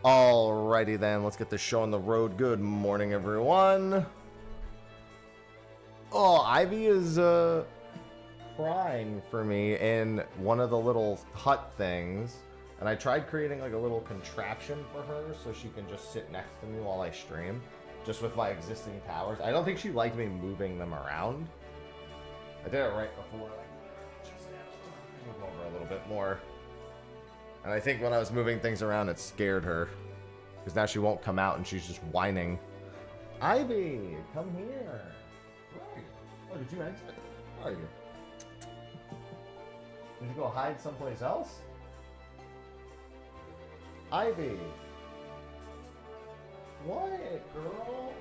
Alrighty then, let's get this show on the road. Good morning, everyone. Oh, Ivy is crying for me in one of the little hut things, and I tried creating like a little contraption for her so she can just sit next to me while I stream, just with my existing towers. I don't think she liked me moving them around. I did it right before. Move over a little bit more. And I think when I was moving things around, it scared her. Because now she won't come out and she's just whining. Ivy, come here. Where are you? Oh, did you exit? Where are you? Did you go hide someplace else? Ivy. What, girl?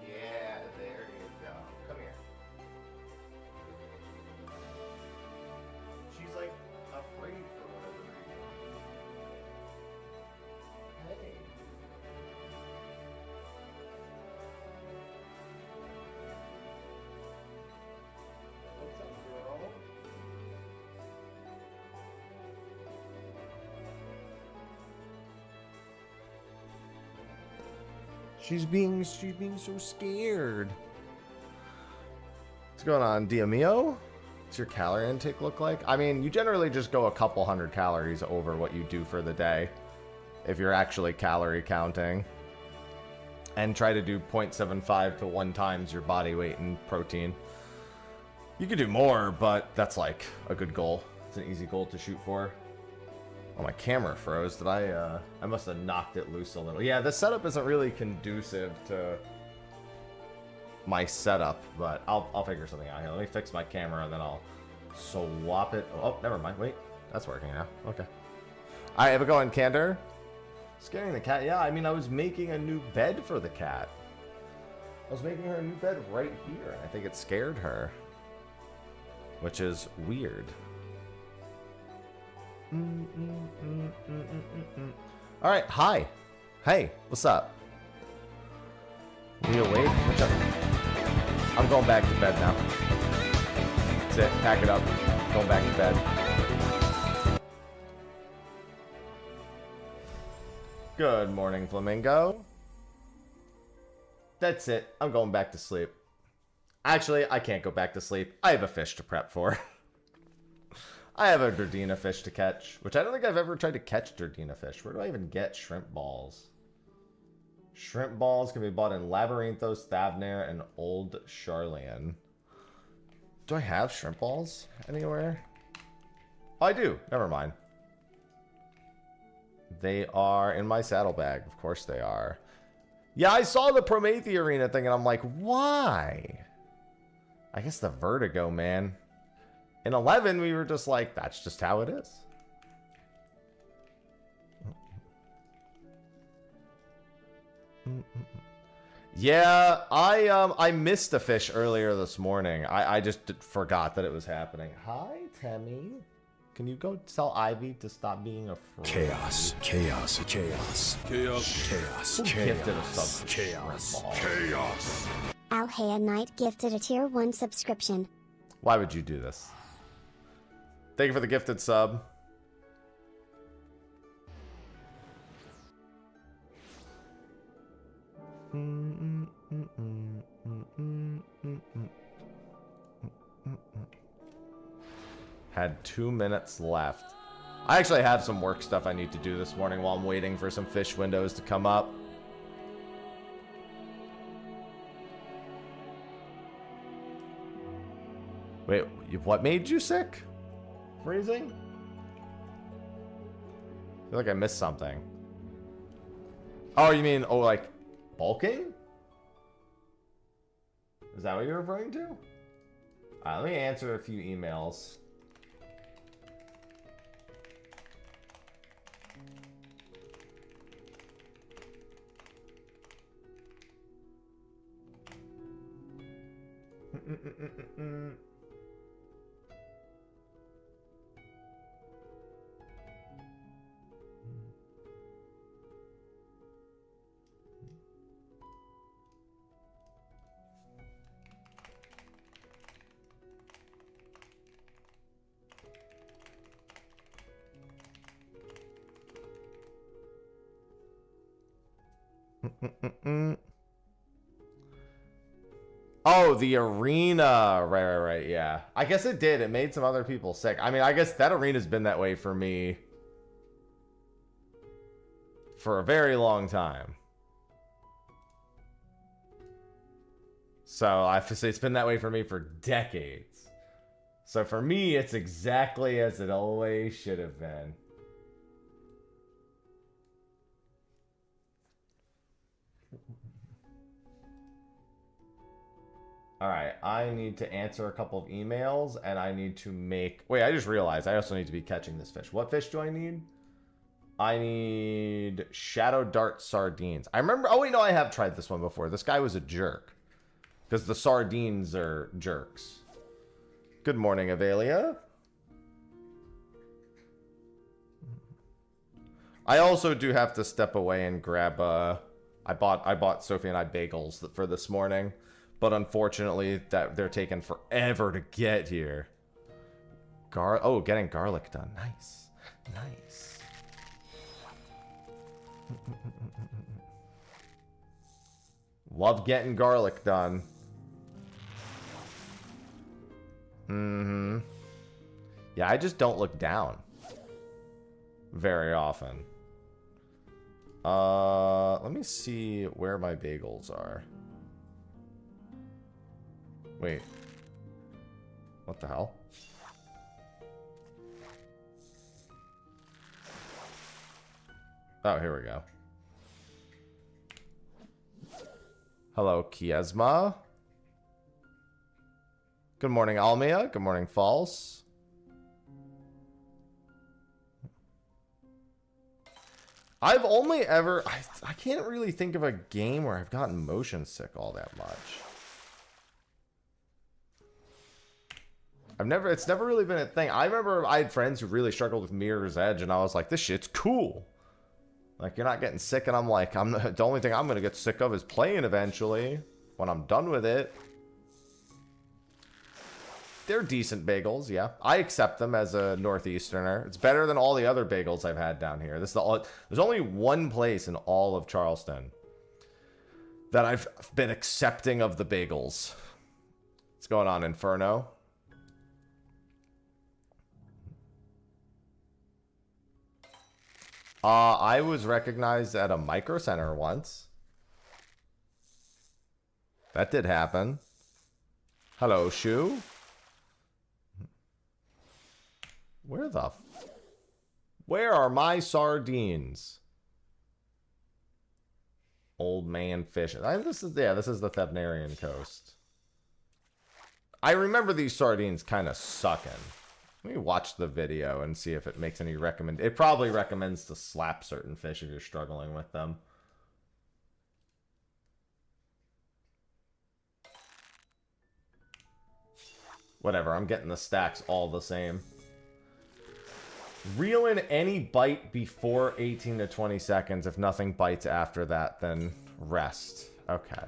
Yeah, there you go. Come here. She's like afraid for whatever reason. Hey. What's up, girl? She's being so scared. What's going on, Diamio? What's your calorie intake look like? I mean, you generally just go a couple hundred calories over what you do for the day, if you're actually calorie counting. And try to do 0.75 to 1 times your body weight in protein. You could do more, but that's like a good goal. It's an easy goal to shoot for. Oh, my camera froze. Did I must have knocked it loose a little. Yeah, the setup isn't really conducive to my setup, but I'll figure something out here. Let me fix my camera and then I'll swap it. Oh, never mind. Wait, that's working now. Okay. All right, have a go on, Candor. Scaring the cat. Yeah, I mean, I was making a new bed for the cat. I was making her a new bed right here, and I think it scared her, which is weird. All right, hi. Hey, what's up? Are you awake? What's up? I'm going back to bed now. That's it. Pack it up. Going back to bed. Good morning, Flamingo. That's it. I'm going back to sleep. Actually, I can't go back to sleep. I have a fish to prep for. I have a Dina fish to catch, which I don't think I've ever tried to catch Dina fish. Where do I even get shrimp balls? Shrimp balls can be bought in Labyrinthos, Thavnair, and Old Charlian. Do I have shrimp balls anywhere? Oh, I do. Never mind. They are in my saddlebag. Of course they are. Yeah, I saw the Prometheus Arena thing, and I'm like, why? I guess the vertigo, man. In 11, we were just like, that's just how it is. Yeah, I missed a fish earlier this morning. I just forgot that it was happening. Hi, Temmie. Can you go tell Ivy to stop being afraid? Chaos, chaos, chaos, chaos, chaos, Who gifted a chaos, sub? chaos, chaos. Alhea Knight gifted a tier 1 subscription. Why would you do this? Thank you for the gifted sub. Had 2 minutes left. I actually have some work stuff I need to do this morning while I'm waiting for some fish windows to come up. Wait, what made you sick? Freezing? I feel like I missed something. Oh, you mean, like, bulking? Is that what you're referring to? Alright, let me answer a few emails. Oh, the arena. Right, yeah. I guess it did. It made some other people sick. I mean, I guess that arena's been that way for me for a very long time. So I have to say it's been that way for me for decades. So for me, it's exactly as it always should have been. Alright, I need to answer a couple of emails, and I need to make... Wait, I just realized I also need to be catching this fish. What fish do I need? I need Shadow Dart Sardines. I remember... Oh, wait, no, I have tried this one before. This guy was a jerk. Because the sardines are jerks. Good morning, Avelia. I also do have to step away and grab... I bought Sophie and I bagels for this morning. But unfortunately, that they're taking forever to get here. Oh, getting garlic done. Nice. Nice. Love getting garlic done. Mm-hmm. Yeah, I just don't look down very often. Let me see where my bagels are. Wait. What the hell? Oh, here we go. Hello, Kiesma. Good morning, Almia. Good morning, False. I've only ever... I can't really think of a game where I've gotten motion sick all that much. It's never really been a thing. I remember I had friends who really struggled with Mirror's Edge, and I was like, this shit's cool. Like, you're not getting sick, and I'm like, the only thing I'm gonna get sick of is playing eventually, when I'm done with it. they're decent bagels, yeah. I accept them as a Northeasterner. It's better than all the other bagels I've had down here. There's only one place in all of Charleston that I've been accepting of the bagels. What's going on, Inferno? I was recognized at a Micro Center once. That did happen. Hello, Shu. Where are my sardines? Old man fishing. This is the Thebnarian coast. I remember these sardines kind of sucking. Let me watch the video and see if it makes any recommend. It probably recommends to slap certain fish if you're struggling with them. Whatever, I'm getting the stacks all the same. Reel in any bite before 18 to 20 seconds. If nothing bites after that, then rest. Okay.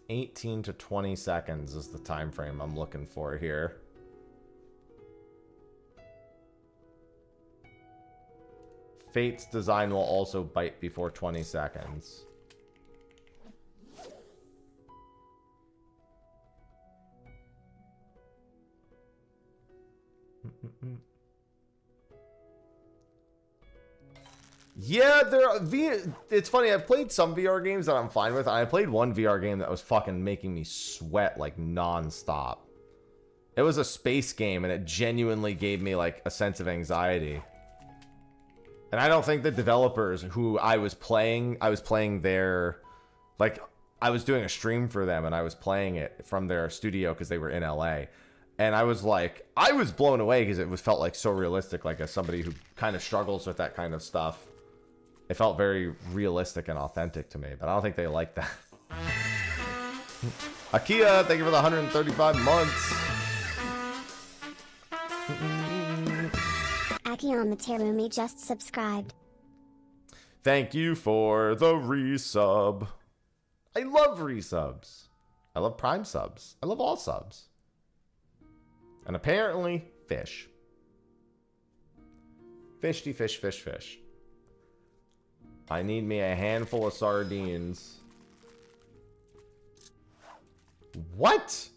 18 to 20 seconds is the time frame I'm looking for here. Fate's design will also bite before 20 seconds. Yeah, it's funny. I've played some VR games that I'm fine with. I played one VR game that was fucking making me sweat like non-stop. It was a space game and it genuinely gave me like a sense of anxiety. And I don't think the developers who I was playing their, like, I was doing a stream for them and I was playing it from their studio because they were in LA. And I was like, I was blown away because it felt like so realistic, like as somebody who kind of struggles with that kind of stuff. It felt very realistic and authentic to me, but I don't think they like that. Akia, thank you for the 135 months. Akiamaterumi just subscribed. Thank you for the resub. I love resubs. I love prime subs. I love all subs. And apparently, fish. Fishy fish, fish, fish. I need me a handful of sardines. What?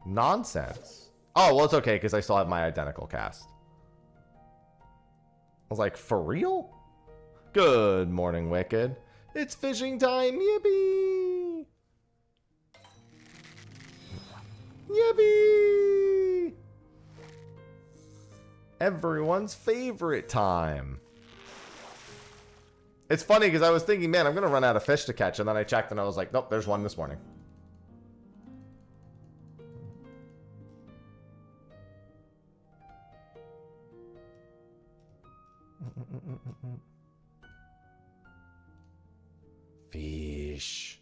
Nonsense. Oh, well, it's okay, because I still have my identical cast. I was like, for real? Good morning, Wicked. It's fishing time, yippee! Yippee! Everyone's favorite time. It's funny because I was thinking, man, I'm going to run out of fish to catch. And then I checked and I was like, nope, there's one this morning. Fish.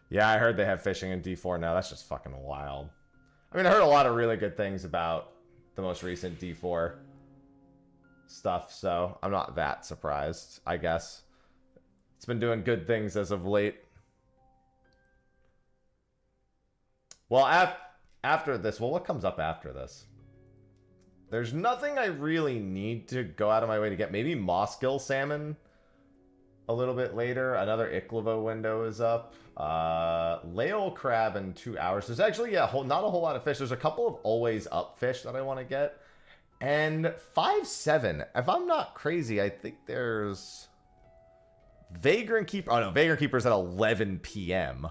Yeah, I heard they have fishing in D4 now. That's just fucking wild. I mean, I heard a lot of really good things about the most recent D4 stuff, so I'm not that surprised, I guess. It's been doing good things as of late. Well, after this, well, what comes up after this? There's nothing I really need to go out of my way to get. Maybe Mossgill salmon a little bit later. Another Ichlivo window is up. Lael crab in 2 hours. There's actually, yeah, not a whole lot of fish. There's a couple of always up fish that I want to get. And 5-7. If I'm not crazy, I think there's Vagrant Keeper. Oh no, Vagrant Keeper's at 11 p.m.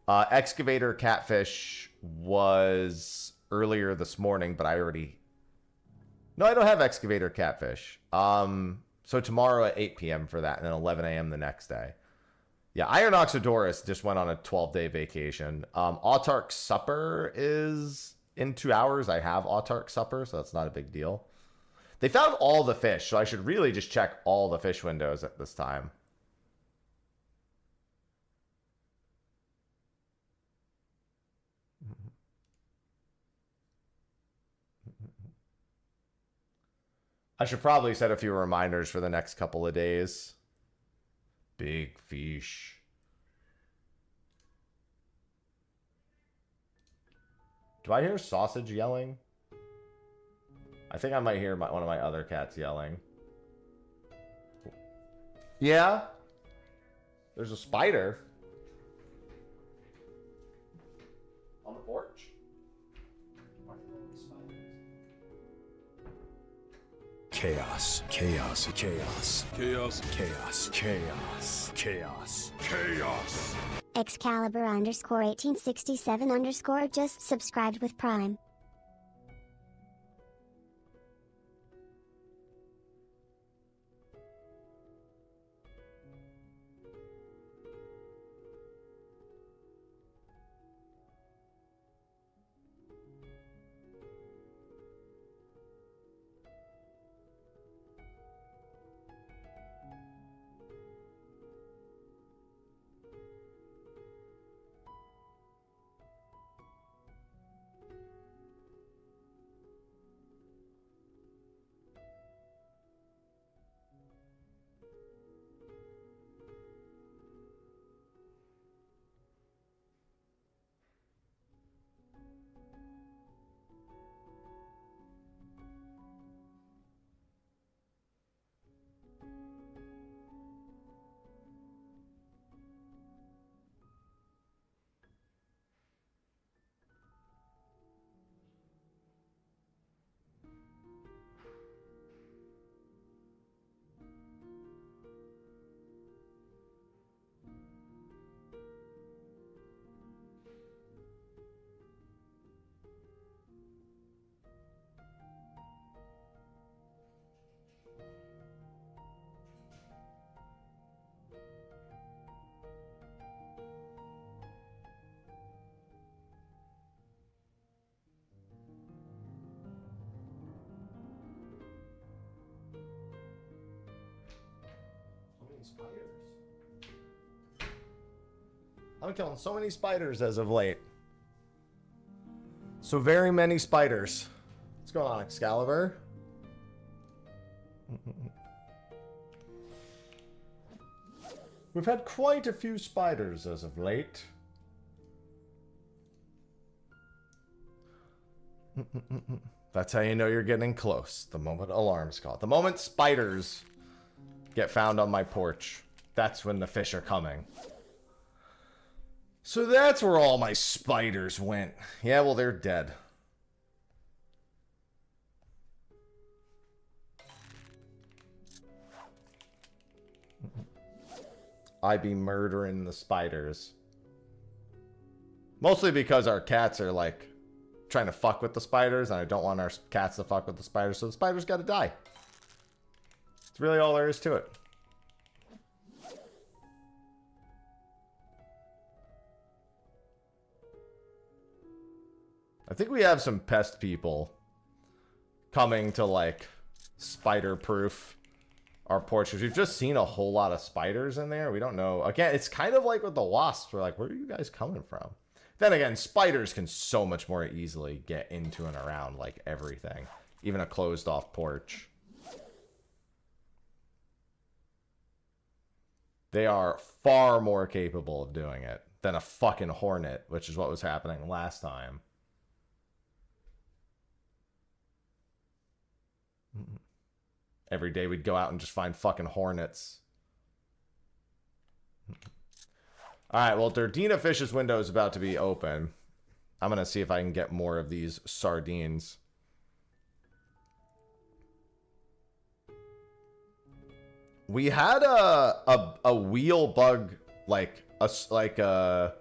Excavator Catfish was earlier this morning, but I already... No, I don't have Excavator Catfish. So tomorrow at 8 p.m. for that, and then 11 a.m. the next day. Yeah, Iron Oxodorus just went on a 12-day vacation. Autark Supper is in 2 hours. I have Autark Supper, so that's not a big deal. They found all the fish, so I should really just check all the fish windows at this time. I should probably set a few reminders for the next couple of days. Big fish. Do I hear Sausage yelling? I think I might hear one of my other cats yelling. Yeah? There's a spider. On the porch? Chaos, chaos, chaos, chaos, chaos, chaos, chaos, chaos. Excalibur underscore 1867 underscore just subscribed with Prime. Spiders. I'm killing so many spiders as of late. So very many spiders. What's going on, Excalibur? We've had quite a few spiders as of late. That's how you know you're getting close. The moment alarms call. The moment spiders get found on my porch. That's when the fish are coming. So that's where all my spiders went. Yeah, well, they're dead. I be murdering the spiders. Mostly because our cats are like trying to fuck with the spiders, and I don't want our cats to fuck with the spiders, so the spiders gotta die. It's really all there is to it. I think we have some pest people coming to like spider-proof our porch, because we've just seen a whole lot of spiders in there. We don't know. Again, it's kind of like with the wasps. We're like, where are you guys coming from? Then again, spiders can so much more easily get into and around like everything. Even a closed off porch. They are far more capable of doing it than a fucking hornet, which is what was happening last time. Every day we'd go out and just find fucking hornets. Alright, well, their Dina Fish's window is about to be open. I'm going to see if I can get more of these sardines. We had a wheel bug, like a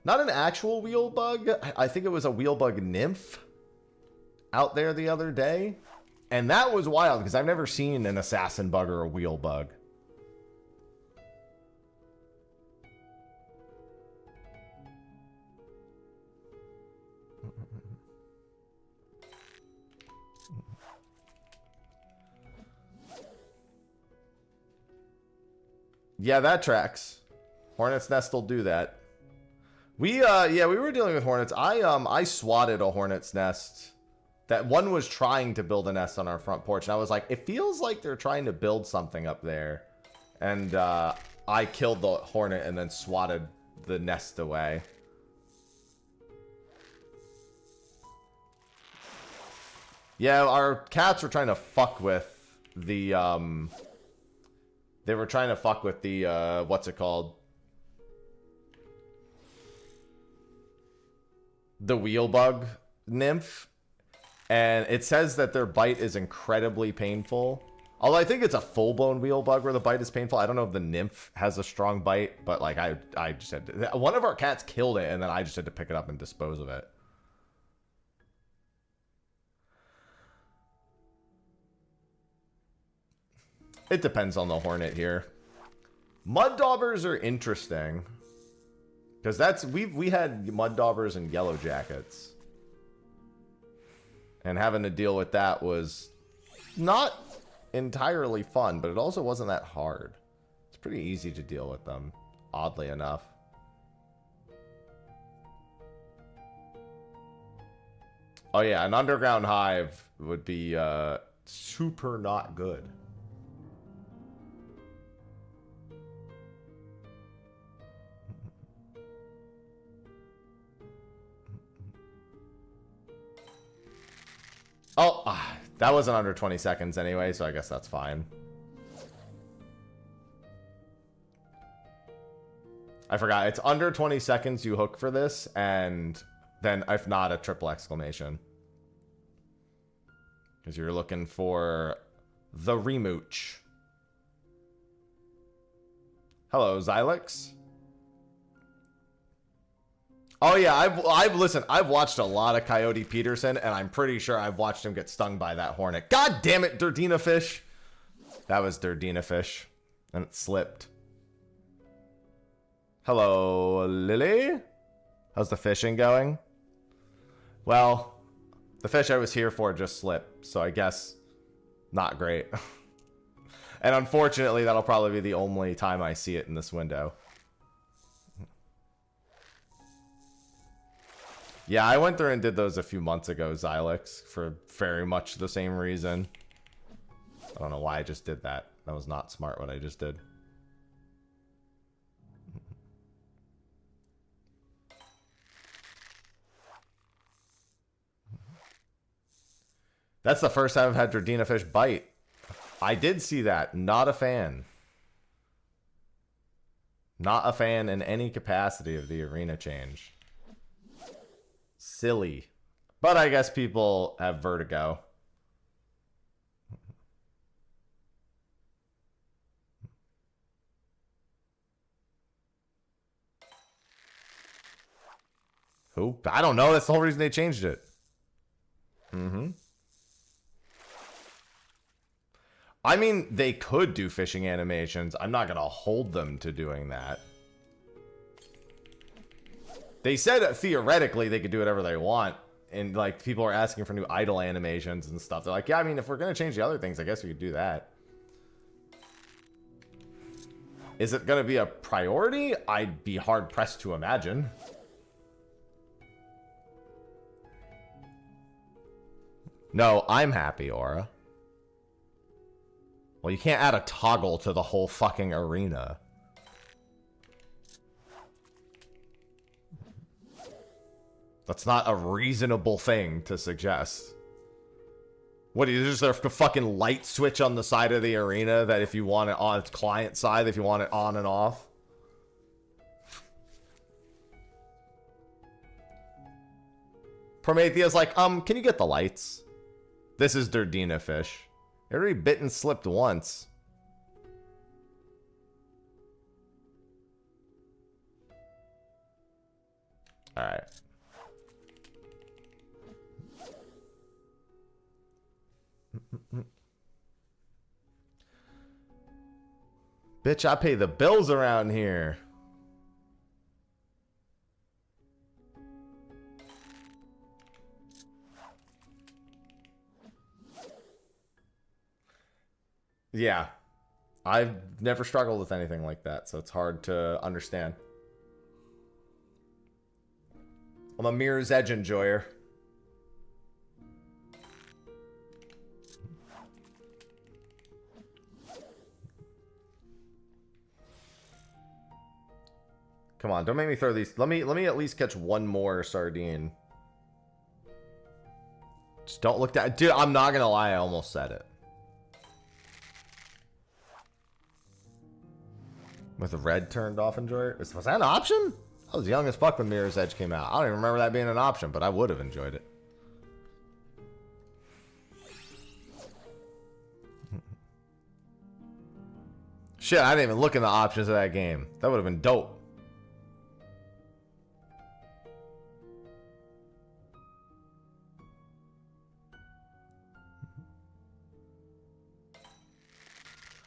not an actual wheel bug. I think it was a wheel bug nymph out there the other day. And that was wild, because I've never seen an assassin bug or a wheel bug. Yeah, that tracks. Hornet's nest will do that. Yeah, we were dealing with hornets. I swatted a hornet's nest. That one was trying to build a nest on our front porch, and I was like, it feels like they're trying to build something up there. And I killed the hornet and then swatted the nest away. Yeah, our cats were trying to fuck with the, they were trying to fuck with the, what's it called? The wheel bug nymph. And it says that their bite is incredibly painful. Although I think it's a full-blown wheel bug where the bite is painful. I don't know if the nymph has a strong bite, but like I just had to, one of our cats killed it, and then I just had to pick it up and dispose of it. It depends on the hornet here. Mud daubers are interesting. Because that's, we had mud daubers and yellow jackets. And having to deal with that was not entirely fun, but it also wasn't that hard. It's pretty easy to deal with them, oddly enough. Oh yeah, an underground hive would be super not good. Oh, that wasn't under 20 seconds anyway, so I guess that's fine. I forgot. It's under 20 seconds you hook for this, and then if not, a triple exclamation. Because you're looking for the remooch. Hello, Xylix. Oh yeah, I've listened. I've watched a lot of Coyote Peterson, and I'm pretty sure I've watched him get stung by that hornet. God damn it, Durdina fish. That was Durdina fish, and it slipped. Hello, Lily. How's the fishing going? Well, the fish I was here for just slipped, so I guess not great. And unfortunately, that'll probably be the only time I see it in this window. Yeah, I went through and did those a few months ago, Xylix, for very much the same reason. I don't know why I just did that. That was not smart what I just did. That's the first time I've had Durdina fish bite. I did see that. Not a fan. Not a fan in any capacity of the arena change. Silly. But I guess people have vertigo. Who? I don't know. That's the whole reason they changed it. I mean, they could do fishing animations. I'm not going to hold them to doing that. They said theoretically they could do whatever they want. And like people are asking for new idle animations and stuff. They're like, yeah, I mean, if we're going to change the other things, I guess we could do that. Is it going to be a priority? I'd be hard pressed to imagine. No, I'm happy, Aura. Well, you can't add a toggle to the whole fucking arena. That's not a reasonable thing to suggest. What, is there a fucking light switch on the side of the arena that if you want it on its client side, if you want it on and off? Prometheus like, can you get the lights? This is Durdina fish. It already bit and slipped once. Alright. Bitch, I pay the bills around here. Yeah. I've never struggled with anything like that, so it's hard to understand. I'm a Mirror's Edge enjoyer. Come on, don't make me throw these. Let me at least catch one more sardine. Just don't look down. Dude, I'm not gonna lie, I almost said it. With the red turned off, enjoy it. Was that an option? I was young as fuck when Mirror's Edge came out. I don't even remember that being an option, but I would have enjoyed it. Shit, I didn't even look in the options of that game. That would have been dope.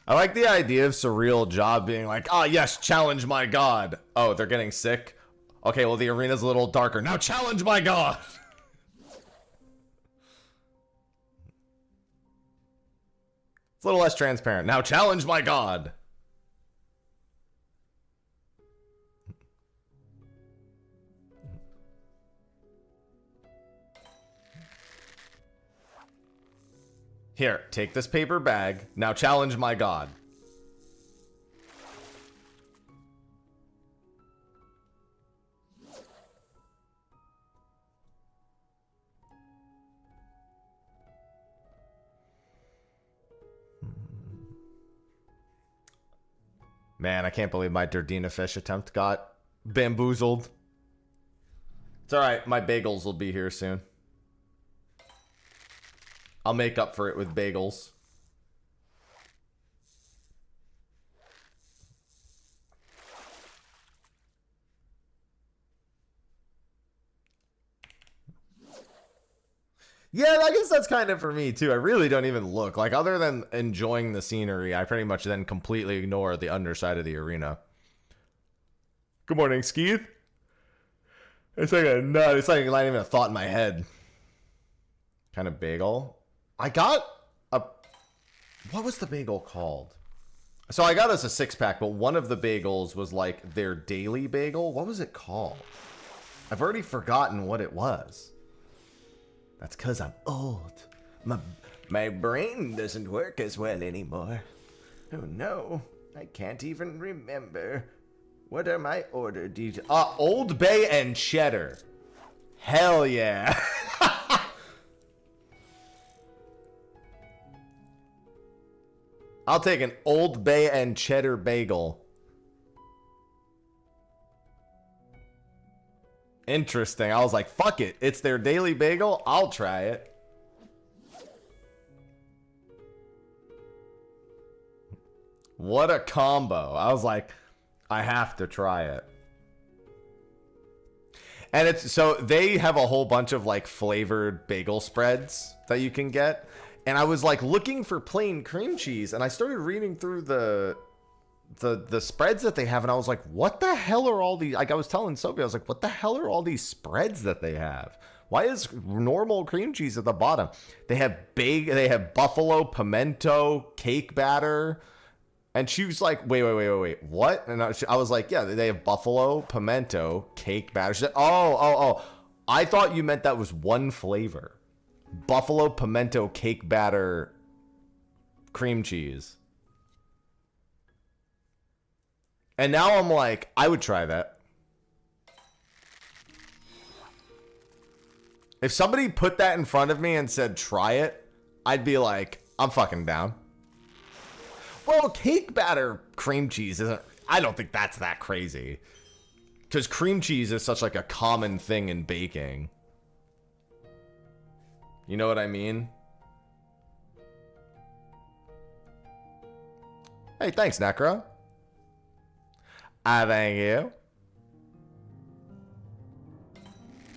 I like the idea of Surreal Job being like, ah, yes, challenge my god. Oh, they're getting sick? Okay, well, the arena's a little darker. Now challenge my god! It's a little less transparent. Now challenge my god! Here, take this paper bag. Now challenge my god. Man, I can't believe my Dina fish attempt got bamboozled. It's alright, my bagels will be here soon. I'll make up for it with bagels. Yeah, I guess that's kind of for me too. I really don't even look. Like, other than enjoying the scenery, I pretty much then completely ignore the underside of the arena. Good morning, Skeeth. It's like a nut. It's like not even a thought in my head. Kind of bagel. I got a... What was the bagel called? So I got us a 6-pack, but one of the bagels was like their daily bagel. What was it called? I've already forgotten what it was. That's because I'm old. My brain doesn't work as well anymore. Oh no, I can't even remember. What are my order details? Old Bay and cheddar. Hell yeah. I'll take an Old Bay and cheddar bagel. Interesting. I was like, fuck it. It's their daily bagel. I'll try it. What a combo. I was like, I have to try it. And it's so they have a whole bunch of like flavored bagel spreads that you can get. And I was like looking for plain cream cheese, and I started reading through the spreads that they have, and I was like, what the hell are all these? Like, I was telling Sophie, I was like, what the hell are all these spreads that they have? Why is normal cream cheese at the bottom? They have buffalo pimento cake batter. And she was like, wait, what? And I was like, yeah, they have buffalo pimento cake batter. She said, oh, I thought you meant that was one flavor. Buffalo pimento cake batter cream cheese. And now I'm like, I would try that. If somebody put that in front of me and said, try it, I'd be like, I'm fucking down. Well, cake batter cream cheese isn't, I don't think that's that crazy. Because cream cheese is such like a common thing in baking. You know what I mean? Hey, thanks, Necro. I thank you.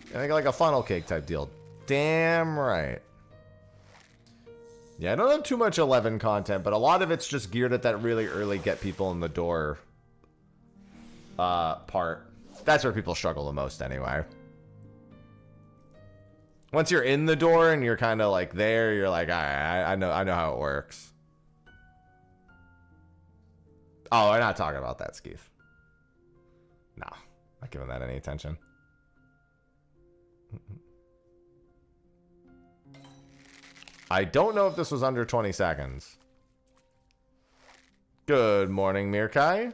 I think like a funnel cake type deal. Damn right. Yeah, I don't have too much 11 content, but a lot of it's just geared at that really early get people in the door part. That's where people struggle the most anyway. Once you're in the door and you're kind of like there, you're like, all right, I know how it works. Oh, we're not talking about that, Skeeth. No, not giving that any attention. I don't know if this was under 20 seconds. Good morning, Mirkai.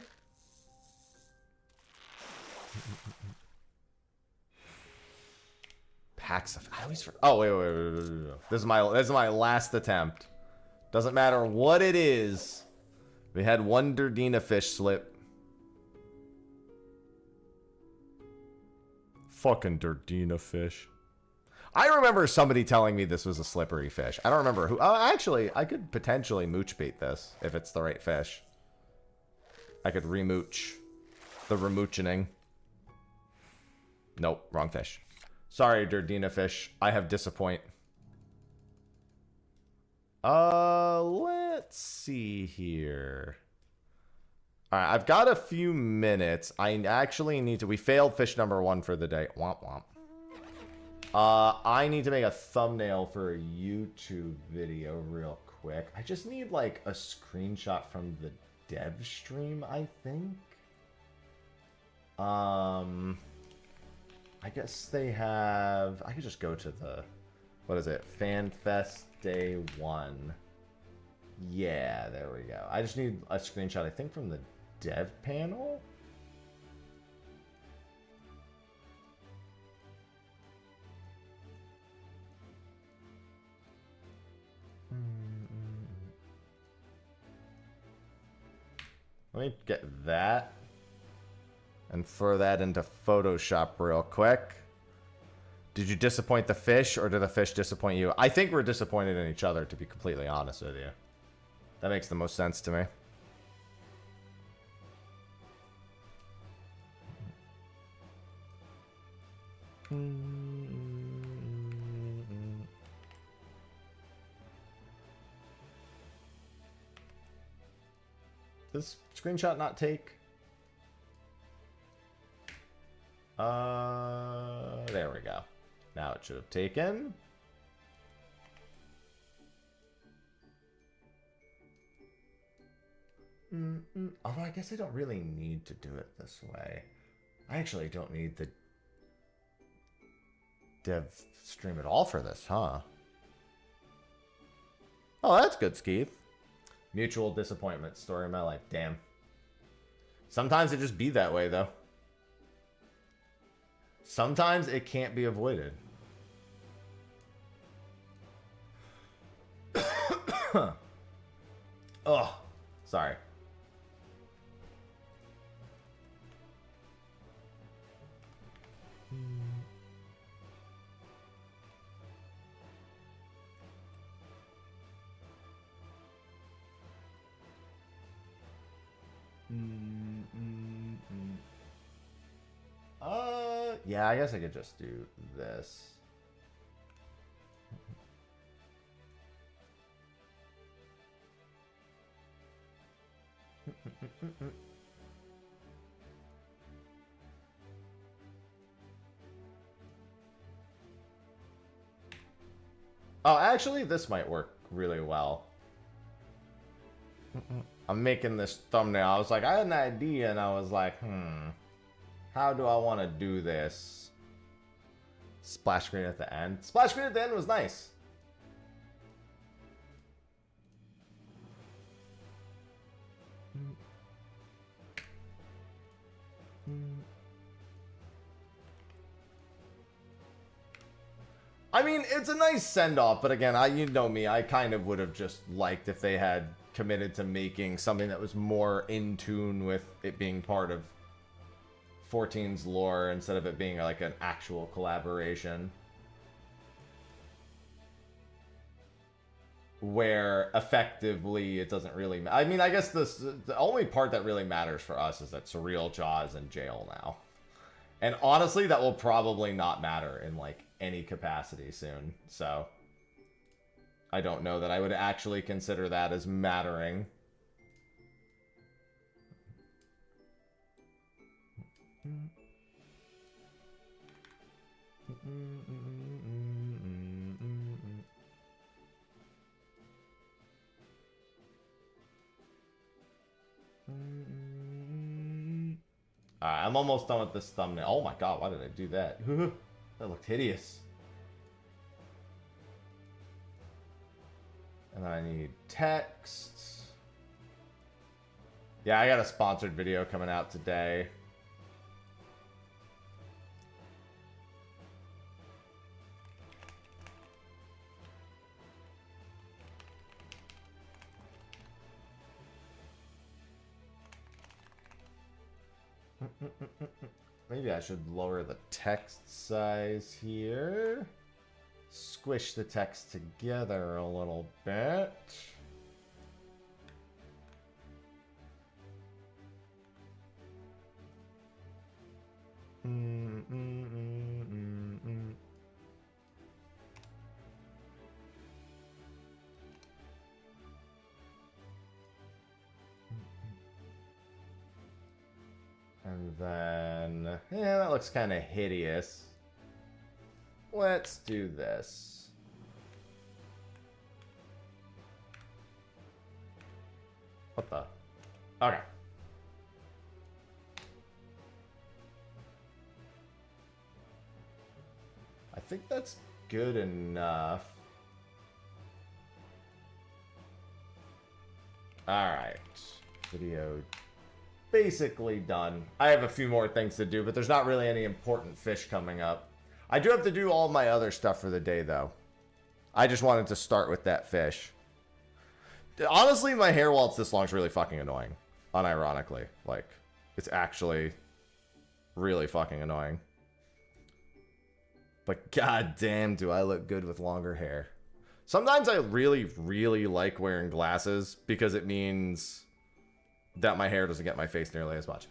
packs of... I always... Oh, wait. This is my last attempt. Doesn't matter what it is. We had one Dina fish slip. Fucking Dina fish. I remember somebody telling me this was a slippery fish. I don't remember who. Oh, actually, I could potentially mooch bait this if it's the right fish. I could remooch. The remooching. Nope, wrong fish. Sorry, Dina fish. I have disappoint. Let's see here. Alright, I've got a few minutes. I actually need to... We failed fish number 1 for the day. Womp womp. I need to make a thumbnail for a YouTube video real quick. I just need, like, a screenshot from the dev stream, I think. I guess they have... I could just go to the... What is it? FanFest Day 1. Yeah, there we go. I just need a screenshot, I think, from the dev panel? Let me get that and throw that into Photoshop real quick. Did you disappoint the fish, or did the fish disappoint you? I think we're disappointed in each other, to be completely honest with you. That makes the most sense to me. Does screenshot not take? There we go. Now it should have taken. Although I guess I don't really need to do it this way. I actually don't need the dev stream at all for this, huh? Oh, that's good, Skeeth. Mutual disappointment. Story of my life. Damn. Sometimes it just be that way, though. Sometimes it can't be avoided. Oh, sorry. Yeah, I guess I could just do this. Oh, actually, this might work really well. I'm making this thumbnail. I was like, I had an idea, and I was like, how do I want to do this? Splash screen at the end. Splash screen at the end was nice. I mean, it's a nice send-off, but again, you know me, I kind of would have just liked if they had committed to making something that was more in tune with it being part of 14's lore instead of it being like an actual collaboration. Where effectively it doesn't really I mean, I guess the only part that really matters for us is that Surreal Jaw is in jail now. And honestly, that will probably not matter in like any capacity soon. So I don't know that I would actually consider that as mattering. Alright, I'm almost done with this thumbnail. Oh my god, why did I do that? That looked hideous. And then I need text. Yeah, I got a sponsored video coming out today. Maybe I should lower the text size here. Squish the text together a little bit. And then, yeah, that looks kind of hideous. Let's do this. What the? Okay. I think that's good enough. Alright. Video basically done. I have a few more things to do, but there's not really any important fish coming up. I do have to do all my other stuff for the day, though. I just wanted to start with that fish. Honestly, my hair while it's this long is really fucking annoying. Unironically. Like, it's actually really fucking annoying. But goddamn, do I look good with longer hair. Sometimes I really, really like wearing glasses because it means that my hair doesn't get my face nearly as much.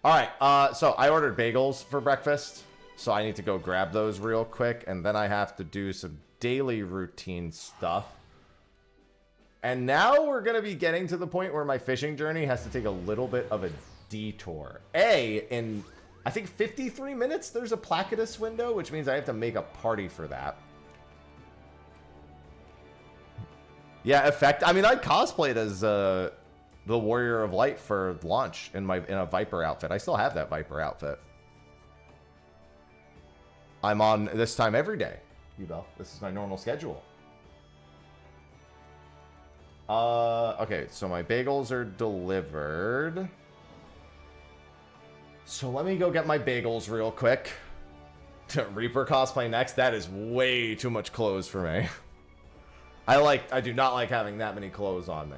Alright, so I ordered bagels for breakfast. So I need to go grab those real quick. And then I have to do some daily routine stuff. And now we're going to be getting to the point where my fishing journey has to take a little bit of a detour. In, I think, 53 minutes, there's a Placidus window, which means I have to make a party for that. Yeah, I mean, I cosplayed as the Warrior of Light for launch in a Viper outfit. I still have that Viper outfit. I'm on this time every day, Bell. This is my normal schedule. Okay, so my bagels are delivered. So let me go get my bagels real quick. Reaper cosplay next? That is way too much clothes for me. I do not like having that many clothes on me.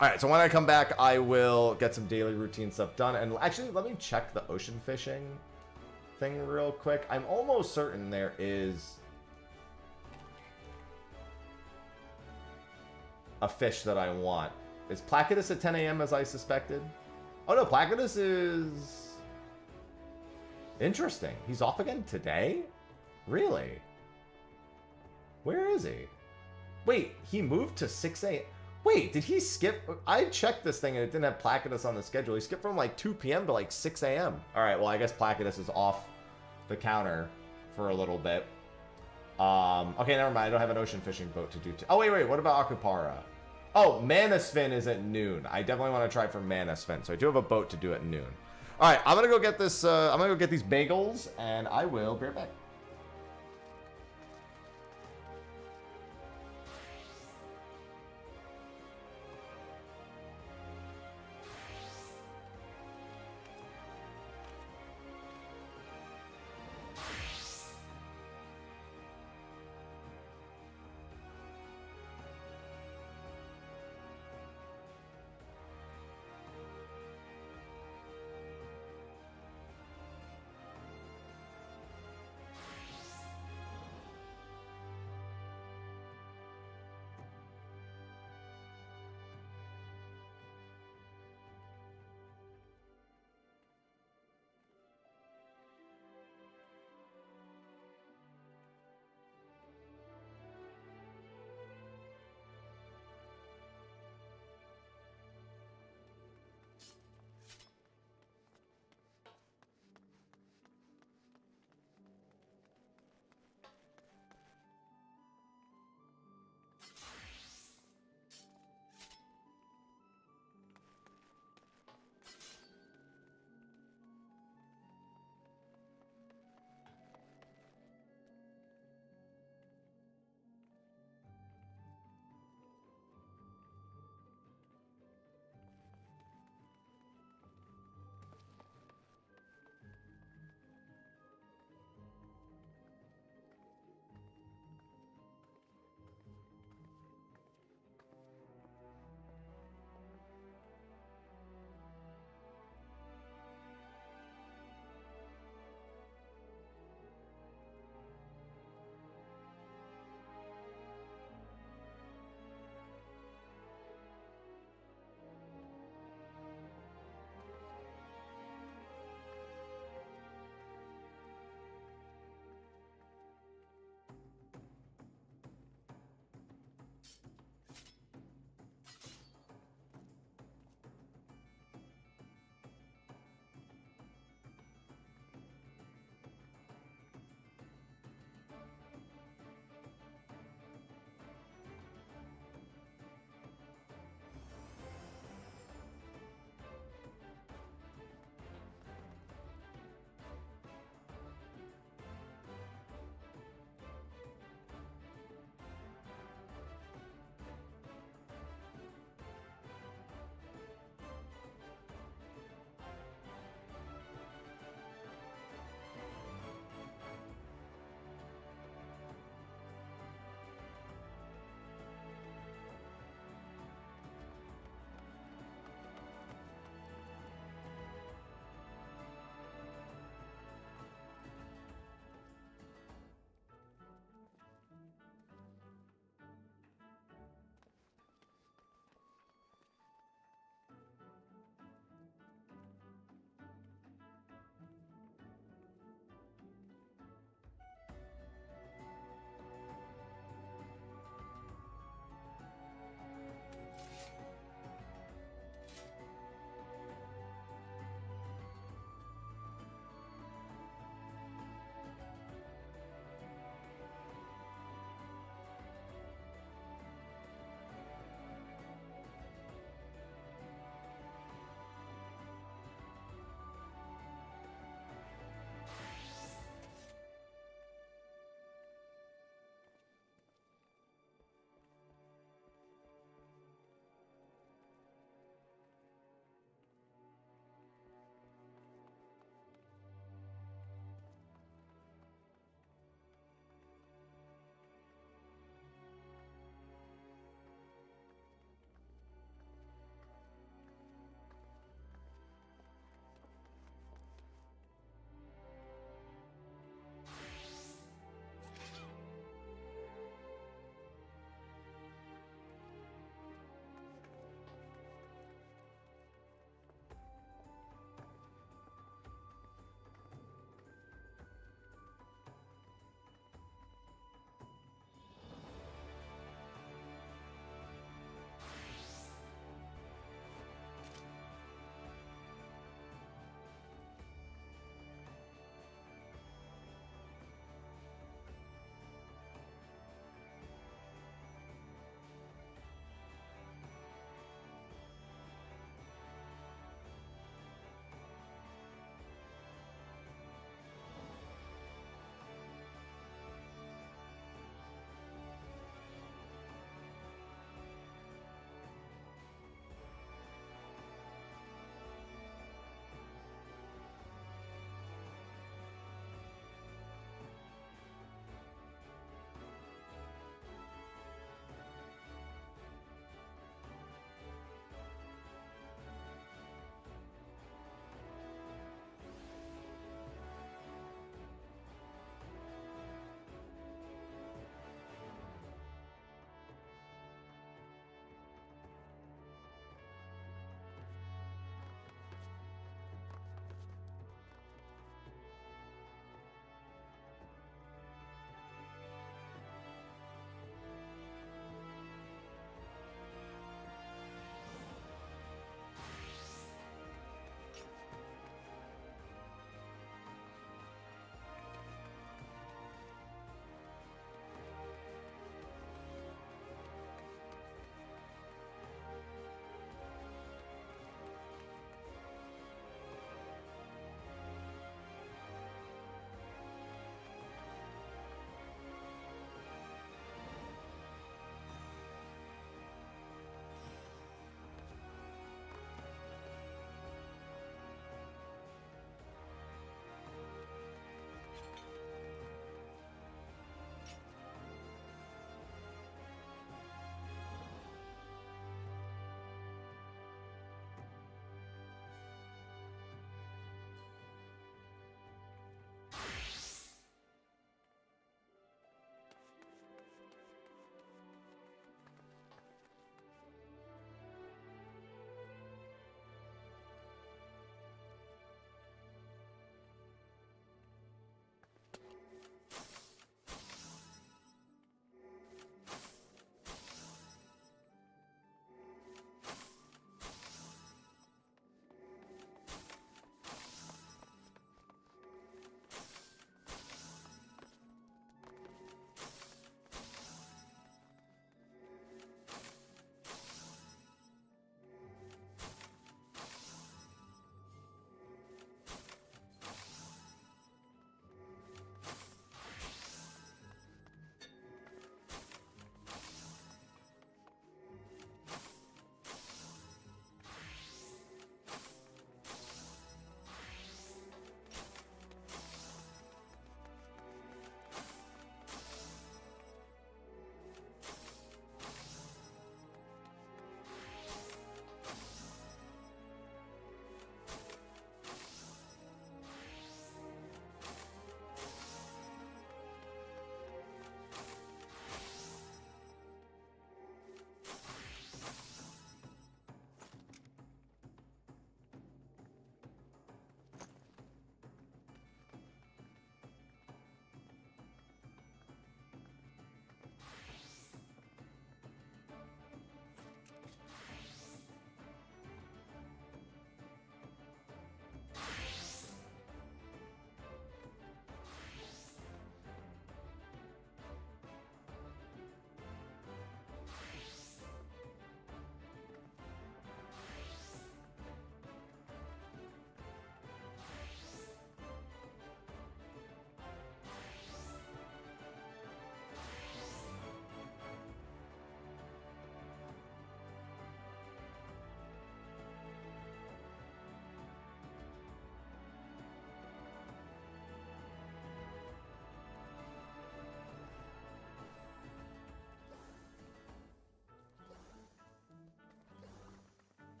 Alright, so when I come back, I will get some daily routine stuff done. And actually, let me check the ocean fishing thing real quick. I'm almost certain there is a fish that I want. Is Placidus at 10 a.m. as I suspected? Oh no, Placidus is interesting. He's off again today? Really? Where is he? Wait, he moved to 6 a.m. Wait, did he skip? I checked this thing and it didn't have Placidus on the schedule. He skipped from like 2 p.m. to like 6 a.m. Alright, well I guess Placidus is off the counter for a little bit. Okay, never mind. I don't have an ocean fishing boat to do. Oh, wait. What about Akupara? Oh, Manasfin is at noon. I definitely want to try for Manasfin. So I do have a boat to do at noon. All right, I'm going to go get this. I'm going to go get these bagels, and I will be right back.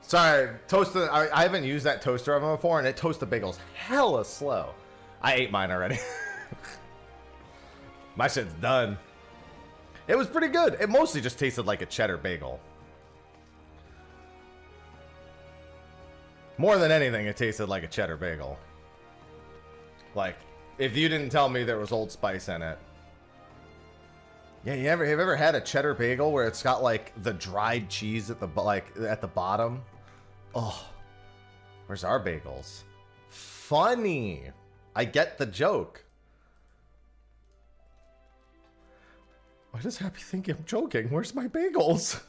Sorry, toasted. I haven't used that toaster oven before, and it toasts the bagels hella slow. I ate mine already. My shit's done. It was pretty good. It mostly just tasted like a cheddar bagel. More than anything, it tasted like a cheddar bagel. Like, if you didn't tell me there was Old Spice in it. Yeah, have you ever had a cheddar bagel where it's got like the dried cheese at the bottom? Oh, where's our bagels? Funny. I get the joke. Why does Happy think I'm joking? Where's my bagels?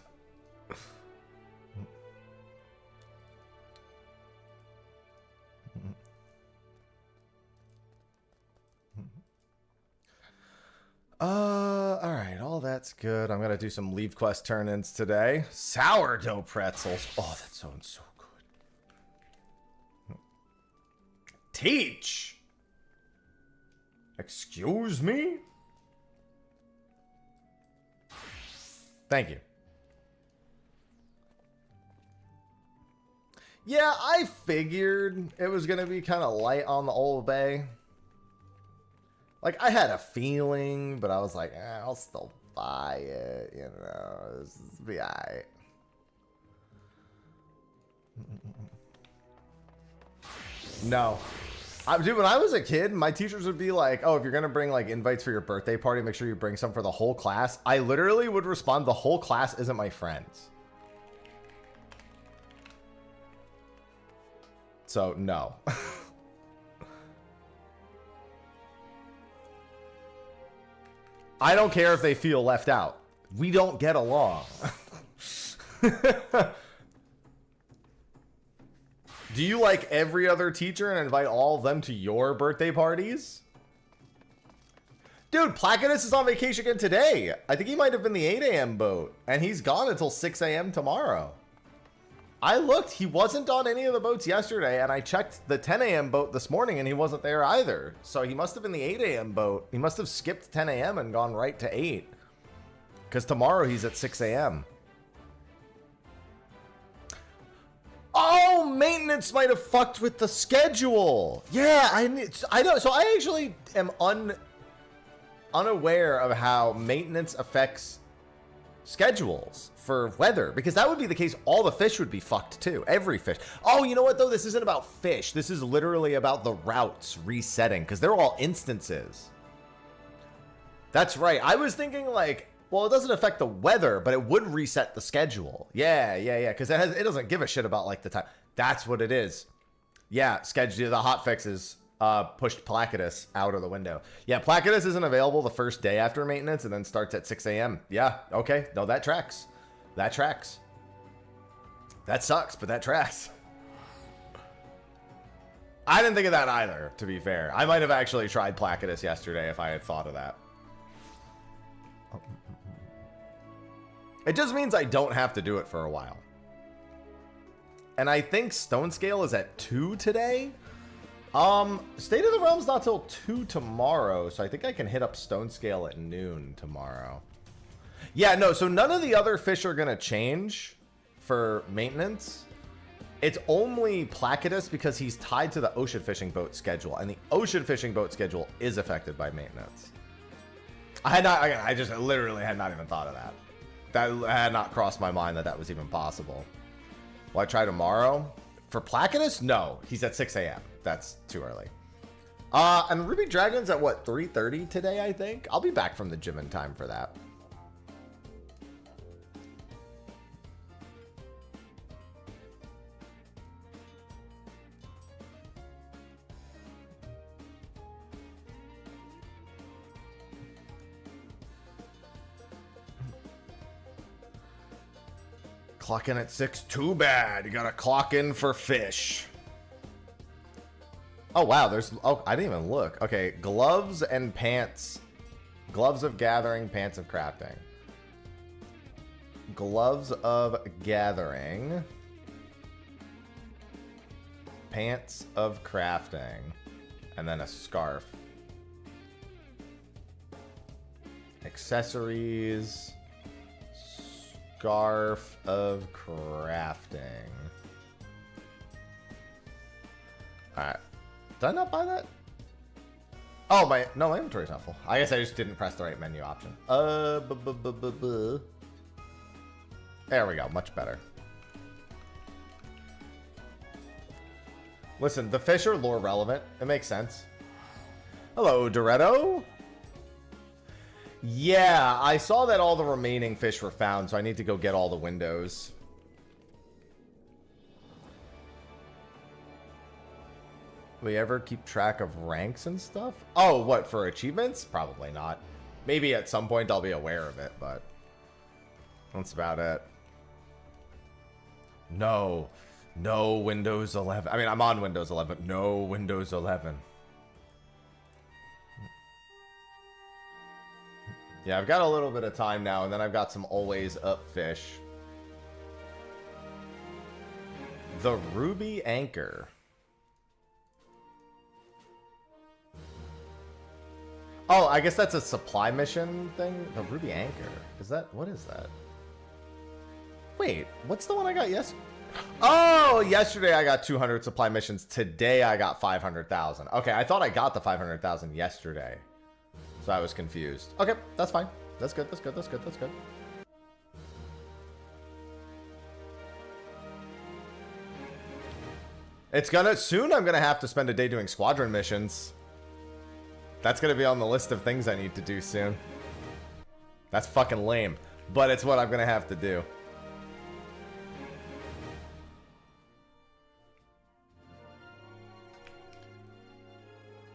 All right, all that's good. I'm gonna do some Leave Quest turn-ins today. Sourdough pretzels. Oh, that sounds so good. Teach. Excuse me? Thank you. Yeah, I figured it was gonna be kind of light on the Old Bay. Like, I had a feeling, but I was like, I'll still buy it, you know, this will be alright. No. Dude, when I was a kid, my teachers would be like, oh, if you're going to bring, like, invites for your birthday party, make sure you bring some for the whole class. I literally would respond, the whole class isn't my friends. So, no. I don't care if they feel left out. We don't get along. Do you like every other teacher and invite all of them to your birthday parties? Dude, Placidus is on vacation again today. I think he might have been the 8 a.m. boat. And he's gone until 6 a.m. tomorrow. I looked. He wasn't on any of the boats yesterday. And I checked the 10 a.m. boat this morning and he wasn't there either. So he must have been the 8 a.m. boat. He must have skipped 10 a.m. and gone right to 8. Because tomorrow he's at 6 a.m. Oh, maintenance might have fucked with the schedule. Yeah, I know. So I actually am unaware of how maintenance affects schedules for weather, because that would be the case. All the fish would be fucked too. Every fish. Oh, you know what though? This isn't about fish. This is literally about the routes resetting, because they're all instances. That's right. I was thinking like, well, it doesn't affect the weather, but it would reset the schedule. Yeah. Because it doesn't give a shit about like the time. That's what it is. Yeah, schedule the hot fixes pushed Placidus out of the window. Yeah, Placidus isn't available the first day after maintenance and then starts at 6 a.m. Yeah, okay. No, that tracks. That tracks. That sucks, but that tracks. I didn't think of that either, to be fair. I might have actually tried Placidus yesterday if I had thought of that. It just means I don't have to do it for a while. And I think Stone Scale is at 2 today. State of the Realm's not till 2 tomorrow, so I think I can hit up Stone Scale at noon tomorrow. Yeah, no, so none of the other fish are gonna change for maintenance. It's only Placidus because he's tied to the ocean fishing boat schedule, and the ocean fishing boat schedule is affected by maintenance. I just literally had not even thought of that. That had not crossed my mind that that was even possible. Will I try tomorrow? For Placidus? No, he's at 6 a.m. That's too early. And Ruby Dragon's at what, 3:30 today, I think? I'll be back from the gym in time for that. Clock in at 6. Too bad. You gotta clock in for fish. Oh, wow. There's... Oh, I didn't even look. Okay. Gloves and pants. Gloves of gathering, pants of crafting. Gloves of gathering. Pants of crafting. And then a scarf. Accessories. Scarf of crafting. Alright. Did I not buy that? Oh, my inventory's not full. I guess I just didn't press the right menu option. There we go, much better. Listen, the fish are lore relevant. It makes sense. Hello, Doretto. Yeah, I saw that all the remaining fish were found, so I need to go get all the windows. We ever keep track of ranks and stuff? Oh, what, for achievements? Probably not. Maybe at some point I'll be aware of it, but that's about it. No. No Windows 11. I mean, I'm on Windows 11. No Windows 11. Yeah, I've got a little bit of time now, and then I've got some always up fish. The Ruby Anchor. Oh, I guess that's a supply mission thing? The Ruby Anchor. Is that... What is that? Wait, what's the one I got yesterday? Oh, yesterday I got 200 supply missions. Today I got 500,000. Okay, I thought I got the 500,000 yesterday. So I was confused. Okay, that's fine. That's good, that's good, that's good, that's good. It's gonna... Soon I'm gonna have to spend a day doing squadron missions. That's gonna be on the list of things I need to do soon. That's fucking lame. But it's what I'm gonna have to do.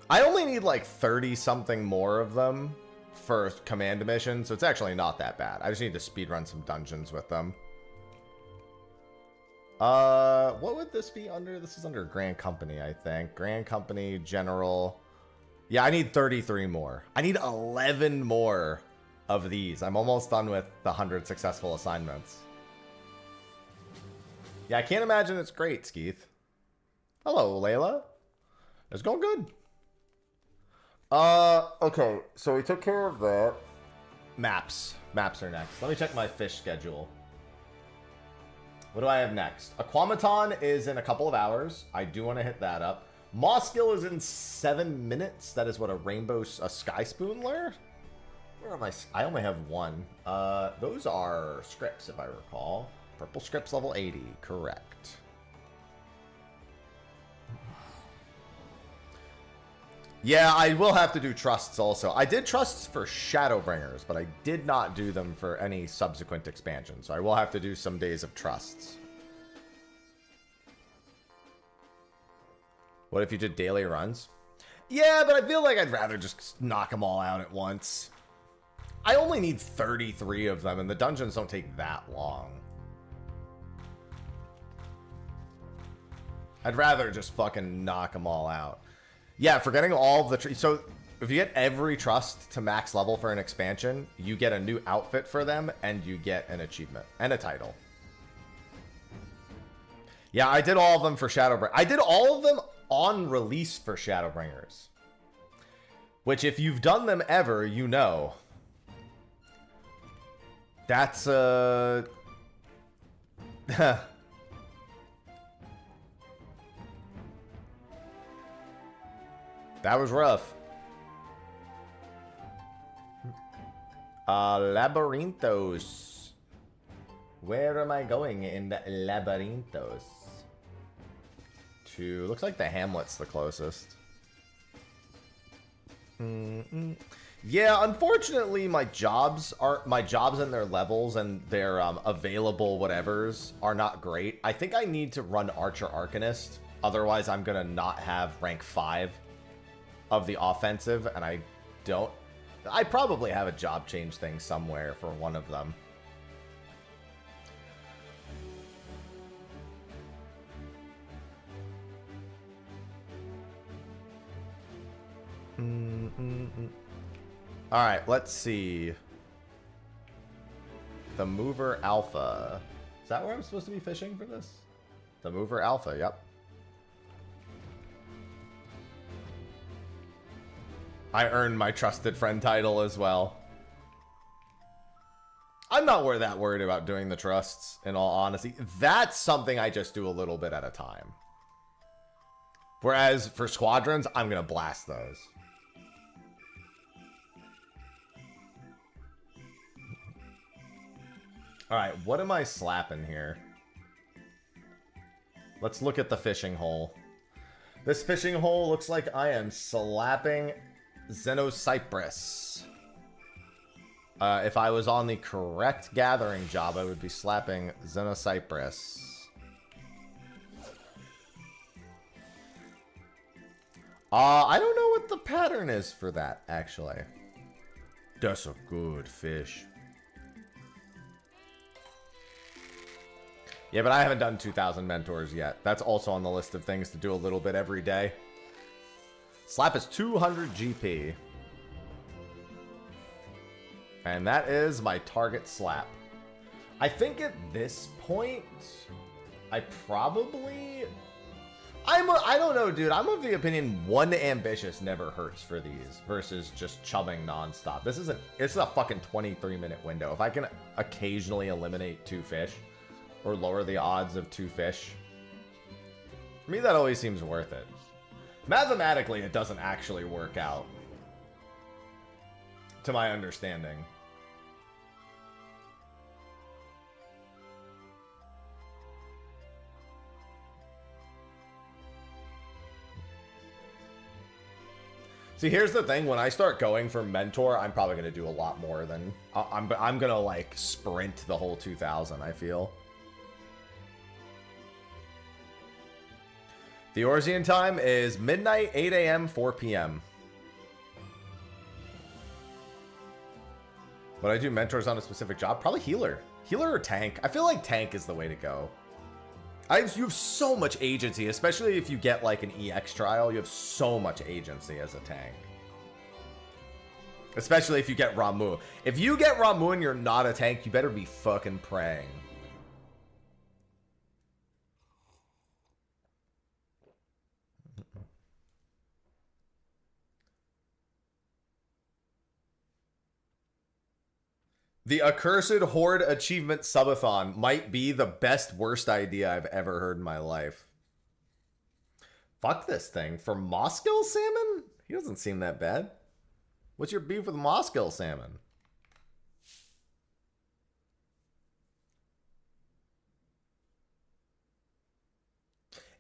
I only need like 30 something more of them for command missions, so it's actually not that bad. I just need to speedrun some dungeons with them. What would this be under? This is under Grand Company, I think. Grand Company, General. Yeah, I need 33 more. I need 11 more of these. I'm almost done with the 100 successful assignments. Yeah, I can't imagine it's great, Skeeth. Hello, Layla. It's going good. Okay, so we took care of that. Maps. Maps are next. Let me check my fish schedule. What do I have next? Aquamaton is in a couple of hours. I do want to hit that up. Mosgill is in 7 minutes. That is what, a Sky Spoon lair? Where am I? I only have one. Those are scripts, if I recall. Purple scripts level 80, correct. Yeah, I will have to do trusts also. I did trusts for Shadowbringers, but I did not do them for any subsequent expansion. So I will have to do some days of trusts. What if you did daily runs? Yeah, but I feel like I'd rather just knock them all out at once. I only need 33 of them, and the dungeons don't take that long. I'd rather just fucking knock them all out. Yeah, for getting all of the... So, if you get every trust to max level for an expansion, you get a new outfit for them, and you get an achievement. And a title. Yeah, I did all of them for Shadowbringers. I did all of them on release for Shadowbringers. Which, if you've done them ever, you know. That's, that was rough. Labyrinthos. Where am I going in the Labyrinthos? To... Looks like the Hamlet's the closest. Yeah, unfortunately, my jobs and their levels and their available whatevers are not great. I think I need to run Archer Arcanist. Otherwise, I'm gonna not have rank 5 of the offensive, and I probably have a job change thing somewhere for one of them. All right, let's see. The Mover Alpha. Is that where I'm supposed to be fishing for this? The Mover Alpha, yep. I earned my trusted friend title as well. I'm not that worried about doing the trusts, in all honesty. That's something I just do a little bit at a time. Whereas for squadrons, I'm going to blast those. All right, what am I slapping here? Let's look at the fishing hole. This fishing hole looks like I am slapping Xenocypress. If I was on the correct gathering job, I would be slapping Xenocypress. I don't know what the pattern is for that, actually. That's a good fish. Yeah, but I haven't done 2,000 mentors yet. That's also on the list of things to do a little bit every day. Slap is 200 GP. And that is my target slap. I think at this point, I probably... I don't know, dude. I'm of the opinion one ambitious never hurts for these versus just chubbing nonstop. This is a fucking 23-minute window. If I can occasionally eliminate 2 fish or lower the odds of 2 fish, for me that always seems worth it. Mathematically, it doesn't actually work out, to my understanding. See, here's the thing. When I start going for mentor, I'm probably going to do a lot more than... I'm going to, like, sprint the whole 2,000, I feel. The Eorzean time is midnight, 8 a.m., 4 p.m. Would I do mentors on a specific job? Probably healer. Healer or tank. I feel like tank is the way to go. You have so much agency, especially if you get like an EX trial. You have so much agency as a tank. Especially if you get Ramu. If you get Ramu and you're not a tank, you better be fucking praying. The Accursed Horde Achievement Subathon might be the best worst idea I've ever heard in my life. Fuck this thing. For Moscow salmon? He doesn't seem that bad. What's your beef with Moscow salmon?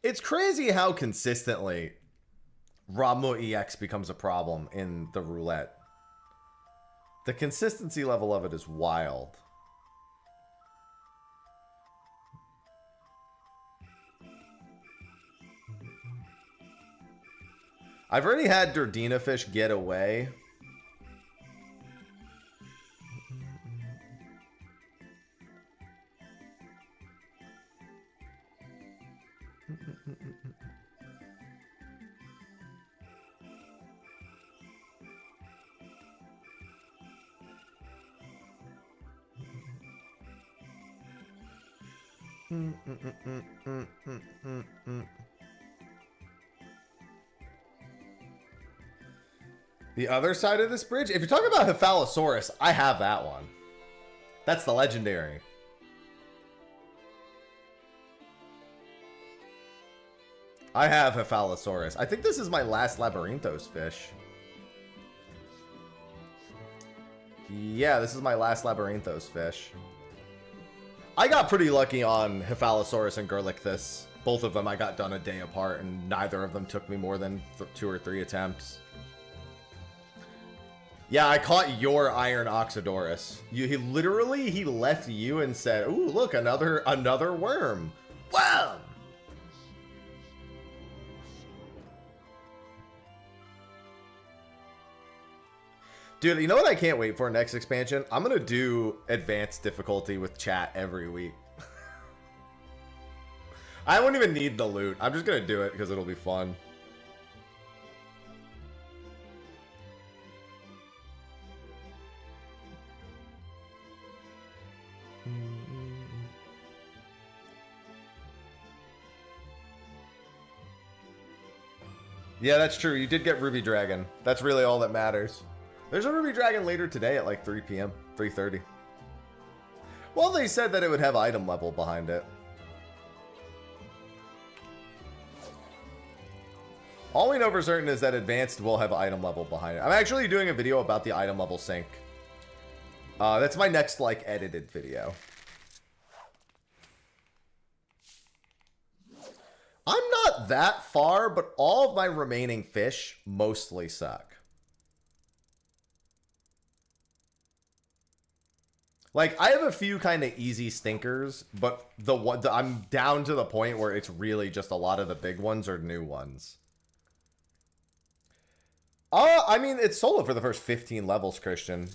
It's crazy how consistently Ramu EX becomes a problem in the roulette. The consistency level of it is wild. I've already had Dina fish get away. The other side of this bridge? If you're talking about Cephalosaurus, I have that one. That's the legendary. I have Cephalosaurus. I think this is my last Labyrinthos fish. Yeah, this is my last Labyrinthos fish. I got pretty lucky on Cephalosaurus and Gurlichthus. Both of them I got done a day apart, and neither of them took me more than 2 or 3 attempts. Yeah, I caught your Iron Oxydorus. He literally left you and said, "Ooh, look, another worm." Wow. Dude, you know what I can't wait for next expansion? I'm gonna do advanced difficulty with chat every week. I won't even need the loot. I'm just gonna do it because it'll be fun. Yeah, that's true. You did get Ruby Dragon. That's really all that matters. There's a Ruby Dragon later today at like 3 p.m., 3:30. Well, they said that it would have item level behind it. All we know for certain is that advanced will have item level behind it. I'm actually doing a video about the item level sync. That's my next, like, edited video. I'm not that far, but all of my remaining fish mostly suck. Like, I have a few kind of easy stinkers, but I'm down to the point where it's really just a lot of the big ones or new ones. I mean, it's solo for the first 15 levels, Christian.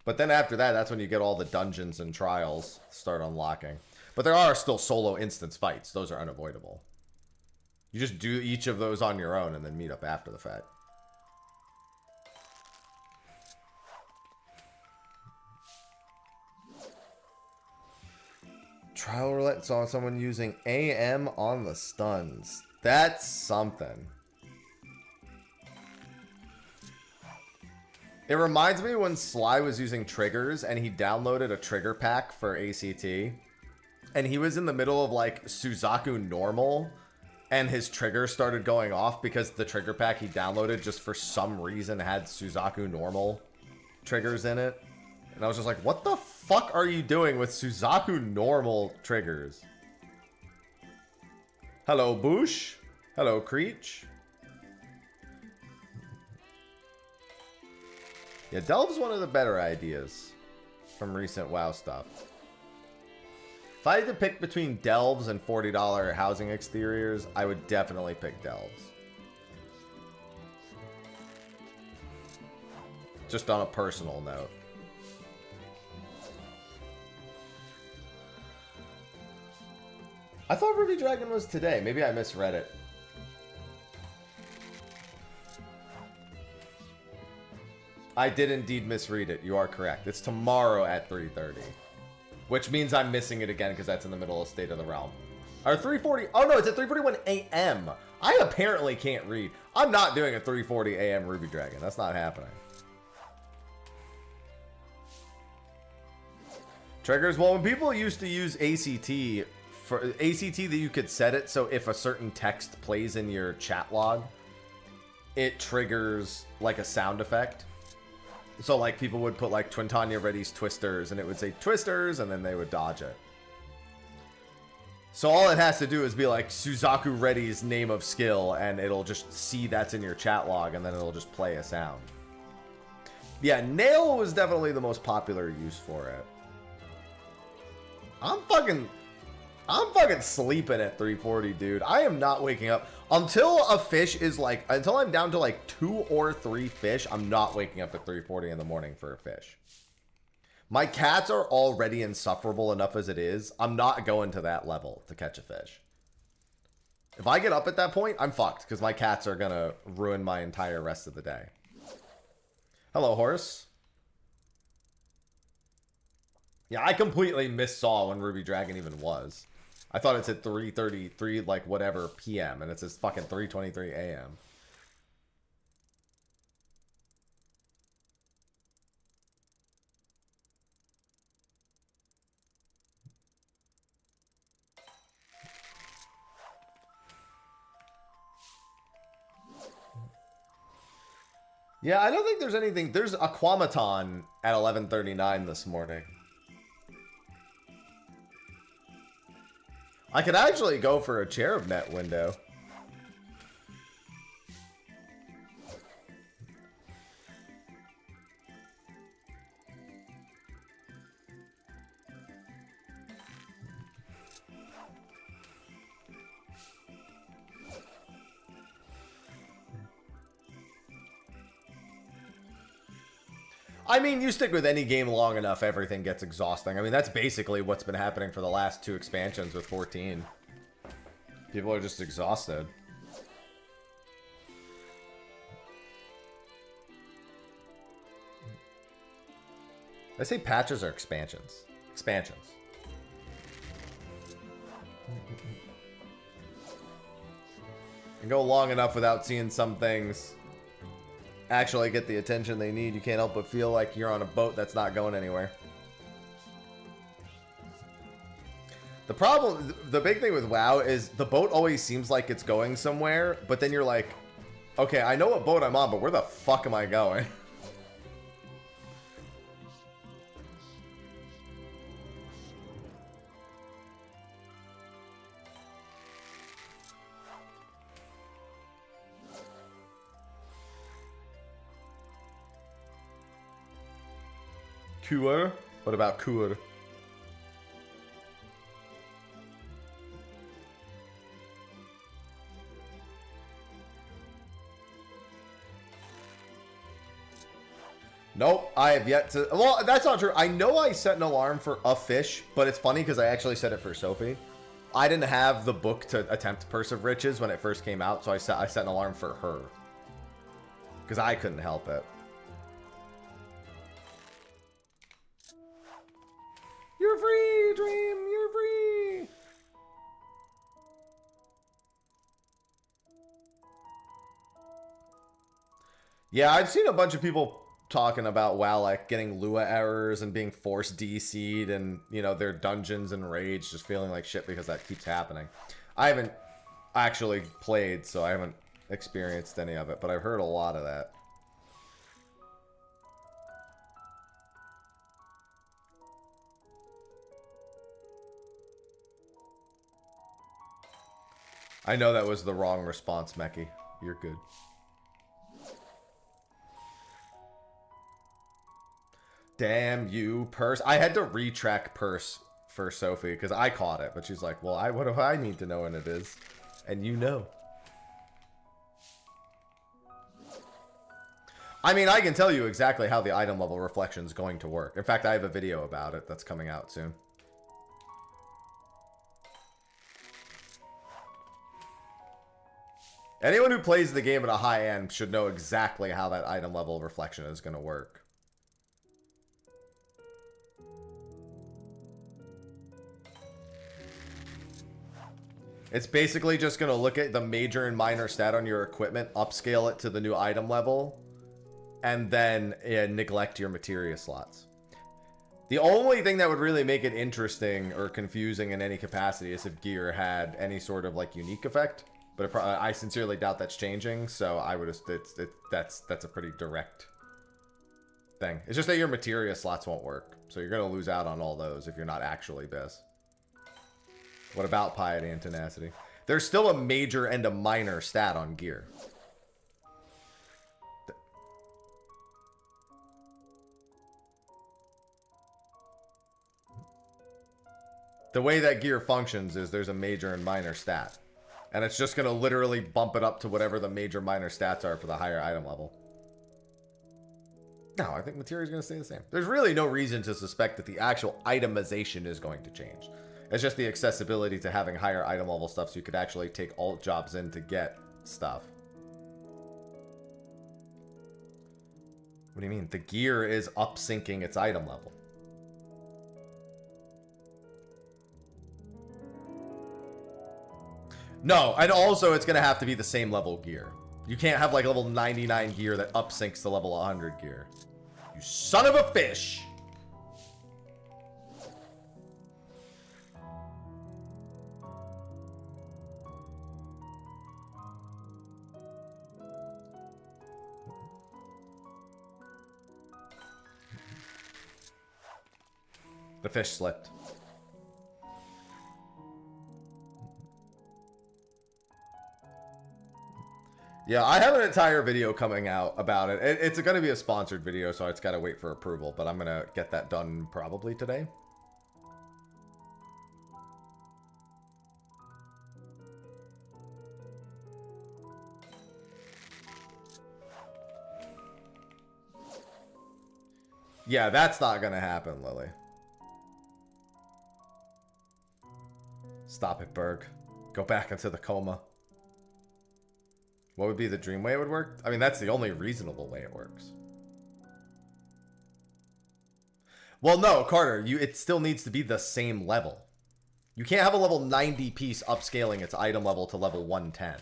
But then after that, that's when you get all the dungeons and trials start unlocking. But there are still solo instance fights. Those are unavoidable. You just do each of those on your own and then meet up after the fact. Trial roulette saw someone using AM on the stuns. That's something. It reminds me when Sly was using triggers and he downloaded a trigger pack for ACT. And he was in the middle of like Suzaku normal. And his trigger started going off because the trigger pack he downloaded just for some reason had Suzaku normal triggers in it. And I was just like, what the fuck are you doing with Suzaku normal triggers? Hello, Boosh. Hello, Creech. Yeah, Delve's one of the better ideas from recent WoW stuff. If I had to pick between Delves and $40 housing exteriors, I would definitely pick Delves. Just on a personal note. I thought Ruby Dragon was today. Maybe I misread it. I did indeed misread it. You are correct. It's tomorrow at 3:30. Which means I'm missing it again because that's in the middle of State of the Realm. Or 3:40. Oh no, it's at 3:41 a.m. I apparently can't read. I'm not doing a 3:40 a.m. Ruby Dragon. That's not happening. Triggers. Well, when people used to use ACT, for ACT that you could set it so if a certain text plays in your chat log, it triggers like a sound effect. So like people would put like Twintanya Reddy's Twisters and it would say Twisters and then they would dodge it. So all it has to do is be like Suzaku Reddy's name of skill and it'll just see that's in your chat log and then it'll just play a sound. Yeah, Nail was definitely the most popular use for it. I'm fucking sleeping at 3:40, dude. I am not waking up until a fish is like, until I'm down to like 2 or 3 fish. I'm not waking up at 3:40 in the morning for a fish. My cats are already insufferable enough as it is. I'm not going to that level to catch a fish. If I get up at that point, I'm fucked because my cats are gonna ruin my entire rest of the day. Hello, horse. Yeah, I completely missaw when Ruby Dragon even was. I thought it said 3:33, like whatever p.m. and it says fucking 3:23 a.m. Yeah, I don't think there's anything. There's Aquamaton at 11:39 this morning. I could actually go for a Cherub Net window. I mean, you stick with any game long enough, everything gets exhausting. I mean, that's basically what's been happening for the last 2 expansions with 14. People are just exhausted. I say patches or expansions. Expansions. And go long enough without seeing some things actually get the attention they need. You can't help but feel like you're on a boat that's not going anywhere. The problem, the big thing with WoW is the boat always seems like it's going somewhere, but then you're like, Okay, I know what boat I'm on, but where the fuck am I going? Kur? What about Kur? Nope, I have yet to... Well, that's not true. I know I set an alarm for a fish, but it's funny because I actually set it for Sophie. I didn't have the book to attempt Purse of Riches when it first came out, so I set an alarm for her. Because I couldn't help it. You're free, Dream! You're free! Yeah, I've seen a bunch of people talking about WoW, like getting Lua errors and being forced DC'd and, you know, their dungeons and raids just feeling like shit because that keeps happening. I haven't actually played, so I haven't experienced any of it, but I've heard a lot of that. I know that was the wrong response, Meki. You're good. Damn you, Purse. I had to retrack Purse for Sophie because I caught it, but she's like, well, what do I need to know when it is? And you know. I mean, I can tell you exactly how the item level reflection is going to work. In fact, I have a video about it that's coming out soon. Anyone who plays the game at a high end should know exactly how that item level reflection is going to work. It's basically just going to look at the major and minor stat on your equipment, upscale it to the new item level, and then neglect your materia slots. The only thing that would really make it interesting or confusing in any capacity is if gear had any sort of like unique effect. But I sincerely doubt that's changing, so I would. That's a pretty direct thing. It's just that your materia slots won't work, so you're gonna lose out on all those if you're not actually Biss. What about piety and tenacity? There's still a major and a minor stat on gear. The way that gear functions is there's a major and minor stat. And it's just going to literally bump it up to whatever the major minor stats are for the higher item level. No, I think materia is going to stay the same. There's really no reason to suspect that the actual itemization is going to change. It's just the accessibility to having higher item level stuff so you could actually take alt jobs in to get stuff. What do you mean? The gear is up-syncing its item level. No, and also it's going to have to be the same level gear. You can't have like level 99 gear that upsyncs to level 100 gear. You son of a fish! The fish slipped. Yeah, I have an entire video coming out about it. It's going to be a sponsored video, so it's got to wait for approval, but I'm going to get that done probably today. Yeah, that's not going to happen, Lily. Stop it, Berg. Go back into the coma. What would be the dream way it would work? I mean, that's the only reasonable way it works. Well, no, Carter, it still needs to be the same level. You can't have a level 90 piece upscaling its item level to level 110,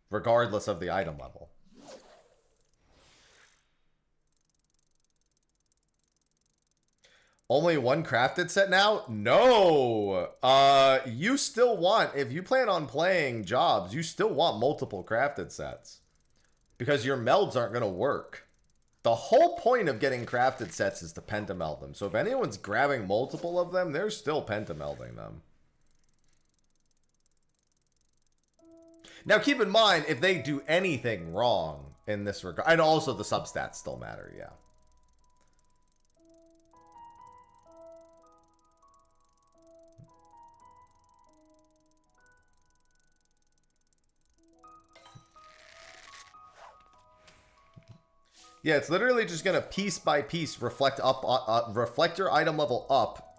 regardless of the item level. Only one crafted set now? No! You still want, if you plan on playing jobs, you still want multiple crafted sets. because your melds aren't going to work. The whole point of getting crafted sets is to pentameld them. So if anyone's grabbing multiple of them, they're still pentamelding them. Now keep in mind, if they do anything wrong in this regard, and also the substats still matter, yeah. Yeah, it's literally just gonna piece by piece reflect reflect your item level up,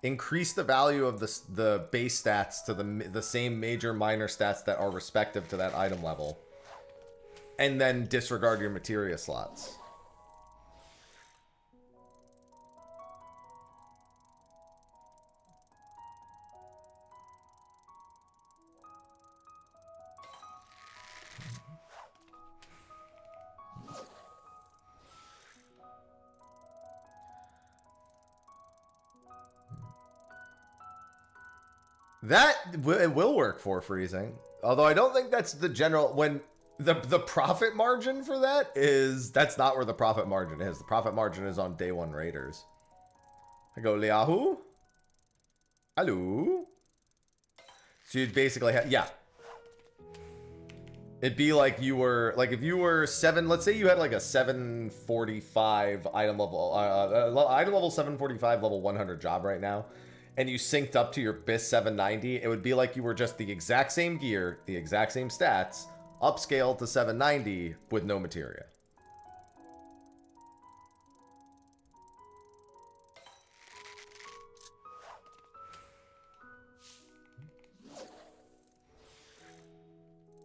increase the value of the base stats to the same major minor stats that are respective to that item level, and then disregard your materia slots. That it will work for freezing, although I don't think that's the general. When the profit margin for that is, that's not where the profit margin is. The profit margin is on day one raiders. I go Liahu. Hello. So you'd basically have, yeah. It'd be like you were, like if you were let's say you had like a 745 item level, item level 745 level 100 job right now, and you synced up to your BIS 790, it would be like you were just the exact same gear, the exact same stats, upscaled to 790 with no materia.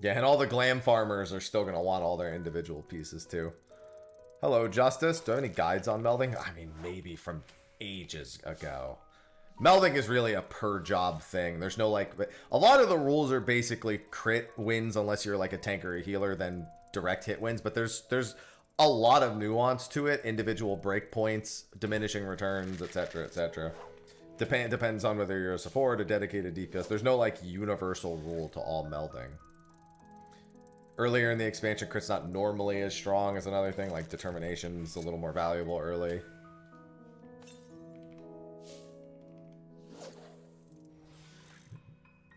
Yeah, and all the glam farmers are still going to want all their individual pieces too. Hello, Justice. Do I have any guides on melding? I mean, maybe from ages ago. Melding is really a per job thing. There's no like, a lot of the rules are basically crit wins unless you're like a tank or a healer, then direct hit wins. But there's a lot of nuance to it. Individual breakpoints, diminishing returns, etc., etc. Depends on whether you're a support, a dedicated DPS. There's no like universal rule to all melding. Earlier in the expansion, crit's not normally as strong as another thing. Like determination's a little more valuable early.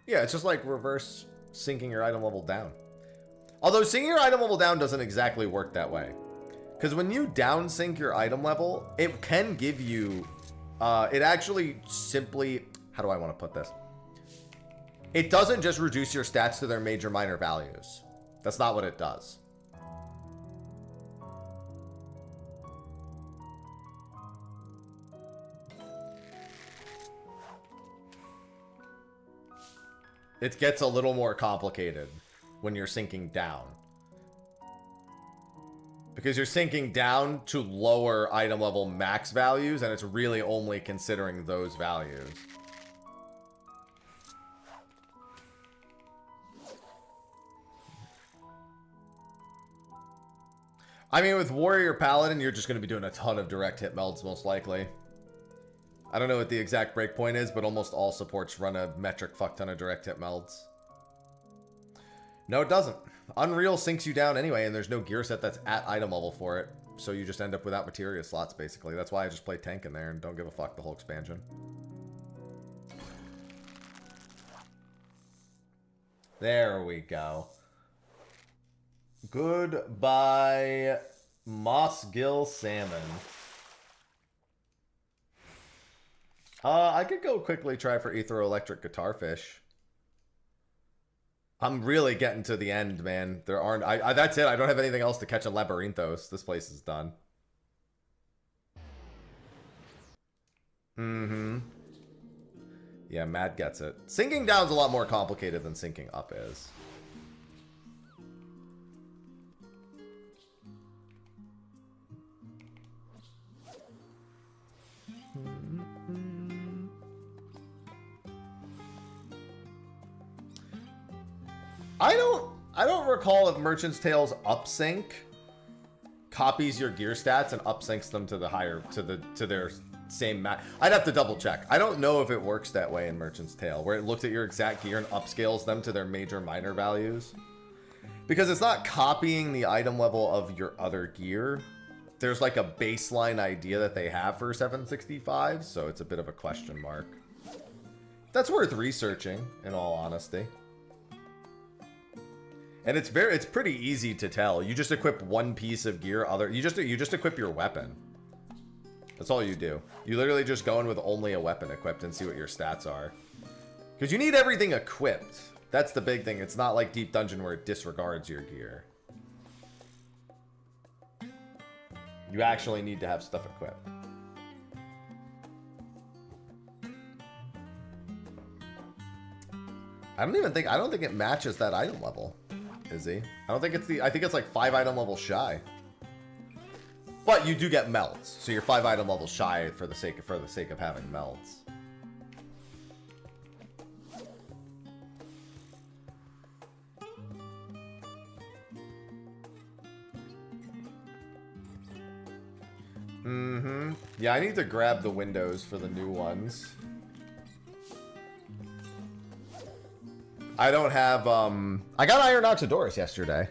Yeah, it's just like reverse syncing your item level down. Although syncing your item level down doesn't exactly work that way. Because when you down sync your item level, it can give you, it actually simply, how do I want to put this? It doesn't just reduce your stats to their major minor values. That's not what it does. It gets a little more complicated when you're syncing down. Because you're syncing down to lower item level max values, and it's really only considering those values. I mean, with Warrior Paladin, you're just going to be doing a ton of direct hit melds, most likely. I don't know what the exact breakpoint is, but almost all supports run a metric fuck ton of direct hit melds. No, it doesn't. Unreal sinks you down anyway, and there's no gear set that's at item level for it. So you just end up without materia slots, basically. That's why I just play tank in there and don't give a fuck the whole expansion. There we go. Goodbye, Mossgill Salmon. I could go quickly try for Electric Guitarfish. I'm really getting to the end, man. There aren't... that's it. I don't have anything else to catch in Labyrinthos. This place is done. Mm-hmm. Yeah, Matt gets it. Sinking down's a lot more complicated than sinking up is. I don't recall if Merchant's Tale's upsync copies your gear stats and upsyncs them to the higher to their same match. I'd have to double check. I don't know if it works that way in Merchant's Tale, where it looks at your exact gear and upscales them to their major minor values. Because it's not copying the item level of your other gear. There's like a baseline idea that they have for 765, so it's a bit of a question mark. That's worth researching, in all honesty. And it's pretty easy to tell. You just equip one piece of gear, you just equip your weapon. That's all you do. You literally just go in with only a weapon equipped and see what your stats are. Because you need everything equipped. That's the big thing. It's not like Deep Dungeon where it disregards your gear. You actually need to have stuff equipped. I don't think it matches that item level, Izzy. I think it's like 5 item levels shy. But you do get melts, so you're 5 item levels shy for the sake of having melts. Yeah, I need to grab the windows for the new ones. I don't have, I got Iron Oxidorus yesterday.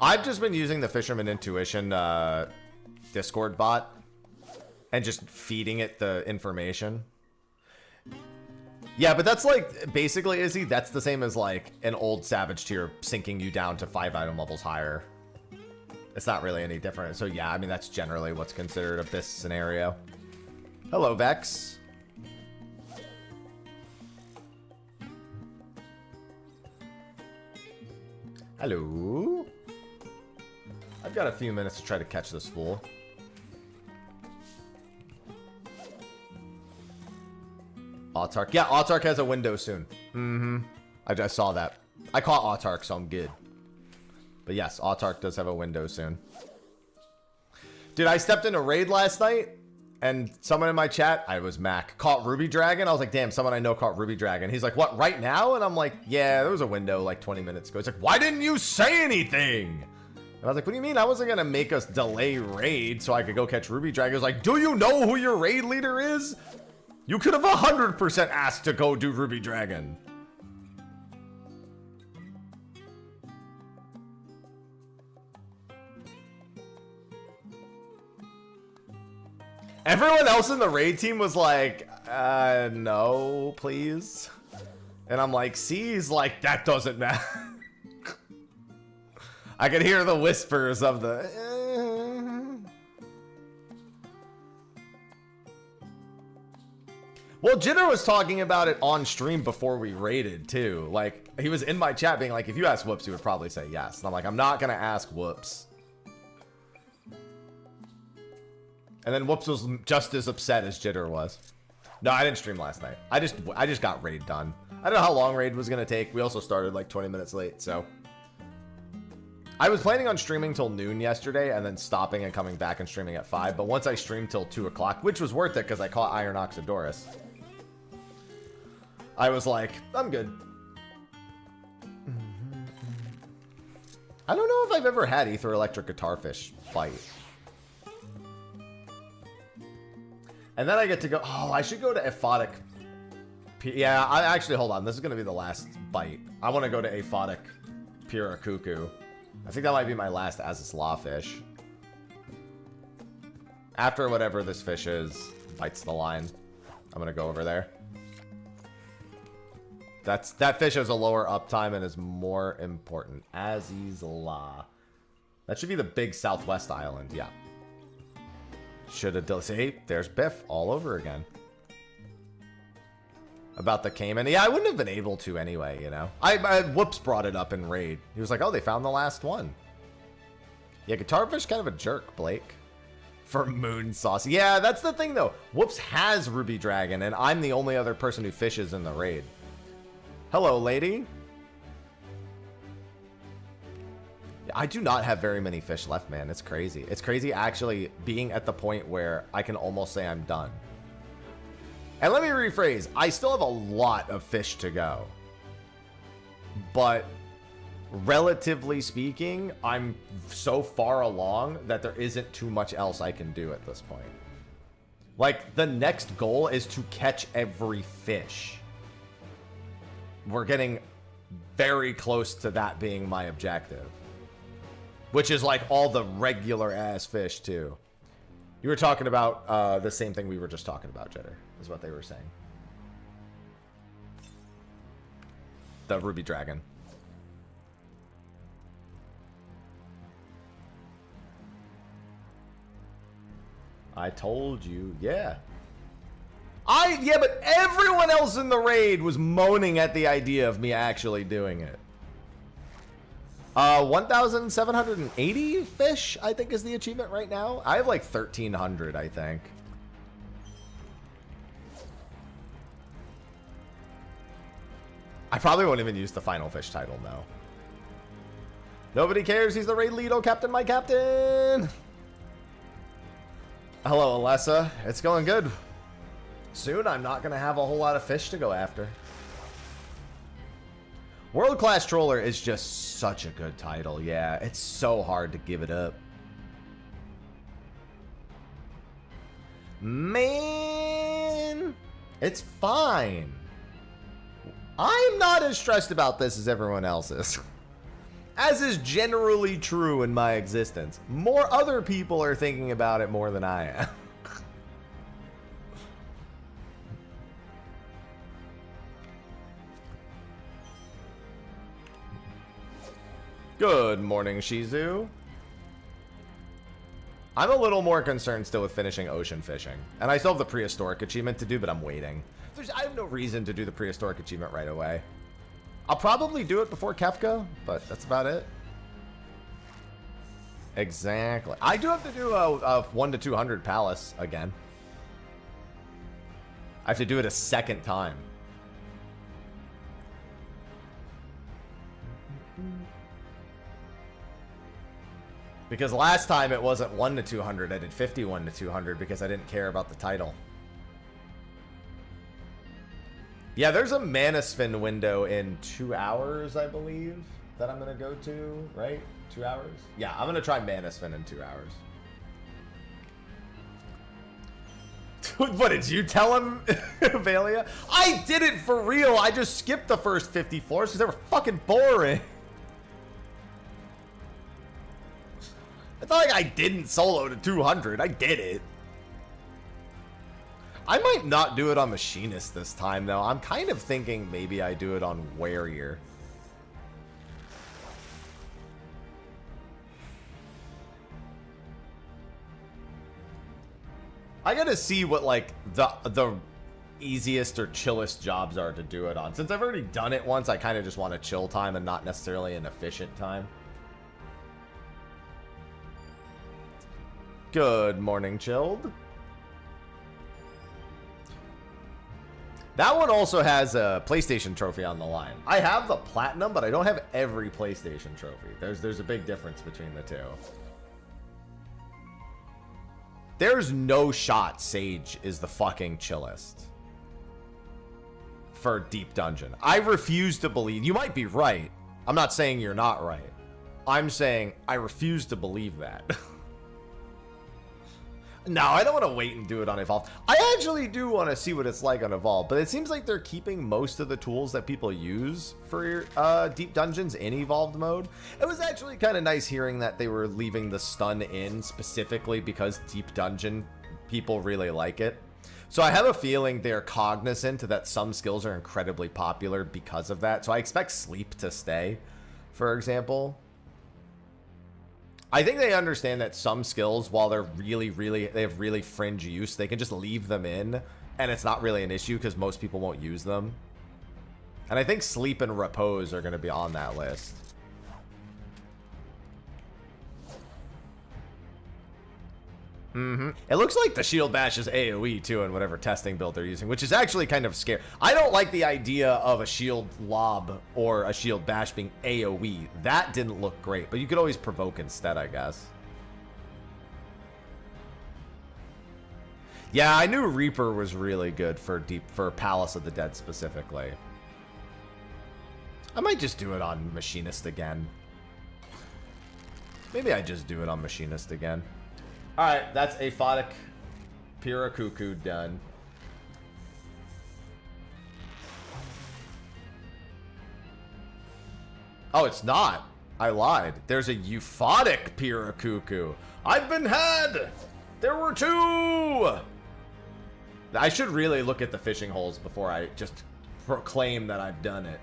I've just been using the Fisherman Intuition Discord bot and just feeding it the information. Yeah, but that's like, basically, Izzy, that's the same as like an old Savage tier sinking you down to 5 item levels higher. It's not really any different. So yeah, I mean, that's generally what's considered a BIS scenario. Hello, Vex. Hello. I've got a few minutes to try to catch this fool. Autark. Yeah, Autark has a window soon. I just saw that. I caught Autark, so I'm good. But yes, Autark does have a window soon. Dude, I stepped in a raid last night, and someone in my chat, I was Mac, caught Ruby Dragon. I was like, damn, someone I know caught Ruby Dragon. He's like, what, right now? And I'm like, yeah, there was a window like 20 minutes ago. He's like, why didn't you say anything? And I was like, what do you mean? I wasn't going to make us delay raid so I could go catch Ruby Dragon. He was like, do you know who your raid leader is? You could have 100% asked to go do Ruby Dragon. Everyone else in the raid team was like, no, please. And I'm like, see, he's like, that doesn't matter. I could hear the whispers of the... Well, Jitter was talking about it on stream before we raided, too. Like, he was in my chat being like, if you ask Whoops, he would probably say yes. And I'm like, I'm not going to ask Whoops. And then Whoops was just as upset as Jitter was. No, I didn't stream last night. I just got raid done. I don't know how long raid was going to take. We also started like 20 minutes late, so... I was planning on streaming till noon yesterday and then stopping and coming back and streaming at 5. But once I streamed till 2 o'clock, which was worth it because I caught Iron Oxidorus, I was like, I'm good. I don't know if I've ever had Ether Electric Guitarfish bite. And then I get to go, oh, I should go to Aphotic. Yeah, I actually, hold on. This is going to be the last bite. I want to go to Aphotic Piracuckoo. I think that might be my last Azislaw fish. After whatever this fish is bites the line, I'm going to go over there. That fish has a lower uptime and is more important. Azislaw. That should be the big southwest island, yeah. Should have... See, there's Biff all over again. About the Cayman. Yeah, I wouldn't have been able to anyway, you know. Whoops brought it up in raid. He was like, oh, they found the last one. Yeah, Guitarfish kind of a jerk, Blake. For moon sauce. Yeah, that's the thing, though. Whoops has Ruby Dragon, and I'm the only other person who fishes in the raid. Hello, lady. I do not have very many fish left, man. It's crazy. It's crazy actually being at the point where I can almost say I'm done. And let me rephrase. I still have a lot of fish to go. But relatively speaking, I'm so far along that there isn't too much else I can do at this point. Like, the next goal is to catch every fish. we're getting very close to that being my objective. Which is like all the regular ass fish too. You were talking about the same thing we were just talking about, Jitter, is what they were saying. The ruby dragon. I told you, yeah. Yeah, but everyone else in the raid was moaning at the idea of me actually doing it. 1,780 fish, I think, is the achievement right now. I have like 1,300, I think. I probably won't even use the final fish title, no. Nobody cares, he's the raid lead, oh captain, my captain! Hello, Alessa. It's going good. Soon, I'm not going to have a whole lot of fish to go after. World Class Troller is just such a good title. Yeah, it's so hard to give it up. Man, it's fine. I'm not as stressed about this as everyone else is. As is generally true in my existence. More other people are thinking about it more than I am. Good morning, Shizu. I'm a little more concerned still with finishing ocean fishing. And I still have the prehistoric achievement to do, but I'm waiting. I have no reason to do the prehistoric achievement right away. I'll probably do it before Kefka, but that's about it. Exactly. I do have to do a 1 to 200 palace again. I have to do it a second time. Because last time it wasn't 1 to 200, I did 51 to 200 because I didn't care about the title. Yeah, there's a Manosphin window in 2 hours, I believe, that I'm going to go to, right? 2 hours? Yeah, I'm going to try Manosphin in 2 hours. Dude, what did you tell him, Valia? I did it for real. I just skipped the first 50 floors because they were fucking boring. It's not like I didn't solo to 200. I did it. I might not do it on Machinist this time, though. I'm kind of thinking maybe I do it on Warrior. I gotta see what, like, the easiest or chillest jobs are to do it on. Since I've already done it once, I kind of just want a chill time and not necessarily an efficient time. Good morning, Chilled. That one also has a PlayStation trophy on the line. I have the Platinum, but I don't have every PlayStation trophy. There's a big difference between the two. There's no shot Sage is the fucking chillest for Deep Dungeon. I refuse to believe. You might be right. I'm not saying you're not right. I'm saying I refuse to believe that. No, I don't want to wait and do it on Evolve. I actually do want to see what it's like on Evolve, but it seems like they're keeping most of the tools that people use for Deep Dungeons in Evolved mode. It was actually kind of nice hearing that they were leaving the stun in specifically because Deep Dungeon people really like it. So I have a feeling they're cognizant that some skills are incredibly popular because of that. So I expect sleep to stay, for example. I think they understand that some skills, while they're they have really fringe use, they can just leave them in, and it's not really an issue because most people won't use them. And I think sleep and repose are going to be on that list. It looks like the shield bash is AoE too in whatever testing build they're using, which is actually kind of scary. I don't like the idea of a shield lob or a shield bash being AoE. That didn't look great, but you could always provoke instead, I guess. Yeah, I knew Reaper was really good for Palace of the Dead specifically. I might just do it on Machinist again. Maybe I just do it on Machinist again. Alright, that's Aphotic Piracuckoo done. Oh, it's not. I lied. There's a euphotic Piracuckoo. I've been had. There were 2. I should really look at the fishing holes before I just proclaim that I've done it.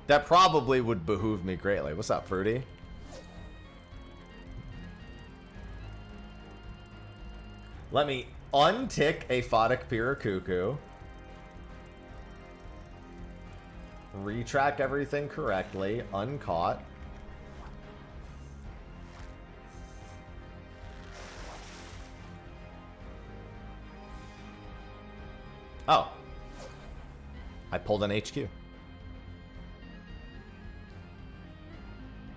That probably would behoove me greatly. What's up, Fruity? Let me untick a photic Piracuckoo. Retrack everything correctly. Uncaught. Oh. I pulled an HQ.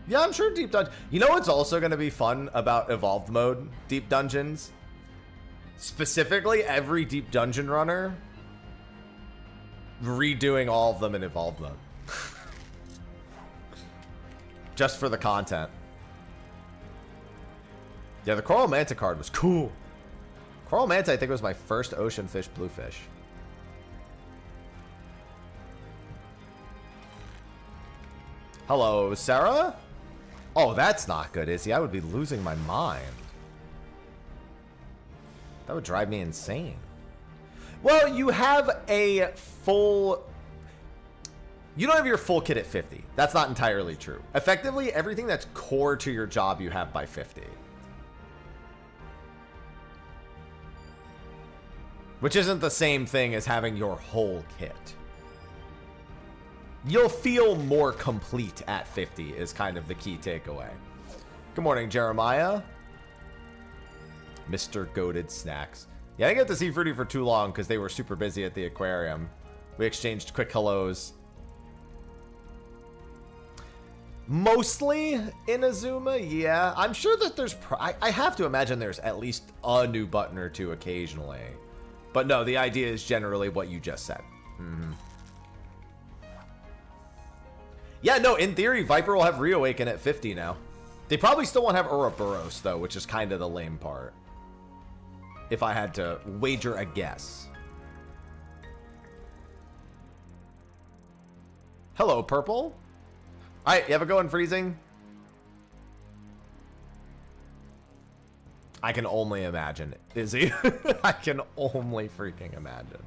Yeah, I'm sure Deep Dungeon. You know what's also going to be fun about Evolved Mode Deep Dungeons? Specifically, every Deep Dungeon runner redoing all of them in Evolved Mode. Just for the content. Yeah, the Coral Manta card was cool. Coral Manta, I think, was my first ocean fish bluefish. Hello, Sarah? Oh, that's not good, Izzy. I would be losing my mind. That would drive me insane. Well, you have a full... You don't have your full kit at 50. That's not entirely true. Effectively, everything that's core to your job you have by 50. Which isn't the same thing as having your whole kit. You'll feel more complete at 50 is kind of the key takeaway. Good morning, Jeremiah. Mr. Goated Snacks. Yeah, I didn't get to see Fruity for too long because they were super busy at the aquarium. We exchanged quick hellos. Mostly in Azuma, yeah. I'm sure that there's... I have to imagine there's at least a new button or two occasionally. But no, the idea is generally what you just said. Mm-hmm. Yeah, no, in theory, Viper will have Reawaken at 50 now. They probably still won't have Ouroboros, though, which is kind of the lame part. If I had to wager a guess. Hello, Purple. All right, you have a go in freezing? I can only imagine, Izzy. I can only freaking imagine.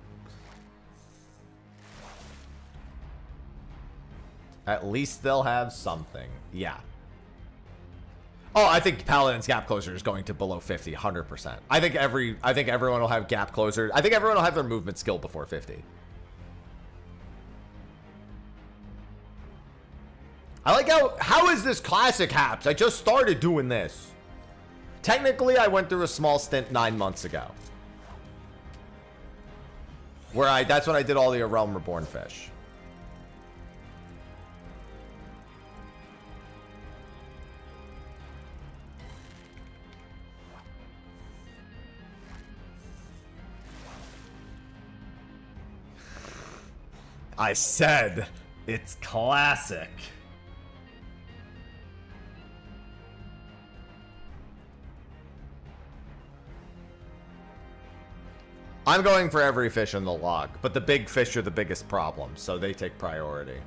At least they'll have something. Yeah. Oh, I think Paladin's Gap Closer is going to below 50, 100%. I think everyone will have Gap Closer. I think everyone will have their movement skill before 50. I like how is this classic Haps? I just started doing this. Technically, I went through a small stint 9 months ago. Where that's when I did all the Realm Reborn fish. I said it's classic. I'm going for every fish in the log, but the big fish are the biggest problem, so they take priority.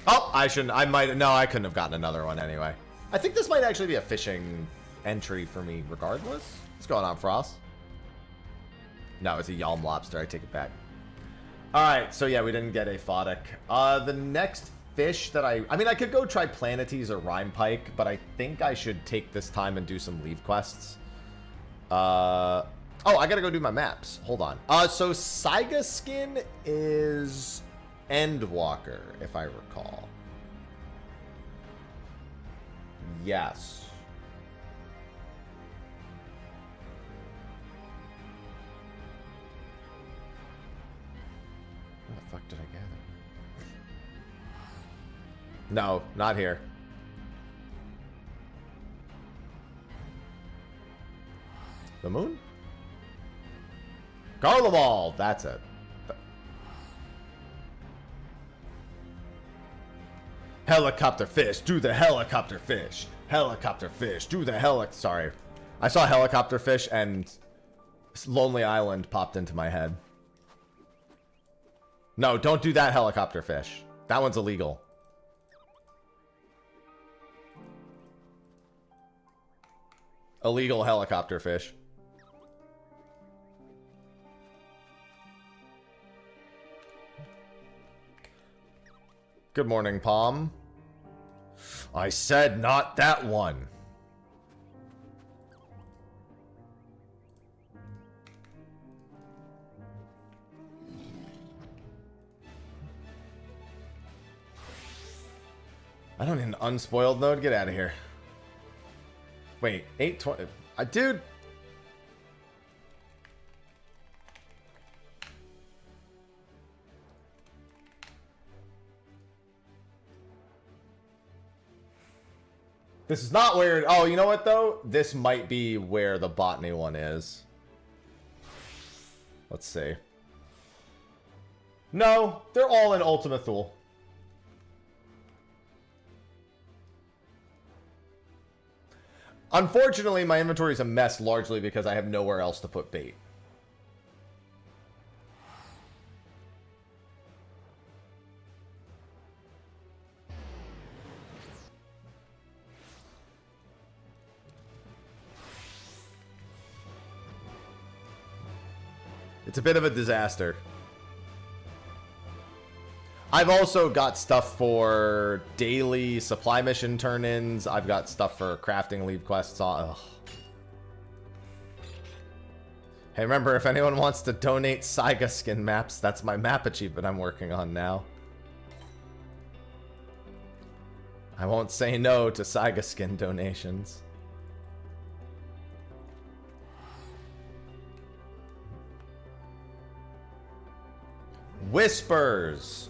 Oh, I couldn't have gotten another one anyway. I think this might actually be a fishing entry for me regardless. What's going on, Frost? No, it's a Yalm Lobster. I take it back. All right, so yeah, we didn't get a photic. The next fish that I mean, I could go try Planetes or Rhyme Pike, but I think I should take this time and do some leave quests. Oh, I gotta go do my maps. Hold on. So Saiga Skin is Endwalker, if I recall. Yes. What the fuck did I gather? No, not here. The moon? Garlemald! That's it. Helicopter fish, do the helicopter fish. Helicopter fish, do the Sorry. I saw helicopter fish and Lonely Island popped into my head. No, don't do that helicopter fish. That one's illegal. Illegal helicopter fish. Good morning, Palm. I said not that one. I don't need an unspoiled node. Get out of here. Wait, 820. Dude. This is not where... Oh, you know what, though? This might be where the botany one is. Let's see. No, they're all in Ultima Thule. Unfortunately, my inventory is a mess largely because I have nowhere else to put bait. It's a bit of a disaster. I've also got stuff for daily supply mission turn-ins. I've got stuff for crafting leave quests. Ugh. Hey, remember, if anyone wants to donate Saiga skin maps, that's my map achievement I'm working on now. I won't say no to Saiga skin donations. Whispers.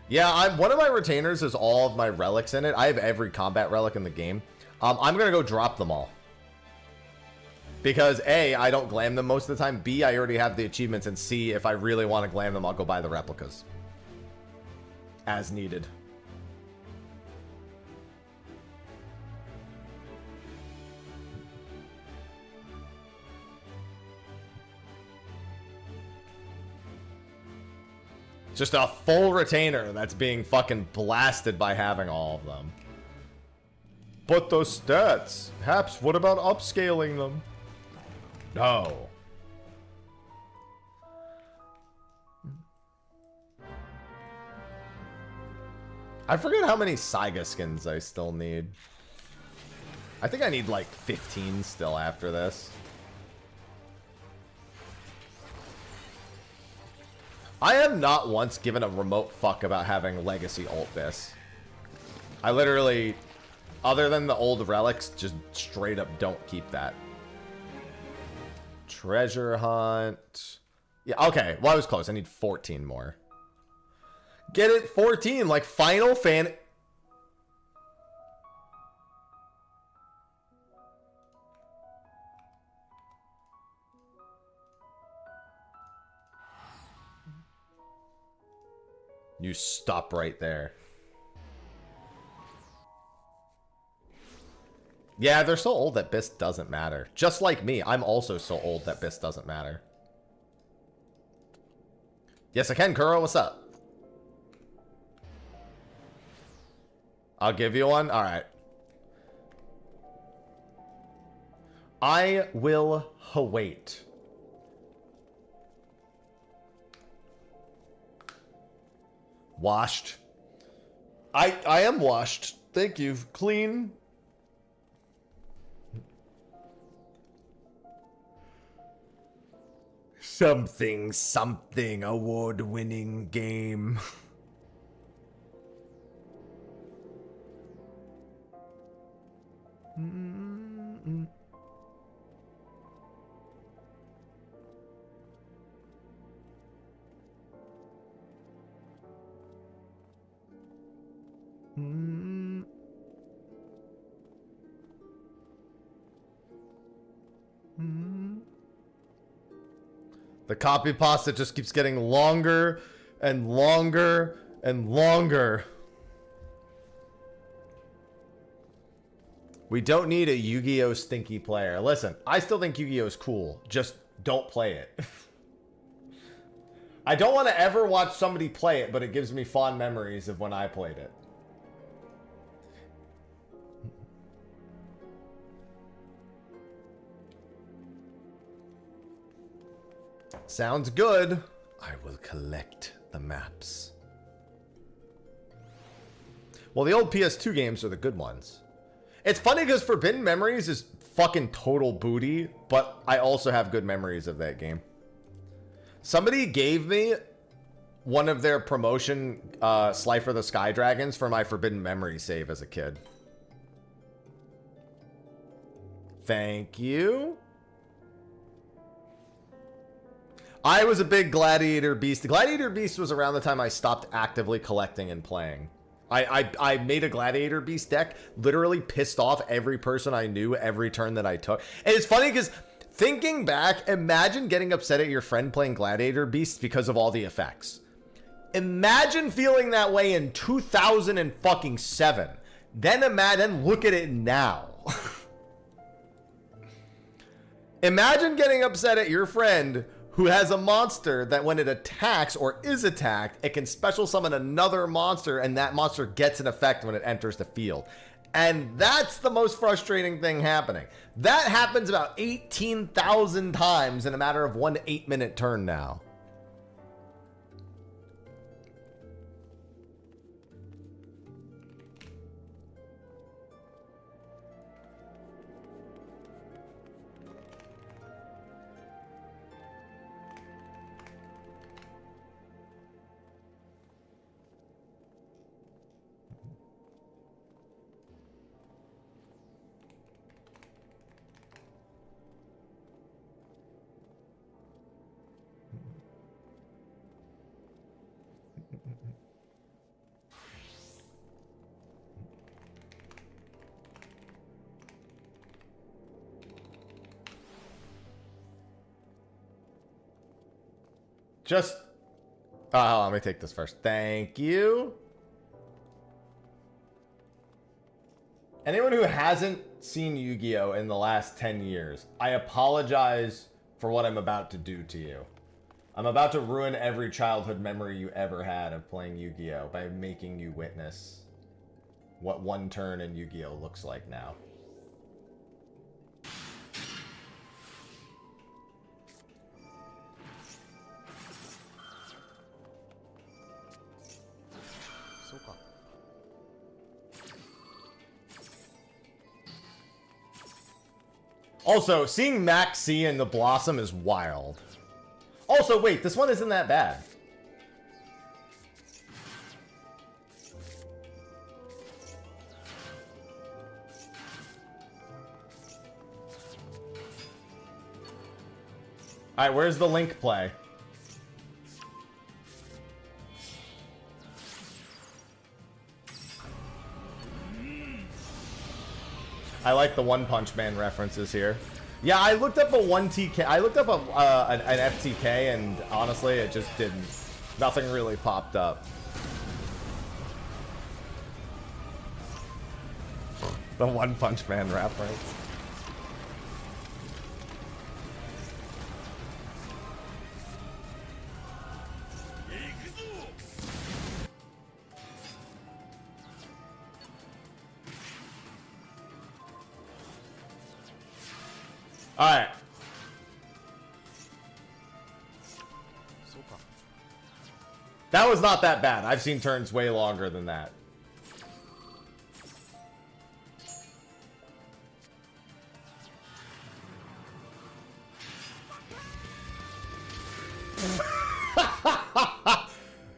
Yeah, one of my retainers is all of my relics in it. I have every combat relic in the game. I'm gonna go drop them all. Because A, I don't glam them most of the time. B, I already have the achievements. And C, if I really want to glam them, I'll go buy the replicas. As needed. Just a full retainer that's being fucking blasted by having all of them. But those stats. Haps, what about upscaling them? No. I forget how many Saiga skins I still need. I think I need like 15 still after this. I have not once given a remote fuck about having Legacy ult this. I literally, other than the old relics, just straight up don't keep that. Treasure hunt. Yeah, okay. Well, I was close. I need 14 more. Get it? 14, like Final Fan. You stop right there. Yeah, they're so old that BIS doesn't matter. Just like me, I'm also so old that BIS doesn't matter. Yes, I can, Kuro. What's up? I'll give you one. All right. I will wait. Washed. I am washed. Thank you. Clean. Something award-winning game. The copy pasta just keeps getting longer and longer and longer. We don't need a Yu-Gi-Oh! Stinky player. Listen, I still think Yu-Gi-Oh! Is cool. Just don't play it. I don't want to ever watch somebody play it, but it gives me fond memories of when I played it. Sounds good. I will collect the maps. Well, the old PS2 games are the good ones. It's funny because Forbidden Memories is fucking total booty, but I also have good memories of that game. Somebody gave me one of their promotion Slifer the Sky Dragons for my Forbidden Memory save as a kid. Thank you. I was a big Gladiator Beast. The Gladiator Beast was around the time I stopped actively collecting and playing. I made a Gladiator Beast deck, literally pissed off every person I knew every turn that I took. And it's funny because thinking back, imagine getting upset at your friend playing Gladiator Beast because of all the effects. Imagine feeling that way in 2007. Then look at it now. Imagine getting upset at your friend who has a monster that when it attacks or is attacked, it can special summon another monster and that monster gets an effect when it enters the field. And that's the most frustrating thing happening. That happens about 18,000 times in a matter of 1 8-minute turn now. Just, let me take this first. Thank you. Anyone who hasn't seen Yu-Gi-Oh! In the last 10 years, I apologize for what I'm about to do to you. I'm about to ruin every childhood memory you ever had of playing Yu-Gi-Oh! By making you witness what one turn in Yu-Gi-Oh! Looks like now. Also, seeing Max C in the Blossom is wild. Also, wait, this one isn't that bad. Alright, where's the Link play? I like the One Punch Man references here. Yeah, I looked up a 1TK. I looked up an FTK, and honestly, it just didn't. Nothing really popped up. The One Punch Man reference. Alright. That was not that bad. I've seen turns way longer than that.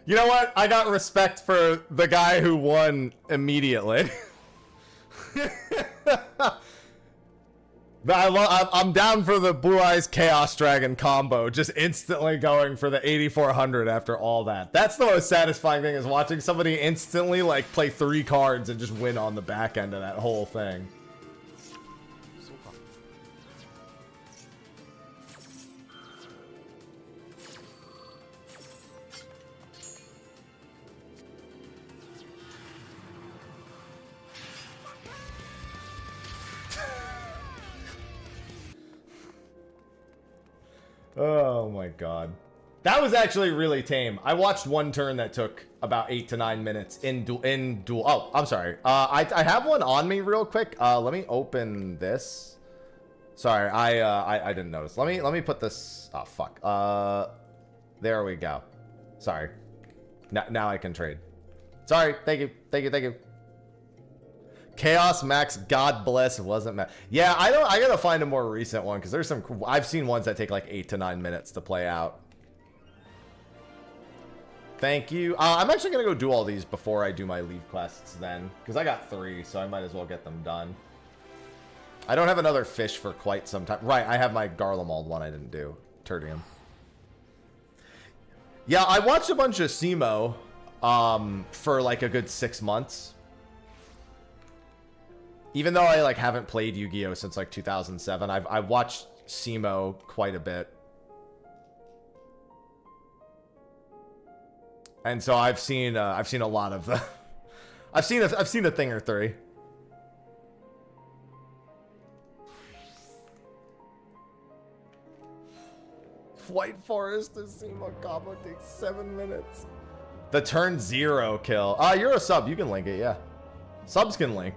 You know what? I got respect for the guy who won immediately. I'm down for the Blue Eyes Chaos Dragon combo, just instantly going for the 8400 after all that. That's the most satisfying thing, is watching somebody instantly like play 3 cards and just win on the back end of that whole thing. Oh my god. That was actually really tame. I watched one turn that took about 8 to 9 minutes in duel. Oh, I'm sorry. I have one on me real quick. Let me open this. Sorry, I didn't notice. Let me put this. Oh fuck. There we go. Sorry. Now I can trade. Sorry. Thank you. Chaos Max, God bless, wasn't Max. Yeah, I gotta find a more recent one because there's some. I've seen ones that take like 8 to 9 minutes to play out. Thank you. I'm actually gonna go do all these before I do my leave quests then, because I got 3, so I might as well get them done. I don't have another fish for quite some time. Right, I have my Garlemald one I didn't do. Tertium. Yeah, I watched a bunch of SEMO for like a good 6 months. Even though I like haven't played Yu-Gi-Oh since like 2007, I've watched SEMO quite a bit. And so I've seen a lot of the I've seen a thing or 3. White Forest to SEMO combo takes 7 minutes. The turn 0 kill. You're a sub. You can link it, yeah. Subs can link.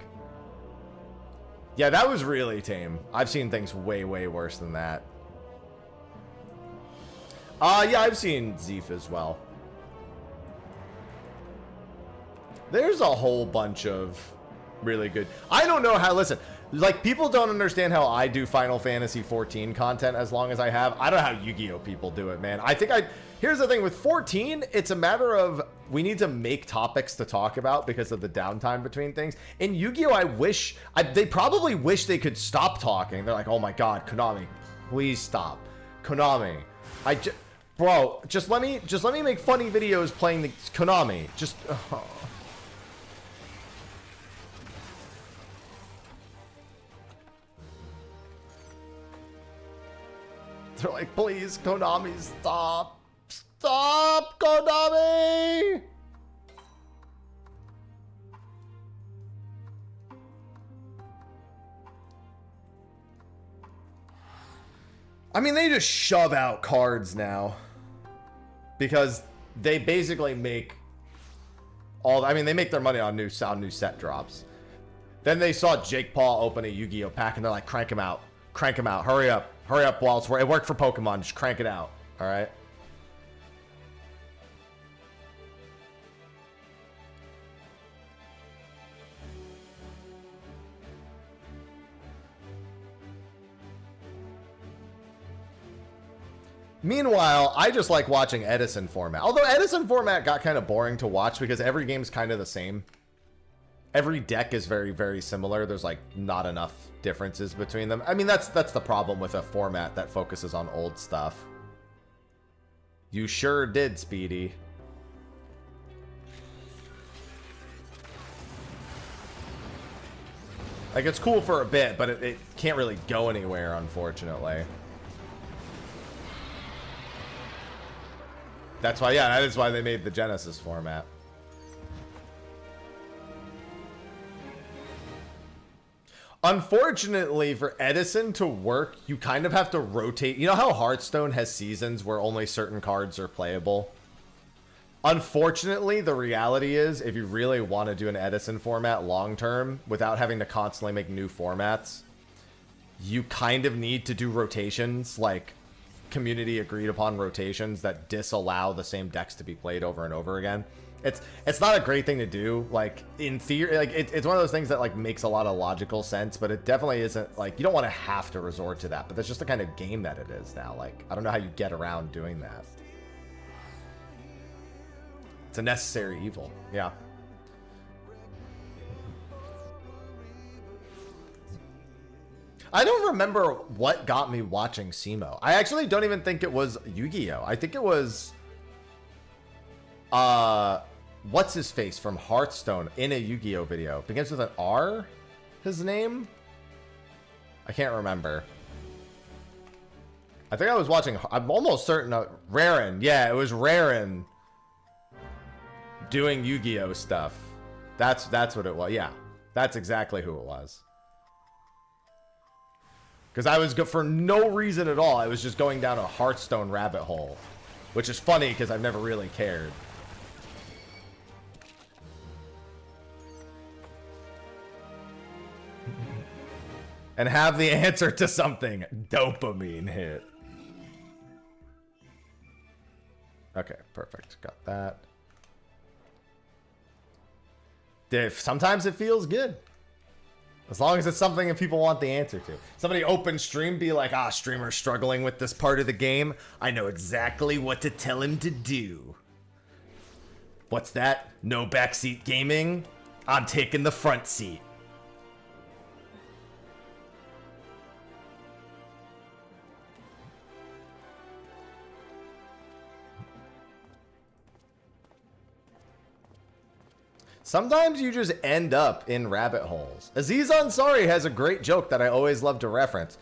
Yeah, that was really tame. I've seen things way worse than that. Yeah, I've seen Zeef as well. There's a whole bunch of really good. I don't know how, listen, like people don't understand how I do Final Fantasy 14 content as long as I have. I don't know how Yu-Gi-Oh people do it, man. Here's the thing with 14, it's a matter of we need to make topics to talk about because of the downtime between things. In Yu-Gi-Oh, they probably wish they could stop talking. They're like, oh my God, Konami, please stop. Konami, bro, just let me make funny videos playing the Konami. They're like, please, Konami, stop. Stop, Konami! I mean, they just shove out cards now. Because they basically make they make their money on new set drops. Then they saw Jake Paul open a Yu-Gi-Oh pack and they're like, crank him out. Crank him out. Hurry up. Hurry up while it worked for Pokemon. Just crank it out. All right. Meanwhile, I just like watching Edison format. Although Edison format got kind of boring to watch because every game's kind of the same. Every deck is very similar. There's like not enough differences between them. I mean, that's the problem with a format that focuses on old stuff. You sure did, Speedy. Like, it's cool for a bit, but it can't really go anywhere, unfortunately. That's why, yeah, that is why they made the Genesis format. Unfortunately, for Edison to work, you kind of have to rotate. You know how Hearthstone has seasons where only certain cards are playable? Unfortunately, the reality is, if you really want to do an Edison format long-term without having to constantly make new formats, you kind of need to do rotations, like community agreed upon rotations that disallow the same decks to be played over and over again. It's not a great thing to do. Like, in theory, like it's one of those things that like makes a lot of logical sense, but it definitely isn't, like, you don't want to have to resort to that, but that's just the kind of game that it is now. Like, I don't know how you get around doing that. It's a necessary evil. Yeah. I don't remember what got me watching SEMO. I actually don't even think it was Yu-Gi-Oh! I think it was what's his face from Hearthstone in a Yu-Gi-Oh video. Begins with an R, his name? I can't remember. I think I was watching, I'm almost certain, Raren. Yeah, it was Raren doing Yu-Gi-Oh stuff. That's what it was. Yeah, that's exactly who it was. Because I was for no reason at all. I was just going down a Hearthstone rabbit hole. Which is funny because I've never really cared. And have the answer to something. Dopamine hit. Okay, perfect. Got that. Sometimes it feels good. As long as it's something that people want the answer to. Somebody open stream, be like, streamer's struggling with this part of the game. I know exactly what to tell him to do. What's that? No backseat gaming? I'm taking the front seat. Sometimes you just end up in rabbit holes. Aziz Ansari has a great joke that I always love to reference.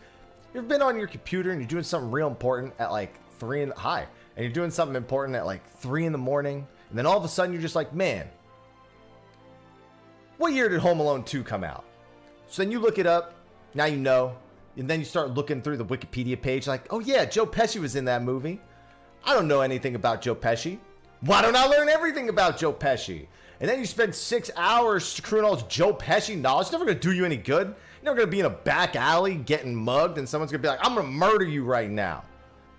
You've been on your computer and you're doing something real important at like 3 in the... Hi. And you're doing something important at like 3 in the morning. And then all of a sudden you're just like, man, what year did Home Alone 2 come out? So then you look it up. Now you know. And then you start looking through the Wikipedia page like, oh yeah, Joe Pesci was in that movie. I don't know anything about Joe Pesci. Why don't I learn everything about Joe Pesci? And then you spend 6 hours screwing all this Joe Pesci knowledge. It's never going to do you any good. You're never going to be in a back alley getting mugged and someone's going to be like, I'm going to murder you right now.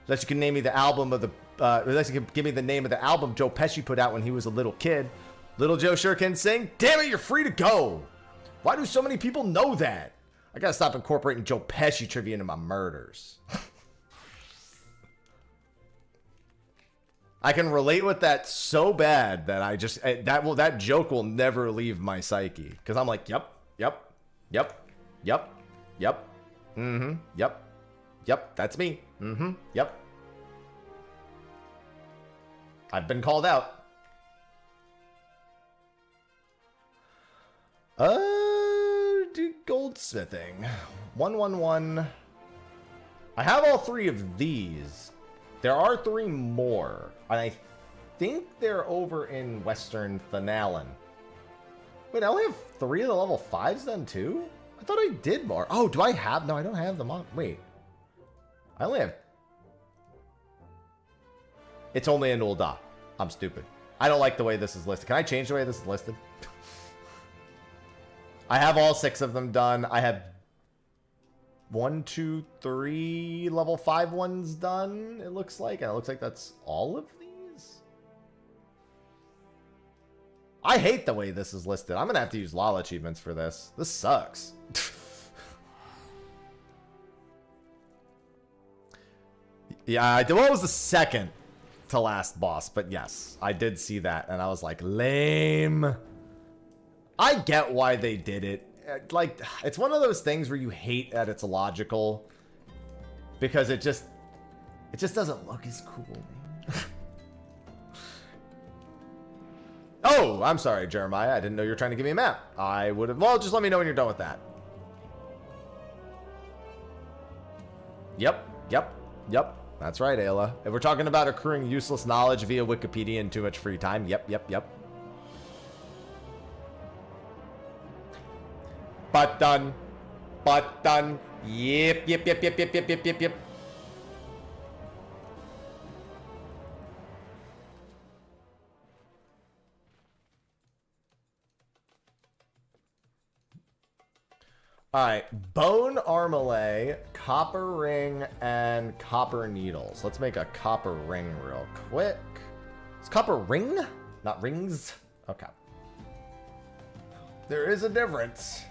Unless you can name me the album of the... unless you can give me the name of the album Joe Pesci put out when he was a little kid. Little Joe sure can sing. Damn it, you're free to go. Why do so many people know that? I got to stop incorporating Joe Pesci trivia into my murders. I can relate with that so bad that I just that joke will never leave my psyche because I'm like, yep, that's me, yep. I've been called out. Goldsmithing, 111. I have all 3 of these. There are 3 more, and I think they're over in Western Thanalan. Wait, I only have 3 of the level 5s then, too? I thought I did more. Oh, do I have... No, I don't have them on... Wait. I only have... It's only in Ul'dah. I'm stupid. I don't like the way this is listed. Can I change the way this is listed? I have all 6 of them done. I have... 1, 2, 3 level 5 ones done, it looks like. And it looks like that's all of these. I hate the way this is listed. I'm going to have to use LOL achievements for this. This sucks. Yeah, what was the second to last boss? But yes, I did see that. And I was like, lame. I get why they did it. Like, it's one of those things where you hate that it's illogical because it just doesn't look as cool, man. Oh, I'm sorry, Jeremiah. I didn't know you were trying to give me a map. I would have... Well, just let me know when you're done with that. Yep. That's right, Ayla. If we're talking about accruing useless knowledge via Wikipedia and too much free time, yep. But done. Yep. Alright, bone armale, copper ring, and copper needles. Let's make a copper ring real quick. It's copper ring? Not rings? Okay. There is a difference.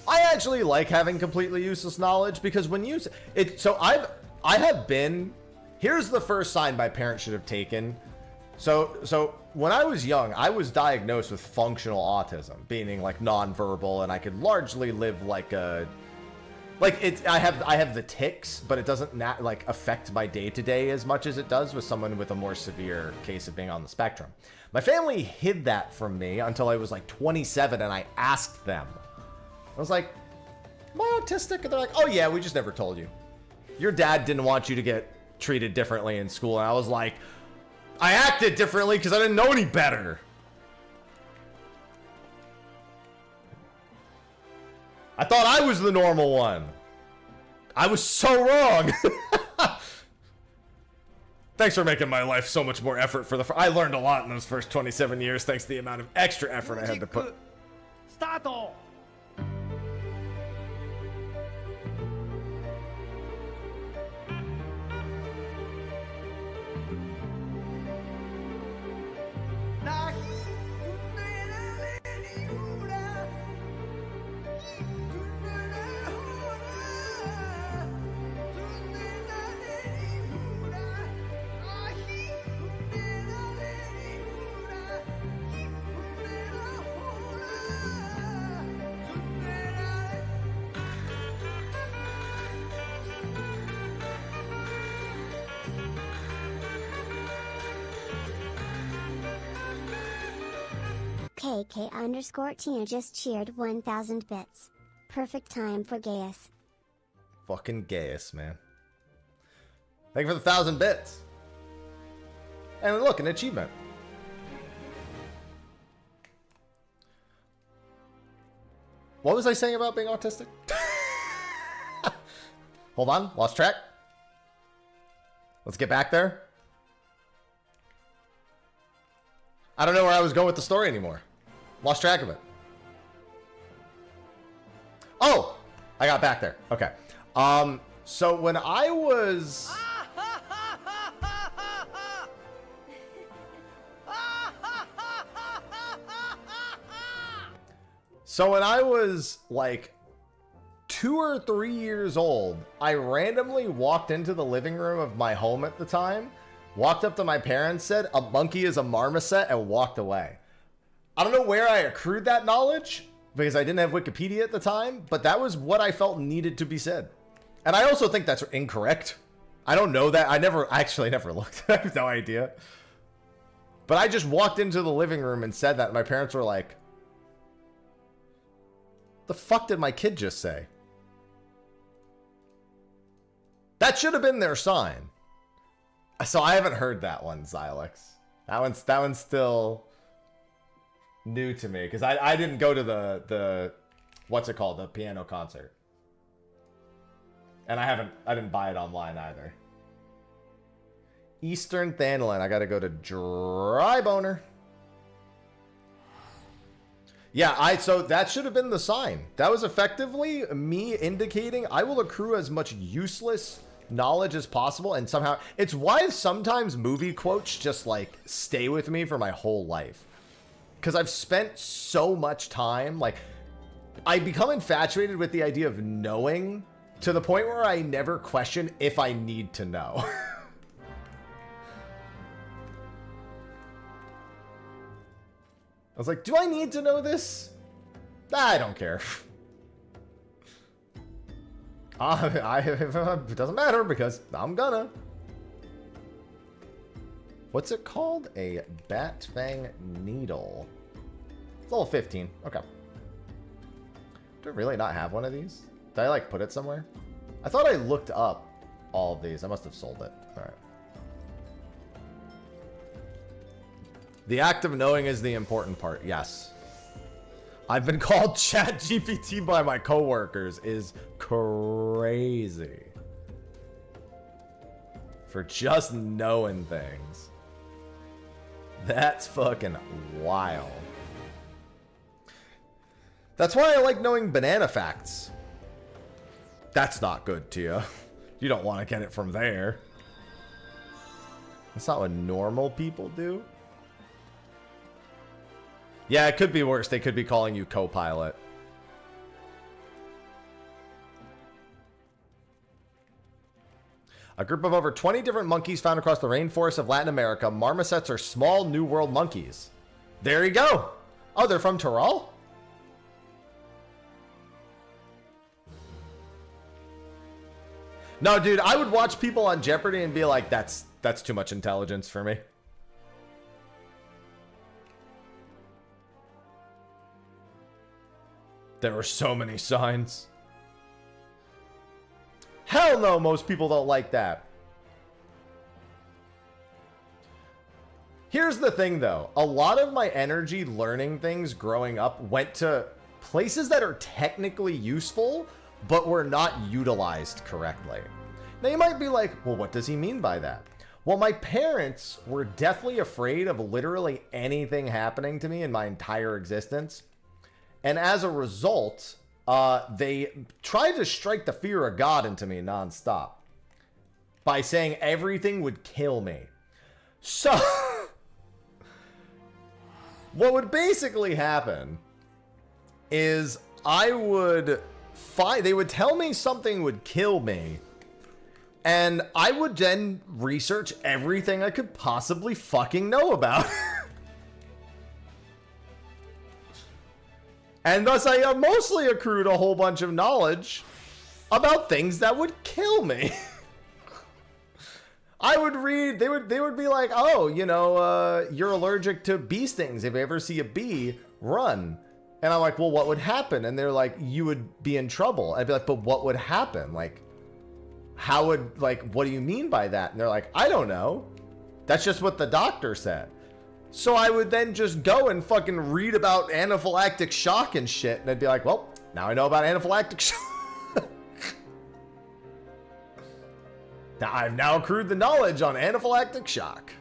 I actually like having completely useless knowledge because when you it, so I have been. Here's the first sign my parents should have taken. So when I was young, I was diagnosed with functional autism, meaning like nonverbal, and I could largely live like a I have the tics, but it doesn't like affect my day to day as much as it does with someone with a more severe case of being on the spectrum. My family hid that from me until I was like 27, and I asked them. I was like, am I autistic? And they're like, oh yeah, we just never told you. Your dad didn't want you to get treated differently in school. And I was like, I acted differently because I didn't know any better. I thought I was the normal one. I was so wrong. Thanks for making my life so much more effort for the... I learned a lot in those first 27 years thanks to the amount of extra effort I had to put. Start. KK_Tina just cheered 1000 bits. Perfect time for Gaius. Fucking Gaius, man. Thank you for the 1000 bits. And look, an achievement. What was I saying about being autistic? Hold on, lost track. Let's get back there. I don't know where I was going with the story anymore. Lost track of it. Oh, I got back there. Okay. So when I was... So when I was like 2 or 3 years old, I randomly walked into the living room of my home at the time, walked up to my parents, said, "A monkey is a marmoset," and walked away. I don't know where I accrued that knowledge because I didn't have Wikipedia at the time, but that was what I felt needed to be said. And I also think that's incorrect. I don't know that. I actually never looked. I have no idea. But I just walked into the living room and said that. And my parents were like, "The fuck did my kid just say?" That should have been their sign. So I haven't heard that one, Xylex. That one's still new to me because I didn't go to the what's it called, the piano concert, and I didn't buy it online either. Eastern Thanolin, I gotta go to Dry Boner. Yeah, so that should have been the sign. That was effectively me indicating I will accrue as much useless knowledge as possible, and somehow it's why sometimes movie quotes just like stay with me for my whole life. Because I've spent so much time, like, I become infatuated with the idea of knowing to the point where I never question if I need to know. I was like, do I need to know this? I don't care. It doesn't matter because I'm gonna. What's it called? A bat fang needle. It's level 15. Okay. Do I really not have one of these? Did I like put it somewhere? I thought I looked up all of these. I must have sold it. All right. The act of knowing is the important part. Yes. I've been called ChatGPT by my coworkers. Is crazy. For just knowing things. That's fucking wild. That's why I like knowing banana facts. That's not good to you. You don't want to get it from there. That's not what normal people do. Yeah, it could be worse. They could be calling you co-pilot. A group of over 20 different monkeys found across the rainforests of Latin America. Marmosets are small New World monkeys. There you go. Oh, they're from Tyrol? No, dude, I would watch people on Jeopardy and be like, that's too much intelligence for me. There were so many signs. Hell no, most people don't like that. Here's the thing, though. A lot of my energy learning things growing up went to places that are technically useful, but were not utilized correctly. Now you might be like, well, what does he mean by that? Well, my parents were deathly afraid of literally anything happening to me in my entire existence. And as a result, they tried to strike the fear of God into me nonstop by saying everything would kill me. So, what would basically happen is they would tell me something would kill me, and I would then research everything I could possibly fucking know about. And thus I mostly accrued a whole bunch of knowledge about things that would kill me. I would read, they would be like, oh, you know, you're allergic to bee stings. If you ever see a bee, run. And I'm like, well, what would happen? And they're like, you would be in trouble. I'd be like, but what would happen? Like, how would, like, what do you mean by that? And they're like, I don't know. That's just what the doctor said. So I would then just go and fucking read about anaphylactic shock and shit. And I'd be like, well, now I know about anaphylactic shock. Now I've now accrued the knowledge on anaphylactic shock.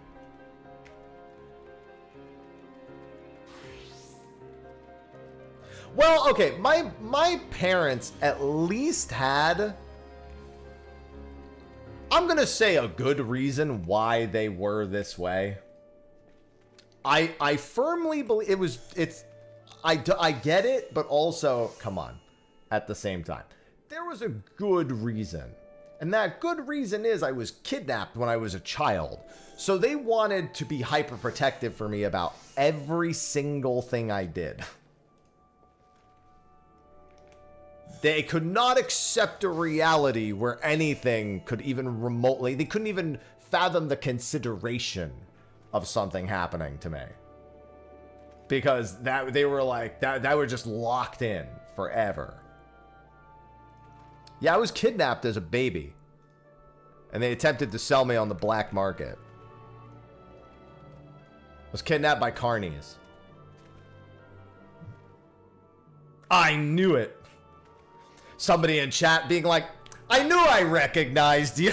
Well, okay, my parents at least had, I'm gonna say, a good reason why they were this way. I firmly believe I get it, but also, come on, at the same time, there was a good reason. And that good reason is I was kidnapped when I was a child. So they wanted to be hyper protective for me about every single thing I did. They could not accept a reality where anything could even remotely, they couldn't even fathom the consideration of something happening to me. Because they were like, that were just locked in forever. Yeah, I was kidnapped as a baby. And they attempted to sell me on the black market. I was kidnapped by carnies. I knew it. Somebody in chat being like, I knew I recognized you.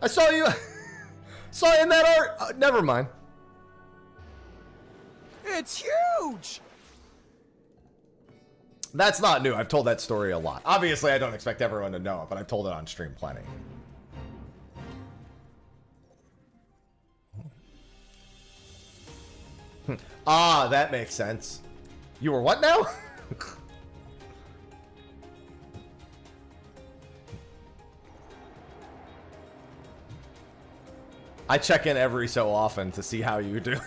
I saw you. Saw you in that art. Never mind. It's huge! That's not new. I've told that story a lot. Obviously, I don't expect everyone to know it, but I've told it on stream plenty. Ah, that makes sense. You were what now? I check in every so often to see how you do.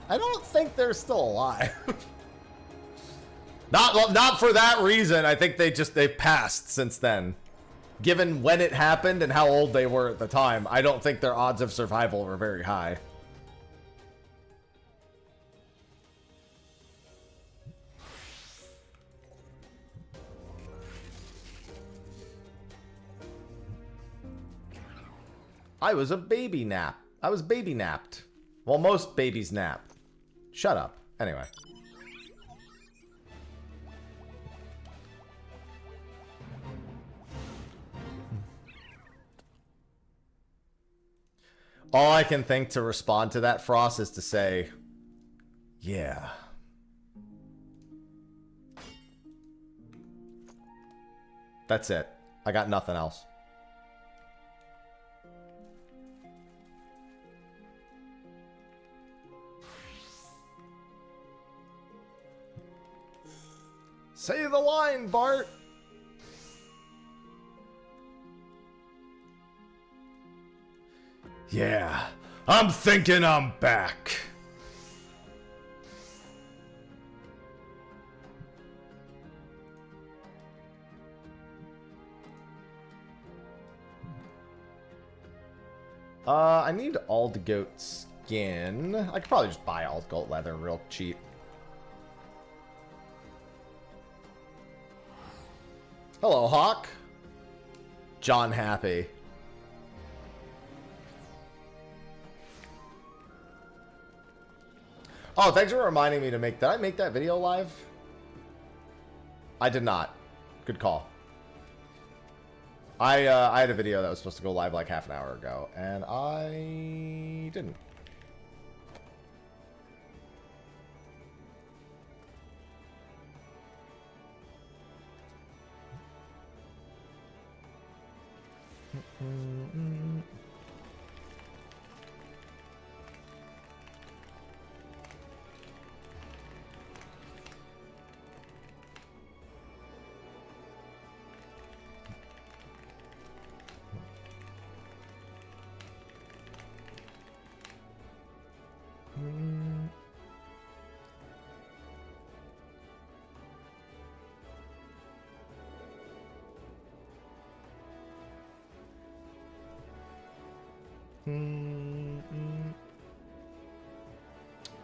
I don't think they're still alive. Not for that reason. I think they've passed since then. Given when it happened and how old they were at the time, I don't think their odds of survival were very high. I was a baby nap. I was baby napped. Well, most babies nap. Shut up. Anyway. All I can think to respond to that, Frost, is to say, yeah. That's it. I got nothing else. Say the line, Bart. Yeah, I'm thinking I'm back. I need Ald Goat skin. I could probably just buy Ald Goat leather real cheap. Hello, Hawk. John Happy. Oh, thanks for reminding me to make... Did I make that video live? I did not. Good call. I had a video that was supposed to go live like half an hour ago, and I didn't.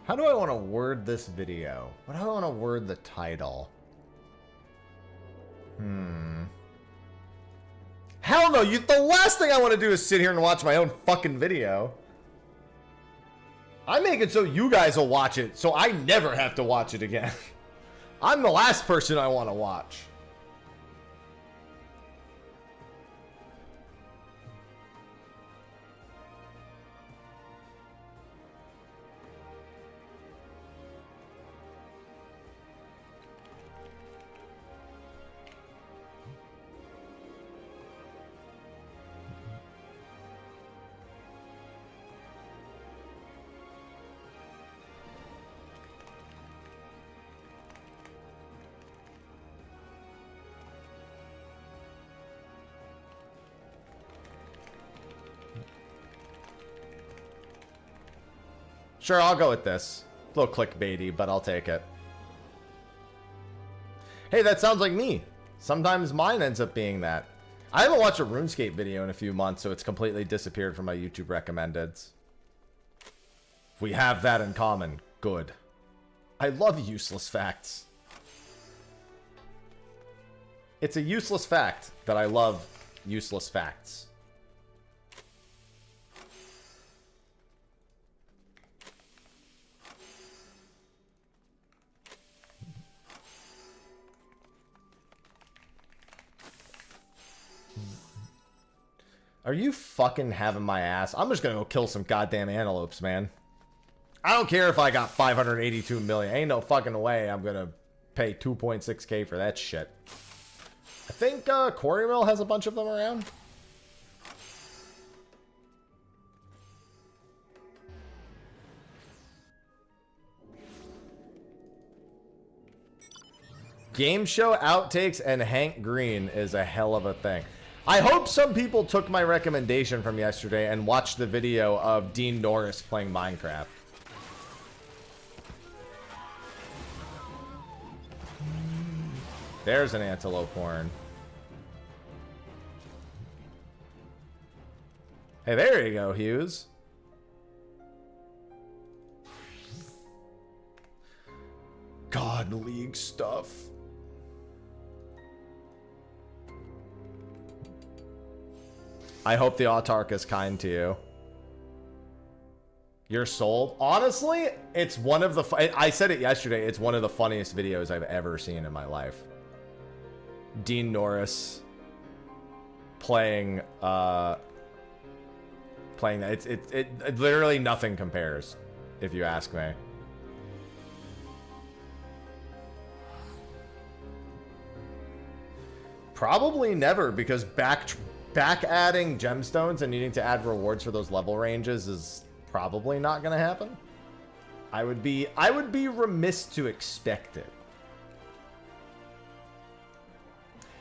How do I want to word this video? What do I want to word the title? Hell no! The last thing I want to do is sit here and watch my own fucking video. I make it so you guys will watch it, so I never have to watch it again. I'm the last person I want to watch. Sure, I'll go with this. A little clickbaity, but I'll take it. Hey, that sounds like me. Sometimes mine ends up being that. I haven't watched a RuneScape video in a few months, so it's completely disappeared from my YouTube recommendeds. We have that in common. Good. I love useless facts. It's a useless fact that I love useless facts. Are you fucking having my ass? I'm just gonna go kill some goddamn antelopes, man. I don't care if I got 582 million. Ain't no fucking way I'm gonna pay 2.6k for that shit. I think Quarry Mill has a bunch of them around. Game show outtakes and Hank Green is a hell of a thing. I hope some people took my recommendation from yesterday and watched the video of Dean Norris playing Minecraft. There's an antelope horn. Hey, there you go, Hughes. God League stuff. I hope the Autark is kind to you. You're sold? Honestly, it's one of the... I said it yesterday. It's one of the funniest videos I've ever seen in my life. Dean Norris playing... playing that. It literally nothing compares, if you ask me. Probably never, because back adding gemstones and needing to add rewards for those level ranges is probably not going to happen. I would be remiss to expect it.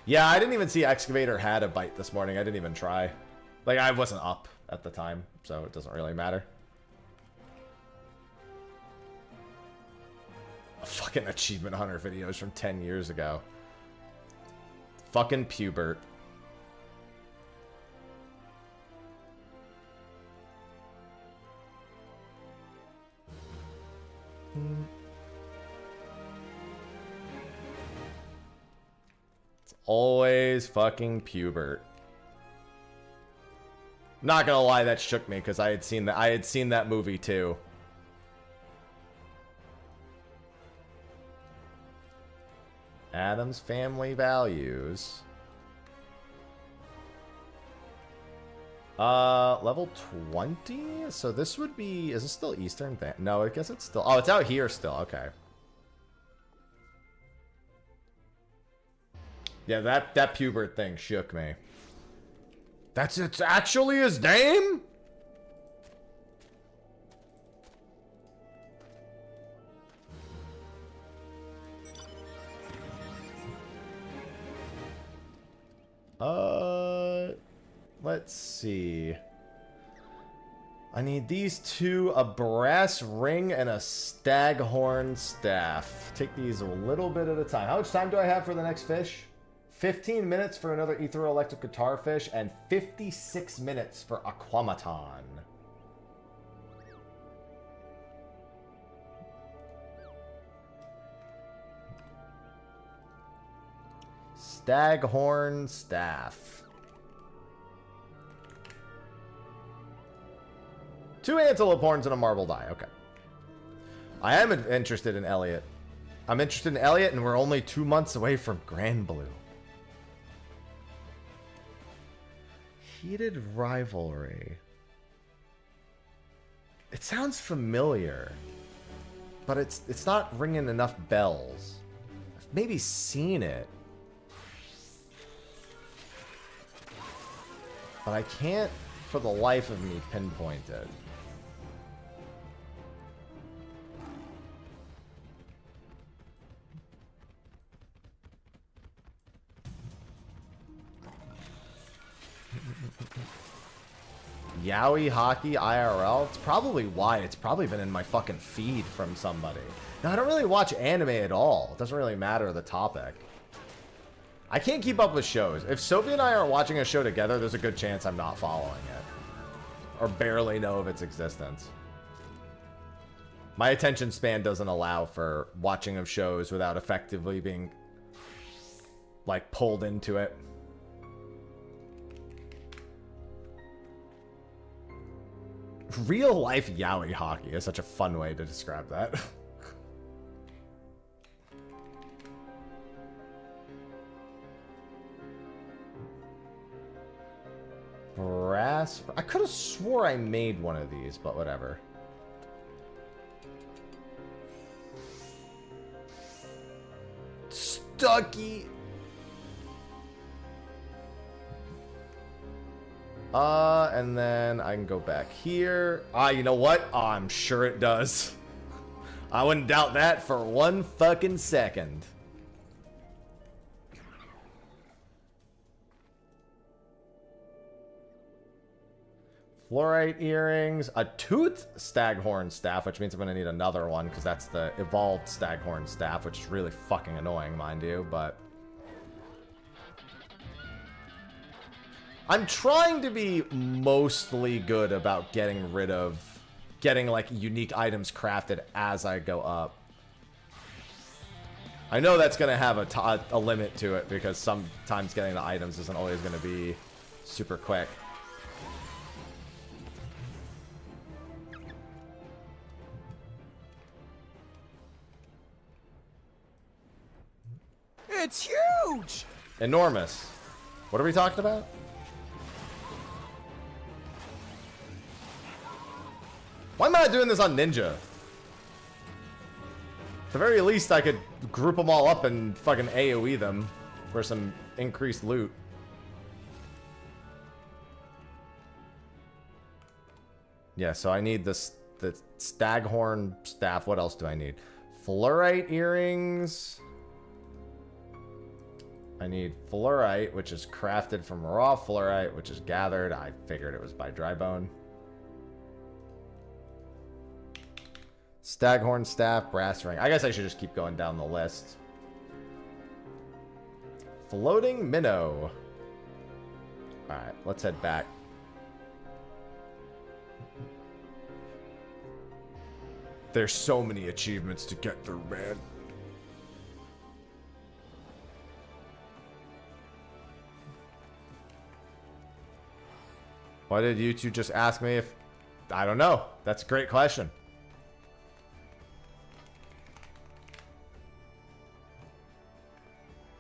Yeah, I didn't even see Excavator had a bite this morning. I didn't even try. Like, I wasn't up at the time, so it doesn't really matter. Fucking achievement hunter videos from 10 years ago. Fucking Pubert. It's always fucking Pubert. Not gonna lie, that shook me because I had seen that movie too. Adam's family values. Level 20? So this would be... Is it still Eastern? No, I guess it's still... Oh, it's out here still. Okay. Yeah, that pubert thing shook me. It's actually his name? Let's see. I need these two, a brass ring and a staghorn staff. Take these a little bit at a time. How much time do I have for the next fish? 15 minutes for another ethereal-electric guitar fish and 56 minutes for Aquamaton. Staghorn staff. 2 antelope horns and a marble die. Okay. I am interested in Elliot. I'm interested in Elliot, and we're only 2 months away from Grand Blue. Heated rivalry. It sounds familiar, but it's not ringing enough bells. I've maybe seen it, but I can't, for the life of me, pinpoint it. Yowie Hockey IRL? It's probably why. It's probably been in my fucking feed from somebody. No, I don't really watch anime at all. It doesn't really matter the topic. I can't keep up with shows. If Sophie and I are watching a show together, there's a good chance I'm not following it. Or barely know of its existence. My attention span doesn't allow for watching of shows without effectively being, like, pulled into it. Real life yaoi hockey is such a fun way to describe that. Brass. I could have swore I made one of these, but whatever. Stucky. And then I can go back here. You know what? I'm sure it does. I wouldn't doubt that for one fucking second. Fluorite earrings, a tooth staghorn staff, which means I'm gonna need another one because that's the evolved staghorn staff, which is really fucking annoying, mind you, but I'm trying to be mostly good about getting like unique items crafted as I go up. I know that's gonna have a limit to it because sometimes getting the items isn't always gonna be super quick. It's huge! Enormous. What are we talking about? Why am I not doing this on Ninja? At the very least, I could group them all up and fucking AoE them for some increased loot. Yeah, so I need the staghorn staff. What else do I need? Fluorite earrings. I need fluorite, which is crafted from raw fluorite, which is gathered. I figured it was by dry bone. Staghorn staff, brass ring. I guess I should just keep going down the list. Floating minnow. Alright, let's head back. There's so many achievements to get through, man. Why did you two just ask me if... I don't know. That's a great question.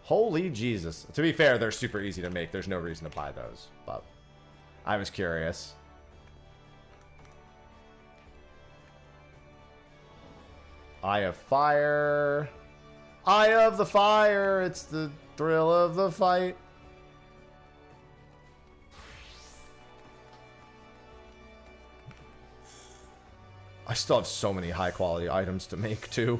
Holy Jesus. To be fair, they're super easy to make. There's no reason to buy those, but I was curious. Eye of Fire. Eye of the Fire. It's the thrill of the fight. I still have so many high quality items to make too.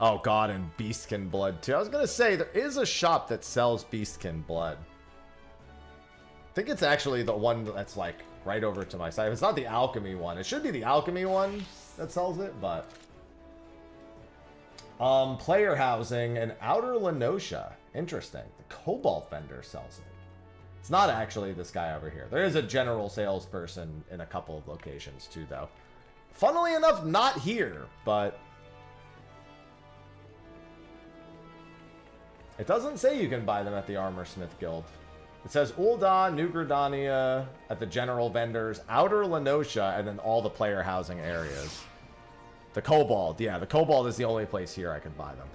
Oh god, and Beastkin blood too. I was gonna say, there is a shop that sells Beastkin blood. I think it's actually the one that's like right over to my side. If it's not the alchemy one, it should be the alchemy one that sells it, but player housing and outer Lenosha. Interesting. The Cobalt vendor sells it. It's not actually this guy over here. There is a general salesperson in a couple of locations too, though. Funnily enough, not here, but it doesn't say you can buy them at the Armorsmith Guild. It says Ul'dah, New Gridania at the general vendors, outer Lenosha, and then all the player housing areas. The Cobalt, yeah, the Cobalt is the only place here I can buy them.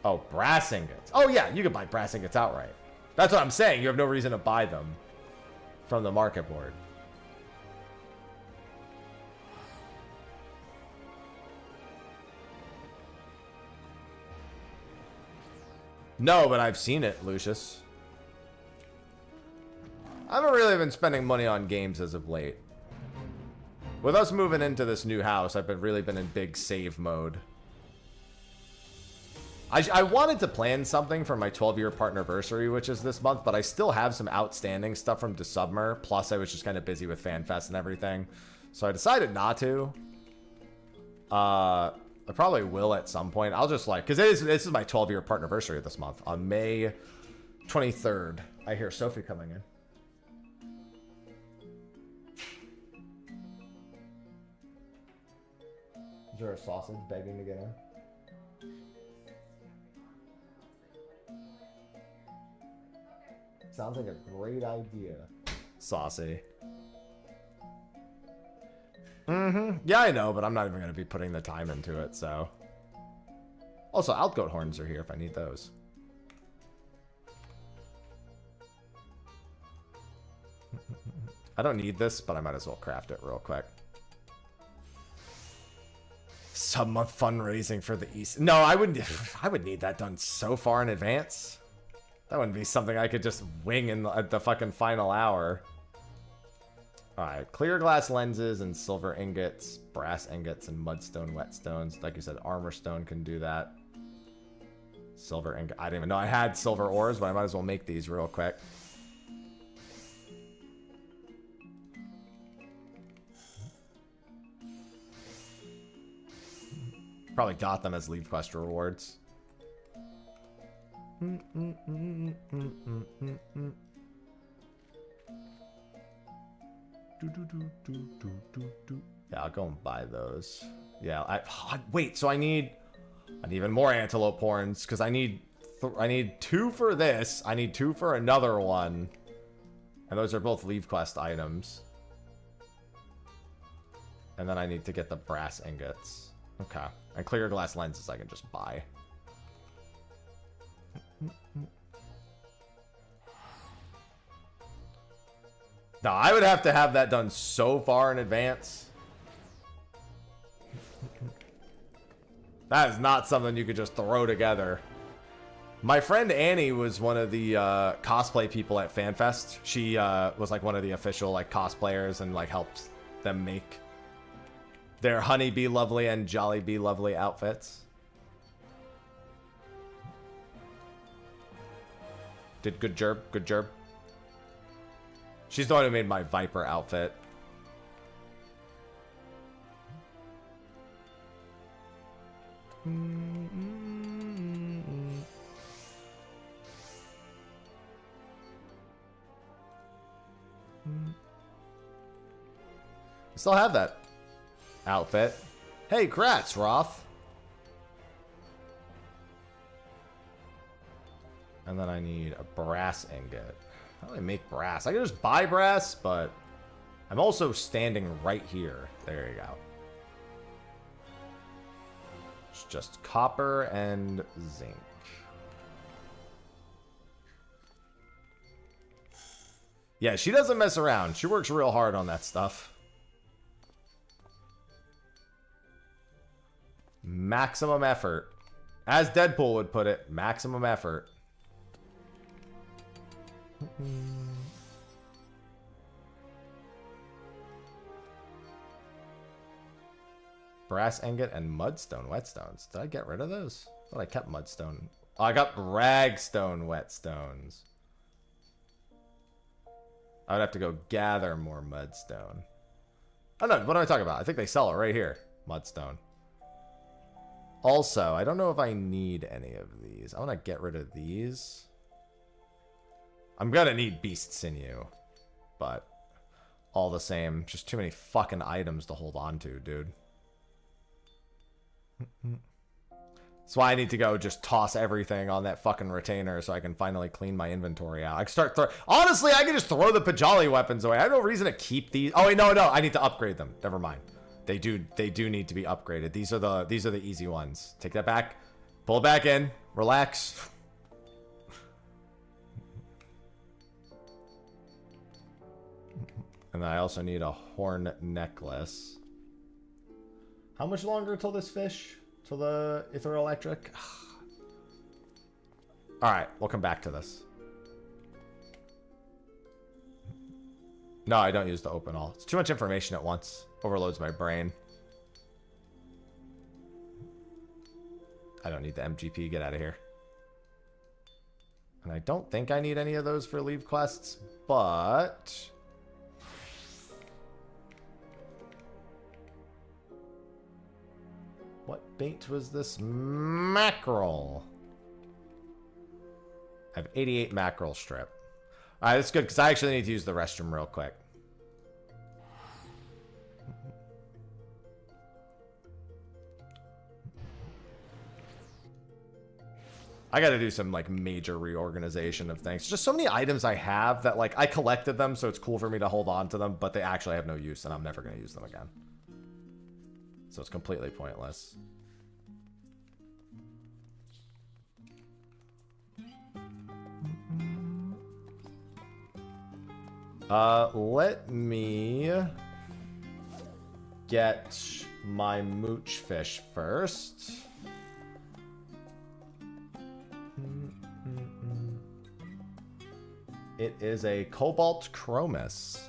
Oh, brass ingots. Oh yeah, you can buy brass ingots outright. That's what I'm saying. You have no reason to buy them from the market board. No, but I've seen it, Lucius. I haven't really been spending money on games as of late. With us moving into this new house, I've really been in big save mode. I wanted to plan something for my 12-year partnerversary, which is this month, but I still have some outstanding stuff from DeSubmer. Plus, I was just kind of busy with FanFest and everything. So I decided not to. I probably will at some point. I'll just like, because this is my 12-year partnerversary this month. On May 23rd. I hear Sophie coming in. Is there a sausage begging to get in? Sounds like a great idea. Saucy. Yeah, I know, but I'm not even going to be putting the time into it, so. Also, outgoat horns are here if I need those. I don't need this, but I might as well craft it real quick. Sub-month fundraising for the East. No, I would need that done so far in advance. That wouldn't be something I could just wing at the fucking final hour. Alright, clear glass lenses and silver ingots, brass ingots, and mudstone whetstones. Like you said, armor stone can do that. Silver ingot. I didn't even know I had silver ores, but I might as well make these real quick. Probably got them as leave quest rewards. Yeah, I'll go and buy those. Yeah, wait. So I need even more antelope horns because I need 2 for this. I need 2 for another one, and those are both leave quest items. And then I need to get the brass ingots. Okay, and clear glass lenses I can just buy. No, I would have to have that done so far in advance. That is not something you could just throw together. My friend Annie was one of the cosplay people at FanFest. She was like one of the official like cosplayers and like helped them make their Honey Bee Lovely and Jolly Bee Lovely outfits. Did good job, good job. She's the one who made my Viper outfit. I still have that outfit. Hey, congrats, Roth. And then I need a brass ingot. How do I make brass? I can just buy brass, but I'm also standing right here. There you go. It's just copper and zinc. Yeah, she doesn't mess around. She works real hard on that stuff. Maximum effort. As Deadpool would put it, maximum effort. Brass ingot and mudstone whetstones. Did I get rid of those? I thought I kept mudstone. Oh, I got ragstone whetstones. I would have to go gather more mudstone. Oh no, what am I talking about? I think they sell it right here. Mudstone. Also, I don't know if I need any of these. I want to get rid of these. I'm gonna need beast sinew. But all the same, just too many fucking items to hold on to, dude. That's why I need to go just toss everything on that fucking retainer so I can finally clean my inventory out. I can start honestly, I can just throw the Pajali weapons away. I have no reason to keep these. Oh wait, no, I need to upgrade them. Never mind. They do need to be upgraded. These are the easy ones. Take that back. Pull it back in. Relax. And I also need a horn necklace. How much longer till this fish? Till the ethereal electric? Alright, we'll come back to this. No, I don't use the open all. It's too much information at once. Overloads my brain. I don't need the MGP. Get out of here. And I don't think I need any of those for leave quests, but... What bait was this? Mackerel. I have 88 mackerel strip. Alright, that's good, because I actually need to use the restroom real quick. I gotta do some, like, major reorganization of things. Just so many items I have that, like, I collected them, so it's cool for me to hold on to them, but they actually have no use, and I'm never gonna use them again. So it's completely pointless. Let me get my mooch fish first. It is a cobalt chromis.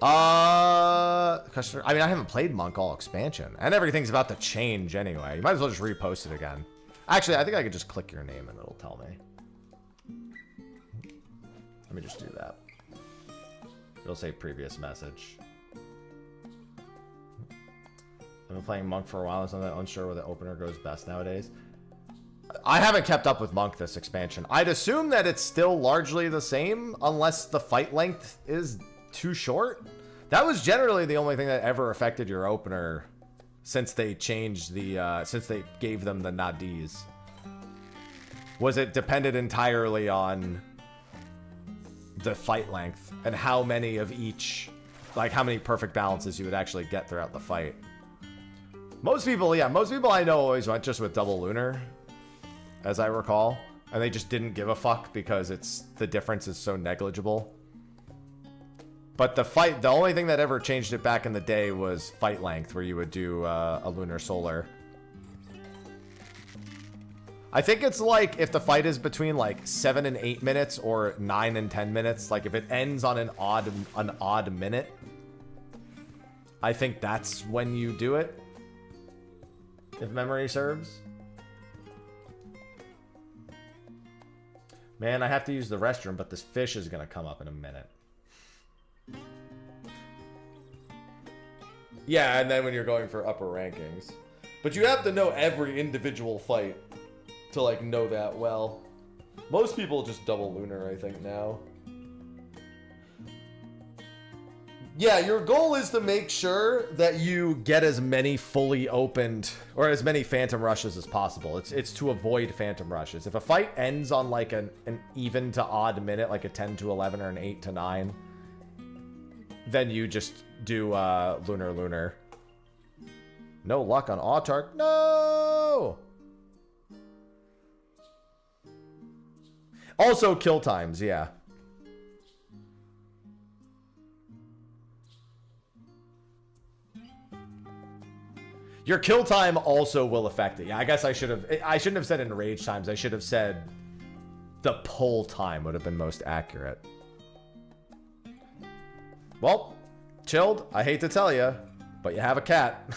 I mean, I haven't played Monk all expansion, and everything's about to change anyway. You might as well just repost it again. Actually, I think I could just click your name and it'll tell me. Let me just do that. It'll say previous message. I've been playing Monk for a while, and so I'm not unsure where the opener goes best nowadays. I haven't kept up with Monk this expansion. I'd assume that it's still largely the same, unless the fight length is too short. That was generally the only thing that ever affected your opener since they changed the since they gave them the nadis. Was it depended entirely on the fight length and how many of each, like how many perfect balances you would actually get throughout the fight. Most people I know always went just with double lunar, as I recall, and they just didn't give a fuck because the difference is so negligible. But the only thing that ever changed it back in the day was fight length, where you would do a lunar solar. I think it's like if the fight is between like 7 and 8 minutes or 9 and 10 minutes, like if it ends on an odd minute, I think that's when you do it, if memory serves. Man, I have to use the restroom, but this fish is gonna come up in a minute. Yeah, and then when you're going for upper rankings. But you have to know every individual fight to, like, know that well. Most people just double lunar, I think, now. Yeah, your goal is to make sure that you get as many fully opened, or as many phantom rushes as possible. It's to avoid phantom rushes. If a fight ends on, like, an even to odd minute, like a 10 to 11 or an 8 to 9, then you just do lunar. No luck on Autark. No! Also kill times, yeah. Your kill time also will affect it. Yeah, I guess I shouldn't have said enrage times. I should have said the pull time would have been most accurate. Well, chilled, I hate to tell you, but you have a cat.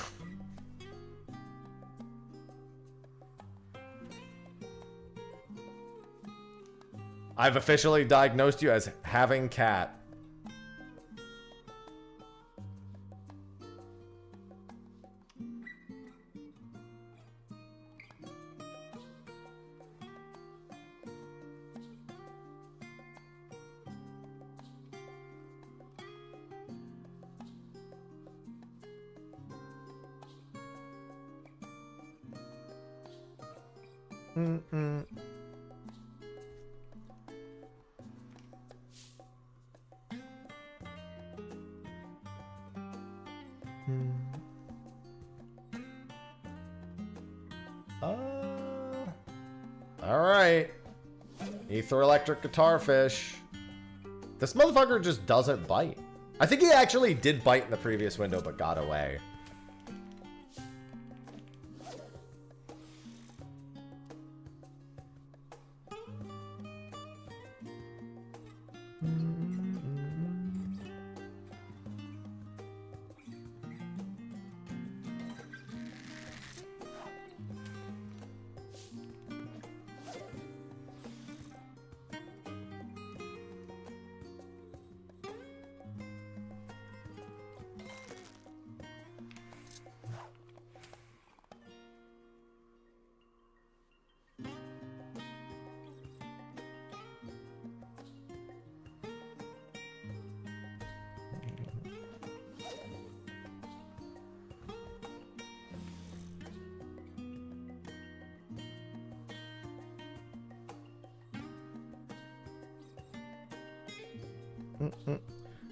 I've officially diagnosed you as having cat. Alright. Ether electric guitar fish. This motherfucker just doesn't bite. I think he actually did bite in the previous window, but got away.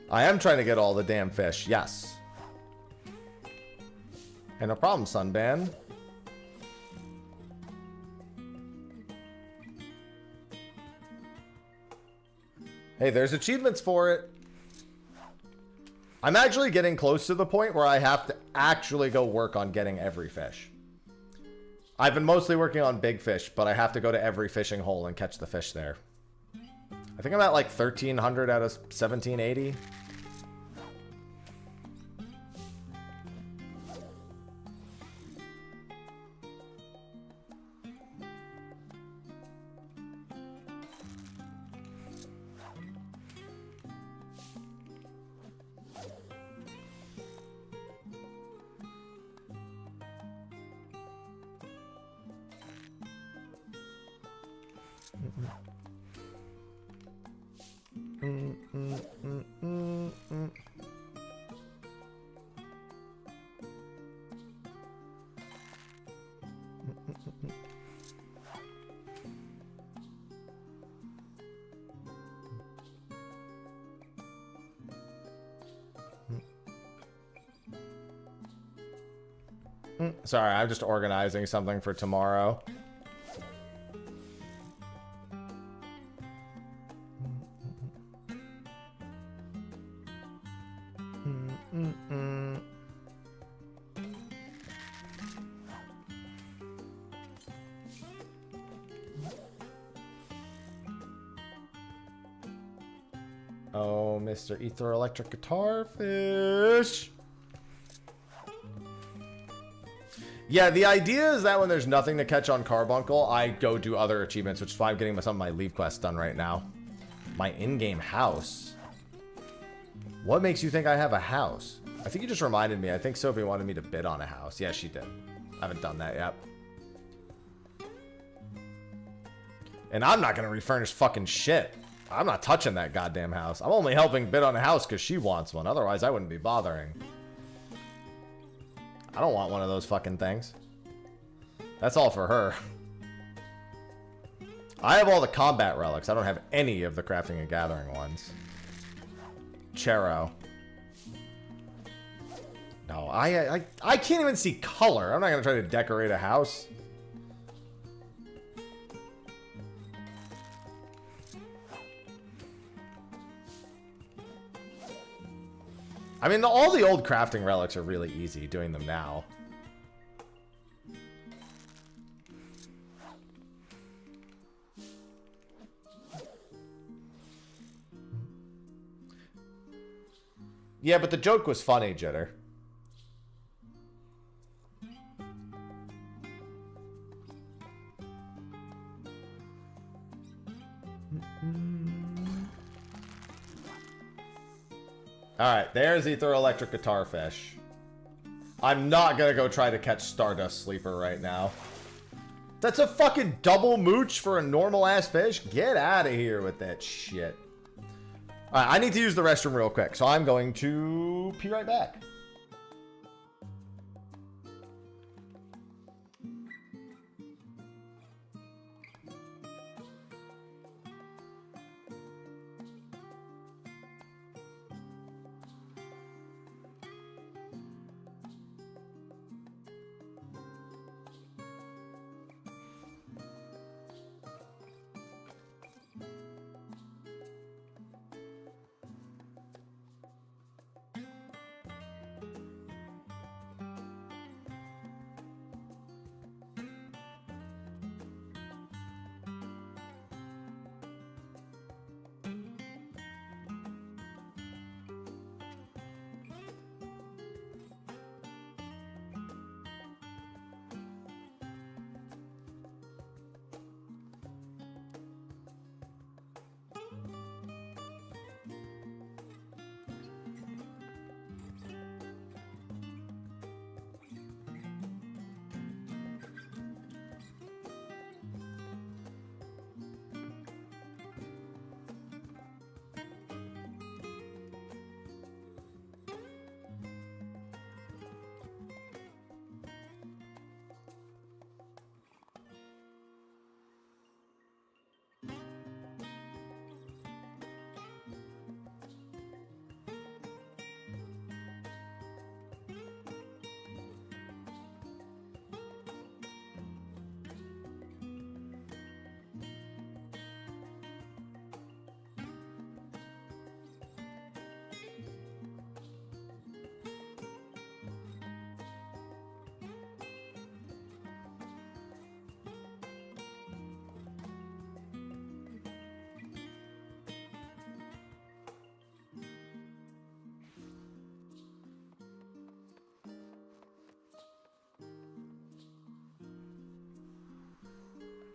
I am trying to get all the damn fish, yes. And no problem, Sunban. Hey, there's achievements for it. I'm actually getting close to the point where I have to actually go work on getting every fish. I've been mostly working on big fish, but I have to go to every fishing hole and catch the fish there. I think I'm at like 1,300 out of 1,780. Sorry, I'm just organizing something for tomorrow. Oh, Mr. Ether Electric Guitar Fish. Yeah, the idea is that when there's nothing to catch on Carbuncle, I go do other achievements, which is why I'm getting some of my leave quests done right now. My in-game house? What makes you think I have a house? I think you just reminded me. I think Sophie wanted me to bid on a house. Yeah, she did. I haven't done that yet. And I'm not going to refurnish fucking shit. I'm not touching that goddamn house. I'm only helping bid on a house because she wants one. Otherwise, I wouldn't be bothering. I don't want one of those fucking things. That's all for her. I have all the combat relics. I don't have any of the crafting and gathering ones. Chero. No, know. I can't even see color. I'm not going to try to decorate a house. I mean, all the old crafting relics are really easy doing them now. Yeah, but the joke was funny, Jitter. Alright, there's Ether Electric Guitar Fish. I'm not gonna go try to catch Stardust Sleeper right now. That's a fucking double mooch for a normal-ass fish? Get out of here with that shit. Alright, I need to use the restroom real quick, so I'm going to be right back.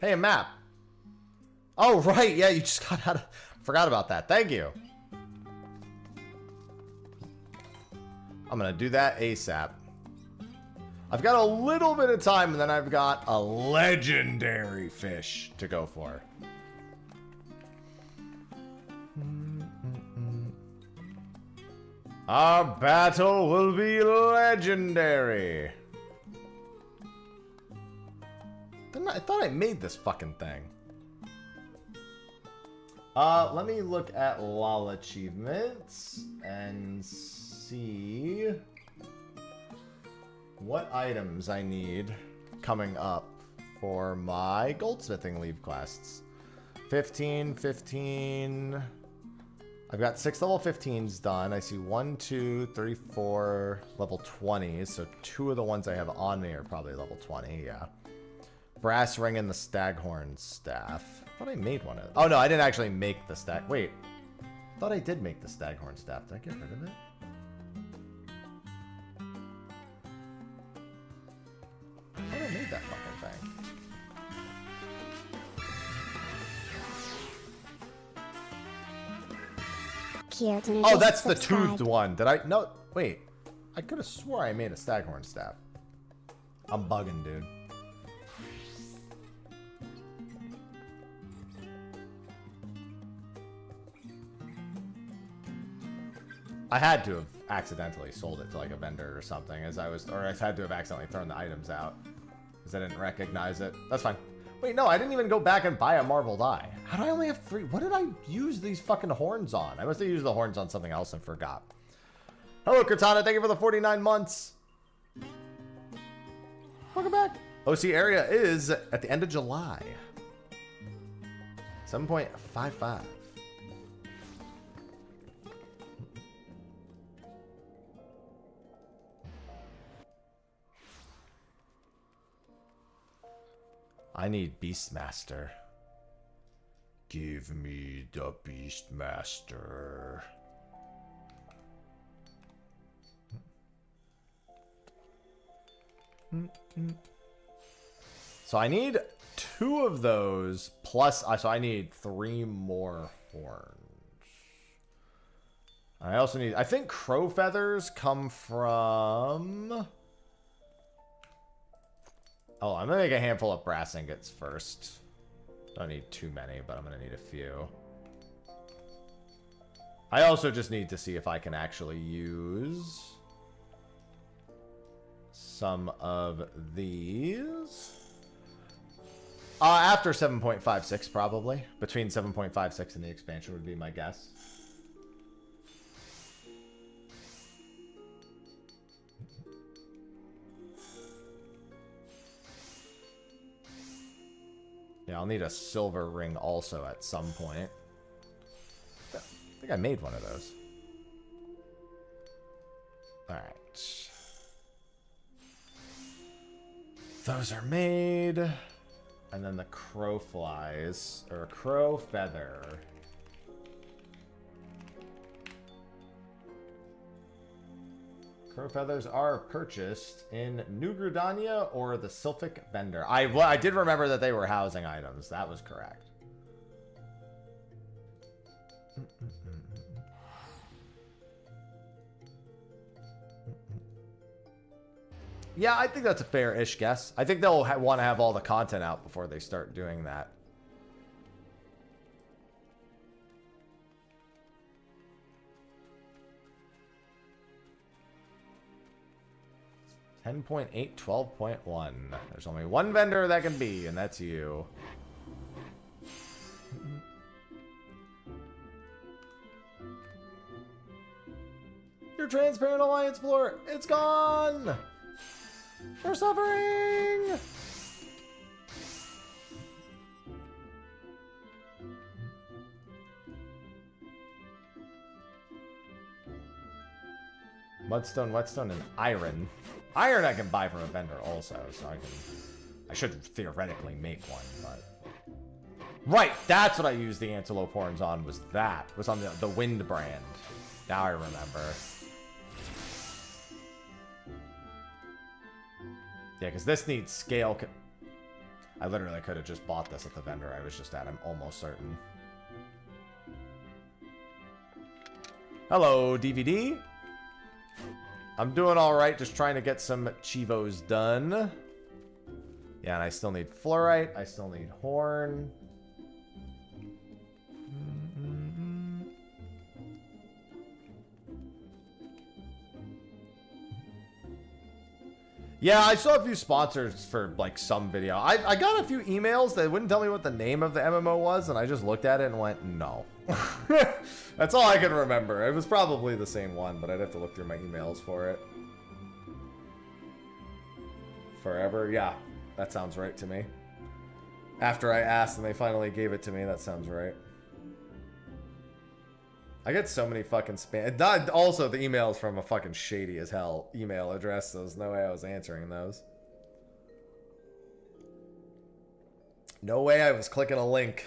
Hey, a map. Oh, right. Yeah, you just got out of... Forgot about that. Thank you. I'm going to do that ASAP. I've got a little bit of time, and then I've got a legendary fish to go for. Our battle will be legendary. I thought I made this fucking thing. Let me look at LOL achievements and see what items I need coming up for my goldsmithing leave quests. 15, 15. I've got 6 level 15s done. I see 1, 2, 3, 4 level 20s. So 2 of the ones I have on me are probably level 20, yeah. Brass ring and the staghorn staff. I thought I made one of them. Oh no, I didn't actually make the stag. Wait. I thought I did make the staghorn staff. Did I get rid of it? I thought I made that fucking thing. Oh, that's the toothed one. Did I? No, wait. I could have swore I made a staghorn staff. I'm bugging, dude. I had to have accidentally sold it to like a vendor or something as I was, or I had to have accidentally thrown the items out because I didn't recognize it. That's fine. Wait, no, I didn't even go back and buy a marbled eye. How do I only have 3? What did I use these fucking horns on? I must have used the horns on something else and forgot. Hello, Cortana. Thank you for the 49 months. Welcome back. OC area is at the end of July. 7.55. I need Beastmaster. Give me the Beastmaster. So I need 2 of those plus, so I need 3 more horns. I also need, I think crow feathers come from... Oh, I'm gonna make a handful of brass ingots first. Don't need too many, but I'm gonna need a few. I also just need to see if I can actually use some of these. After 7.56, probably. Between 7.56 and the expansion would be my guess. Yeah, I'll need a silver ring also at some point. I think I made one of those. Alright. Those are made. And then the crow flies, or crow feather. Crow feathers are purchased in New Gridania or the Sylphic Vendor. I did remember that they were housing items. That was correct. Yeah, I think that's a fair-ish guess. I think they'll want to have all the content out before they start doing that. $10.8, 12.1. There's only one vendor that can be, and that's you. Your transparent alliance floor, it's gone! We're suffering! Mudstone, whetstone, and iron. Iron I can buy from a vendor also, so I should theoretically make one, but... Right, that's what I used the antelope horns on, was on the wind brand. Now I remember. Yeah, because this needs scale. I literally could have just bought this at the vendor I was just at. I'm almost certain. Hello, DVD. I'm doing all right, just trying to get some Chivos done. Yeah, and I still need fluorite. I still need horn. Yeah, I saw a few sponsors for, like, some video. I got a few emails that wouldn't tell me what the name of the MMO was, and I just looked at it and went, no. That's all I can remember. It was probably the same one, but I'd have to look through my emails for it. Forever? Yeah, that sounds right to me. After I asked and they finally gave it to me, that sounds right. I get so many fucking spam. Also, the emails from a fucking shady as hell email address. So there's no way I was answering those. No way I was clicking a link.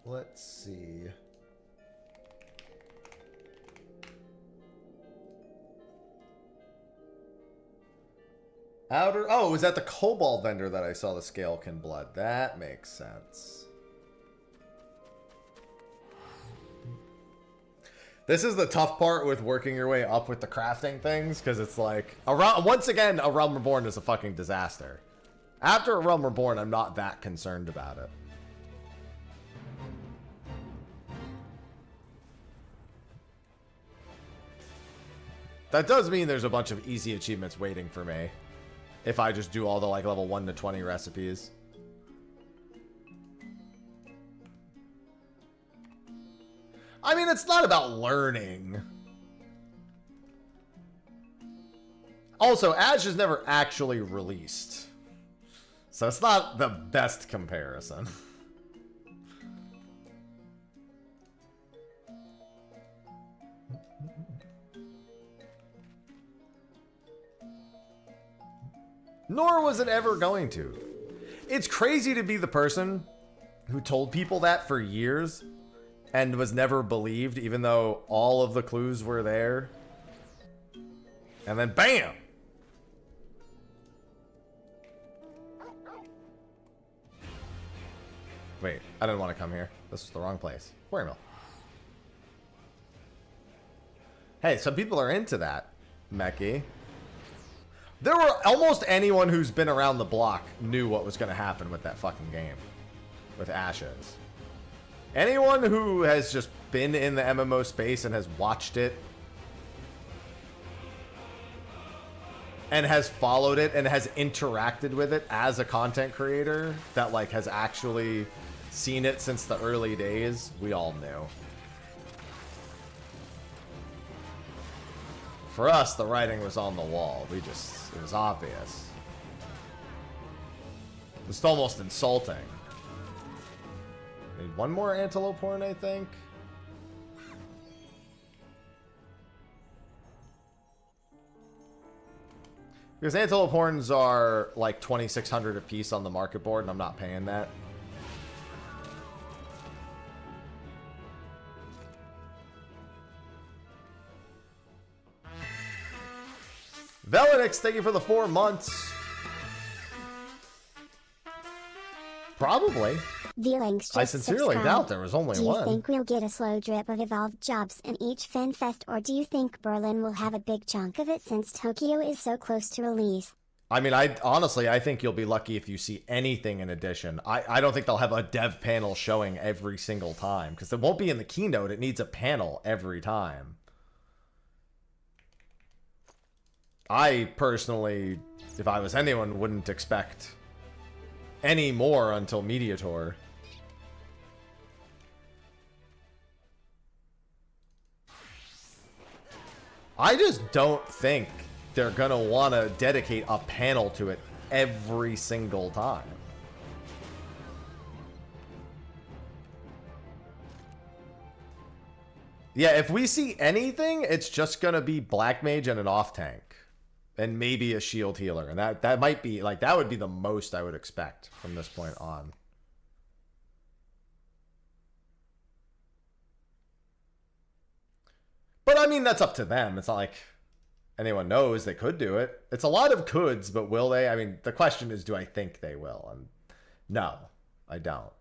Let's see. Outer... Oh, it was at the Cobalt vendor that I saw the Scalekin blood. That makes sense. This is the tough part with working your way up with the crafting things, because it's like... Once again, A Realm Reborn is a fucking disaster. After A Realm Reborn, I'm not that concerned about it. That does mean there's a bunch of easy achievements waiting for me. If I just do all the, like, level 1 to 20 recipes. I mean, it's not about learning. Also, Ash is never actually released. So it's not the best comparison. Nor was it ever going to. It's crazy to be the person who told people that for years and was never believed, even though all of the clues were there. And then BAM! Wait, I didn't want to come here. This was the wrong place. Quarry mill. Hey, some people are into that, Meki. There were almost anyone who's been around the block knew what was going to happen with that fucking game. With Ashes. Anyone who has just been in the MMO space and has watched it and has followed it and has interacted with it as a content creator that like has actually seen it since the early days, we all knew. For us, the writing was on the wall. It was obvious. It was almost insulting. Need one more antelope horn, I think. Because antelope horns are like 2,600 a piece on the market board, and I'm not paying that. Velenix, thank you for the 4 months. Probably. I sincerely doubt there was only one. Do you think we'll get a slow drip of evolved jobs in each FanFest, or do you think Berlin will have a big chunk of it since Tokyo is so close to release? I mean, honestly, I think you'll be lucky if you see anything in addition. I don't think they'll have a dev panel showing every single time, because it won't be in the keynote. It needs a panel every time. I personally, if I was anyone, wouldn't expect any more until Media Tour. I just don't think they're gonna want to dedicate a panel to it every single time. Yeah, if we see anything, it's just gonna be Black Mage and an off tank. And maybe a shield healer. And that might be, like, that would be the most I would expect from this point on. But, I mean, that's up to them. It's not like anyone knows they could do it. It's a lot of coulds, but will they? I mean, the question is, do I think they will? And no, I don't.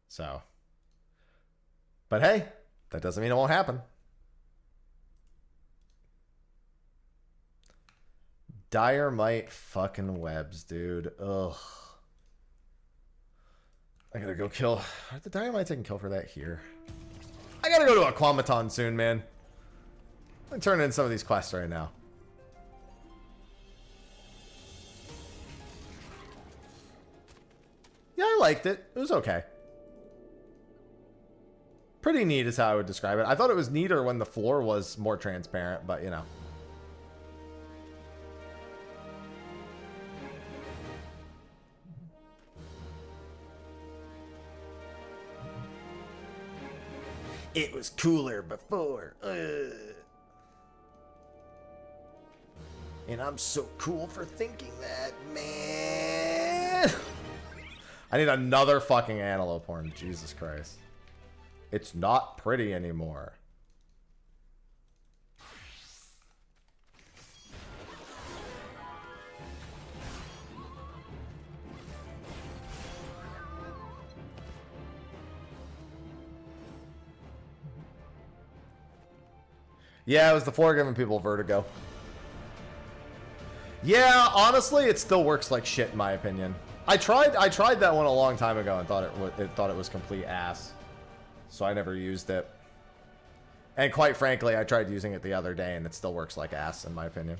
So, but hey, that doesn't mean it won't happen. Diorite fucking webs, dude. Ugh. I gotta go kill. Are the Diormites I can kill for that here? I gotta go to Aquamaton soon, man. I'm turning in some of these quests right now. Yeah, I liked it. It was okay. Pretty neat is how I would describe it. I thought it was neater when the floor was more transparent, but you know. It was cooler before. And I'm so cool for thinking that, man. I need another fucking antelope horn. Jesus Christ. It's not pretty anymore. Yeah, it was the floor giving people vertigo. Yeah, honestly, it still works like shit in my opinion. I tried that one a long time ago and thought it was complete ass. So I never used it. And quite frankly, I tried using it the other day and it still works like ass in my opinion.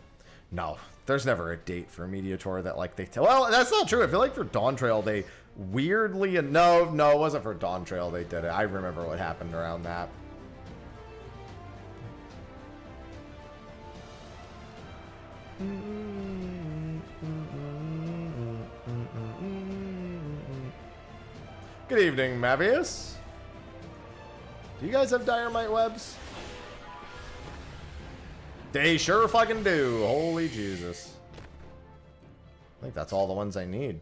No, There's never a date for Mediator that, like, they tell. Well, that's not true. I feel like for Dawn Trail, they weirdly... No, it wasn't for Dawn Trail they did it. I remember what happened around that. Good evening, Mavius. Do you guys have dynamite webs? They sure fucking do. Holy Jesus. I think that's all the ones I need.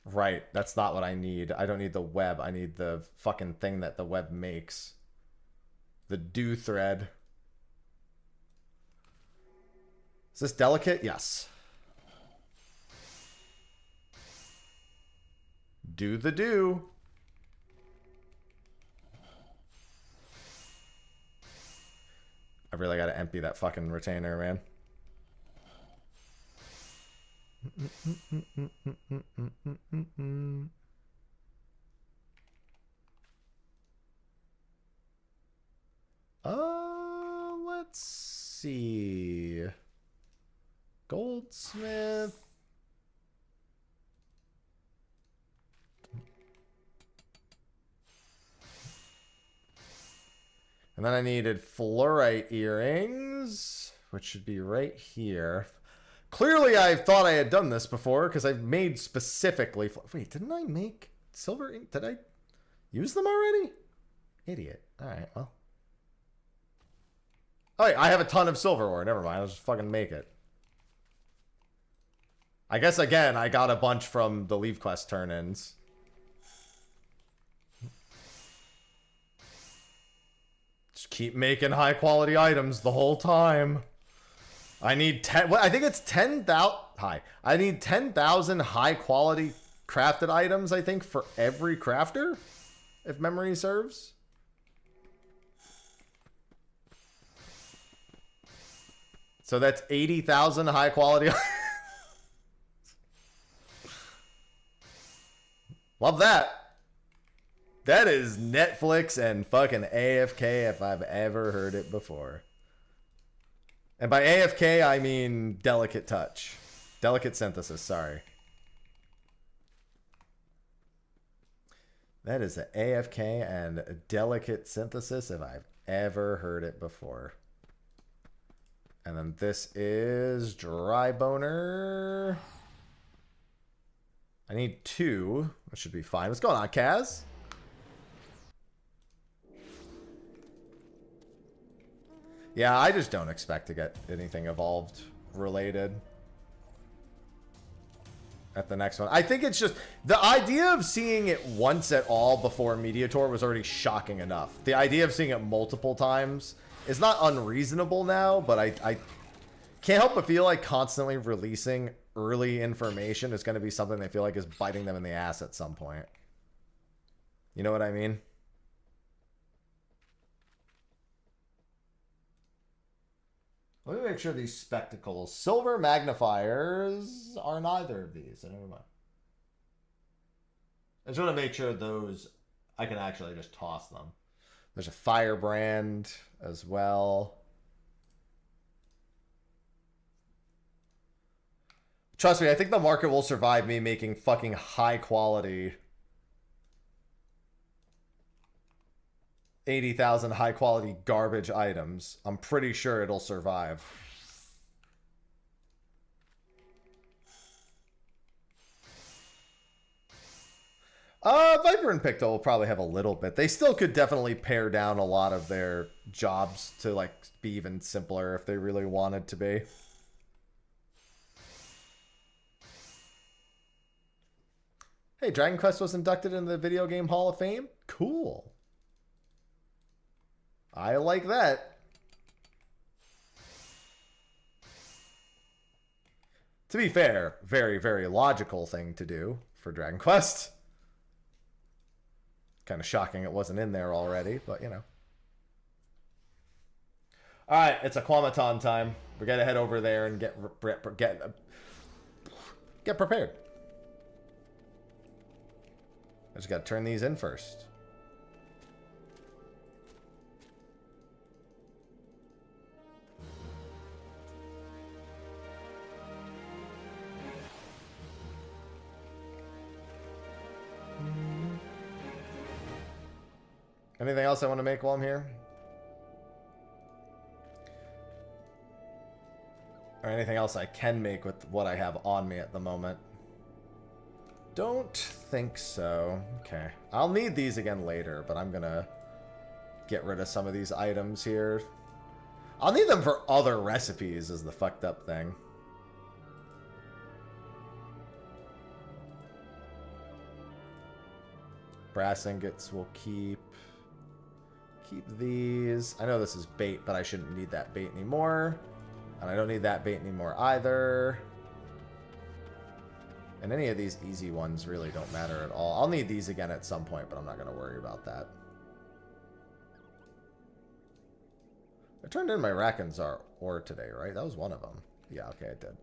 Right, that's not what I need. I don't need the web. I need the fucking thing that the web makes. The do thread. Is this delicate? Yes. Do the do. I really got to empty that fucking retainer, man. Let's see. Goldsmith. And then I needed fluorite earrings, which should be right here. Clearly, I thought I had done this before because I've made specifically... Wait, didn't I make silver ink? Did I use them already? Idiot. All right, well. Oh, wait, I have a ton of silver ore. Never mind. I'll just fucking make it. I guess, again, I got a bunch from the Leave Quest turn-ins. Just keep making high-quality items the whole time. I need 10... I think it's 10,000... Hi. I need 10,000 high-quality crafted items, I think, for every crafter, if memory serves. So that's 80,000 high-quality items. Love that. That is Netflix and fucking AFK if I've ever heard it before. And by AFK, I mean delicate touch. Delicate synthesis, sorry. That is an AFK and a delicate synthesis if I've ever heard it before. And then this is dry boner. I need 2. That should be fine. What's going on, Kaz? Yeah, I just don't expect to get anything evolved related at the next one. I think it's just the idea of seeing it once at all before Mediator was already shocking enough. The idea of seeing it multiple times is not unreasonable now, but I can't help but feel like constantly releasing early information is going to be something they feel like is biting them in the ass at some point. You know what I mean? Let me make sure these spectacles. Silver magnifiers are neither of these. So never mind. I just want to make sure those, I can actually just toss them. There's a firebrand as well. Trust me, I think the market will survive me making fucking high quality 80,000 high quality garbage items. I'm pretty sure it'll survive. Viper and Picto will probably have a little bit. They still could definitely pare down a lot of their jobs to like be even simpler if they really wanted to be. Hey, Dragon Quest was inducted into the Video Game Hall of Fame? Cool. I like that. To be fair, very, very logical thing to do for Dragon Quest. Kind of shocking it wasn't in there already, but you know. Alright, it's Aquamaton time. We gotta head over there and get prepared. I just got to turn these in first. Anything else I want to make while I'm here? Or anything else I can make with what I have on me at the moment? Don't think so. Okay. I'll need these again later, but I'm gonna get rid of some of these items here. I'll need them for other recipes is the fucked up thing. Brass ingots we'll keep. Keep these. I know this is bait, but I shouldn't need that bait anymore. And I don't need that bait anymore either. And any of these easy ones really don't matter at all. I'll need these again at some point, but I'm not going to worry about that. I turned in my Rackenzar ore today, right? That was one of them. Yeah, okay, I did.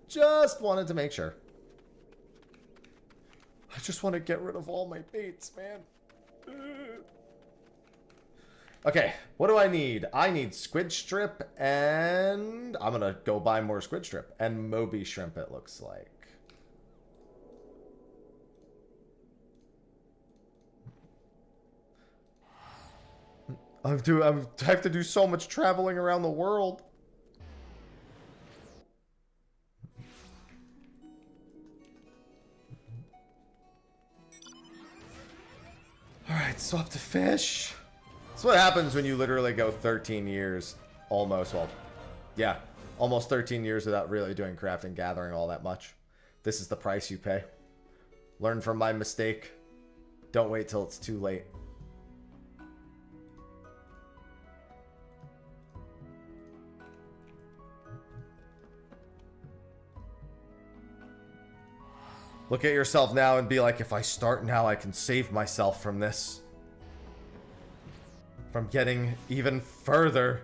Just wanted to make sure. I just want to get rid of all my baits, man. Okay, what do I need? I need squid strip, and I'm going to go buy more squid strip. And Moby shrimp, it looks like. I have to do so much traveling around the world. Alright, swap to fish. That's what happens when you literally go 13 years, almost, well, yeah, almost 13 years without really doing crafting, gathering all that much. This is the price you pay. Learn from my mistake. Don't wait till it's too late. Look at yourself now and be like, if I start now, I can save myself from this. From getting even further.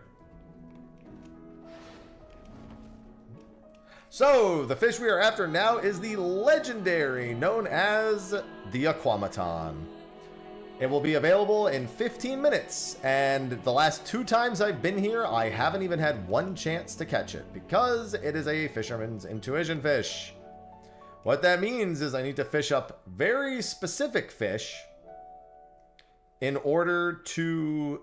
So, the fish we are after now is the legendary, known as the Aquamaton. It will be available in 15 minutes, and the last 2 times I've been here, I haven't even had one chance to catch it, because it is a fisherman's intuition fish. What that means is I need to fish up very specific fish in order to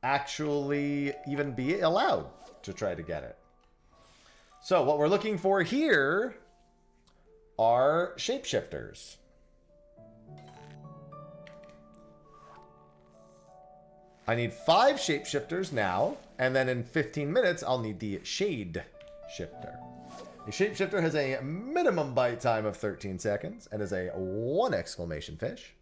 actually even be allowed to try to get it. So what we're looking for here are shapeshifters. I need 5 shapeshifters now, and then in 15 minutes I'll need the shade shifter. A shapeshifter has a minimum bite time of 13 seconds and is a 1 exclamation fish.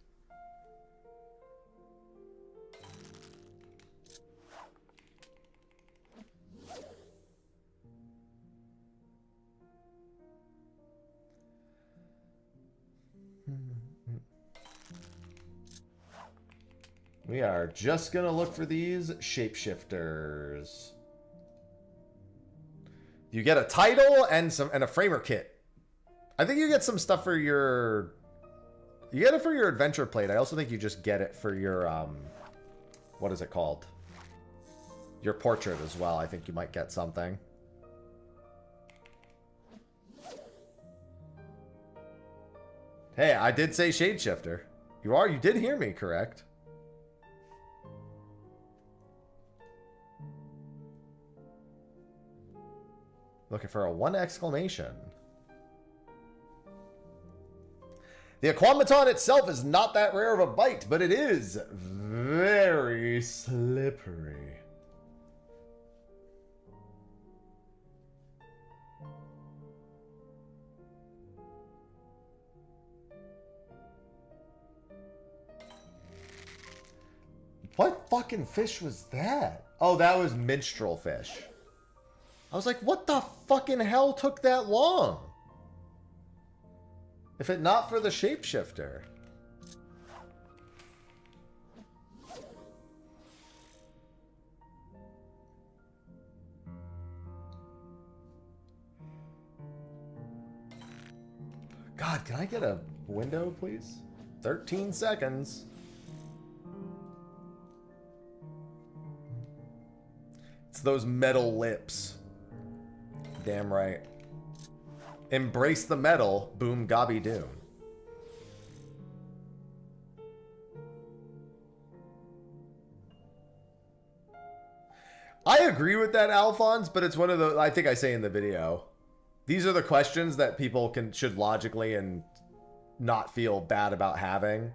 We are just gonna look for these shapeshifters. You get a title and a framer kit. I think you get some stuff for your... You get it for your adventure plate. I also think you just get it for your, what is it called? Your portrait as well. I think you might get something. Hey, I did say shapeshifter. You did hear me, correct? Looking for a 1 exclamation. The Aquamaton itself is not that rare of a bite, but it is very slippery. What fucking fish was that? Oh, that was minstrel fish. I was like, what the fucking hell took that long? If it not for the shapeshifter. God, can I get a window, please? 13 seconds. It's those metal lips. Damn right. Embrace the metal, boom gobby doom. I agree with that, Alphonse, but it's one of the, I think I say in the video, these are the questions that people should logically and not feel bad about having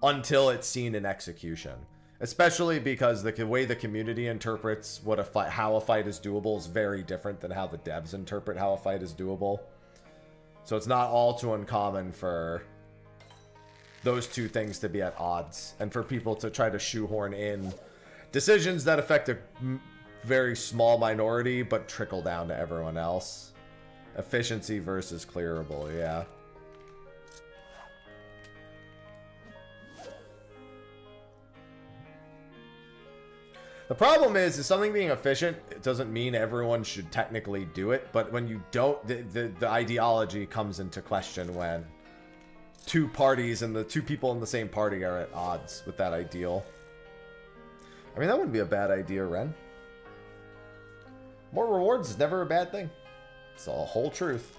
until it's seen in execution. Especially because the way the community interprets what how a fight is doable is very different than how the devs interpret how a fight is doable. So it's not all too uncommon for those two things to be at odds and for people to try to shoehorn in decisions that affect a very small minority but trickle down to everyone else. Efficiency versus clearable, yeah. The problem is something being efficient, it doesn't mean everyone should technically do it, but when you don't, the ideology comes into question when two parties and the two people in the same party are at odds with that ideal. I mean, that wouldn't be a bad idea, Ren. More rewards is never a bad thing. It's the whole truth.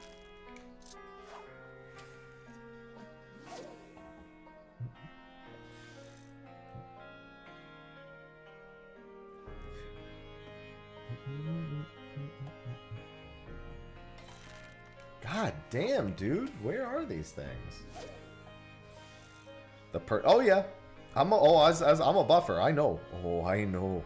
God damn, dude. Where are these things? Oh, yeah. I'm a buffer. I know. Oh, I know.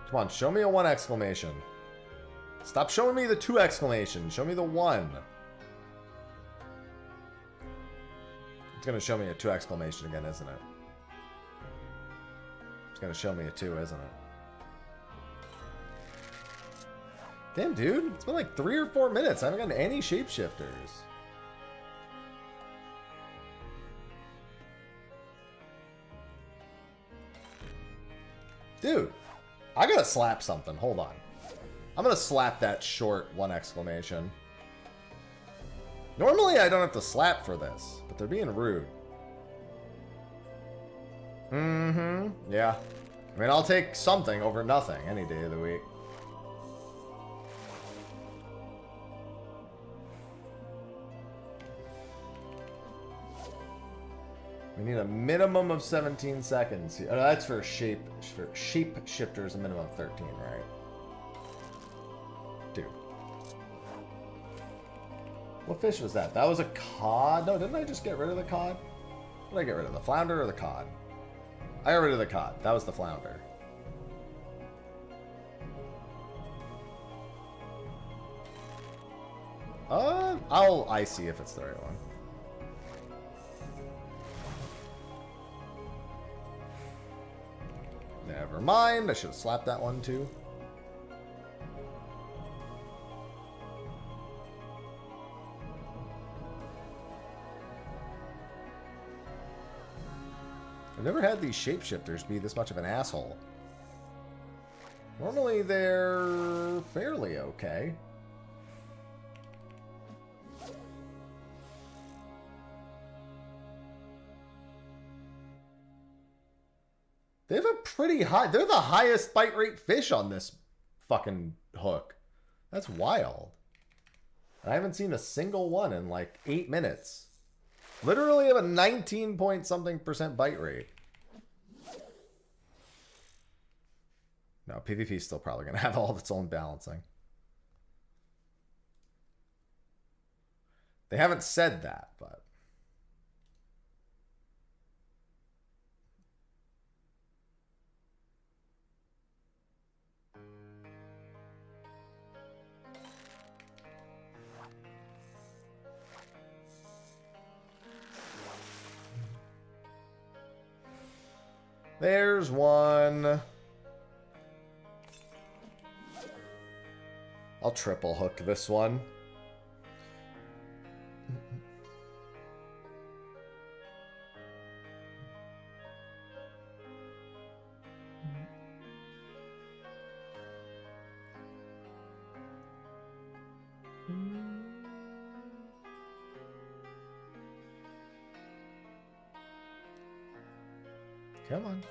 Come on, show me a 1 exclamation. Stop showing me the 2 exclamations. Show me the 1. It's going to show me a 2 exclamation again, isn't it? It's going to show me a 2, isn't it? Damn, dude. It's been like 3 or 4 minutes. I haven't gotten any shapeshifters. Dude. I gotta slap something. Hold on. I'm gonna slap that short 1 exclamation. Normally I don't have to slap for this, but they're being rude. Yeah. I mean, I'll take something over nothing any day of the week. We need a minimum of 17 seconds here. Oh, that's for shape shifters, a minimum of 13, right? Dude. What fish was that? That was a cod? No, didn't I just get rid of the cod? What did I get rid of? The flounder or the cod? I got rid of the cod. That was the flounder. I'll icy if it's the right one. Never mind. I should have slapped that one too. I've never had these shapeshifters be this much of an asshole. Normally they're fairly okay. They have a pretty high... They're the highest bite rate fish on this fucking hook. That's wild. I haven't seen a single one in like 8 minutes. Literally have a 19 point something% bite rate. No, PvP is still probably going to have all of its own balancing. They haven't said that, but... There's one. I'll triple hook this one. Come on.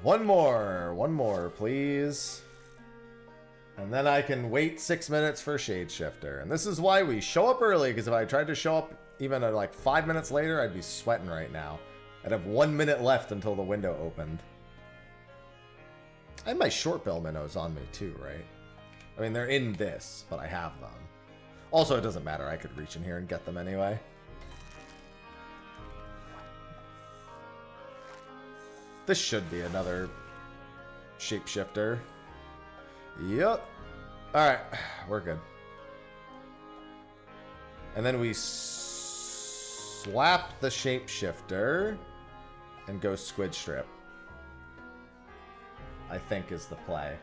One more, please. And then I can wait 6 minutes for Shade Shifter. And this is why we show up early, because if I tried to show up even at like 5 minutes later, I'd be sweating right now. I'd have 1 minute left until the window opened. I have my short bill minnows on me too, right? I mean, they're in this, but I have them. Also, it doesn't matter. I could reach in here and get them anyway. This should be another shapeshifter. Yep. Alright, we're good. And then we slap the shapeshifter and go squid strip. I think is the play.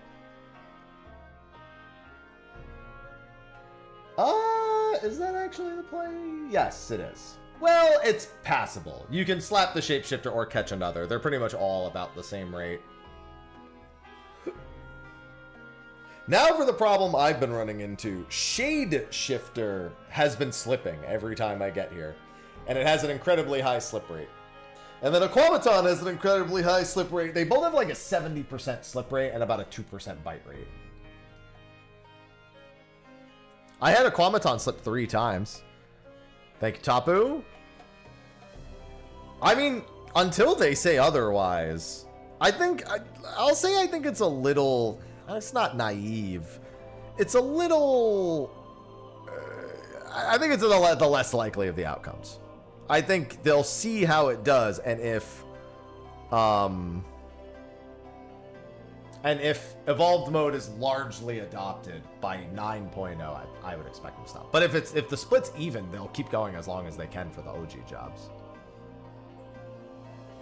Is that actually the play? Yes, it is. Well, it's passable. You can slap the shapeshifter or catch another. They're pretty much all about the same rate. Now for the problem I've been running into. Shade Shifter has been slipping every time I get here. And it has an incredibly high slip rate. And then Aquamaton has an incredibly high slip rate. They both have like a 70% slip rate and about a 2% bite rate. I had Aquamaton slip 3 times. Thank you, Tapu. I mean, until they say otherwise, I think, I'll say I think it's a little, it's not naive. It's a little, I think it's the less likely of the outcomes. I think they'll see how it does, and if evolved mode is largely adopted by 9.0, I would expect them to stop. But if the split's even, they'll keep going as long as they can for the OG jobs.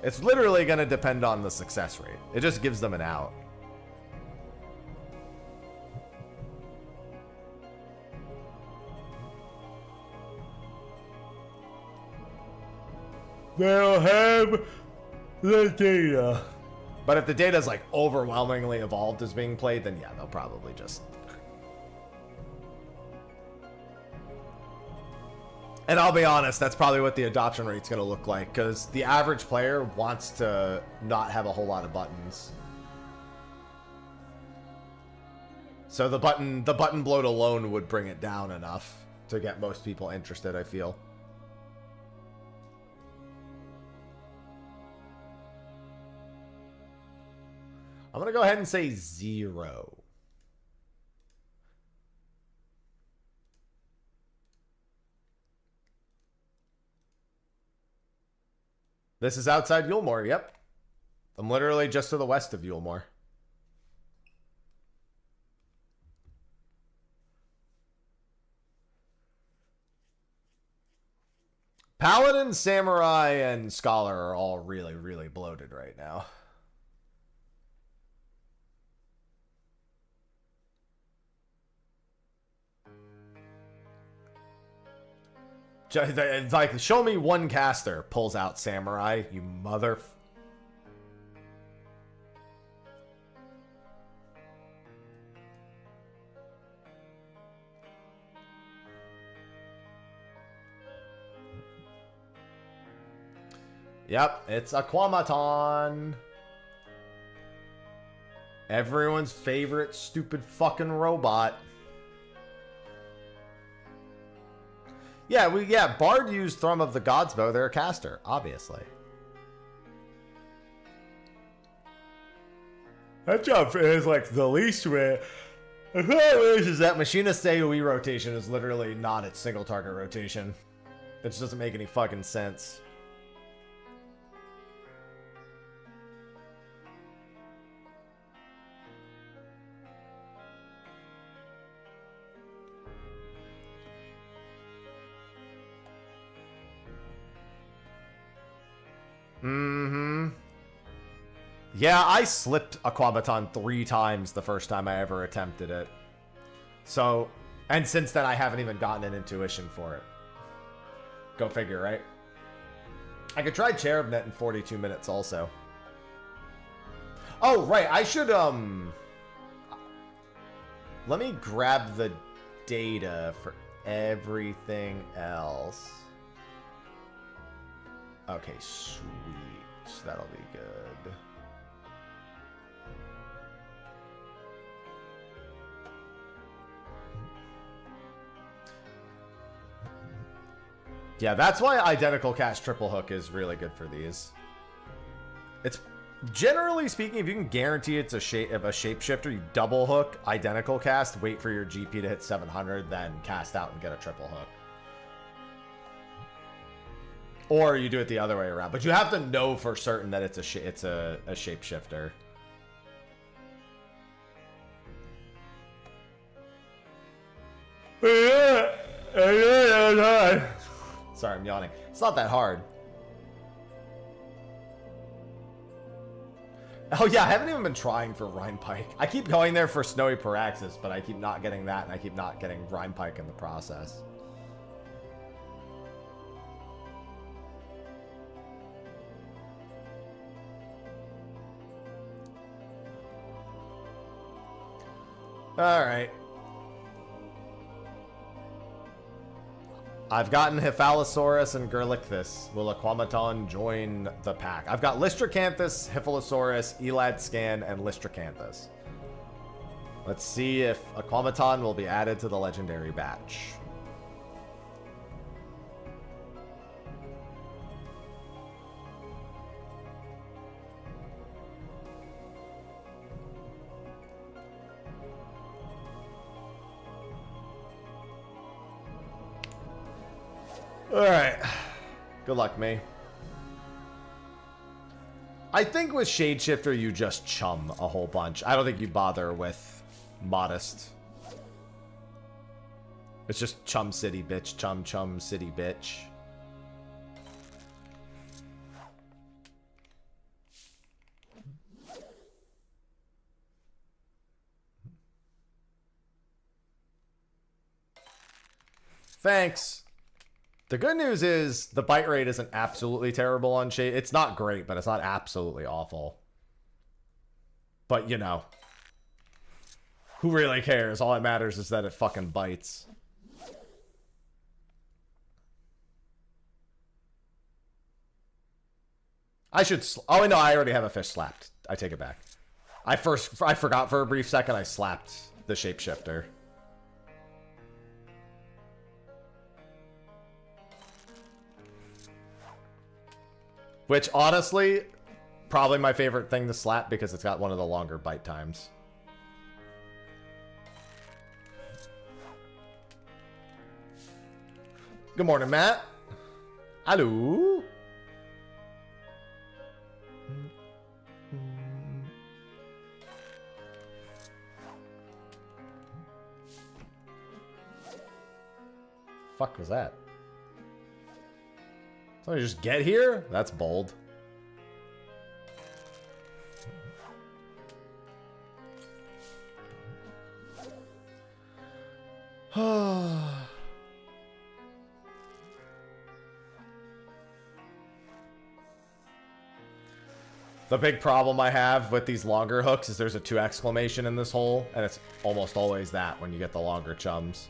It's literally going to depend on the success rate. It just gives them an out. They'll have the data. But if the data is like overwhelmingly evolved as being played, then yeah, they'll probably just. And I'll be honest, that's probably what the adoption rate's going to look like, because the average player wants to not have a whole lot of buttons. So the button bloat alone would bring it down enough to get most people interested, I feel. I'm going to go ahead and say 0. This is outside Yulmore, yep. I'm literally just to the west of Yulmore. Paladin, Samurai, and Scholar are all really, really bloated right now. It's like, show me one caster pulls out Samurai, you mother... Yep, it's Aquamaton. Everyone's favorite stupid fucking robot. Yeah, Bard used Thrum of the Gods Bow. They're a caster, obviously. That job is like the least rare. The problem is that Machinist AoE rotation is literally not its single target rotation. It just doesn't make any fucking sense. Mm-hmm. Yeah, I slipped Aquamaton 3 times the first time I ever attempted it. So, and since then I haven't even gotten an intuition for it. Go figure, right? I could try Cherub Net in 42 minutes also. Oh, right, I should, let me grab the data for everything else. Okay, sweet. That'll be good. Yeah, that's why identical cast triple hook is really good for these. It's generally speaking, if you can guarantee it's a shapeshifter, you double hook, identical cast, wait for your GP to hit 700, then cast out and get a triple hook. Or you do it the other way around, but you have to know for certain that it's a shapeshifter. Sorry, I'm yawning. It's not that hard. Oh yeah, I haven't even been trying for Rhine Pike. I keep going there for Snowy Paraxis, but I keep not getting that, and I keep not getting Rhine Pike in the process. Alright. I've gotten Hyphalosaurus and Gurlichthus. Will Aquamaton join the pack? I've got Lystracanthus, Hyphalosaurus, Eladscan, and Lystracanthus. Let's see if Aquamaton will be added to the legendary batch. Alright. Good luck, me. I think with Shadeshifter, you just chum a whole bunch. I don't think you bother with Modest. It's just chum city, bitch. Chum, chum, city, bitch. Thanks. The good news is the bite rate isn't absolutely terrible on Shade. It's not great, but it's not absolutely awful. But, you know. Who really cares? All that matters is that it fucking bites. I should... Oh, no, I already have a fish slapped. I take it back. I forgot for a brief second I slapped the shapeshifter. Which, honestly, probably my favorite thing to slap because it's got one of the longer bite times. Good morning, Matt. Hello. Fuck was that? Somebody just get here? That's bold. The big problem I have with these longer hooks is there's a 2 exclamation in this hole, and it's almost always that when you get the longer chums.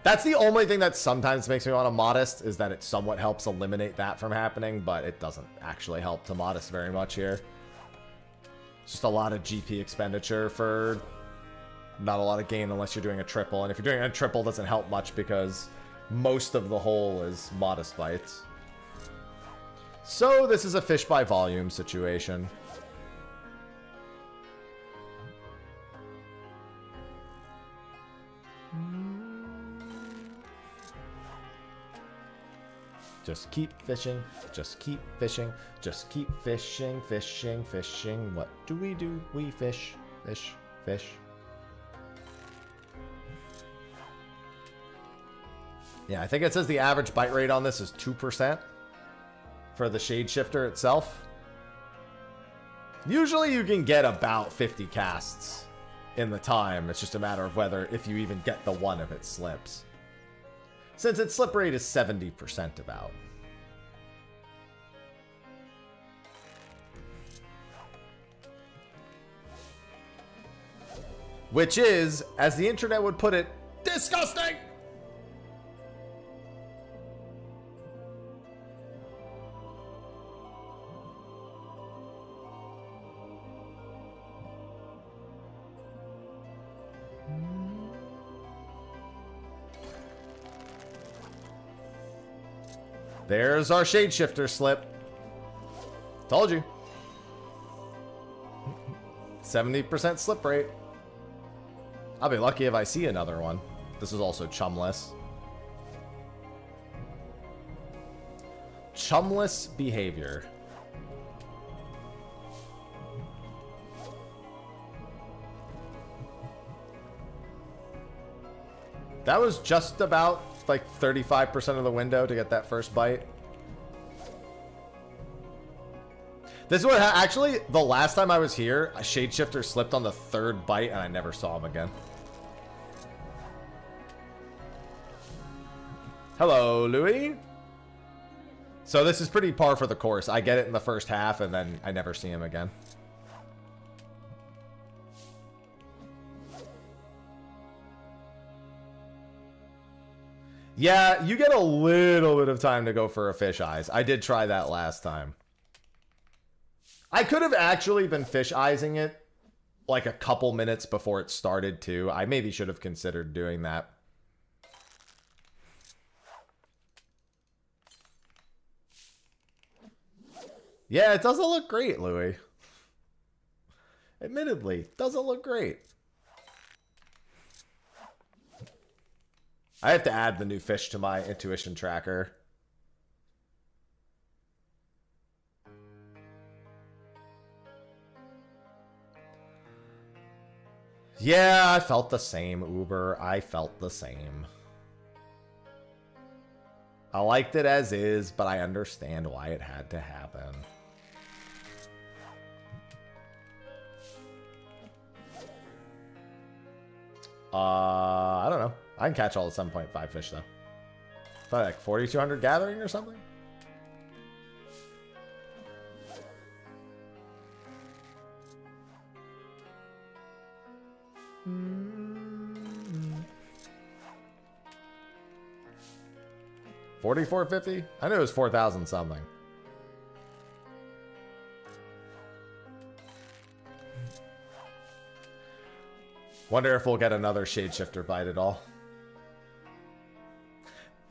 That's the only thing that sometimes makes me want to Modest, is that it somewhat helps eliminate that from happening, but it doesn't actually help to Modest very much here. It's just a lot of GP expenditure for not a lot of gain unless you're doing a triple, and if you're doing a triple, it doesn't help much because most of the hole is Modest bites. So this is a fish by volume situation. Just keep fishing, just keep fishing, just keep fishing, fishing, fishing. What do? We fish, fish, fish. Yeah, I think it says the average bite rate on this is 2%. for the shade shifter itself. Usually you can get about 50 casts in the time. It's just a matter of whether if you even get the one if it slips. Since its slip rate is 70% about. Which is, as the internet would put it, disgusting! There's our shade shifter slip. Told you. 70% slip rate. I'll be lucky if I see another one. This is also chumless. Chumless behavior. That was just about like 35% of the window to get that first bite. This is what actually, the last time I was here, a shade shifter slipped on the third bite and I never saw him again. Hello, Louis. So this is pretty par for the course. I get it in the first half and then I never see him again. Yeah, you get a little bit of time to go for a fish eyes. I did try that last time. I could have actually been fish eyesing it like a couple minutes before it started too. I maybe should have considered doing that. Yeah, it doesn't look great, Louis. Admittedly, doesn't look great. I have to add the new fish to my intuition tracker. Yeah, I felt the same, Uber. I felt the same. I liked it as is, but I understand why it had to happen. I don't know. I can catch all the 7.5 fish, though. Probably like 4,200 gathering or something. $4,450? I knew it was 4,000 something. Wonder if we'll get another shade shifter bite at all.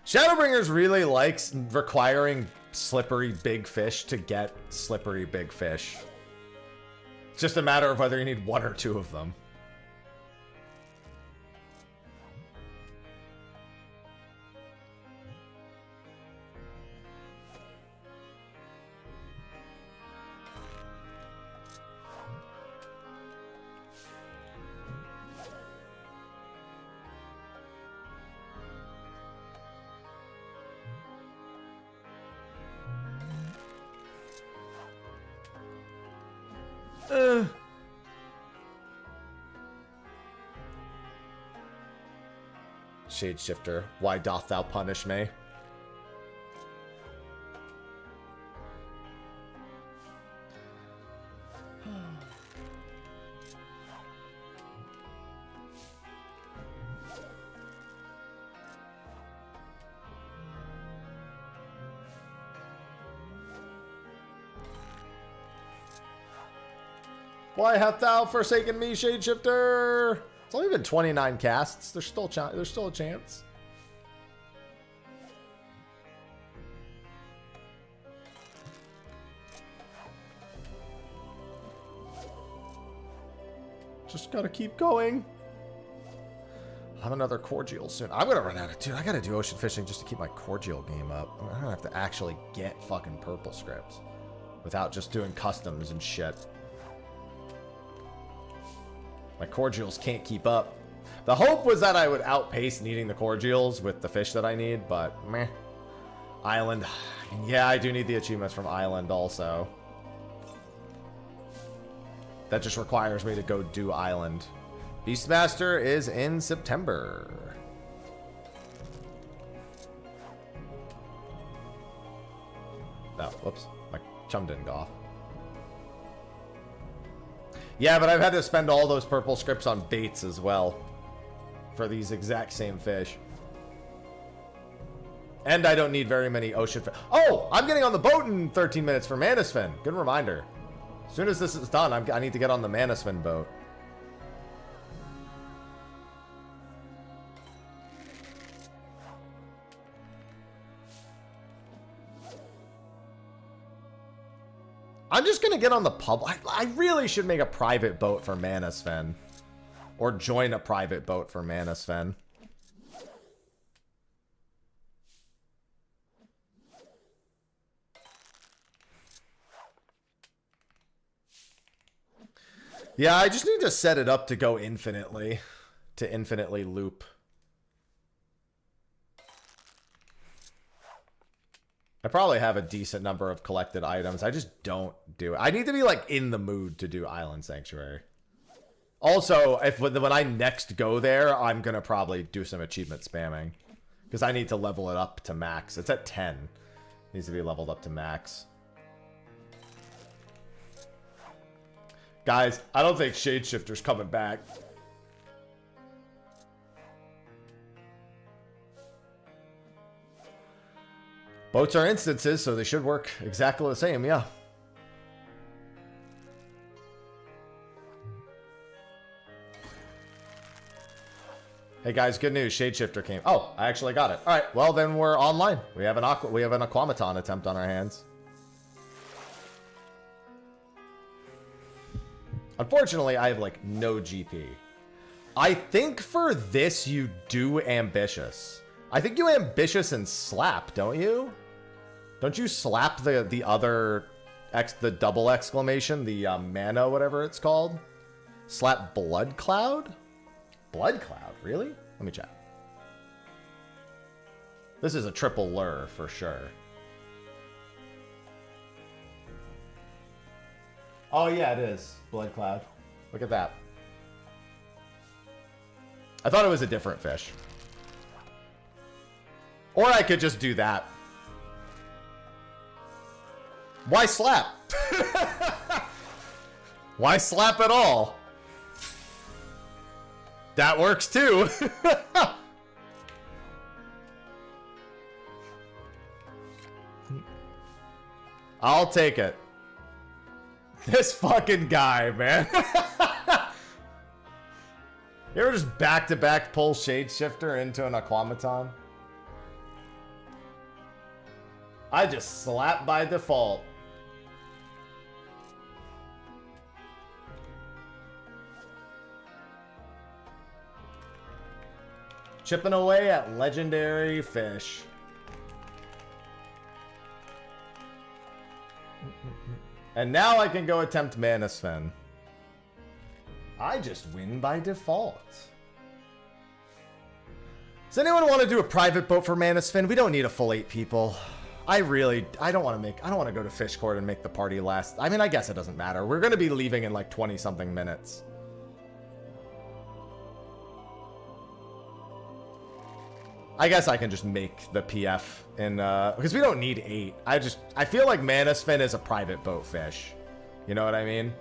Shadowbringers really likes requiring slippery big fish to get slippery big fish. It's just a matter of whether you need one or two of them. Shade shifter, why doth thou punish me? Why hast thou forsaken me, shade shifter? It's only been 29 casts. There's still a chance. Just gotta keep going. I'll have another cordial soon. I'm gonna run out of... Dude, I gotta do ocean fishing just to keep my cordial game up. I'm gonna have to actually get fucking purple scripts without just doing customs and shit. My cordials can't keep up. The hope was that I would outpace needing the cordials with the fish that I need, but meh. Island. Yeah, I do need the achievements from Island also. That just requires me to go do Island. Beastmaster is in September. Oh, whoops. My chum didn't go off. Yeah, but I've had to spend all those purple scripts on baits as well. For these exact same fish. And I don't need very many ocean fish. Oh, I'm getting on the boat in 13 minutes for Manasfin. Good reminder. As soon as this is done, I need to get on the Manasfin boat. I'm just going to get on the pub. I really should make a private boat for Manasfin. Or join a private boat for Manasfin. Yeah, I just need to set it up to go infinitely. To infinitely loop. I probably have a decent number of collected items. I just don't do it. I need to be like in the mood to do Island Sanctuary. Also, when I next go there, I'm going to probably do some achievement spamming. Because I need to level it up to max. It's at 10. It needs to be leveled up to max. Guys, I don't think Shadeshifter's coming back. Boats are instances, so they should work exactly the same, yeah. Hey guys, good news. Shadeshifter came. Oh, I actually got it. All right, well then we're online. We have an Aquamaton attempt on our hands. Unfortunately, I have like no GP. I think for this you do ambitious. I think you ambitious and slap, don't you? Don't you slap the other the double exclamation, the mana, whatever it's called? Slap Blood Cloud? Blood Cloud, really? Let me check. This is a triple lure for sure. Oh yeah, it is. Blood Cloud. Look at that. I thought it was a different fish. Or I could just do that. Why slap? Why slap at all? That works too. I'll take it. This fucking guy, man. You ever just back-to-back pull Shadeshifter into an Aquamaton? I just slap by default. Chipping away at legendary fish. And now I can go attempt Manasfin. I just win by default. Does anyone want to do a private boat for Manasfin? We don't need a full 8 people. I don't want to go to Fish Court and make the party last. I mean, I guess it doesn't matter. We're going to be leaving in like 20 something minutes. I guess I can just make the PF in, because we don't need 8. I feel like Manasfin is a private boat fish. You know what I mean?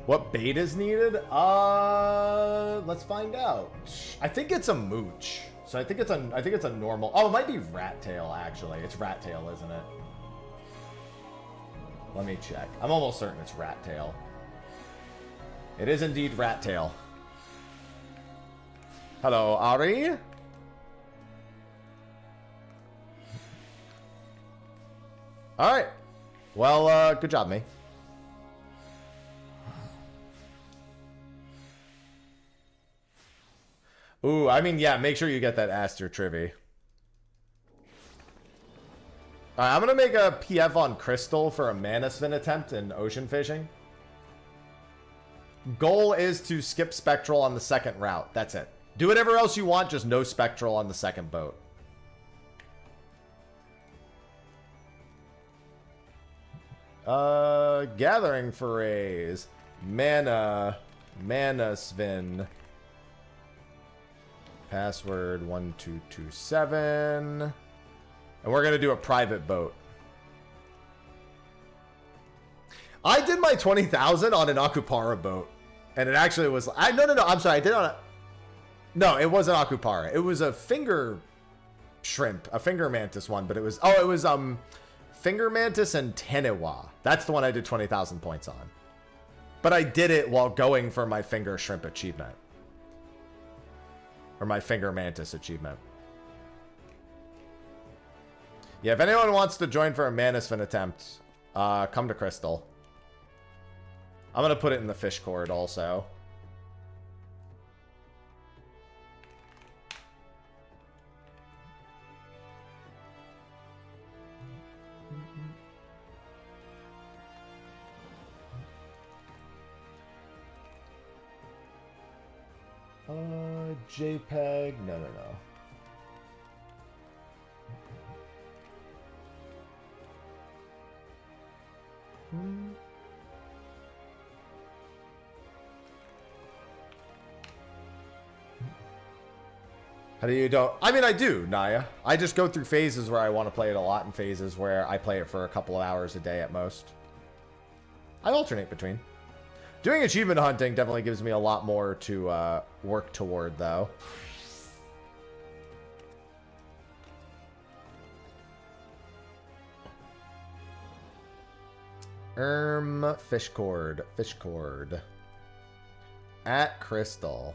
What bait is needed? Let's find out. I think it's a mooch. So I think it's a normal. Oh, it might be rat tail actually. It's rat tail, isn't it? Let me check. I'm almost certain it's rat tail. It is indeed rat tail. Hello, Ari. All right. Well, good job, me. Ooh, I mean, yeah, make sure you get that Aster Trivy. Alright, I'm gonna make a PF on Crystal for a Mana Spin attempt in ocean fishing. Goal is to skip Spectral on the second route. That's it. Do whatever else you want, just no Spectral on the second boat. Gathering Forays. Mana Spin. Password 1227. And we're going to do a private boat. I did my 20,000 on an Akupara boat. And it actually was... no, I'm sorry. I did it on a... No, it wasn't Akupara. It was a finger shrimp. A finger mantis one. But it was... Oh, it was finger mantis and Tenewa. That's the one I did 20,000 points on. But I did it while going for my finger shrimp achievement. Or my finger mantis achievement. Yeah, if anyone wants to join for a Manasfin attempt, come to Crystal. I'm going to put it in the fish cord also. JPEG. No. How do you don't? I mean, I do, Naya. I just go through phases where I want to play it a lot and phases where I play it for a couple of hours a day at most. I alternate between. Doing achievement hunting definitely gives me a lot more to work toward, though. Fish cord. At Crystal.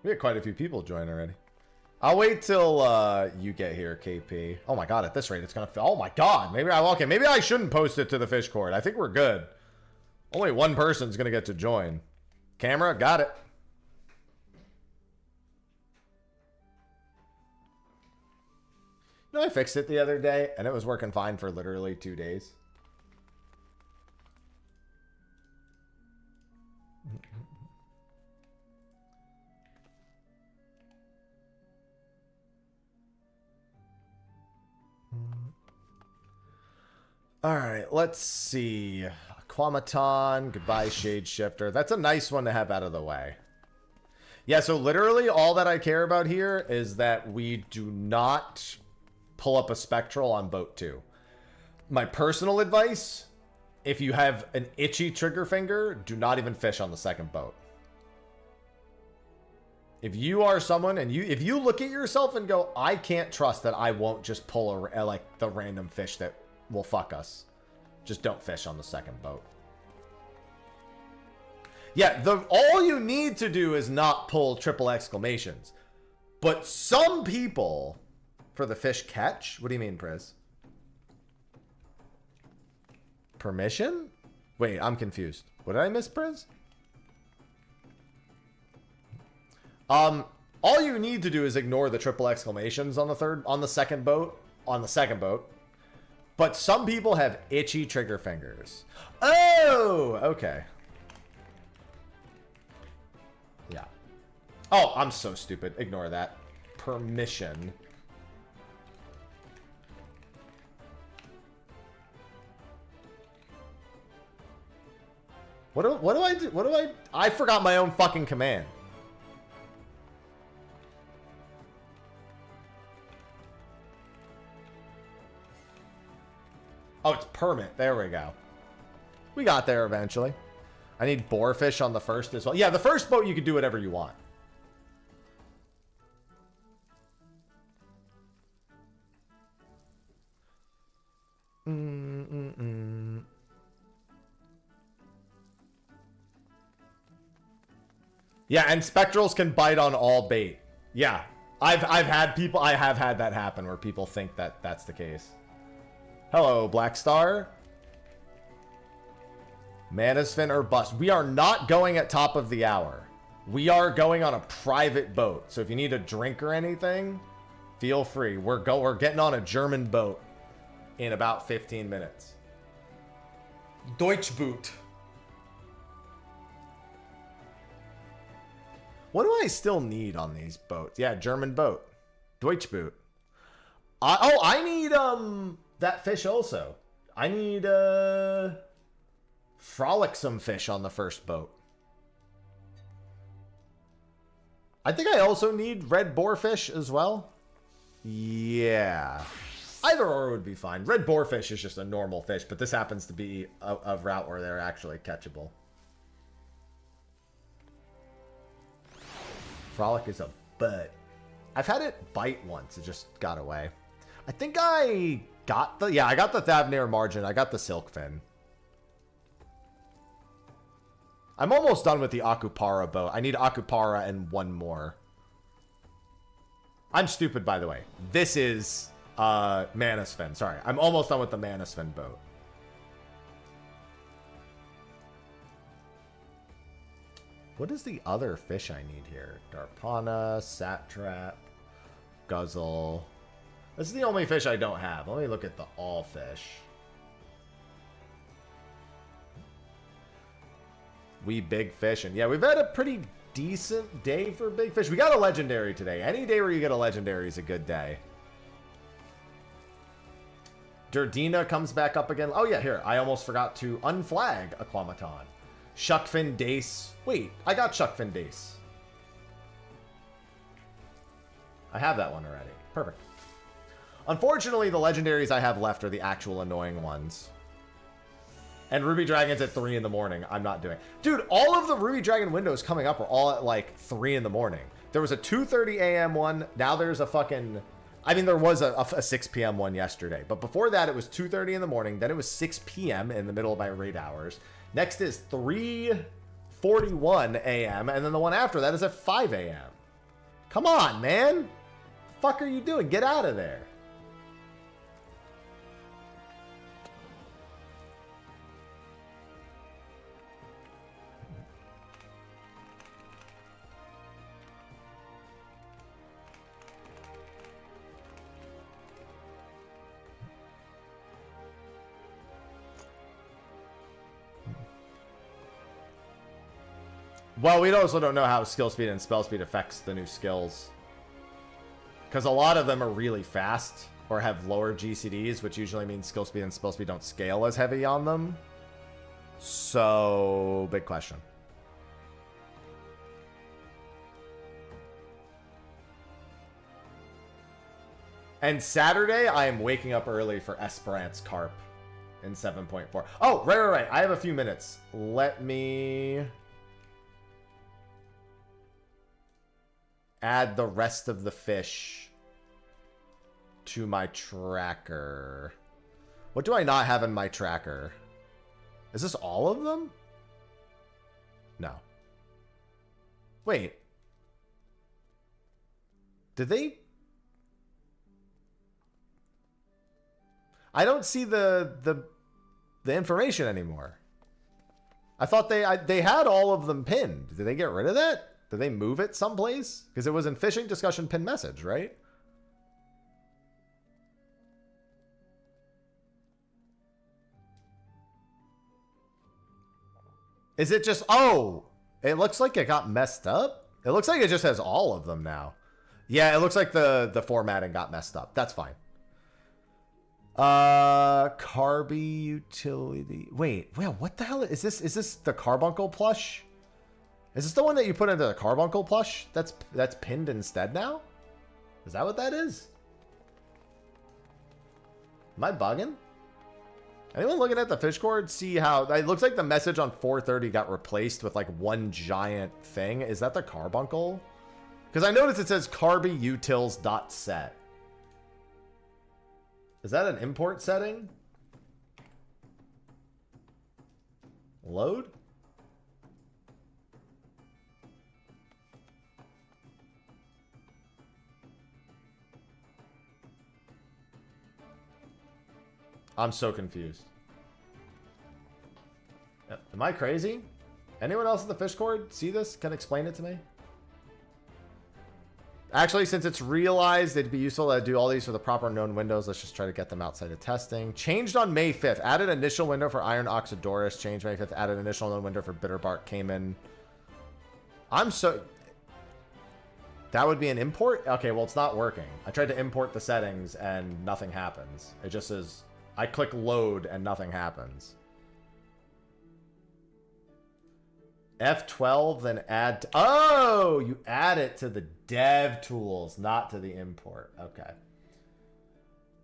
We had quite a few people join already. I'll wait till you get here, KP. Oh my god, at this rate, it's gonna... Oh my god, maybe I shouldn't post it to the fish cord. I think we're good. Only one person's gonna get to join. Camera, got it. You know, I fixed it the other day, and it was working fine for literally 2 days. All right, let's see. Aquamaton, goodbye Shade Shifter. That's a nice one to have out of the way. Yeah, so literally all that I care about here is that we do not pull up a Spectral on boat 2. My personal advice, if you have an itchy trigger finger, do not even fish on the second boat. If you are someone and if you look at yourself and go, I can't trust that I won't just pull like the random fish that will fuck us. Just don't fish on the second boat. Yeah, all you need to do is not pull triple exclamations. But some people, for the fish catch, what do you mean, Priz? Permission? Wait, I'm confused. What did I miss, Priz? All you need to do is ignore the triple exclamations on the second boat. But some people have itchy trigger fingers. Oh, okay. Yeah. Oh, I'm so stupid. Ignore that. Permission. What do I do? I forgot my own fucking command. Oh, it's permit. There we go. We got there eventually. I need boarfish on the first as well. Yeah, the first boat you can do whatever you want. Yeah, and Spectrals can bite on all bait. Yeah. I've had people, I have had that happen where people think that that's the case. Hello, Black Star. Manasfin or bust. We are not going at top of the hour. We are going on a private boat. So if you need a drink or anything, feel free. We're getting on a German boat in about 15 minutes. Deutschboot. What do I still need on these boats? Yeah, German boat. Deutschboot. I need that fish also. I need frolicsome fish on the first boat. I think I also need red boarfish as well. Yeah. Either or would be fine. Red boarfish is just a normal fish, but this happens to be a route where they're actually catchable. Frolic is a butt. I've had it bite once. It just got away. I think I got the... Yeah, I got the Thavnir margin. I got the silkfin. I'm almost done with the Akupara boat. I need Akupara and one more. I'm stupid, by the way. This is Manasfin. Sorry, I'm almost done with the Manasfin boat. What is the other fish I need here? Darpana, Satrap, Guzzle. This is the only fish I don't have. Let me look at the all fish. We big fish. And yeah, we've had a pretty decent day for big fish. We got a legendary today. Any day where you get a legendary is a good day. Dina comes back up again. Oh yeah, here. I almost forgot to unflag Aquamaton. Shuckfin Dace. Wait, I got Shuckfin Dace. I have that one already. Perfect. Unfortunately, the legendaries I have left are the actual annoying ones. And Ruby Dragon's at 3 in the morning. I'm not doing. Dude, all of the Ruby Dragon windows coming up are all at like 3 in the morning. There was a 2:30 a.m. one. Now there's a fucking... I mean, there was a 6 p.m. one yesterday. But before that, it was 2:30 in the morning. Then it was 6 p.m. in the middle of my raid hours. Next is 3:41 a.m. And then the one after that is at 5 a.m. Come on, man. The fuck are you doing? Get out of there. Well, we also don't know how skill speed and spell speed affects the new skills. Because a lot of them are really fast or have lower GCDs, which usually means skill speed and spell speed don't scale as heavy on them. So, big question. And Saturday, I am waking up early for Esperance Carp in 7.4. Oh, right. I have a few minutes. Let me... add the rest of the fish to my tracker. What do I not have in my tracker? Is this all of them? No. Wait. Did they... I don't see the information anymore. I thought they had all of them pinned. Did they get rid of that? Did they move it someplace? Because it was in fishing discussion pin message, right? Is it just... Oh! It looks like it got messed up. It looks like it just has all of them now. Yeah, it looks like the formatting got messed up. That's fine. Carby utility... Wait, what the hell? Is this the Carbuncle plush? Is this the one that you put into the Carbuncle plush that's pinned instead now? Is that what that is? Am I bugging? Anyone looking at the fish cord see how... It looks like the message on 4:30 got replaced with like one giant thing. Is that the Carbuncle? Because I noticed it says carbyutils.set. Is that an import setting? Load? I'm so confused. Am I crazy? Anyone else in the fish cord see this? Can explain it to me? Actually, since it's realized it'd be useful to do all these for the proper known windows, let's just try to get them outside of testing. Changed on May 5th. Added initial window for Iron Oxidorus. Changed May 5th. Added initial known window for Bitterbark Cayman. I'm so... That would be an import? Okay, well, it's not working. I tried to import the settings and nothing happens. It just says... I click load and nothing happens. F12, then add... Oh! You add it to the dev tools, not to the import. Okay.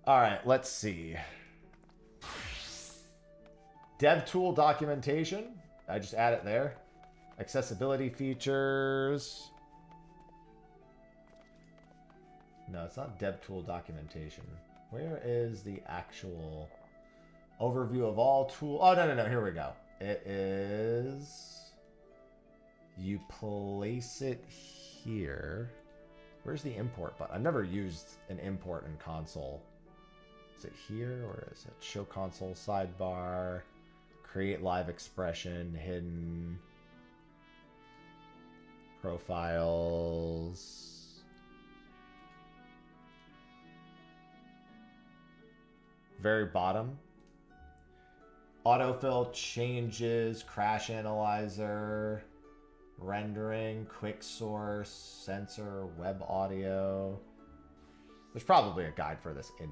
All right, let's see. Dev tool documentation. I just add it there. Accessibility features. No, it's not dev tool documentation. Where is the actual overview of all tool? Oh, no. Here we go. It is... You place it here. Where's the import button? I've never used an import in console. Is it here or is it show console sidebar? Create live expression, hidden profiles. Very bottom. Autofill changes, crash analyzer. Rendering, quick source, sensor, web audio. There's probably a guide for this in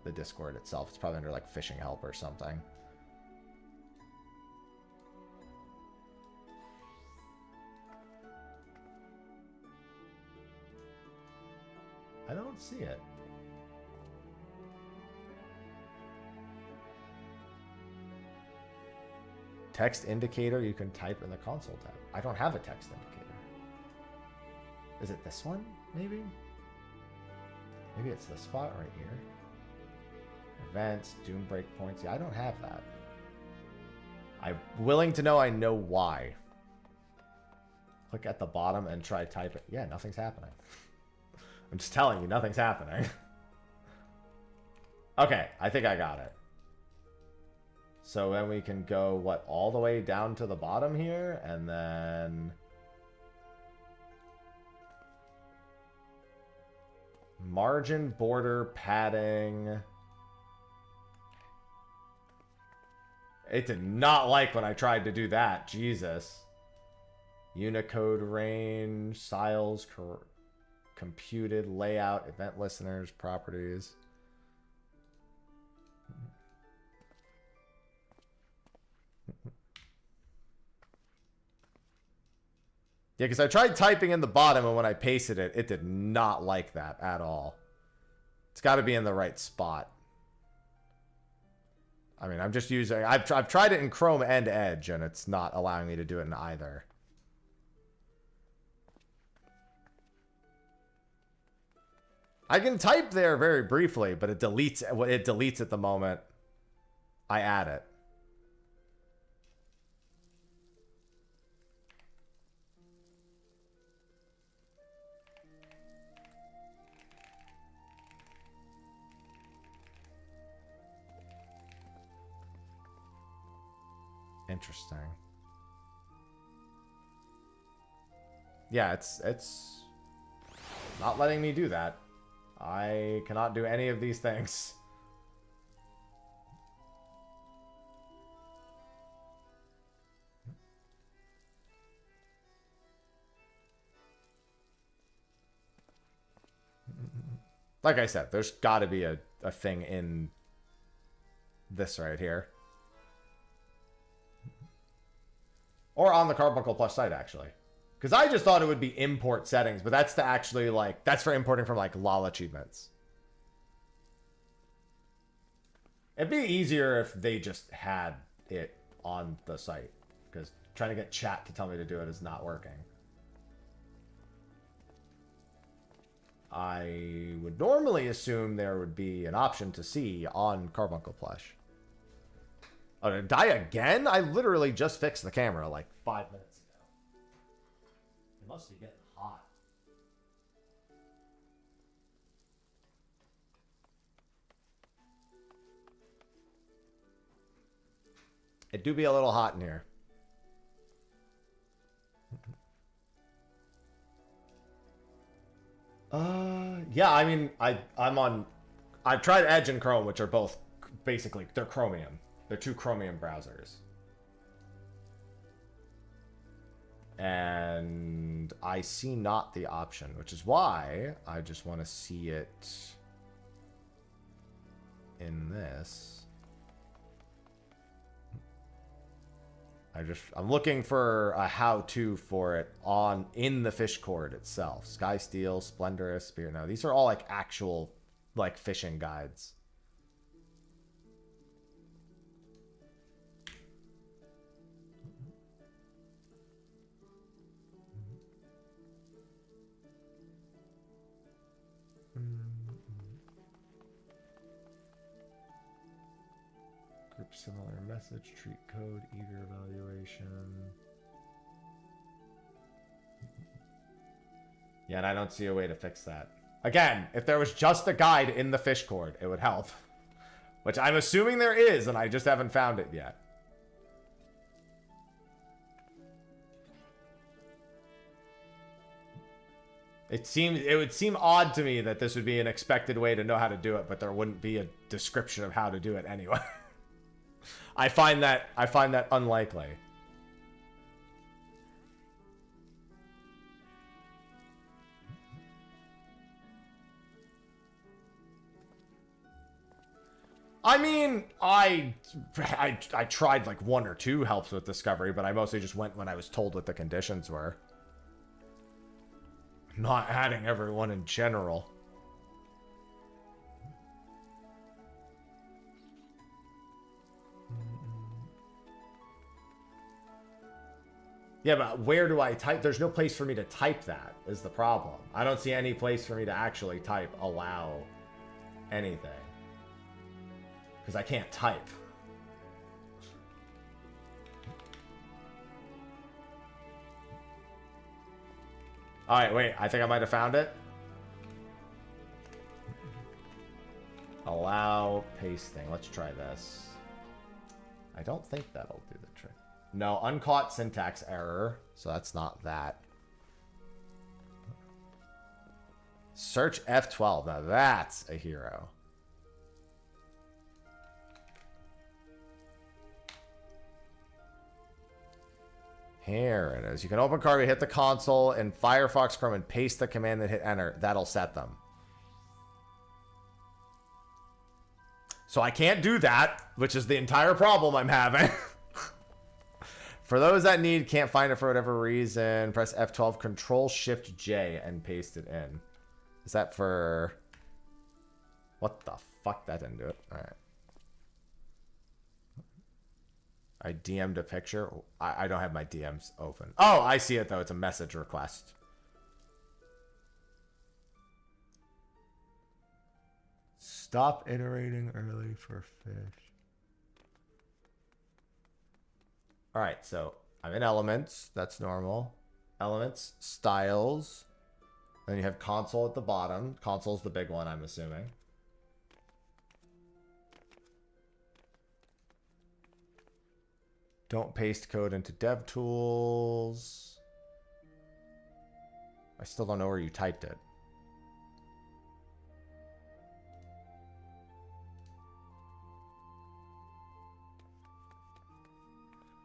the Discord itself. It's probably under like fishing help or something. I don't see it. Text indicator you can type in the console tab. I don't have a text indicator. Is it this one, maybe? Maybe it's this spot right here. Events, doom breakpoints. Yeah, I don't have that. I'm willing to know I know why. Click at the bottom and try type it. Yeah, nothing's happening. I'm just telling you, nothing's happening. Okay, I think I got it. So then we can go, what, all the way down to the bottom here, and then... Margin, border, padding... It did not like when I tried to do that, Jesus. Unicode range, styles, computed, layout, event listeners, properties... Yeah, because I tried typing in the bottom, and when I pasted it, it did not like that at all. It's got to be in the right spot. I mean, I'm just using... I've tried it in Chrome and Edge, and it's not allowing me to do it in either. I can type there very briefly, but it deletes at the moment I add it. Interesting. Yeah, it's not letting me do that. I cannot do any of these things. Like I said, there's got to be a thing in this right here. Or on the Carbuncle Plus site, actually. Because I just thought it would be import settings, but that's to actually, like, that's for importing from, like, LOL achievements. It'd be easier if they just had it on the site. Because trying to get chat to tell me to do it is not working. I would normally assume there would be an option to see on Carbuncle Plush. Oh, did it die again? I literally just fixed the camera like 5 minutes ago. It must be getting hot. It do be a little hot in here. Yeah, I mean, I've tried Edge and Chrome, which are both basically, they're Chromium. They're two Chromium browsers. And I see not the option, which is why I just want to see it in this. I'm looking for a how-to for it in the fish cord itself. Sky Steel, Splendorous, Spear. Now these are all like actual like fishing guides. Group similar message, treat code, eager evaluation. Yeah, and I don't see a way to fix that. Again, if there was just a guide in the fish cord, it would help. Which I'm assuming there is, and I just haven't found it yet. It would seem odd to me that this would be an expected way to know how to do it, but there wouldn't be a description of how to do it anyway. I find that unlikely. I mean, I tried like 1 or 2 helps with discovery, but I mostly just went when I was told what the conditions were. Not adding everyone in general. Yeah, but where do I type? There's no place for me to type that, is the problem. I don't see any place for me to actually type allow anything. Because I can't type. Alright, wait. I think I might have found it. Allow pasting. Let's try this. I don't think that'll do the trick. No, uncaught syntax error. So that's not that. Search F12. Now that's a hero. Here it is. You can open Carby, hit the console, and Firefox Chrome and paste the command, then hit enter. That'll set them. So I can't do that, which is the entire problem I'm having. For those that can't find it for whatever reason, press F12, Control-Shift-J, and paste it in. Is that for... What the fuck? That didn't do it. All right. I DM'd a picture. I don't have my DMs open. Oh, I see it, though. It's a message request. Stop iterating early for fish. All right, so I'm in Elements. That's normal. Elements, Styles. Then you have Console at the bottom. Console's the big one, I'm assuming. Don't paste code into DevTools. I still don't know where you typed it.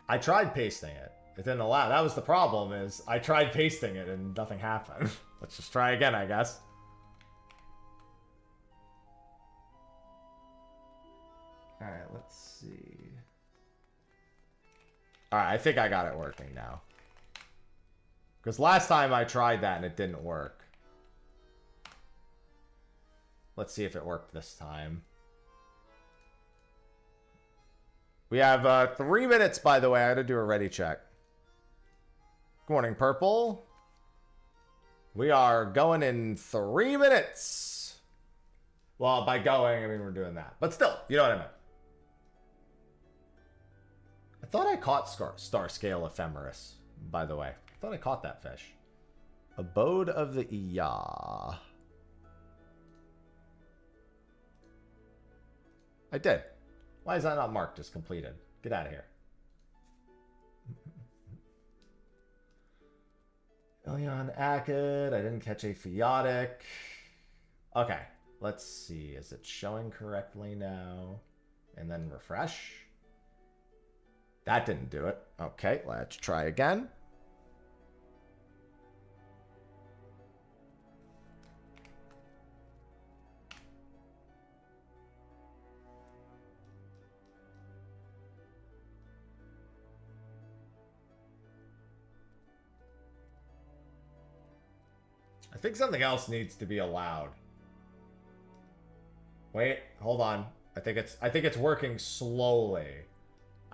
I tried pasting it. It didn't allow. That was the problem, is I tried pasting it and nothing happened. Let's just try again, I guess. Alright, let's see. Alright, I think I got it working now. Because last time I tried that and it didn't work. Let's see if it worked this time. We have 3 minutes, by the way. I had to do a ready check. Good morning, Purple. We are going in 3 minutes. Well, by going, I mean we're doing that. But still, you know what I meant. I thought I caught Star Scale Ephemeris, by the way. I thought I caught that fish. Abode of the Iya. I did. Why is that not marked as completed? Get out of here. Ilion Akid. I didn't catch a Fiotic. Okay, let's see. Is it showing correctly now? And then refresh. That didn't do it. Okay, let's try again. I think something else needs to be allowed. Wait, hold on. I think it's working slowly.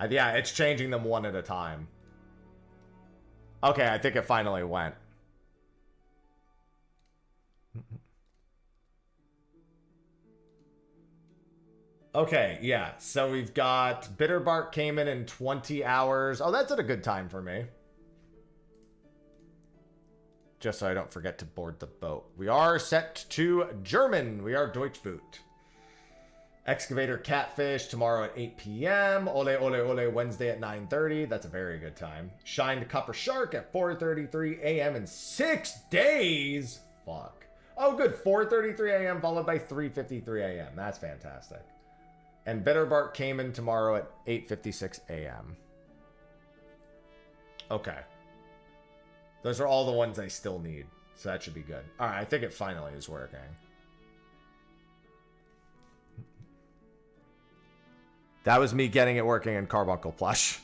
Yeah, it's changing them one at a time. Okay, I think it finally went. Okay, yeah. So we've got Bitterbark came in 20 hours. Oh, that's at a good time for me. Just so I don't forget to board the boat. We are set to German. We are Deutschboot. Excavator Catfish tomorrow at 8 p.m. Ole Ole Ole Wednesday at 9:30. That's a very good time. Shined Copper Shark at 4:33 a.m. in 6 days. Fuck. Oh, good. 4:33 a.m. followed by 3:53 a.m. That's fantastic. And Bitterbark came in tomorrow at 8:56 a.m. Okay. Those are all the ones I still need. So that should be good. All right, I think it finally is working. That was me getting it working in Carbuncle Plush.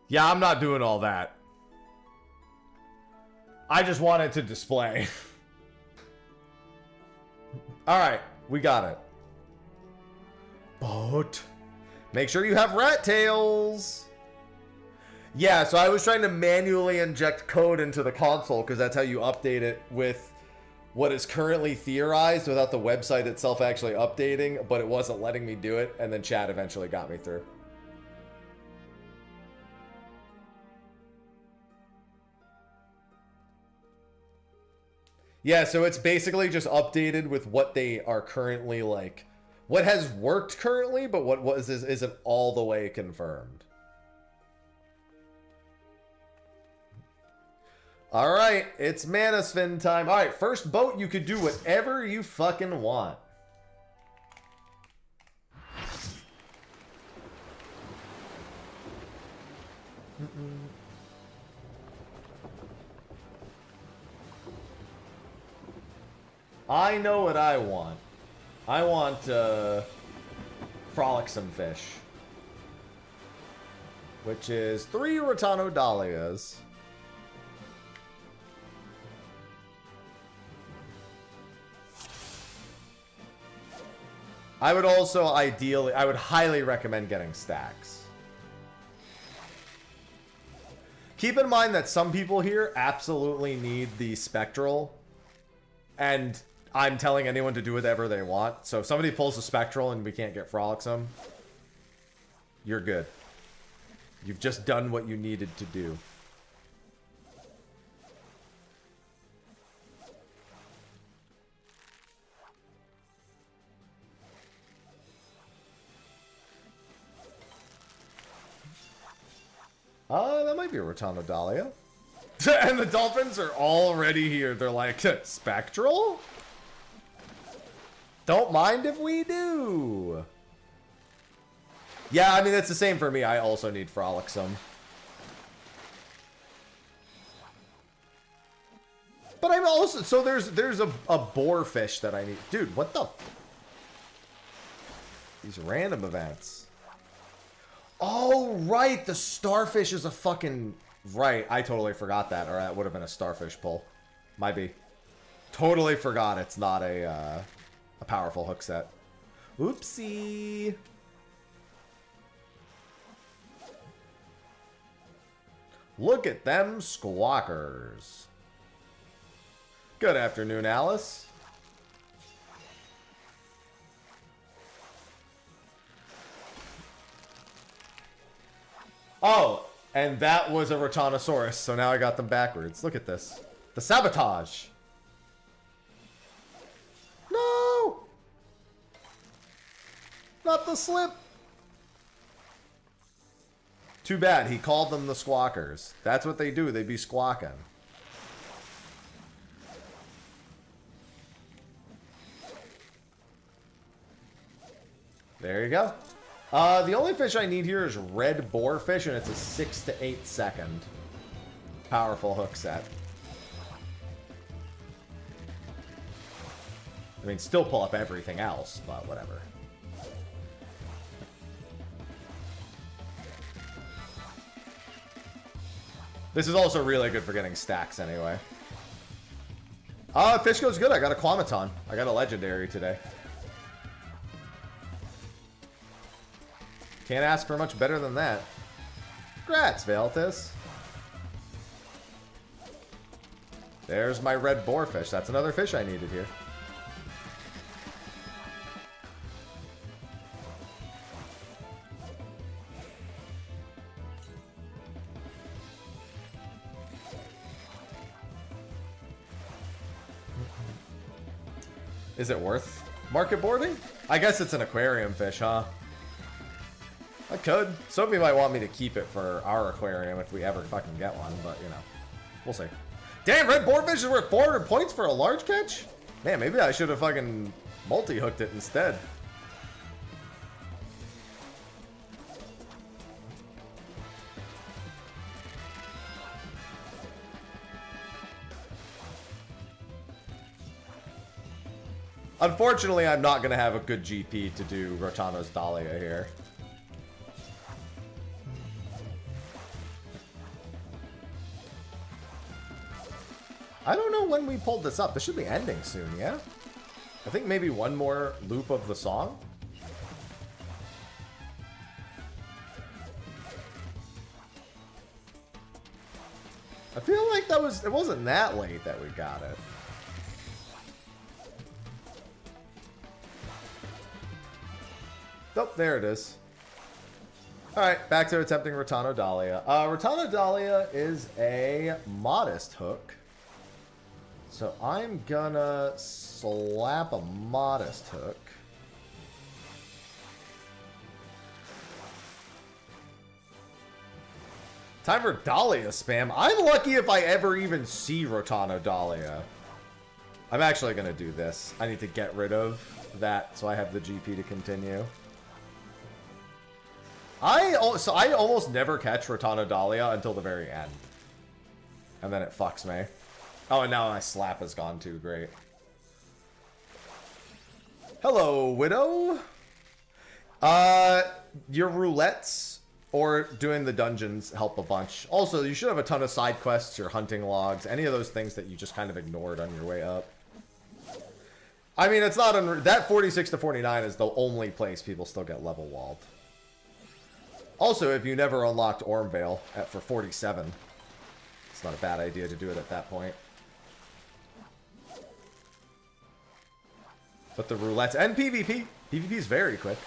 Yeah, I'm not doing all that. I just wanted to display. Alright, we got it. But make sure you have rat tails. Yeah, so I was trying to manually inject code into the console because that's how you update it with what is currently theorized without the website itself actually updating, but it wasn't letting me do it, and then chat eventually got me through. Yeah, so it's basically just updated with what they are currently like, what has worked currently, but what isn't all the way confirmed. All right, it's Mana Spin time. All right, first boat, you could do whatever you fucking want. I know what I want. I want Frolicsome Fish, which is 3 Rotano Dahlias. I would also I would highly recommend getting stacks. Keep in mind that some people here absolutely need the Spectral, and I'm telling anyone to do whatever they want. So if somebody pulls a Spectral and we can't get Frolicsome, you're good. You've just done what you needed to do. That might be a Rotano Dahlia. And the dolphins are already here. They're like, Spectral? Don't mind if we do. Yeah, I mean, that's the same for me. I also need Frolicsome. But I'm also... So there's a boarfish that I need. Dude, what the... These random events. Oh, right. The starfish is a fucking... Right. I totally forgot that. Or that would have been a starfish pull. Might be. Totally forgot it's not a powerful hook set. Oopsie. Look at them squawkers. Good afternoon, Alice. Oh, and that was a Rotanosaurus, so now I got them backwards. Look at this. The sabotage. No! Not the slip. Too bad, he called them the squawkers. That's what they do, they be squawking. There you go. The only fish I need here is red boarfish, and it's a 6 to 8 second powerful hook set. I mean, still pull up everything else, but whatever. This is also really good for getting stacks anyway. Fish goes good. I got a Aquamaton. I got a legendary today. Can't ask for much better than that. Congrats, Valtis. There's my red boarfish. That's another fish I needed here. Is it worth market boarding? I guess it's an aquarium fish, huh? I could. Sophie might want me to keep it for our aquarium if we ever fucking get one, but, you know. We'll see. Damn, red boarfish is worth 400 points for a large catch? Man, maybe I should have fucking multi-hooked it instead. Unfortunately, I'm not going to have a good GP to do Rotano's Dahlia here. I don't know when we pulled this up. This should be ending soon, yeah? I think maybe one more loop of the song. I feel like it wasn't that late that we got it. Oh, there it is. Alright, back to attempting Rotano Dahlia. Rotano Dahlia is a modest hook. So I'm gonna slap a modest hook. Time for Dahlia spam. I'm lucky if I ever even see Rotano Dahlia. I'm actually gonna do this. I need to get rid of that so I have the GP to continue. I almost never catch Rotano Dahlia until the very end. And then it fucks me. Oh, and now my slap has gone too. Great. Hello, Widow. Your roulettes or doing the dungeons help a bunch. Also, you should have a ton of side quests, your hunting logs, any of those things that you just kind of ignored on your way up. I mean, it's not that 46 to 49 is the only place people still get level walled. Also, if you never unlocked Ormvale for 47, it's not a bad idea to do it at that point. But the roulettes and PvP. PvP is very quick.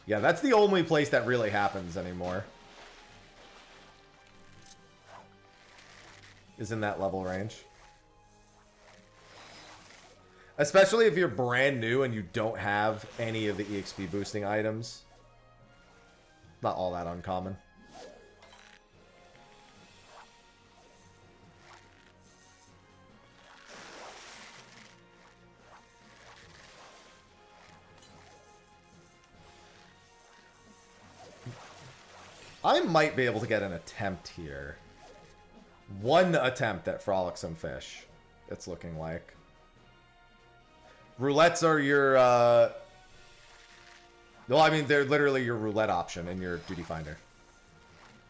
Yeah, that's the only place that really happens anymore. Is in that level range. Especially if you're brand new and you don't have any of the EXP boosting items. Not all that uncommon. I might be able to get an attempt here. One attempt at Frolicsome Fish, it's looking like. Roulettes are your, well, I mean, they're literally your roulette option in your duty finder.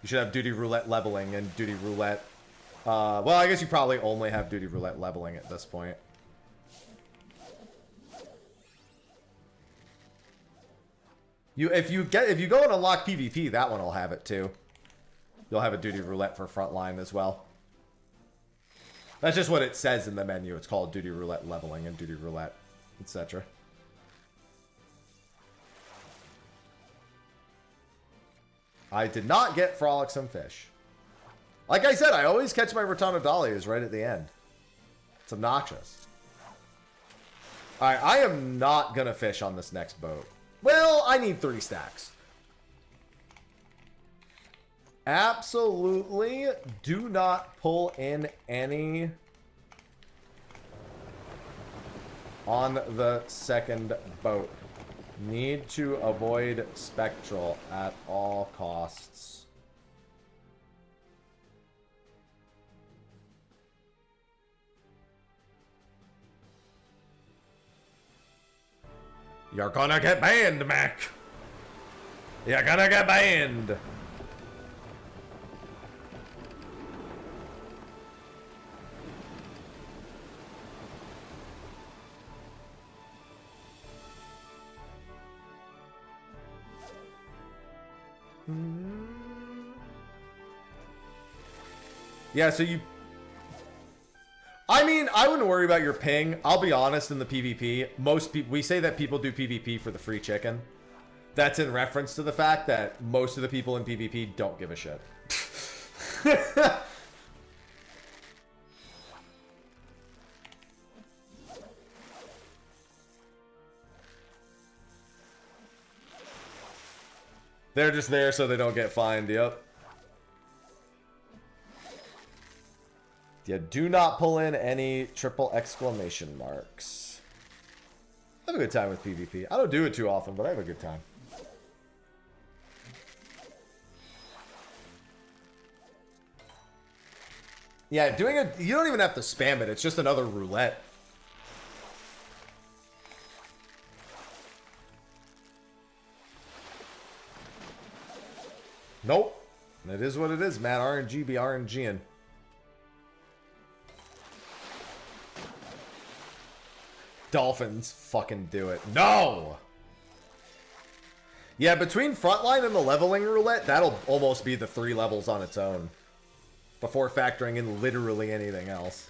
You should have duty roulette leveling and duty roulette. Well, I guess you probably only have duty roulette leveling at this point. If you go and unlock PvP, that one will have it too. You'll have a duty roulette for frontline as well. That's just what it says in the menu. It's called duty roulette leveling and duty roulette, etc. I did not get frolicsome fish. Like I said, I always catch my Rotana Dahlias right at the end. It's obnoxious. Alright, I am not gonna fish on this next boat. Well, I need 3 stacks. Absolutely do not pull in any on the second boat. Need to avoid spectral at all costs. You're gonna get banned, Mac. You're gonna get banned. Yeah, so you... I mean, I wouldn't worry about your ping. I'll be honest, in the PvP, most people... We say that people do PvP for the free chicken. That's in reference to the fact that most of the people in PvP don't give a shit. They're just there so they don't get fined, yep. Yeah, do not pull in any triple exclamation marks. I have a good time with PvP. I don't do it too often, but I have a good time. Yeah, doing it, you don't even have to spam it. It's just another roulette. Nope. It is what it is, man. RNG be RNGing. Dolphins fucking do it. No! Yeah, between frontline and the leveling roulette, that'll almost be the 3 levels on its own. Before factoring in literally anything else.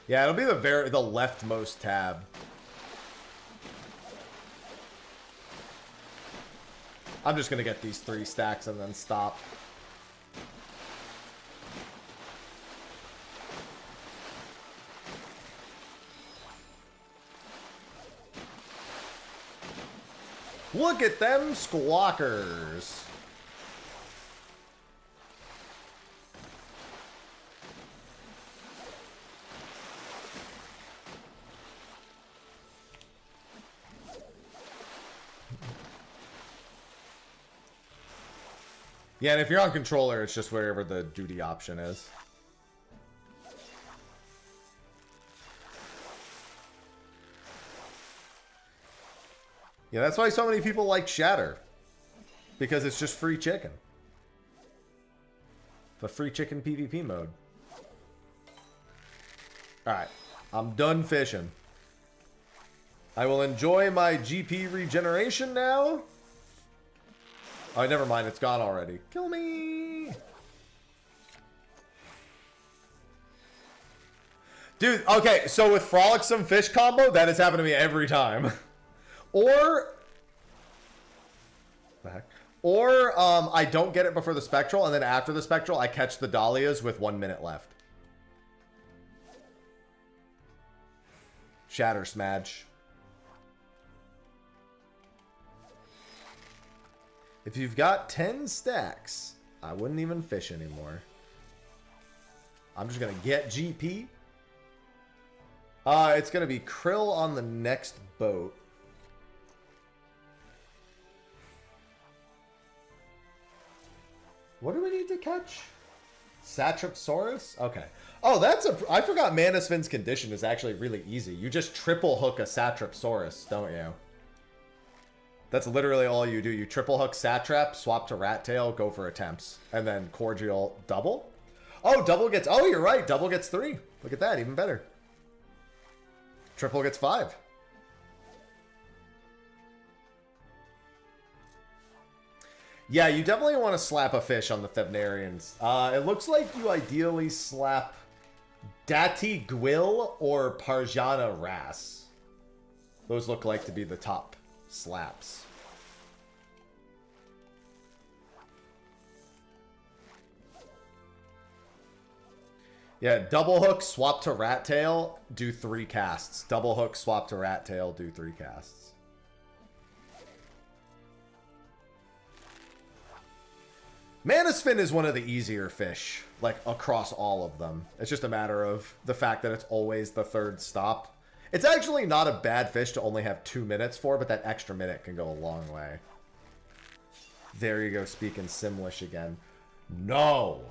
Yeah, it'll be the leftmost tab. I'm just gonna get these 3 stacks and then stop. Look at them squawkers. Yeah, and if you're on controller, it's just wherever the duty option is. Yeah, that's why so many people like Shatter. Because it's just free chicken. The free chicken PvP mode. Alright, I'm done fishing. I will enjoy my GP regeneration now. Oh, never mind. It's gone already. Kill me. Dude, okay. So with Frolicsome Fish combo, that has happened to me every time. Or... the heck? Or, I don't get it before the Spectral, and then after the Spectral, I catch the Dahlias with 1 minute left. Shatter Smadge. If you've got 10 stacks, I wouldn't even fish anymore. I'm just going to get GP. It's going to be Krill on the next boat. catch? Satrapsaurus? Okay. Oh, that's a... I forgot Manasvin's condition is actually really easy. You just triple hook a Satrapsaurus, don't you? That's literally all you do. You triple hook Satrap, swap to Rat Tail, go for attempts. And then Cordial double? Oh, double gets... Oh, you're right. Double gets 3. Look at that. Even better. Triple gets 5. Yeah, you definitely want to slap a fish on the Thevnarians. It looks like you ideally slap Dati Gwil or Parjana Ras. Those look like to be the top slaps. Yeah, double hook, swap to Rat Tail, do 3 casts. Double hook, swap to Rat Tail, do 3 casts. Manasvin is one of the easier fish, like, across all of them. It's just a matter of the fact that it's always the 3rd stop. It's actually not a bad fish to only have 2 minutes for, but that extra minute can go a long way. There you go, speaking Simlish again. No!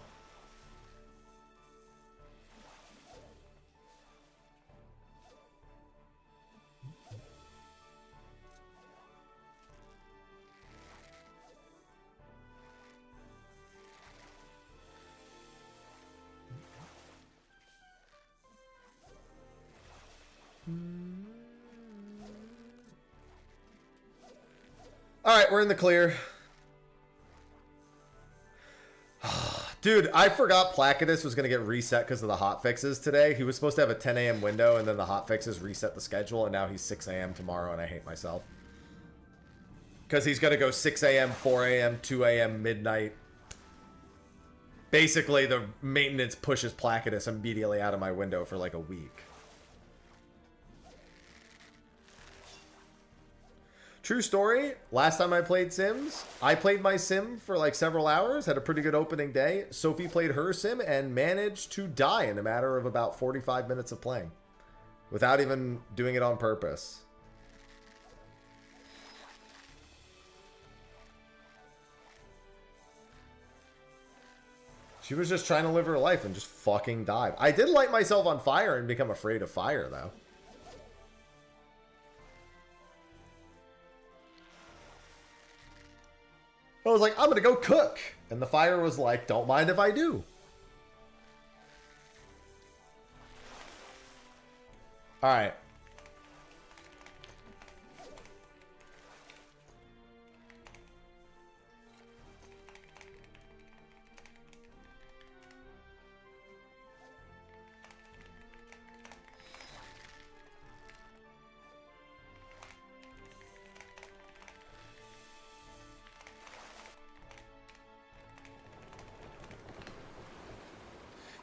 Alright, we're in the clear. Dude, I forgot Placidus was going to get reset because of the hotfixes today. He was supposed to have a 10 a.m. window, and then the hotfixes reset the schedule, and now he's 6 a.m. tomorrow, and I hate myself. Because he's going to go 6 a.m., 4 a.m., 2 a.m., midnight. Basically, the maintenance pushes Placidus immediately out of my window for like a week. True story, last time I played Sims, I played my sim for like several hours, had a pretty good opening day. Sophie played her sim and managed to die in a matter of about 45 minutes of playing. Without even doing it on purpose. She was just trying to live her life and just fucking died. I did light myself on fire and become afraid of fire though. I was like, I'm gonna go cook. And the fire was like, don't mind if I do. Alright.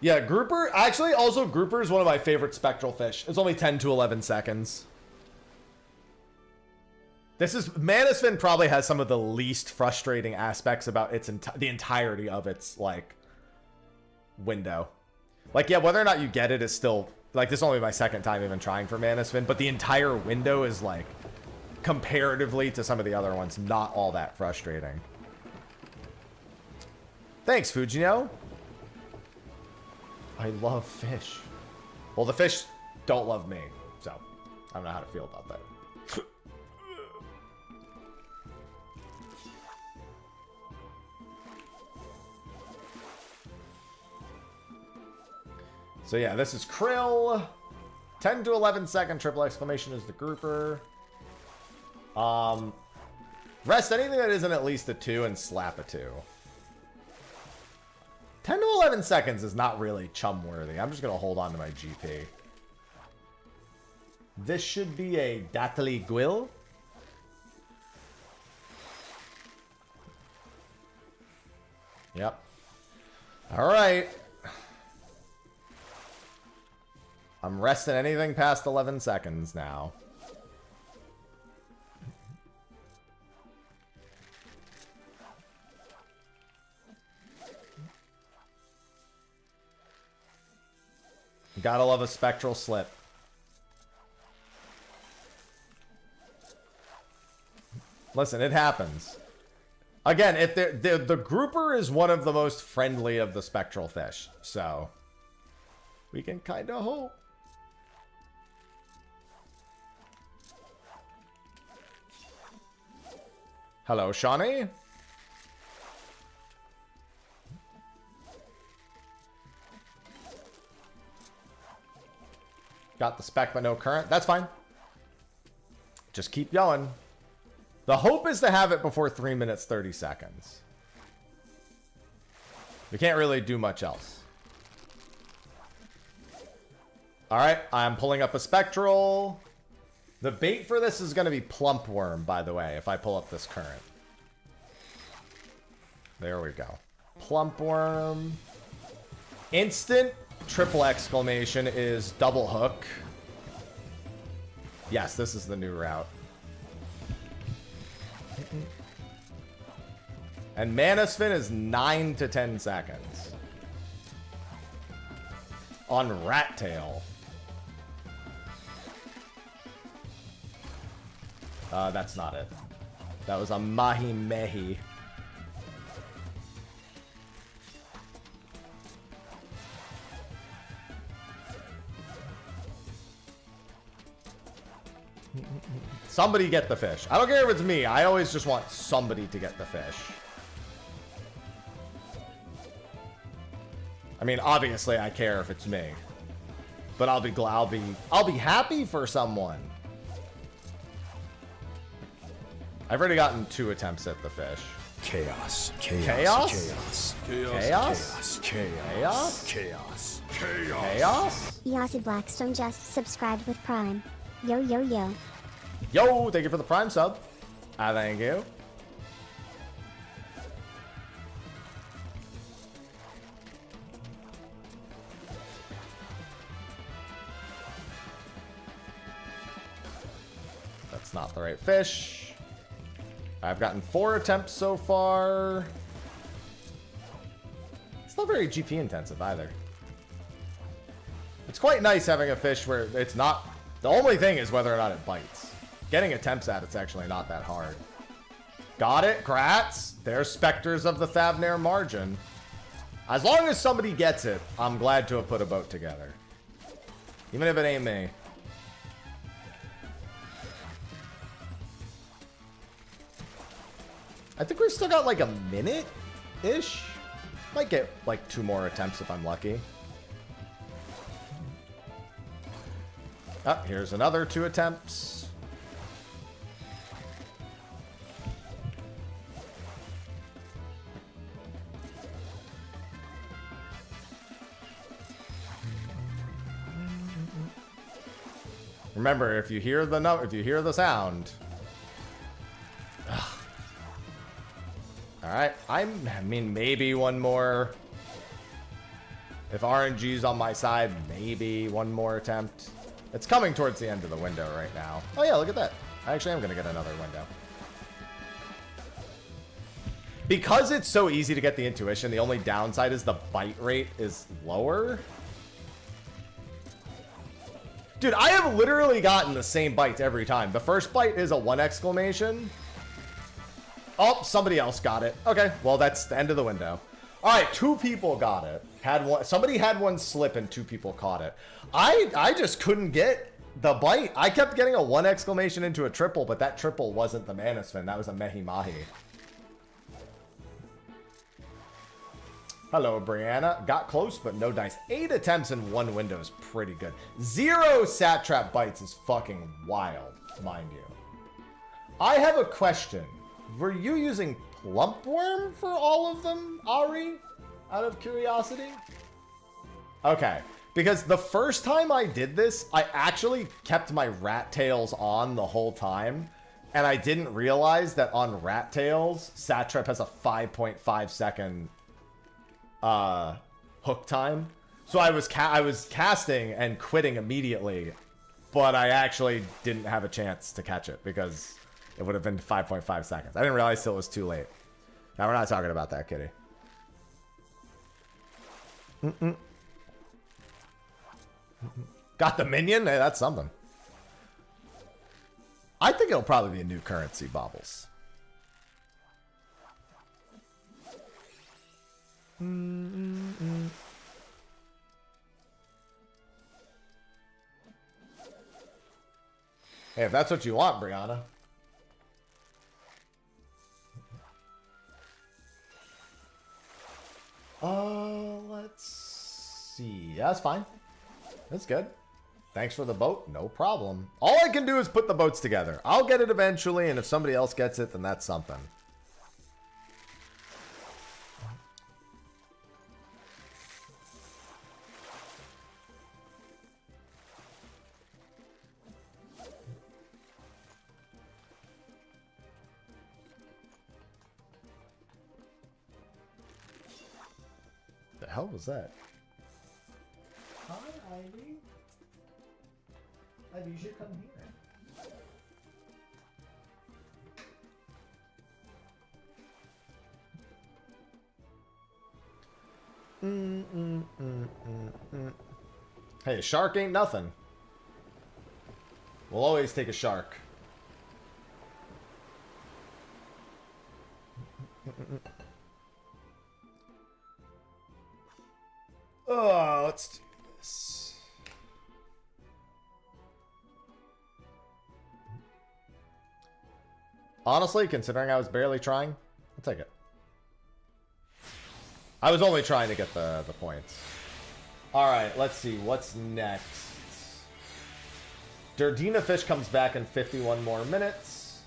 Yeah, grouper, actually, also grouper is one of my favorite spectral fish. It's only 10 to 11 seconds. This is, Manasvin probably has some of the least frustrating aspects about its the entirety of its, like, window. Like, yeah, whether or not you get it is still, like, this is only my 2nd time even trying for Manasvin, but the entire window is, like, comparatively to some of the other ones, not all that frustrating. Thanks, Fujino. I love fish. Well, the fish don't love me, so I don't know how to feel about that. So yeah, this is Krill. 10 to 11 second triple exclamation is the grouper. Rest anything that isn't at least a 2 and slap a 2. 10 to 11 seconds is not really chum worthy. I'm just going to hold on to my GP. This should be a Datali Gwil. Yep. All right. I'm resting anything past 11 seconds now. Gotta love a spectral slip. Listen, it happens. Again, if the grouper is one of the most friendly of the spectral fish, so we can kind of hope. Hello, Shawnee. Got the spec but no current. That's fine. Just keep going. The hope is to have it before 3 minutes 30 seconds. We can't really do much else. Alright, I'm pulling up a spectral. The bait for this is going to be plump worm, by the way, if I pull up this current. There we go. Plump worm. Instant triple exclamation is double hook. Yes, this is the new route. And Manasfin is 9 to 10 seconds. On Rat Tail. That's not it. That was a Mahi Mehi. Somebody get the fish. I don't care if it's me. I always just want somebody to get the fish. I mean, obviously I care if it's me. But I'll be glad, I'll be happy for someone. I've already gotten 2 attempts at the fish. Chaos. Chaos? Chaos. Chaos? Chaos. Chaos. Chaos? Chaos. Chaos? Yossi Blackstone just subscribed with Prime. Yo, yo, yo. Yo, thank you for the Prime sub. Thank you. That's not the right fish. I've gotten 4 attempts so far. It's not very GP intensive either. It's quite nice having a fish where it's not... The only thing is whether or not it bites. Getting attempts at it's actually not that hard. Got it, Kratz. There's Spectres of the Thavnair margin. As long as somebody gets it, I'm glad to have put a boat together. Even if it ain't me. I think we've still got like a minute-ish. Might get like 2 more attempts if I'm lucky. Oh, here's another 2 attempts. Remember, if you hear the sound. All right, I mean, maybe one more. If RNG's on my side, maybe one more attempt. It's coming towards the end of the window right now. Oh yeah, look at that. I actually am gonna get another window. Because it's so easy to get the intuition, the only downside is the bite rate is lower. Dude, I have literally gotten the same bites every time. The first bite is a 1 exclamation. Oh, somebody else got it. Okay, well, that's the end of the window. All right, 2 people got it. Somebody had one slip and 2 people caught it. I just couldn't get the bite. I kept getting a 1 exclamation into a triple, but that triple wasn't the Manasfin. That was a Mehi Mahi. Hello, Brianna. Got close, but no dice. 8 attempts in 1 window is pretty good. 0 sat trap bites is fucking wild, mind you. I have a question. Were you using plump worm for all of them, Ari? Out of curiosity? Okay. Because the first time I did this, I actually kept my rat tails on the whole time. And I didn't realize that on rat tails, sat trap has a 5.5 second hook time. So I was casting and quitting immediately, but I actually didn't have a chance to catch it because it would have been 5.5 seconds. I didn't realize till it was too late. Now we're not talking about that, kitty. Got the minion? Hey, that's something. I think it'll probably be a new currency, Bobbles. Hey, if that's what you want, Brianna. Let's see. Yeah, that's fine. That's good. Thanks for the boat. No problem. All I can do is put the boats together. I'll get it eventually, and if somebody else gets it, then that's something. The hell was that? Hi, Ivy. Ivy, you should come here. Hey, a shark ain't nothing. We'll always take a shark. Oh, let's do this. Honestly, considering I was barely trying, I'll take it. I was only trying to get the points. Alright, let's see. What's next? Dina fish comes back in 51 more minutes.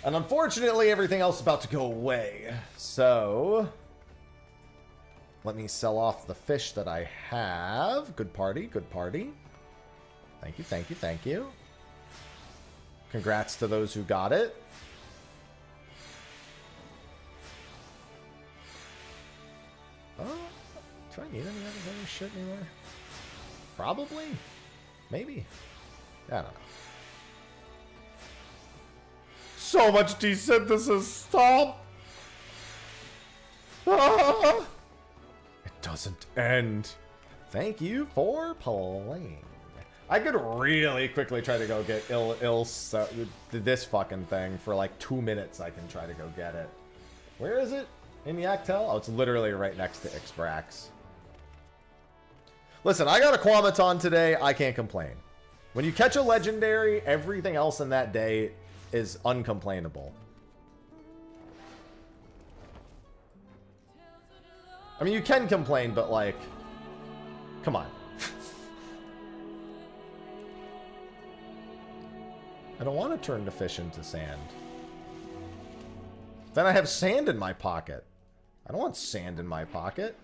And unfortunately, everything else is about to go away. So let me sell off the fish that I have. Good party, good party. Thank you, thank you, thank you. Congrats to those who got it. Do I need any other shit anymore? Probably. Maybe. I don't know. So much desynthesis. Stop. Ah! It doesn't end. Thank you for playing. I could really quickly try to go get this fucking thing for like 2 minutes. I can try to go get it. Where is it? In the Actel? Oh, it's literally right next to Ixbrax. Listen, I got Aquamaton today. I can't complain. When you catch a legendary, everything else in that day is uncomplainable. I mean, you can complain, but like, come on. I don't want to turn the fish into sand. Then I have sand in my pocket. I don't want sand in my pocket.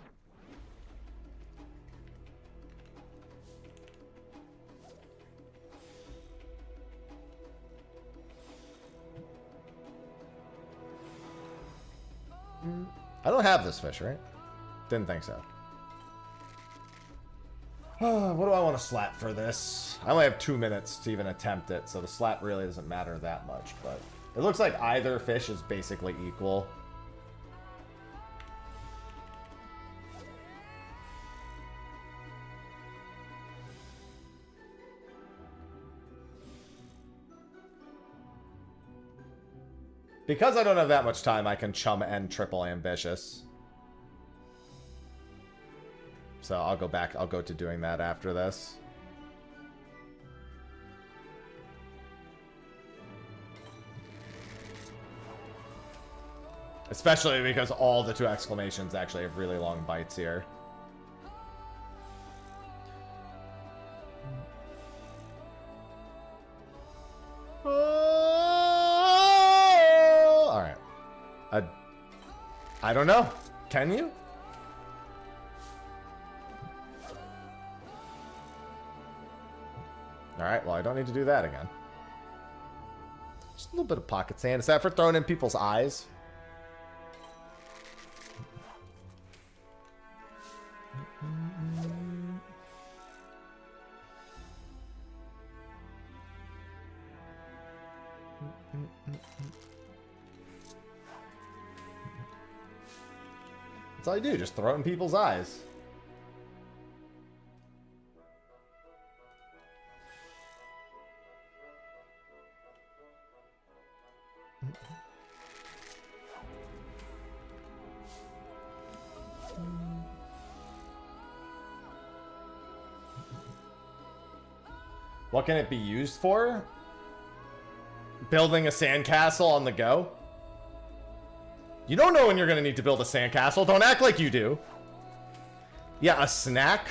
I don't have this fish, right? Didn't think so. What do I want to slap for this? I only have 2 minutes to even attempt it, so the slap really doesn't matter that much, but it looks like either fish is basically equal. Because I don't have that much time, I can chum and triple ambitious. So I'll go back. I'll go to doing that after this. Especially because all the 2 exclamations actually have really long bites here. Alright. I don't know. Can you? Alright, well, I don't need to do that again. Just a little bit of pocket sand. Is that for throwing in people's eyes? That's all you do, just throw it in people's eyes. What can it be used for? Building a sandcastle on the go? You don't know when you're going to need to build a sandcastle. Don't act like you do. Yeah, a snack?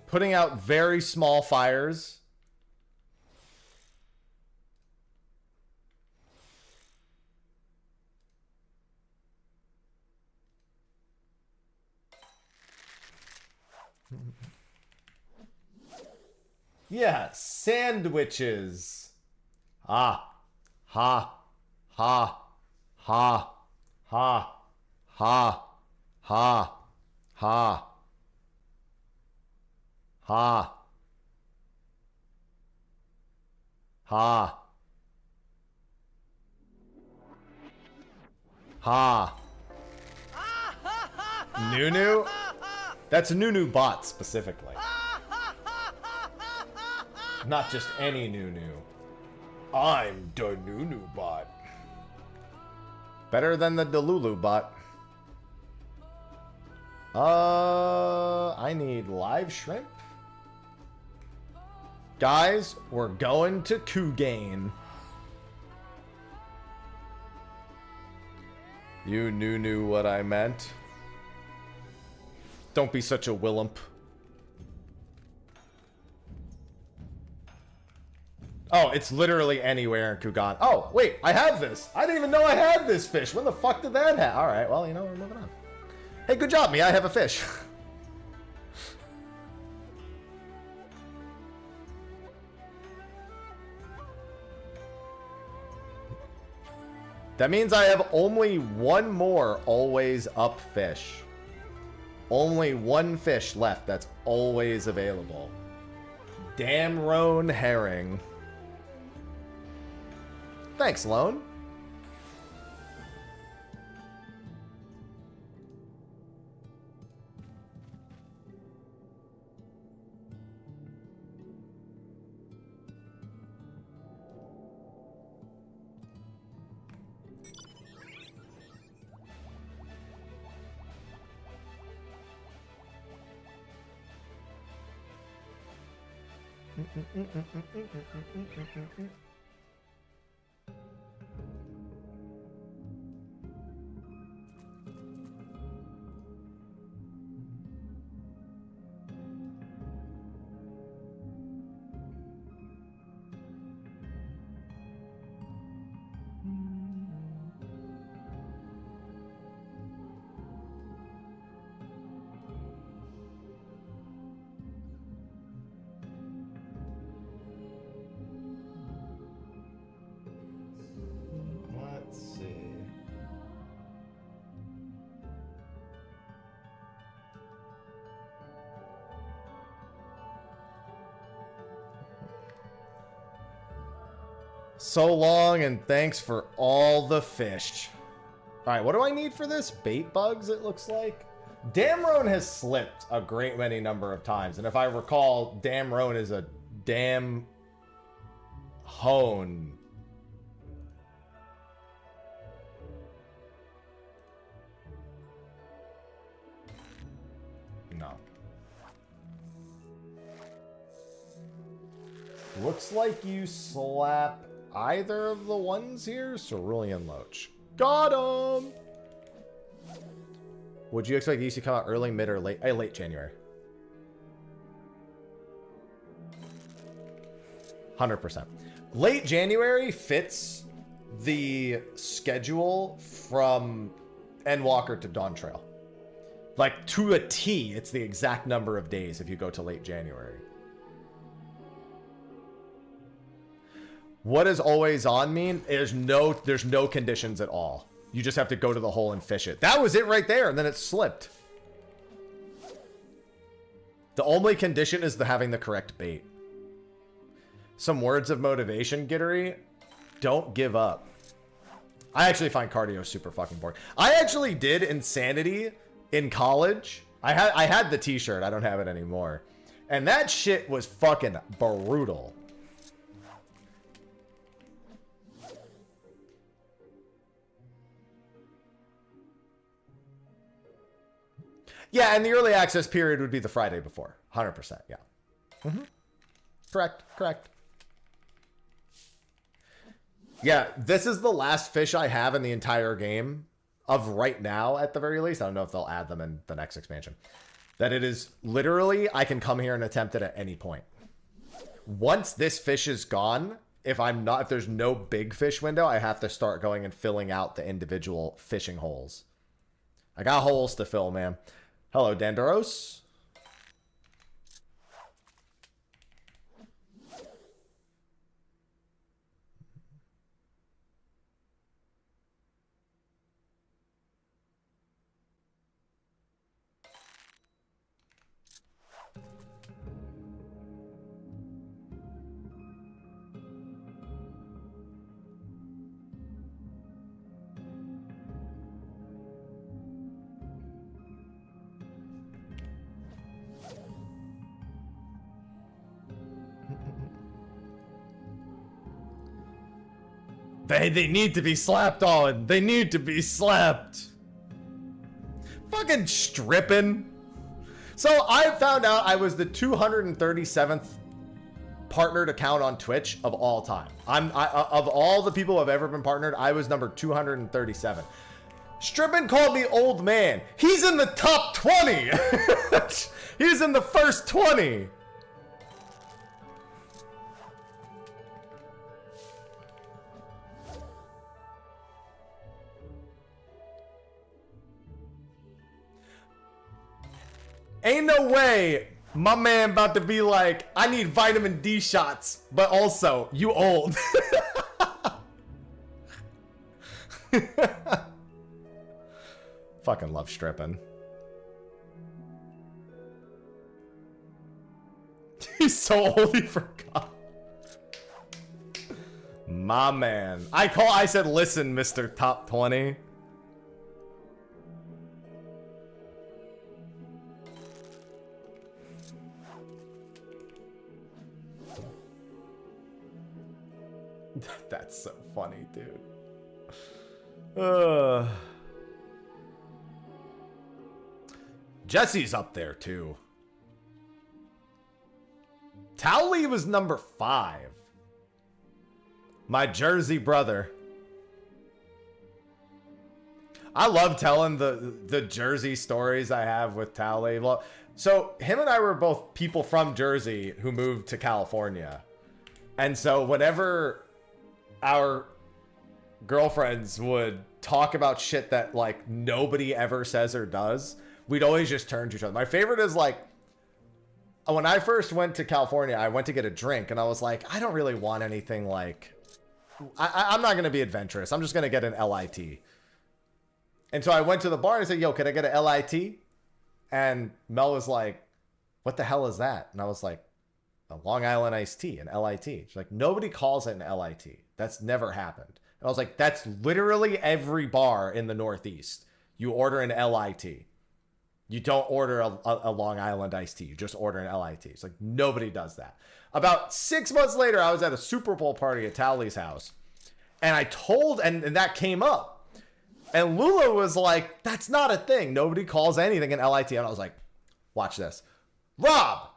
Putting out very small fires. Yeah, sandwiches. Ha, ha, ha, ha, ha, ha, ha, ha. Ha. Ha. Ha. Nunu? That's Nunu bot specifically. Not just any Nunu. I'm the Nunu bot. Better than the Delulu bot. I need live shrimp. Guys, we're going to Kugain. You knew what I meant. Don't be such a willump. Oh, it's literally anywhere in Kugan. Oh, wait, I have this. I didn't even know I had this fish. When the fuck did that happen? All right, well, you know, we're moving on. Hey, good job, me. I have a fish. That means I have only one more always up fish. Only one fish left that's always available. Damn roan herring. Thanks, Lone. So long, and thanks for all the fish. Alright, what do I need for this? Bait bugs, it looks like? Damroan has slipped a great many number of times, and if I recall, Damroan is a damn hone. No. Looks like you slap either of the ones here. Cerulean Loach. Got him! Would you expect these to come out early, mid, or late? Late January. 100%. Late January fits the schedule from Endwalker to Dawn Trail. Like, to a T, it's the exact number of days if you go to late January. What does always on mean? There's no conditions at all. You just have to go to the hole and fish it. That was it right there, and then it slipped. The only condition is having the correct bait. Some words of motivation, Gittery. Don't give up. I actually find cardio super fucking boring. I actually did Insanity in college. I had the t-shirt. I don't have it anymore. And that shit was fucking brutal. Yeah, and the early access period would be the Friday before. 100%, yeah. Mm-hmm. Correct. Yeah, this is the last fish I have in the entire game of right now, at the very least. I don't know if they'll add them in the next expansion. That it is literally, I can come here and attempt it at any point. Once this fish is gone, if there's no big fish window, I have to start going and filling out the individual fishing holes. I got holes to fill, man. Hello, Dandaros. They need to be slapped on. They need to be slapped. Fucking stripping. So I found out I was the 237th partnered account on Twitch of all time. Of all the people who have ever been partnered, I was number 237. Strippin called me old man. He's in the top 20. He's in the first 20. Ain't no way my man about to be like, I need vitamin D shots, but also, you old. Fucking love stripping. He's so old he forgot. My man. I said, listen, Mr. Top 20. That's so funny, dude. Jesse's up there, too. Towley was number 5. My Jersey brother. I love telling the Jersey stories I have with Towley. So him and I were both people from Jersey who moved to California. And so whenever our girlfriends would talk about shit that like nobody ever says or does, we'd always just turn to each other. My favorite is like, when I first went to California, I went to get a drink and I was like, I don't really want anything like, I'm not going to be adventurous. I'm just going to get an LIT. And so I went to the bar and I said, yo, can I get an LIT? And Mel was like, what the hell is that? And I was like, a Long Island iced tea, an LIT. She's like, nobody calls it an LIT. That's never happened. And I was like, that's literally every bar in the Northeast. You order an LIT. You don't order a Long Island iced tea. You just order an LIT. It's like, nobody does that. About 6 months later, I was at a Super Bowl party at Towley's house. And I told, and that came up. And Lula was like, that's not a thing. Nobody calls anything an LIT. And I was like, watch this. Rob!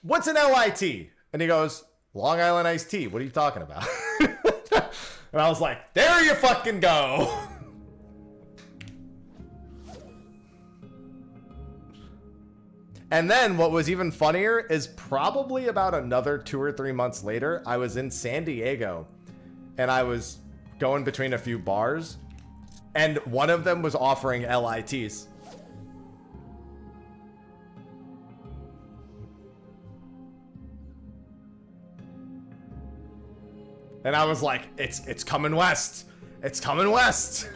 What's an LIT? And he goes, Long Island iced tea. What are you talking about? And I was like, there you fucking go. And then what was even funnier is probably about another 2 or 3 months later, I was in San Diego and I was going between a few bars and one of them was offering LITs. And I was like, it's coming west. It's coming west.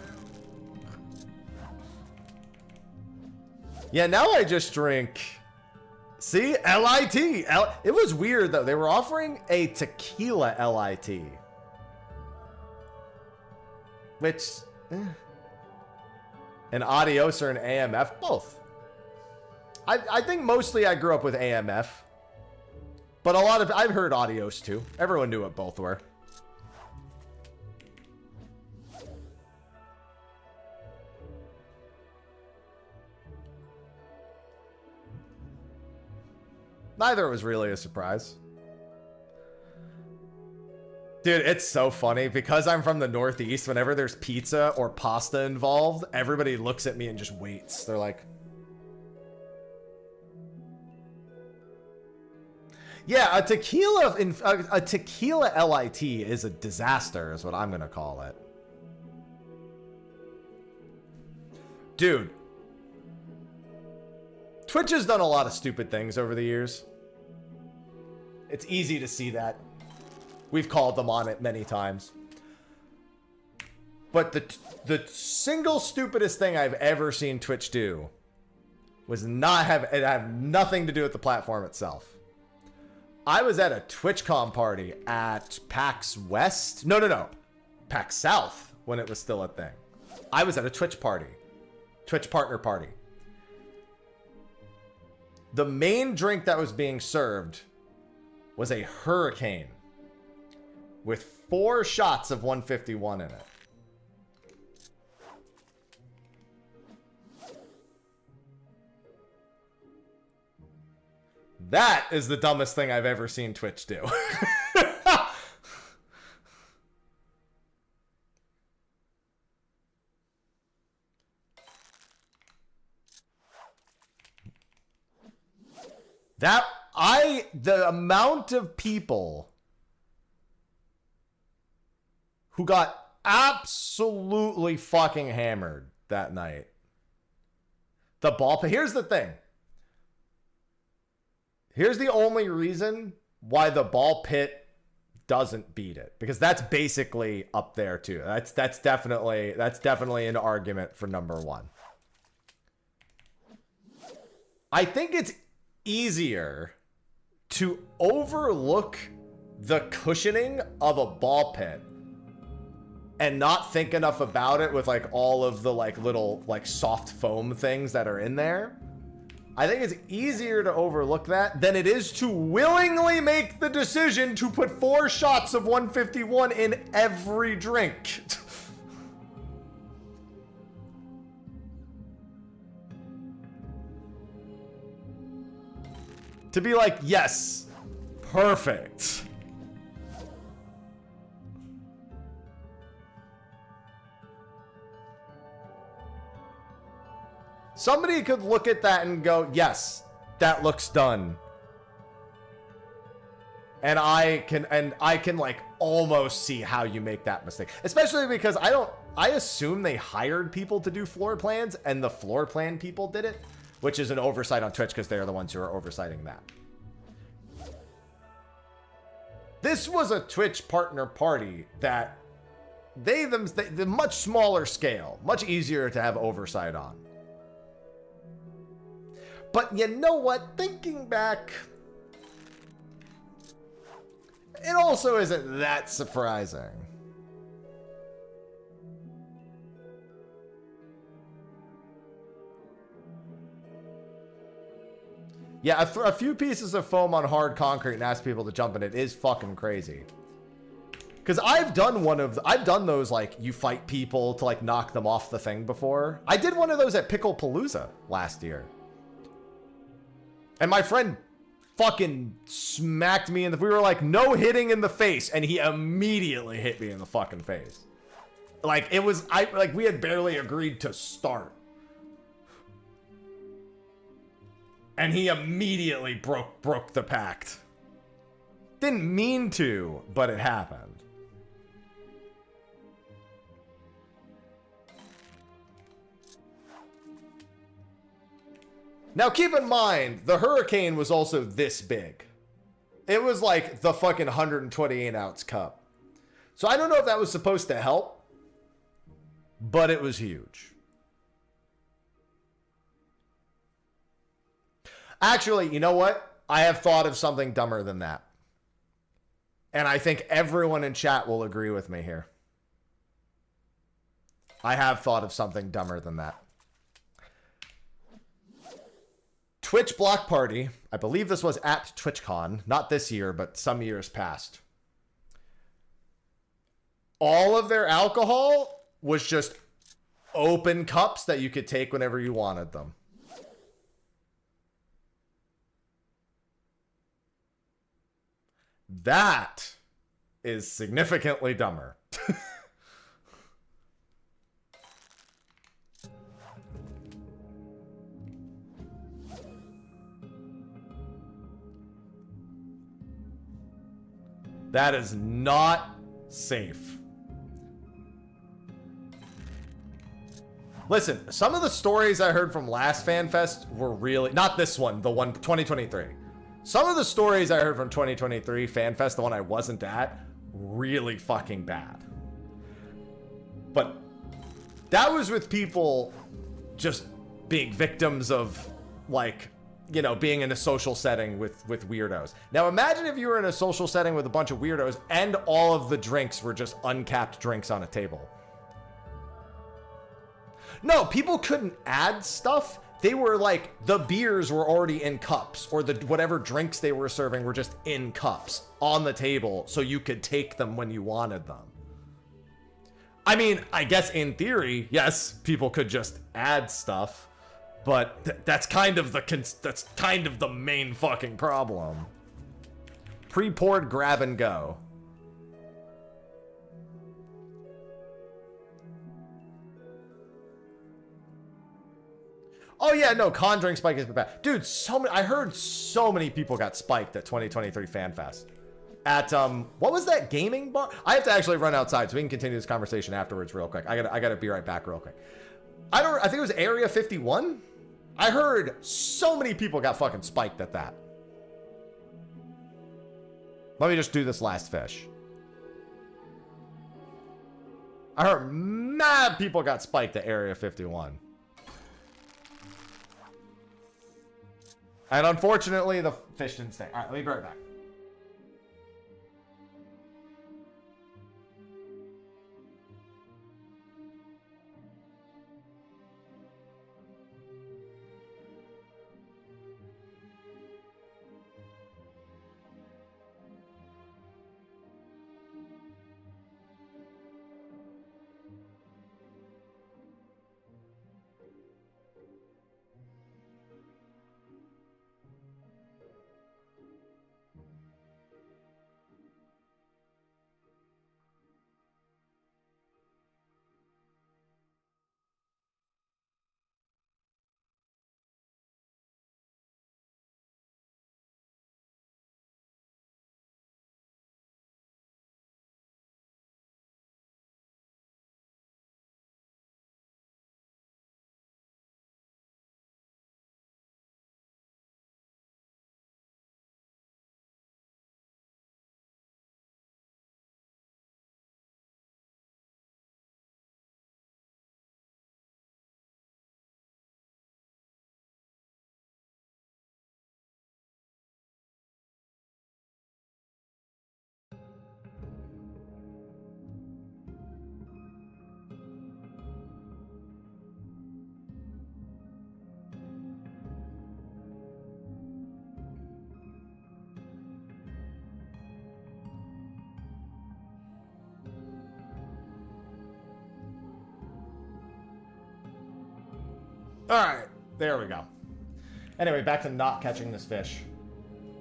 Yeah, now I just drink. See? LIT. It was weird, though. They were offering a tequila LIT. Which... An adios or an AMF? Both. I think mostly I grew up with AMF. But a lot of, I've heard Adios too. Everyone knew what both were. Neither was really a surprise. Dude, it's so funny because I'm from the Northeast. Whenever there's pizza or pasta involved, everybody looks at me and just waits. They're like, yeah, a tequila LIT is a disaster is what I'm going to call it. Dude, Twitch has done a lot of stupid things over the years. It's easy to see that. We've called them on it many times. But the single stupidest thing I've ever seen Twitch do was not have it have nothing to do with the platform itself. I was at a TwitchCon party at PAX West. No. PAX South when it was still a thing. I was at a Twitch party. Twitch partner party. The main drink that was being served was a hurricane with 4 shots of 151 in it. That is the dumbest thing I've ever seen Twitch do. The amount of people who got absolutely fucking hammered that night. The ball pit. Here's the thing. Here's the only reason why the ball pit doesn't beat it, because that's basically up there too. That's definitely an argument for number one. I think it's easier to overlook the cushioning of a ball pit and not think enough about it with like all of the like little like soft foam things that are in there. I think it's easier to overlook that than it is to willingly make the decision to put 4 shots of 151 in every drink. To be like, yes, perfect. Somebody could look at that and go, yes, that looks done. And I can like almost see how you make that mistake. Especially because I assume they hired people to do floor plans and the floor plan people did it, which is an oversight on Twitch because they're the ones who are oversighting that. This was a Twitch partner party that the much smaller scale, much easier to have oversight on. But you know what? Thinking back, it also isn't that surprising. Yeah, a few pieces of foam on hard concrete and ask people to jump in it is fucking crazy. Because I've done those, like, you fight people to, like, knock them off the thing before. I did one of those at Picklepalooza last year. And my friend fucking smacked me we were like, no hitting in the face. And he immediately hit me in the fucking face. Like, we had barely agreed to start. And he immediately broke the pact. Didn't mean to, but it happened. Now keep in mind, the hurricane was also this big. It was like the fucking 128 ounce cup. So I don't know if that was supposed to help, but it was huge. Actually, you know what? I have thought of something dumber than that. And I think everyone in chat will agree with me here. I have thought of something dumber than that. Twitch block party. I believe this was at TwitchCon. Not this year, but some years past. All of their alcohol was just open cups that you could take whenever you wanted them. That is significantly dumber. That is not safe. Listen, some of the stories I heard from last FanFest were really... Not this one, the one 2023. Some of the stories I heard from 2023 FanFest, the one I wasn't at, really fucking bad. But that was with people just being victims of, like, you know, being in a social setting with weirdos. Now imagine if you were in a social setting with a bunch of weirdos and all of the drinks were just uncapped drinks on a table. No, people couldn't add stuff. They were like, the beers were already in cups, or the whatever drinks they were serving were just in cups on the table, so you could take them when you wanted them. I mean, I guess in theory, yes, people could just add stuff, but that's kind of the main fucking problem. Pre-poured grab and go. Oh yeah, no, con drink spike is bad. Dude, I heard so many people got spiked at 2023 FanFest. At, what was that gaming bar? I have to actually run outside so we can continue this conversation afterwards real quick. I gotta be right back real quick. I think it was Area 51? I heard so many people got fucking spiked at that. Let me just do this last fish. I heard mad people got spiked at Area 51. And unfortunately, the fish didn't stay. All right, let me be right back. All right, there we go. Anyway, back to not catching this fish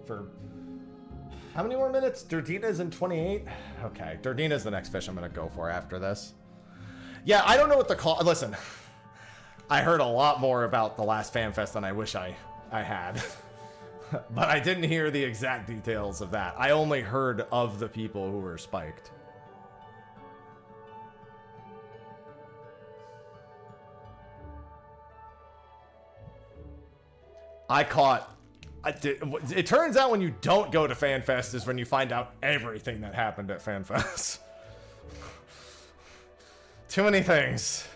for how many more minutes? Durdina's in 28. Okay, Durdina's the next fish I'm gonna go for after this. Yeah, I don't know what the call. Listen, I heard a lot more about the last FanFest than I wish I had, but I didn't hear the exact details of that. I only heard of the people who were spiked. It turns out when you don't go to FanFest is when you find out everything that happened at FanFest. Too many things.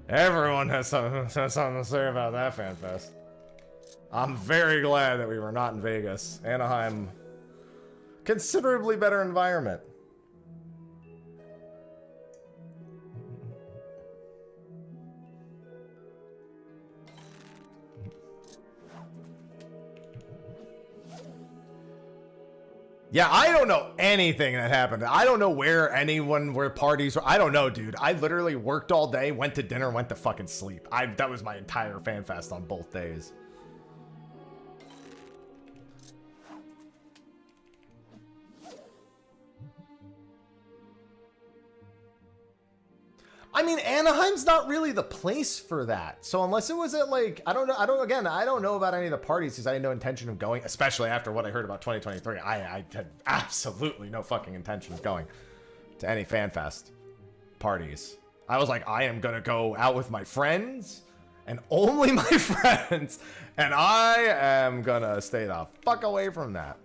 Everyone has something to say about that FanFest. I'm very glad that we were not in Vegas. Anaheim, considerably better environment. Yeah, I don't know anything that happened. I don't know where parties were. I don't know, dude. I literally worked all day, went to dinner, went to fucking sleep. That was my entire fan fest on both days. I mean, Anaheim's not really the place for that. So unless it was at like, I don't know about any of the parties because I had no intention of going, especially after what I heard about 2023. I had absolutely no fucking intention of going to any FanFest parties. I was like, I am going to go out with my friends and only my friends. And I am going to stay the fuck away from that.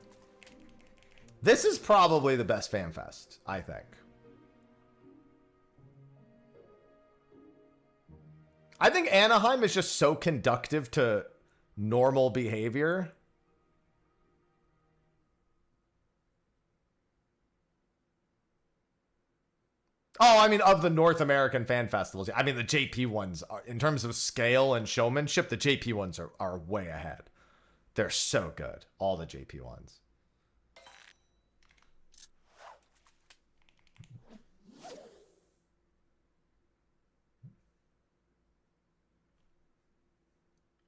This is probably the best FanFest, I think. I think Anaheim is just so conductive to normal behavior. Oh, I mean, of the North American fan festivals. I mean, the JP ones, are, in terms of scale and showmanship, the JP ones are way ahead. They're so good. All the JP ones.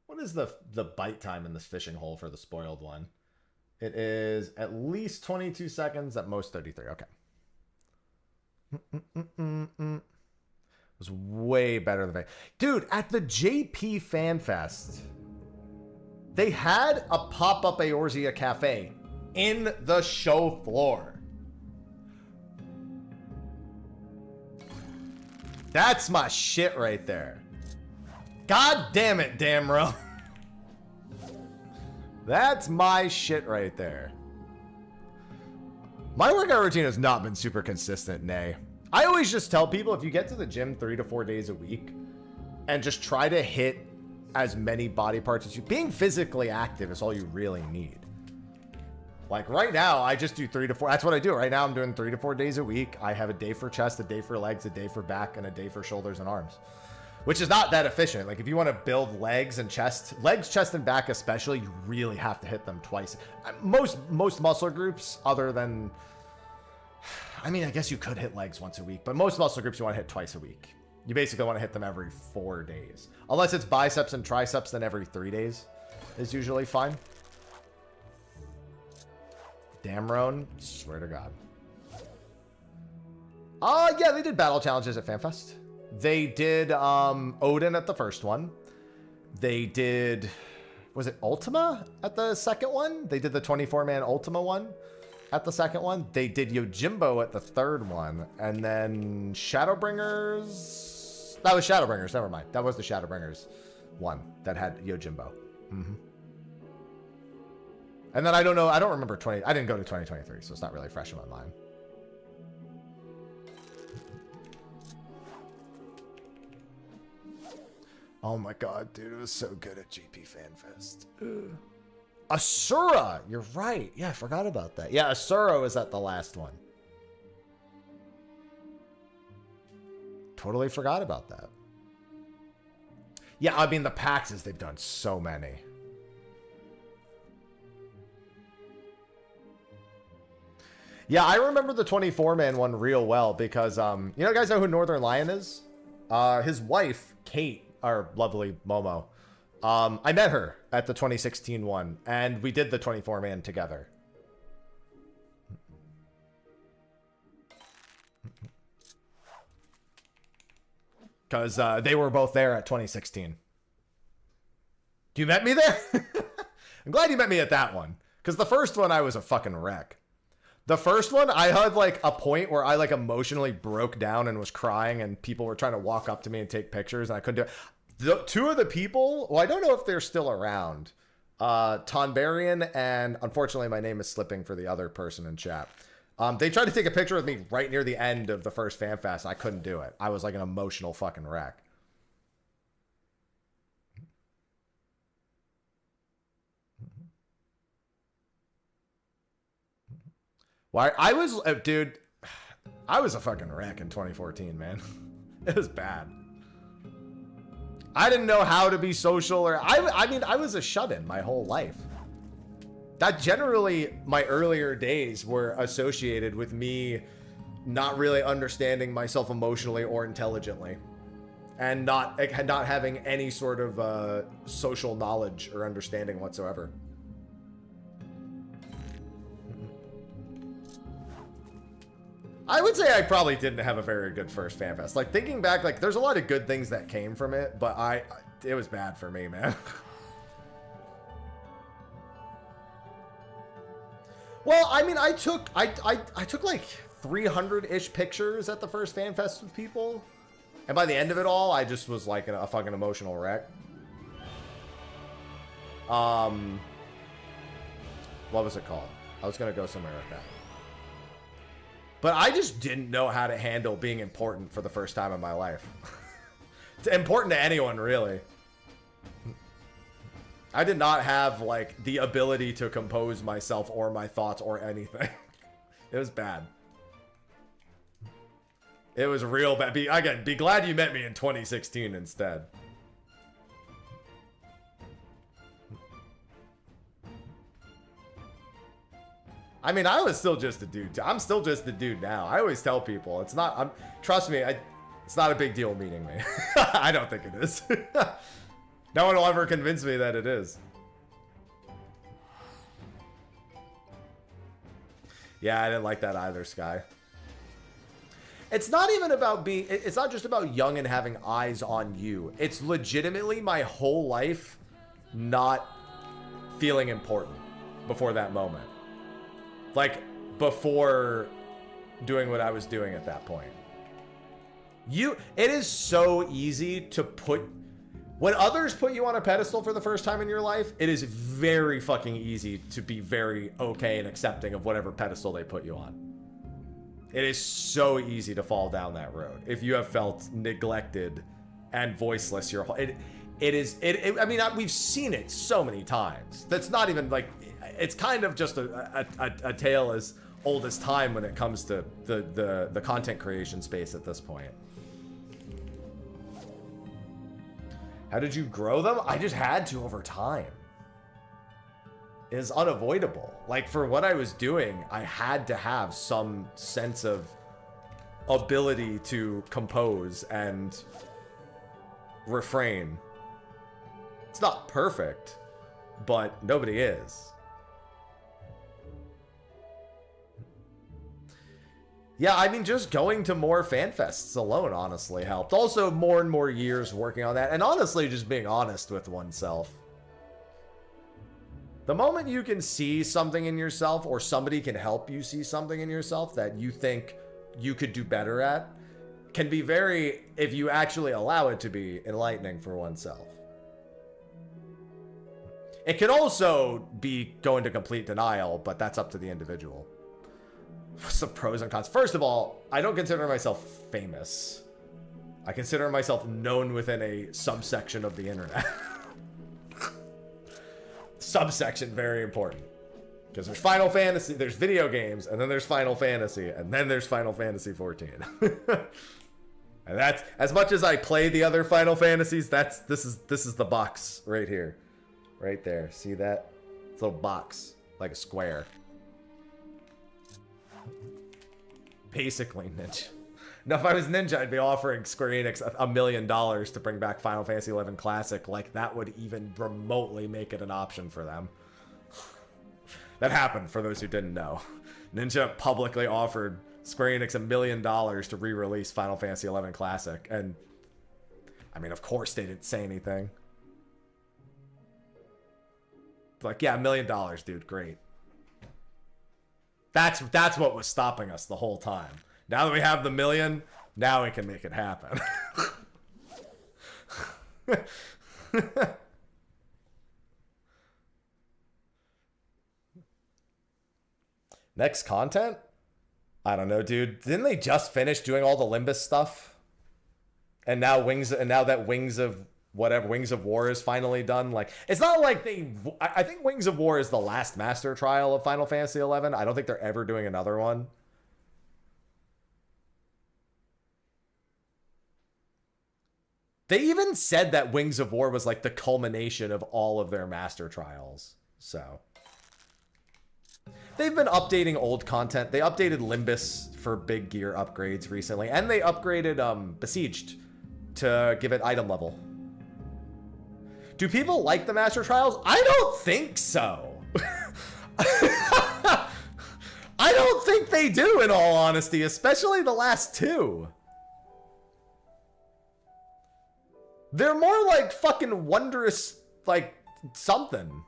What is the bite time in this fishing hole for the spoiled one? It is at least 22 seconds, at most 33. Okay. It was way better than... Dude, at the JP Fan Fest, they had a pop-up Eorzea cafe in the show floor. That's my shit right there. God damn it, Damro. That's my shit right there. My workout routine has not been super consistent, nay. I always just tell people if you get to the gym 3 to 4 days a week and just try to hit as many body parts as you... Being physically active is all you really need. Like right now, I just do 3 to 4. That's what I do. Right now, I'm doing 3 to 4 days a week. I have a day for chest, a day for legs, a day for back, and a day for shoulders and arms. Which is not that efficient. Like if you want to build legs, chest, and back especially, you really have to hit them twice. Most muscle groups, other than, I mean, I guess you could hit legs once a week, but most muscle groups you want to hit twice a week. You basically want to hit them every 4 days. Unless it's biceps and triceps, then every 3 days is usually fine. Damn, Roan, swear to God. Yeah, they did battle challenges at FanFest. They did Odin at the first one. They did, was it Ultima at the second one? They did the 24-man Ultima one at the second one. They did Yojimbo at the third one. And then Shadowbringers. That was Shadowbringers, never mind. That was the Shadowbringers one that had Yojimbo. Mm-hmm. And then I don't know, I don't remember I didn't go to 2023, so it's not really fresh in my mind. Oh my God, dude, it was so good at GP FanFest. Asura, you're right. Yeah, I forgot about that. Yeah, Asura was at the last one. Totally forgot about that. Yeah, I mean, the PAXs, they've done so many. Yeah, I remember the 24-man one real well because, you know, guys know who Northern Lion is? His wife, Kate, our lovely Momo. I met her at the 2016 one, and we did the 24-man together. Because they were both there at 2016. You met me there? I'm glad you met me at that one. Because the first one, I was a fucking wreck. The first one, I had like a point where I like emotionally broke down and was crying, and people were trying to walk up to me and take pictures, and I couldn't do it. Two of the people, well, I don't know if they're still around, Tonbarian, and unfortunately my name is slipping for the other person in chat. They tried to take a picture with me right near the end of the first FanFest. I couldn't do it. I was like an emotional fucking wreck. Why? I was, dude, I was a fucking wreck in 2014, man. It was bad. I didn't know how to be social, or I mean, I was a shut-in my whole life. That generally, my earlier days were associated with me not really understanding myself emotionally or intelligently, and not having any sort of social knowledge or understanding whatsoever. I would say I probably didn't have a very good first FanFest. Like, thinking back, like, there's a lot of good things that came from it, but it was bad for me, man. Well, I mean, I took like 300-ish pictures at the first FanFest with people, and by the end of it all, I just was like a fucking emotional wreck. What was it called? I was gonna go somewhere like that. But I just didn't know how to handle being important for the first time in my life. It's important to anyone, really. I did not have, like, the ability to compose myself or my thoughts or anything. It was bad. It was real bad. Be glad you met me in 2016 instead. I mean, I was still just a dude. I'm still just a dude now. I always tell people, it's not, trust me, it's not a big deal meeting me. I don't think it is. No one will ever convince me that it is. Yeah, I didn't like that either, Sky. It's not even about being, it's not just about young and having eyes on you. It's legitimately my whole life not feeling important before that moment. Like, before doing what I was doing at that point. It is so easy to put, when others put you on a pedestal for the first time in your life, it is very fucking easy to be very okay and accepting of whatever pedestal they put you on. It is so easy to fall down that road if you have felt neglected and voiceless your whole, I mean, we've seen it so many times. That's not even like, it's kind of just a tale as old as time when it comes to the content creation space at this point. How did you grow them? I just had to over time. It is unavoidable. Like, for what I was doing, I had to have some sense of ability to compose and refrain. It's not perfect, but nobody is. Yeah, I mean, just going to more FanFests alone honestly helped. Also, more and more years working on that, and honestly, just being honest with oneself. The moment you can see something in yourself, or somebody can help you see something in yourself that you think you could do better at, can be very, if you actually allow it to be, enlightening for oneself. It can also be going to complete denial, but that's up to the individual. What's the pros and cons? First of all, I don't consider myself famous. I consider myself known within a subsection of the internet. Subsection, very important. Because there's Final Fantasy, there's video games, and then there's Final Fantasy, and then there's Final Fantasy 14. And that's, as much as I play the other Final Fantasies, this is the box right here. Right there. See that? It's a little box, like a square. Basically Ninja. Now, if I was Ninja, I'd be offering Square Enix $1 million to bring back Final Fantasy XI Classic. Like, that would even remotely make it an option for them. That happened, for those who didn't know. Ninja publicly offered Square Enix $1 million to re-release Final Fantasy XI Classic. And, I mean, of course they didn't say anything. Like, yeah, $1 million, dude, great. That's what was stopping us the whole time. Now that we have the $1 million, now we can make it happen. Next content? I don't know, dude. Didn't they just finish doing all the Limbus stuff? And now that Wings of War is finally done. Like, it's not like I think Wings of War is the last master trial of Final Fantasy XI. I don't think they're ever doing another one. They even said that Wings of War was like the culmination of all of their master trials. So, They've been updating old content. They updated Limbus for big gear upgrades recently, and they upgraded Besieged to give it item level. Do people like the Master Trials? I don't think so. I don't think they do, in all honesty, especially the last two. They're more like fucking wondrous, like, something.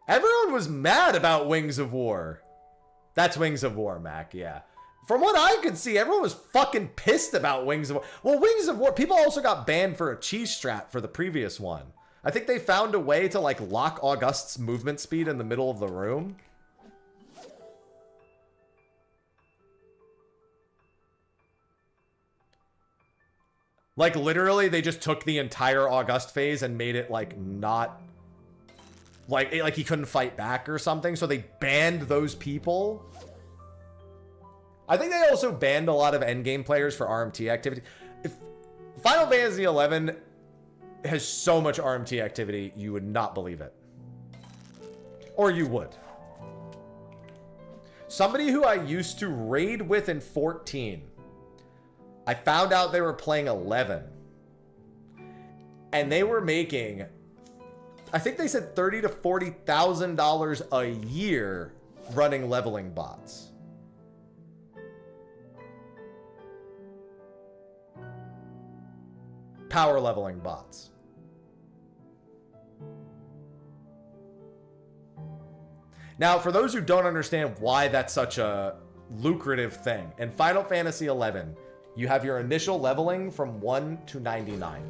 Everyone was mad about Wings of War. That's Wings of War, Mac, yeah. From what I could see, everyone was fucking pissed about Wings of War. Well, Wings of War, people also got banned for a cheese strat for the previous one. I think they found a way to, like, lock August's movement speed in the middle of the room. Like, literally, they just took the entire August phase and made it, like, not... Like he couldn't fight back or something, so they banned those people. I think they also banned a lot of endgame players for RMT activity. If Final Fantasy XI has so much RMT activity, you would not believe it. Or you would. Somebody who I used to raid with in 14, I found out they were playing 11. And they were making... I think they said $30,000 to $40,000 a year running leveling bots. Power leveling bots. Now, for those who don't understand why that's such a lucrative thing, in Final Fantasy XI, you have your initial leveling from 1 to 99.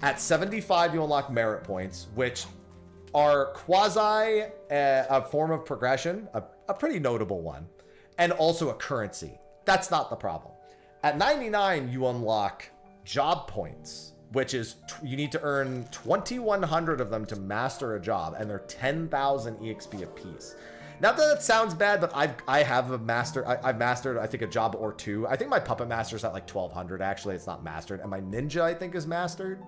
At 75, you unlock merit points, which are quasi a form of progression, a pretty notable one, and also a currency. That's not the problem. At 99, you unlock job points, which is you need to earn 2,100 of them to master a job, and they're 10,000 EXP apiece. Not that it sounds bad, but I've mastered, I think, a job or two. I think my Puppet Master's at like 1,200, actually. It's not mastered. And my Ninja, I think, is mastered.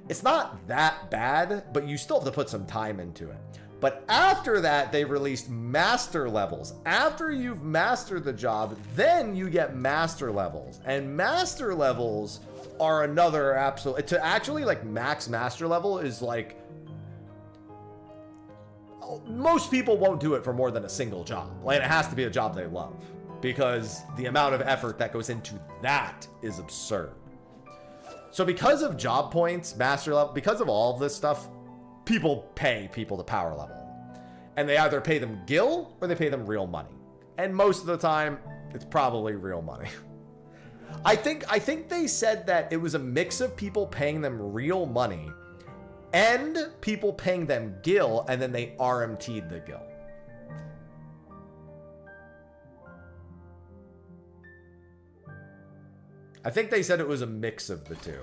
It's not that bad, but you still have to put some time into it. But after that, they released master levels. After you've mastered the job, then you get master levels. And master levels are another absolute... To actually, like, max master level is, like... Most people won't do it for more than a single job. Like, it has to be a job they love. Because the amount of effort that goes into that is absurd. So because of job points, master level, because of all of this stuff, people pay people to power level. And they either pay them gil or they pay them real money. And most of the time, it's probably real money. I think they said that it was a mix of people paying them real money and people paying them gil, and then they RMT'd the gil. I think they said it was a mix of the two.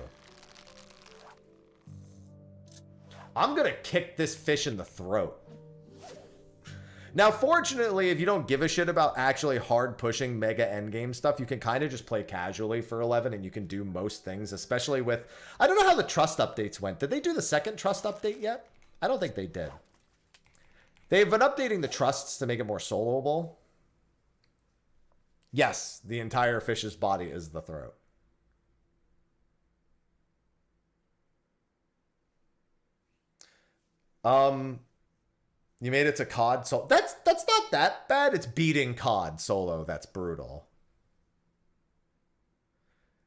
I'm gonna kick this fish in the throat. Now, fortunately, if you don't give a shit about actually hard pushing mega endgame stuff, you can kind of just play casually for 11 and you can do most things, especially with... I don't know how the trust updates went. Did they do the second trust update yet? I don't think they did. They've been updating the trusts to make it more soloable. Yes, the entire fish's body is the throat. You made it to COD solo. That's not that bad. It's beating COD solo. That's brutal.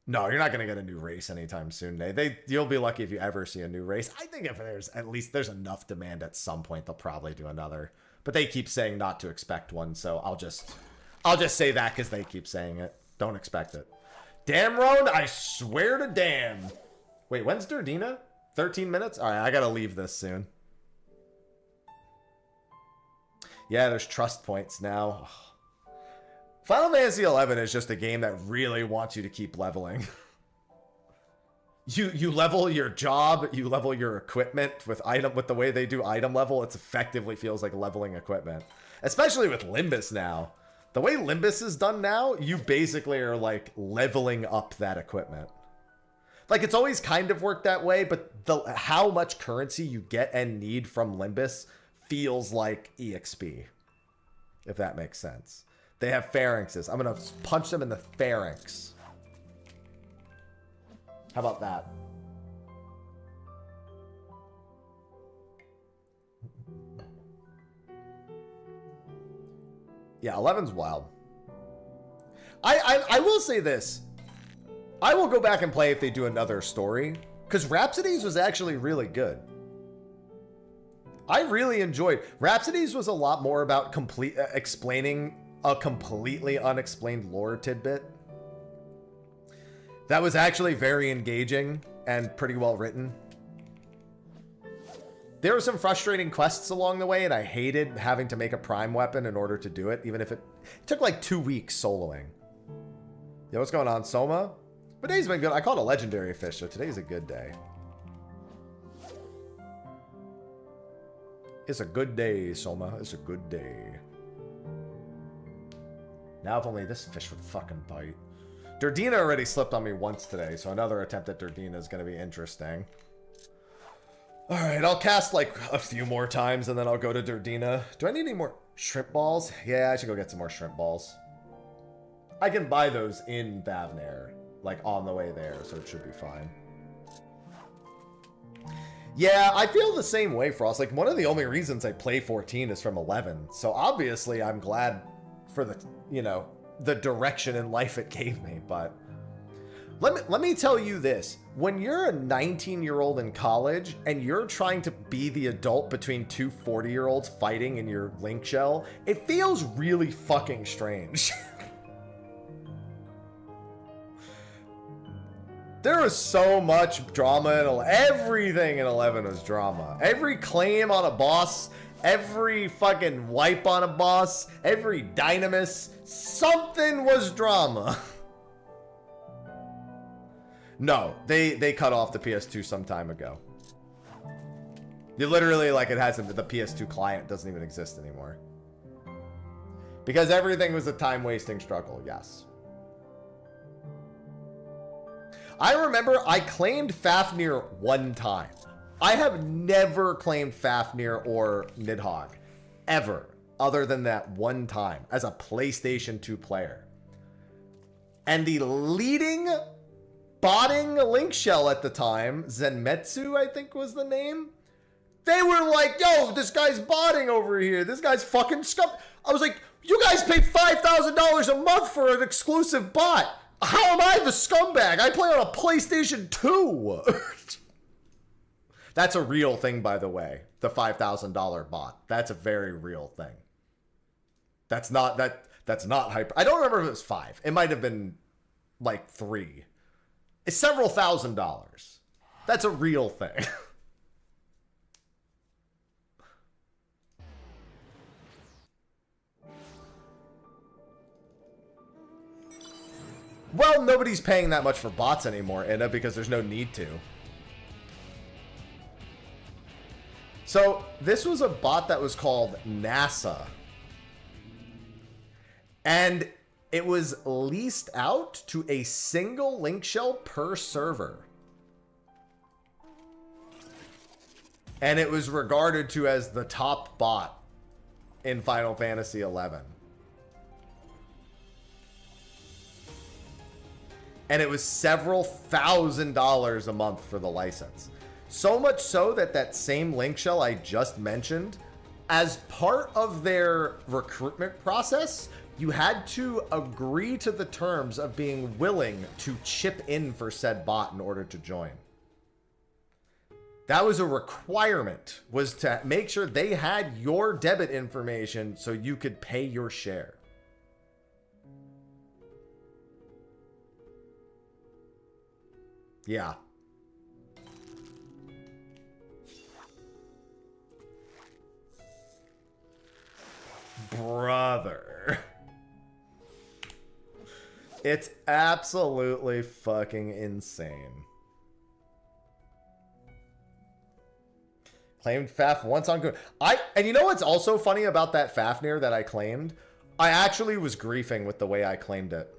No, you're not gonna get a new race anytime soon. You'll be lucky if you ever see a new race. I think if there's enough demand at some point, they'll probably do another. But they keep saying not to expect one, so I'll just say that because they keep saying it. Don't expect it. Damn, Roan, I swear to damn. Wait, when's Dina? 13 minutes? All right, I gotta leave this soon. Yeah, there's trust points now. Final Fantasy XI is just a game that really wants you to keep leveling. You level your job, you level your equipment with the way they do item level. It effectively feels like leveling equipment, especially with Limbus now. The way Limbus is done now, you basically are like leveling up that equipment. Like, it's always kind of worked that way, but how much currency you get and need from Limbus feels like EXP, if that makes sense. They have pharynxes. I'm going to punch them in the pharynx. How about that? Yeah, 11's wild. I will say this. I will go back and play if they do another story, because Rhapsodies was actually really good. I really enjoyed. Rhapsodies was a lot more about explaining a completely unexplained lore tidbit. That was actually very engaging and pretty well written. There were some frustrating quests along the way, and I hated having to make a prime weapon in order to do it, even if it took like 2 weeks soloing. Yo, what's going on, Soma? But today's been good. I caught a legendary fish, so today's a good day. It's a good day, Soma. It's a good day. Now if only this fish would fucking bite. Dina already slipped on me once today, so another attempt at Dina is going to be interesting. Alright, I'll cast like a few more times and then I'll go to Dina. Do I need any more shrimp balls? Yeah, I should go get some more shrimp balls. I can buy those in Bavnair, like on the way there, so it should be fine. Yeah, I feel the same way, Frost. Like, one of the only reasons I play 14 is from 11. So obviously I'm glad for the, you know, the direction in life it gave me, but let me tell you this. When you're a 19-year-old in college and you're trying to be the adult between two 40-year-olds fighting in your link shell, it feels really fucking strange. There was so much drama in everything in 11 was drama. Every claim on a boss, every fucking wipe on a boss, every dynamis, something was drama. No, they cut off the PS2 some time ago. You literally, like, it hasn't, the PS2 client doesn't even exist anymore. Because everything was a time-wasting struggle, yes. I remember I claimed Fafnir one time. I have never claimed Fafnir or Nidhogg, ever, other than that one time, as a PlayStation 2 player. And the leading botting link shell at the time, Zenmetsu, I think was the name, they were like, yo, this guy's botting over here. This guy's fucking scum. I was like, you guys pay $5,000 a month for an exclusive bot. How am I the scumbag? I play on a PlayStation 2. That's a real thing, by the way. The $5,000 bot. That's a very real thing. That's not hyper. I don't remember if it was 5. It might have been like 3. It's several $1,000s. That's a real thing. Well, nobody's paying that much for bots anymore, Inna, because there's no need to. So, this was a bot that was called NASA. And it was leased out to a single link shell per server. And it was regarded to as the top bot in Final Fantasy XI. And it was several $1,000s a month for the license. So much so that that same link shell I just mentioned, as part of their recruitment process, you had to agree to the terms of being willing to chip in for said bot in order to join. That was a requirement, was to make sure they had your debit information so you could pay your share. Yeah. Brother. It's absolutely fucking insane. Claimed Faf once on good. And you know what's also funny about that Fafnir that I claimed? I actually was griefing with the way I claimed it.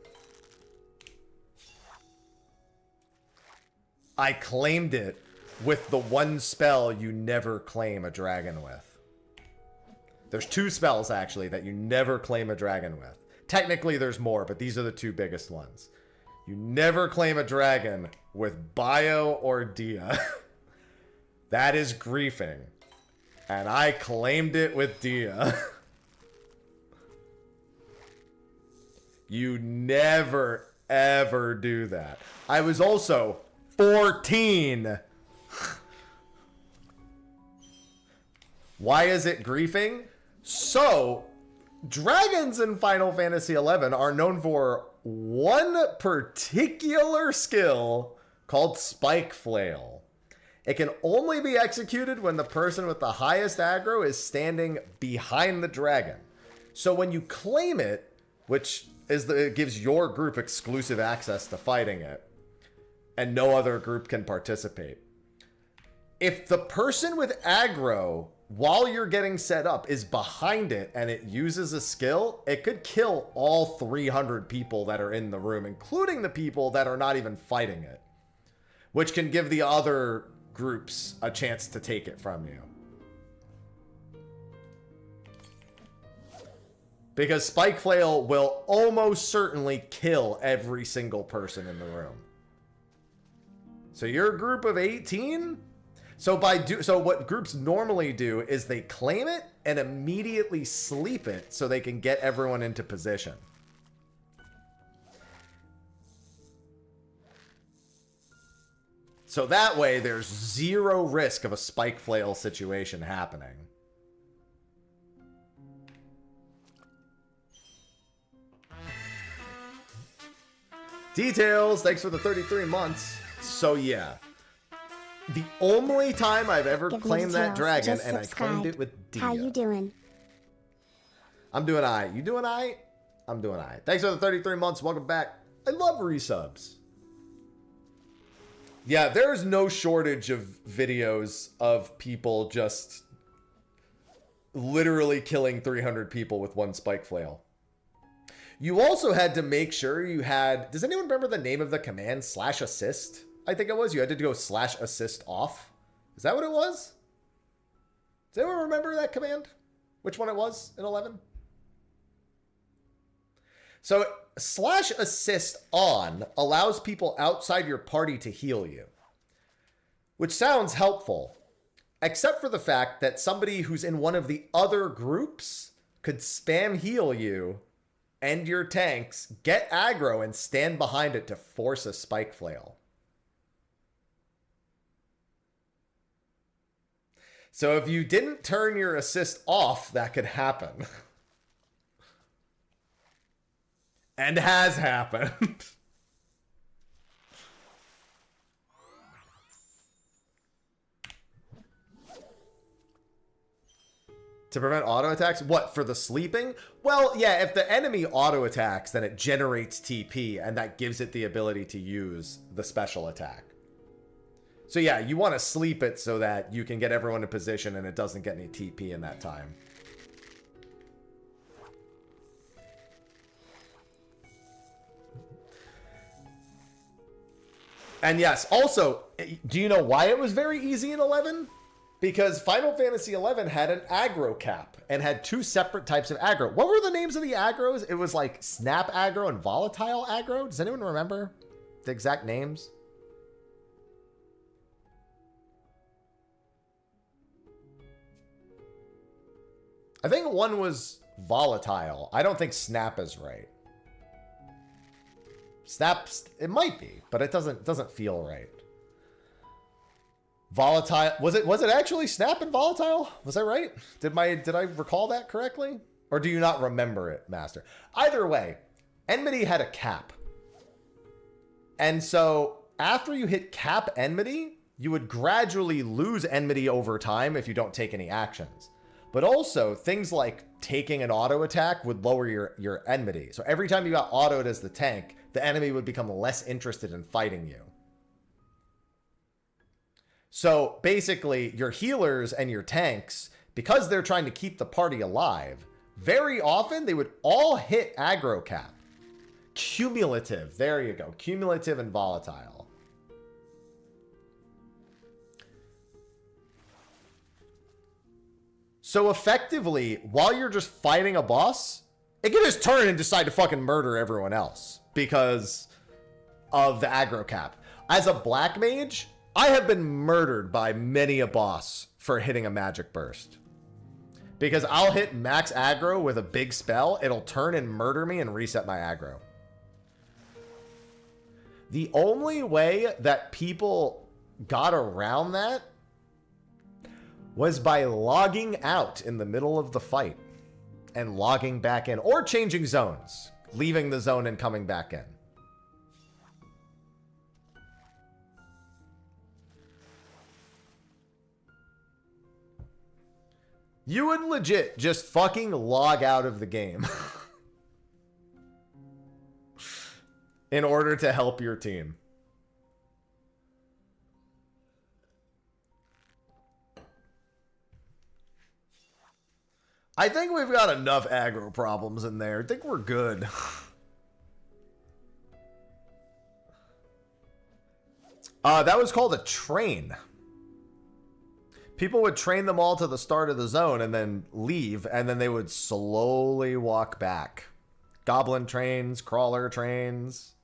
I claimed it with the one spell you never claim a dragon with. There's 2 spells, actually, that you never claim a dragon with. Technically, there's more, but these are the 2 biggest ones. You never claim a dragon with Bio or Dia. That is griefing. And I claimed it with Dia. You never, ever do that. I was also 14. Why is it griefing? So, dragons in Final Fantasy XI are known for one particular skill called Spike Flail. It can only be executed when the person with the highest aggro is standing behind the dragon. So when you claim it, which is it gives your group exclusive access to fighting it, and no other group can participate. If the person with aggro, while you're getting set up, is behind it and it uses a skill, it could kill all 300 people that are in the room, including the people that are not even fighting it, which can give the other groups a chance to take it from you. Because Spike Flail will almost certainly kill every single person in the room. So you're a group of 18? So what groups normally do is they claim it and immediately sleep it so they can get everyone into position. So that way there's 0 risk of a Spike Flail situation happening. Details, thanks for the 33 months. So yeah. The only time I've ever claimed that dragon, and I claimed it with Dina. How you doing? I'm doing alright. You doing alright? I'm doing alright. Thanks for the 33 months. Welcome back. I love resubs. Yeah, there is no shortage of videos of people just literally killing 300 people with one Spike Flail. You also had to make sure you had... Does anyone remember the name of the command? /assist? I think it was. You had to go /assist off. Is that what it was? Does anyone remember that command? Which one it was in 11? So /assist on allows people outside your party to heal you, which sounds helpful, except for the fact that somebody who's in one of the other groups could spam heal you and your tanks, get aggro, and stand behind it to force a Spike Flail. So if you didn't turn your assist off, that could happen. And has happened. To prevent auto attacks? What, for the sleeping? Well, yeah, if the enemy auto attacks, then it generates TP, and that gives it the ability to use the special attack. So yeah, you want to sleep it so that you can get everyone in position and it doesn't get any TP in that time. And yes, also, do you know why it was very easy in 11? Because Final Fantasy XI had an aggro cap and had 2 separate types of aggro. What were the names of the aggros? It was like snap aggro and volatile aggro. Does anyone remember the exact names? I think one was volatile. I don't think snap is right. Snaps, it might be, but it doesn't feel right. Volatile, was it actually snap and volatile? Was I right? Did I recall that correctly? Or do you not remember it, Master? Either way, enmity had a cap. And so after you hit cap enmity, you would gradually lose enmity over time if you don't take any actions. But also, things like taking an auto attack would lower your enmity. So every time you got autoed as the tank, the enemy would become less interested in fighting you. So basically, your healers and your tanks, because they're trying to keep the party alive, very often they would all hit aggro cap. Cumulative, there you go. Cumulative and volatile. So effectively, while you're just fighting a boss, it can just turn and decide to fucking murder everyone else because of the aggro cap. As a black mage, I have been murdered by many a boss for hitting a magic burst. Because I'll hit max aggro with a big spell, it'll turn and murder me and reset my aggro. The only way that people got around that was by logging out in the middle of the fight and logging back in, or changing zones, leaving the zone and coming back in. You would legit just fucking log out of the game in order to help your team. I think we've got enough aggro problems in there. I think we're good. That was called a train. People would train them all to the start of the zone and then leave, and then they would slowly walk back. Goblin trains, crawler trains.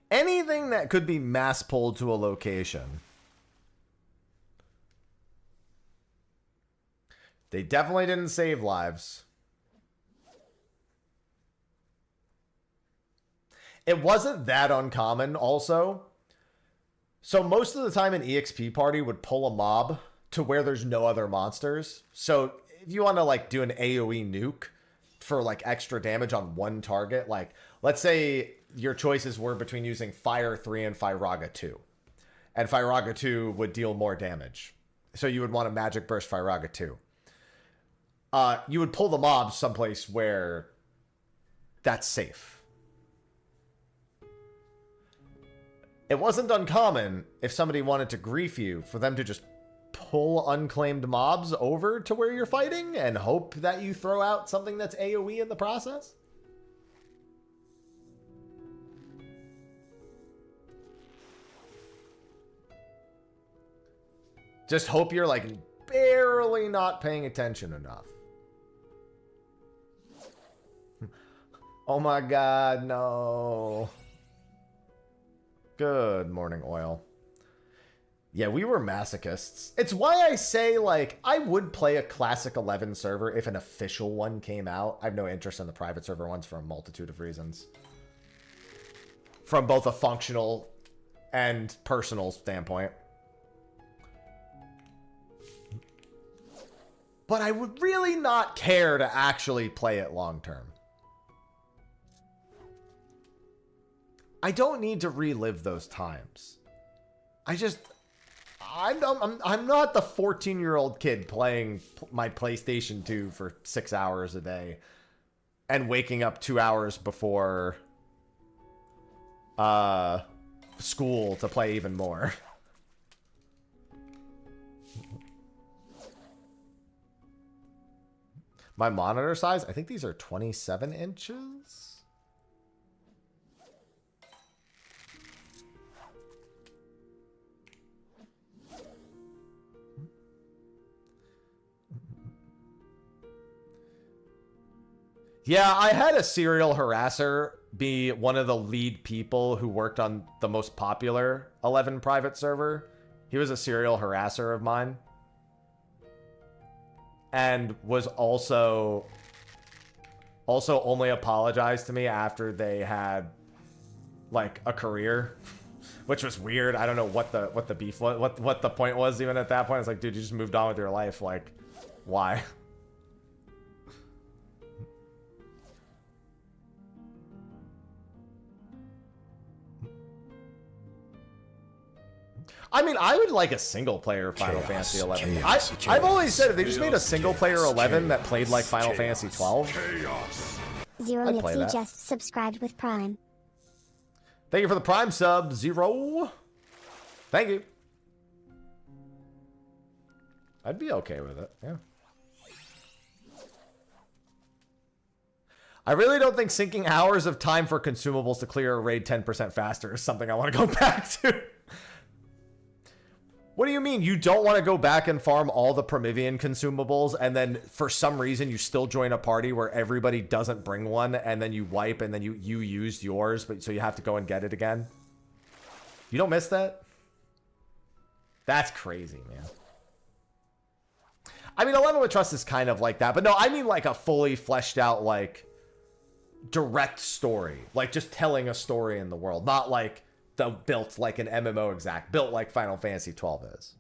Anything that could be mass pulled to a location. They definitely didn't save lives. It wasn't that uncommon also. So most of the time an EXP party would pull a mob to where there's no other monsters. So if you want to like do an AoE nuke for like extra damage on one target, like let's say your choices were between using Fire 3 and Firaga 2. And Firaga 2 would deal more damage. So you would want to Magic Burst Firaga 2. You would pull the mobs someplace where that's safe. It wasn't uncommon if somebody wanted to grief you for them to just pull unclaimed mobs over to where you're fighting and hope that you throw out something that's AoE in the process. Just hope you're like barely not paying attention enough. Oh my God, no. Good morning, Oil. Yeah, we were masochists. It's why I say, like, I would play a Classic 11 server if an official one came out. I have no interest in the private server ones for a multitude of reasons. From both a functional and personal standpoint. But I would really not care to actually play it long term. I don't need to relive those times. I'm not the 14-year-old kid playing my PlayStation 2 for 6 hours a day and waking up 2 hours before school to play even more. My monitor size, I think these are 27 inches. Yeah, I had a serial harasser be one of the lead people who worked on the most popular 11 private server. He was a serial harasser of mine. And was also only apologized to me after they had like a career, which was weird. I don't know what the beef was, what the point was even at that point. It's like, dude, you just moved on with your life. Like, why? I mean, I would like a single-player Final Fantasy 11. I've always said if they just made a single-player 11 that played like Final Fantasy 12, Zero I'd play Nipsey that. just subscribed with Prime. Thank you for the Prime sub, Zero. Thank you. I'd be okay with it, yeah. I really don't think sinking hours of time for consumables to clear a raid 10% faster is something I want to go back to. What do you mean? You don't want to go back and farm all the Promethean consumables and then for some reason you still join a party where everybody doesn't bring one and then you wipe and then you used yours, but so you have to go and get it again? You don't miss that? That's crazy, man. I mean, 11 with Trust is kind of like that, but no, I mean like a fully fleshed out, like, direct story. Like, just telling a story in the world, not like the built like an MMO exact, built like Final Fantasy 12 is.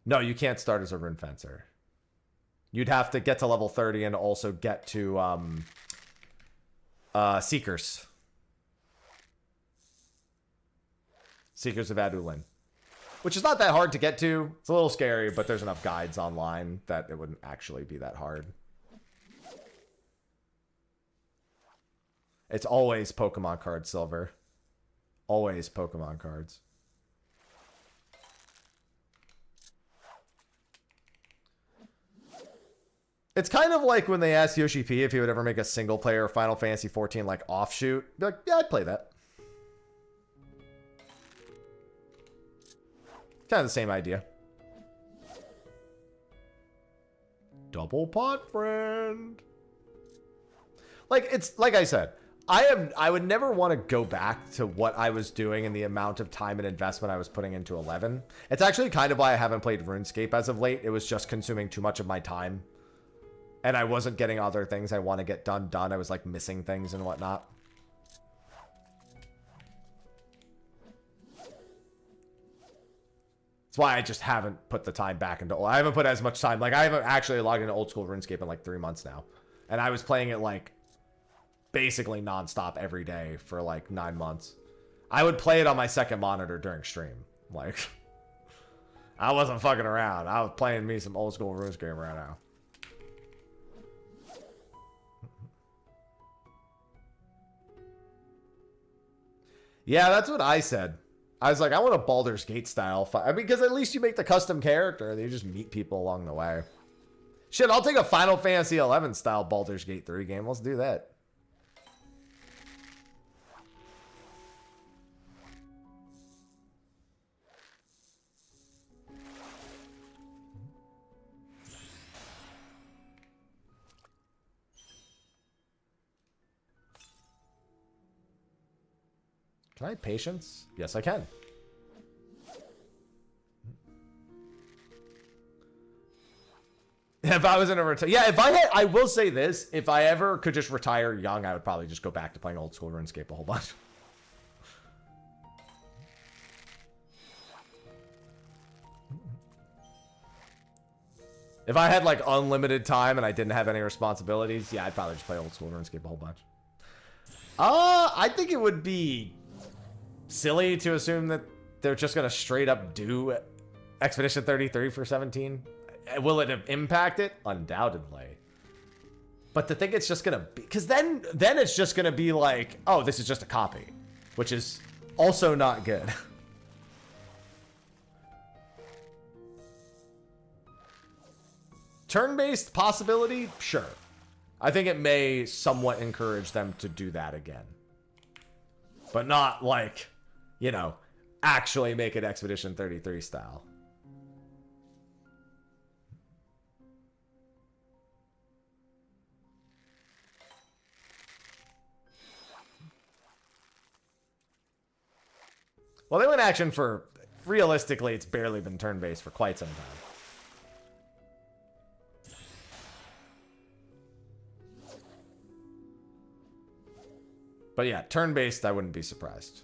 No, you can't start as a Rune Fencer. You'd have to get to level 30 and also get to Seekers. Seekers of Adulin. Which is not that hard to get to. It's a little scary, but there's enough guides online that it wouldn't actually be that hard. It's always Pokemon card silver. Always Pokemon cards. It's kind of like when they asked Yoshi P if he would ever make a single player Final Fantasy 14 like offshoot. Be like, yeah, I'd play that. Kind of the same idea. Double pot friend. Like, it's like I said, I would never want to go back to what I was doing and the amount of time and investment I was putting into 11. It's actually kind of why I haven't played RuneScape as of late. It was just consuming too much of my time. And I wasn't getting other things I want to get done. I was like missing things and whatnot. That's why I just haven't put the time back into... I haven't put as much time. Like, I haven't actually logged into old school RuneScape in like 3 months now. And I was playing it like basically nonstop every day for like 9 months. I would play it on my second monitor during stream. Like, I wasn't fucking around. I was playing me some old school RuneScape right now. Yeah, that's what I said. I was like, I want a Baldur's Gate style fight. I mean, because at least you make the custom character and you just meet people along the way. Shit, I'll take a Final Fantasy 11 style Baldur's Gate 3 game. Let's do that. Can I have patience? Yes, I can. If I was in a yeah, if I had, I will say this, if I ever could just retire young, I would probably just go back to playing old school RuneScape a whole bunch. If I had like unlimited time and I didn't have any responsibilities, yeah, I'd probably just play old school RuneScape a whole bunch. I think it would be silly to assume that they're just going to straight up do Expedition 33 for 17. Will it impact it? Undoubtedly. But to think it's just going to be... Because then it's just going to be like, oh, this is just a copy. Which is also not good. Turn-based possibility? Sure. I think it may somewhat encourage them to do that again. But not like, you know, actually make it Expedition 33 style. Well, they went action for, realistically, it's barely been turn-based for quite some time. But yeah, turn-based, I wouldn't be surprised.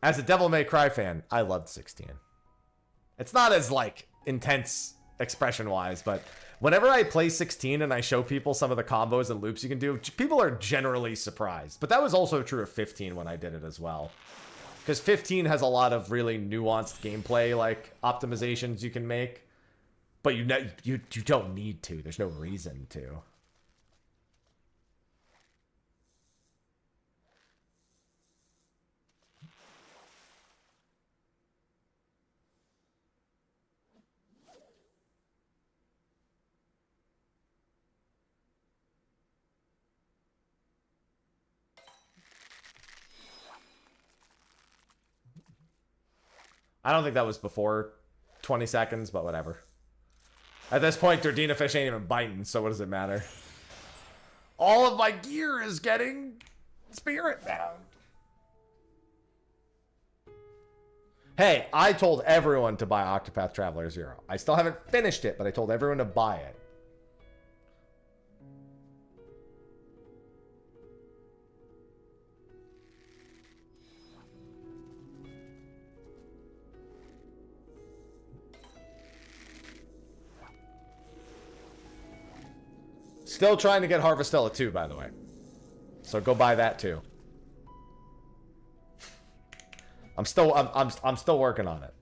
As a Devil May Cry fan, I loved 16. It's not as, like, intense expression-wise, but whenever I play 16 and I show people some of the combos and loops you can do, people are generally surprised. But that was also true of 15 when I did it as well. Because 15 has a lot of really nuanced gameplay, like, optimizations you can make. But you don't need to. There's no reason to. I don't think that was before 20 seconds, but whatever. At this point, their Dina fish ain't even biting, so what does it matter? All of my gear is getting spirit bound. Hey, I told everyone to buy Octopath Traveler 0. I still haven't finished it, but I told everyone to buy it. Still trying to get Harvestella 2, by the way. So go buy that too. I'm still working on it.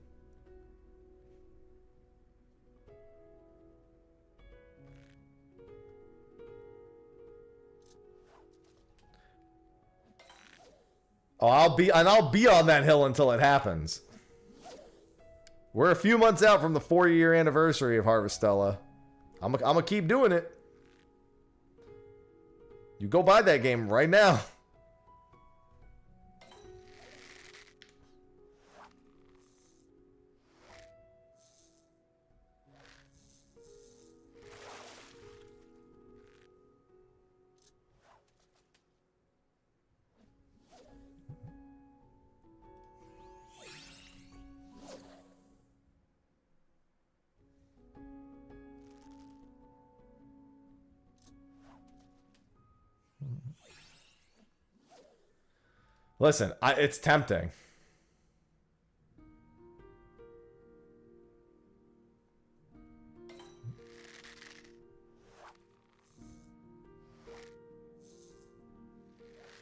Oh, I'll be on that hill until it happens. We're a few months out from the 4-year anniversary of Harvestella. I'm gonna keep doing it. You go buy that game right now. Listen, it's tempting.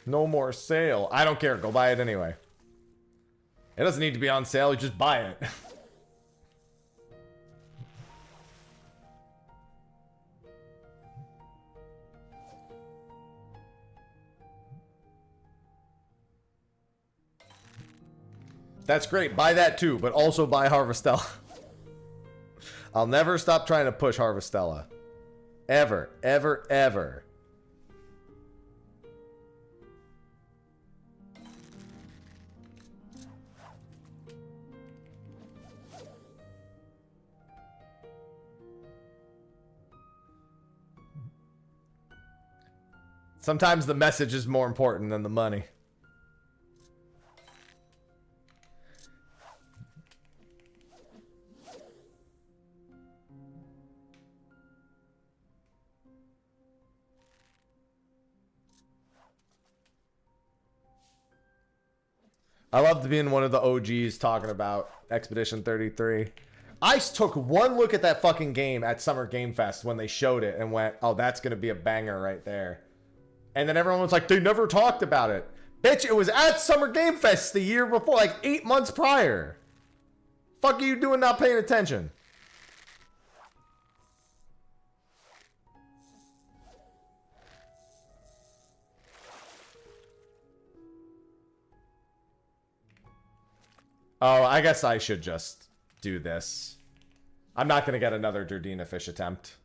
No more sale. I don't care. Go buy it anyway. It doesn't need to be on sale. You just buy it. That's great. Buy that too, but also buy Harvestella. I'll never stop trying to push Harvestella. Ever, ever, ever. Sometimes the message is more important than the money. I loved being one of the OGs talking about Expedition 33. I took one look at that fucking game at Summer Game Fest when they showed it and went, oh, that's going to be a banger right there. And then everyone was like, they never talked about it. Bitch, it was at Summer Game Fest the year before, like 8 months prior. Fuck are you doing not paying attention? Oh, I guess I should just do this. I'm not going to get another Dina fish attempt.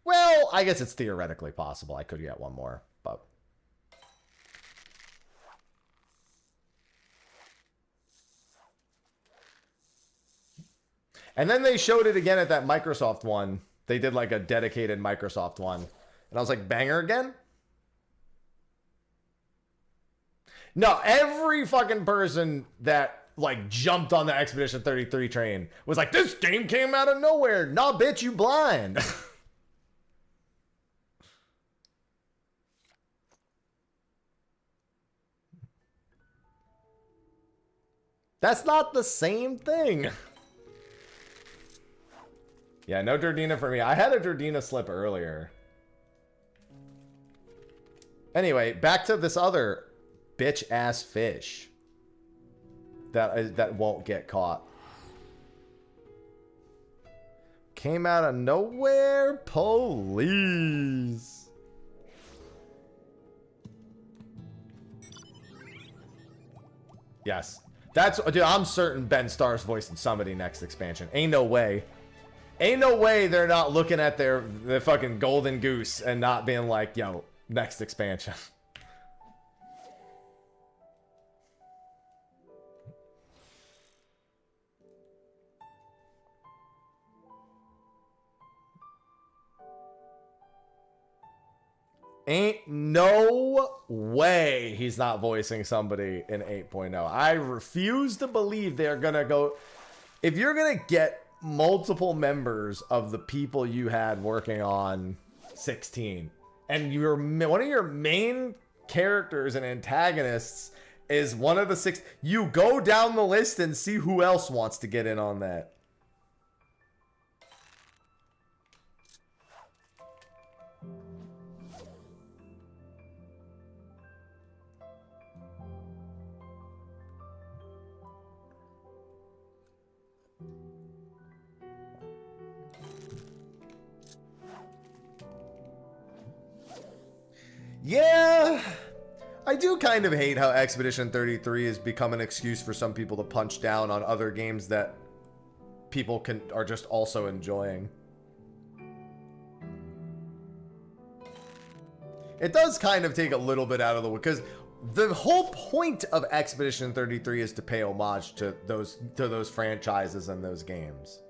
Well, I guess it's theoretically possible. I could get one more, but... And then they showed it again at that Microsoft one. They did like a dedicated Microsoft one. And I was like, banger again? No, every fucking person that like jumped on the Expedition 33 train was like, this game came out of nowhere. Nah, bitch, you blind. That's not the same thing. Yeah, no Dina for me. I had a Dina slip earlier. Anyway, back to this other bitch ass fish that won't get caught. Came out of nowhere, police. Yes, that's dude. I'm certain Ben Starr's voicing somebody next expansion. Ain't no way. Ain't no way they're not looking at their fucking golden goose and not being like, yo, next expansion. Ain't no way he's not voicing somebody in 8.0. I refuse to believe they're gonna go. If you're gonna get multiple members of the people you had working on 16, and one of your main characters and antagonists is one of the 6, you go down the list and see who else wants to get in on that. Yeah, I do kind of hate how Expedition 33 has become an excuse for some people to punch down on other games that people are just also enjoying. It does kind of take a little bit out of the way, because the whole point of Expedition 33 is to pay homage to those franchises and those games.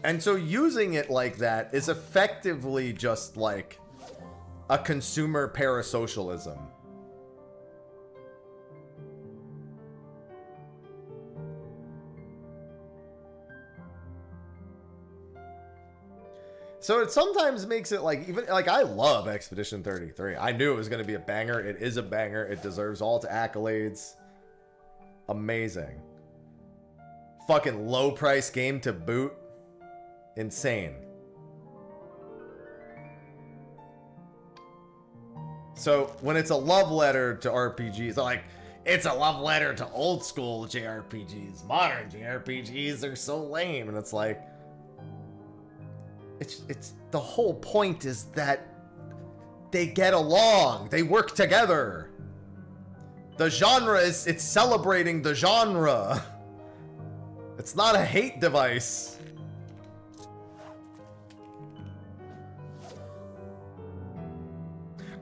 And so using it like that is effectively just like a consumer parasocialism. So it sometimes makes it like, even like, I love Expedition 33. I knew it was going to be a banger. It is a banger. It deserves all the accolades. Amazing. Fucking low price game to boot. Insane. So when it's a love letter to RPGs, like, it's a love letter to old school JRPGs. Modern JRPGs are so lame. And it's like, it's the whole point is that they get along. They work together. The genre it's celebrating the genre. It's not a hate device.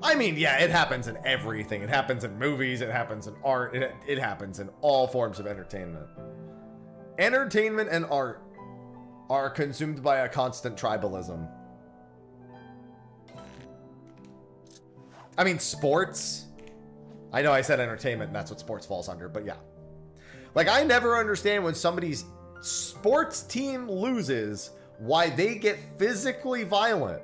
I mean, yeah, it happens in everything. It happens in movies. It happens in art. It happens in all forms of entertainment. Entertainment and art are consumed by a constant tribalism. I mean, sports. I know I said entertainment, and that's what sports falls under, but yeah. Like, I never understand when somebody's sports team loses, why they get physically violent.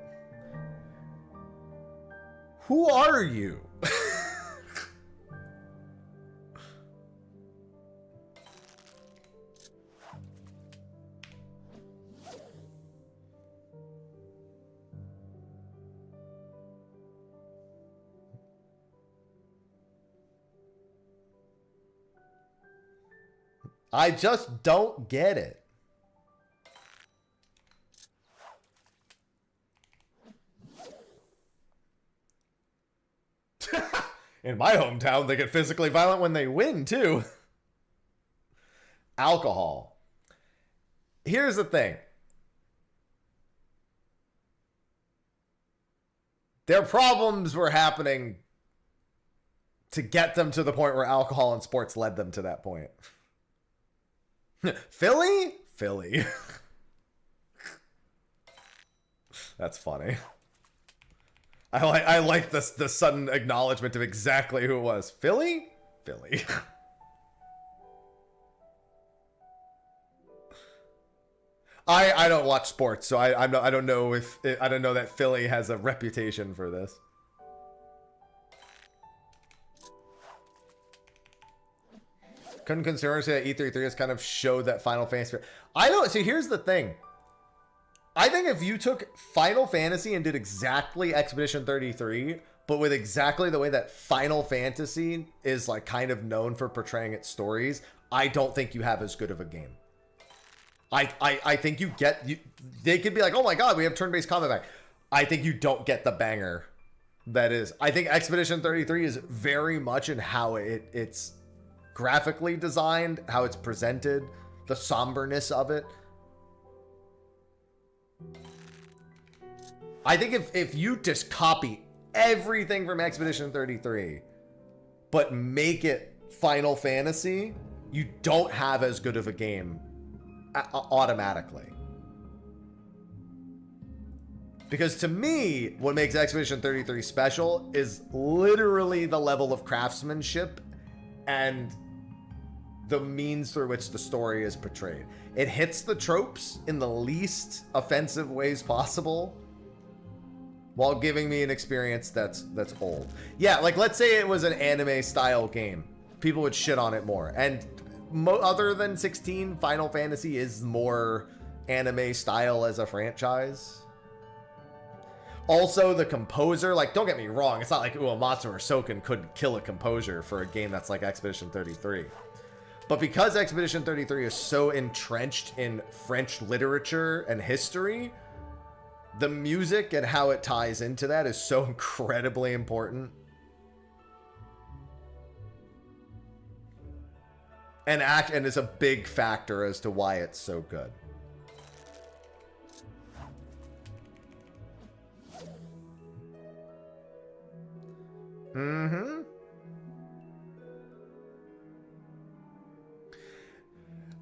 Who are you? I just don't get it. In my hometown, they get physically violent when they win, too. Alcohol. Here's the thing. Their problems were happening to get them to the point where alcohol and sports led them to that point. Philly? Philly. That's funny. I like the sudden acknowledgement of exactly who it was. Philly? Philly. I don't watch sports, so I don't know if I don't know that Philly has a reputation for this. Couldn't consumers say that E33 has kind of showed that Final Fantasy? I don't. See, here's the thing. I think if you took Final Fantasy and did exactly Expedition 33, but with exactly the way that Final Fantasy is like kind of known for portraying its stories, I don't think you have as good of a game. I think they could be like, oh my god, we have turn-based combat back. I think you don't get the banger that is. I think Expedition 33 is very much in how it's graphically designed, how it's presented, the somberness of it. I think if you just copy everything from Expedition 33, but make it Final Fantasy, you don't have as good of a game automatically. Because to me, what makes Expedition 33 special is literally the level of craftsmanship and the means through which the story is portrayed. It hits the tropes in the least offensive ways possible while giving me an experience that's old. Yeah, like let's say it was an anime style game. People would shit on it more. And other than 16, Final Fantasy is more anime style as a franchise. Also, the composer, like, don't get me wrong, it's not like Uematsu or Soken could kill a composer for a game that's like Expedition 33. But because Expedition 33 is so entrenched in French literature and history, the music and how it ties into that is so incredibly important. And is a big factor as to why it's so good. Mm-hmm.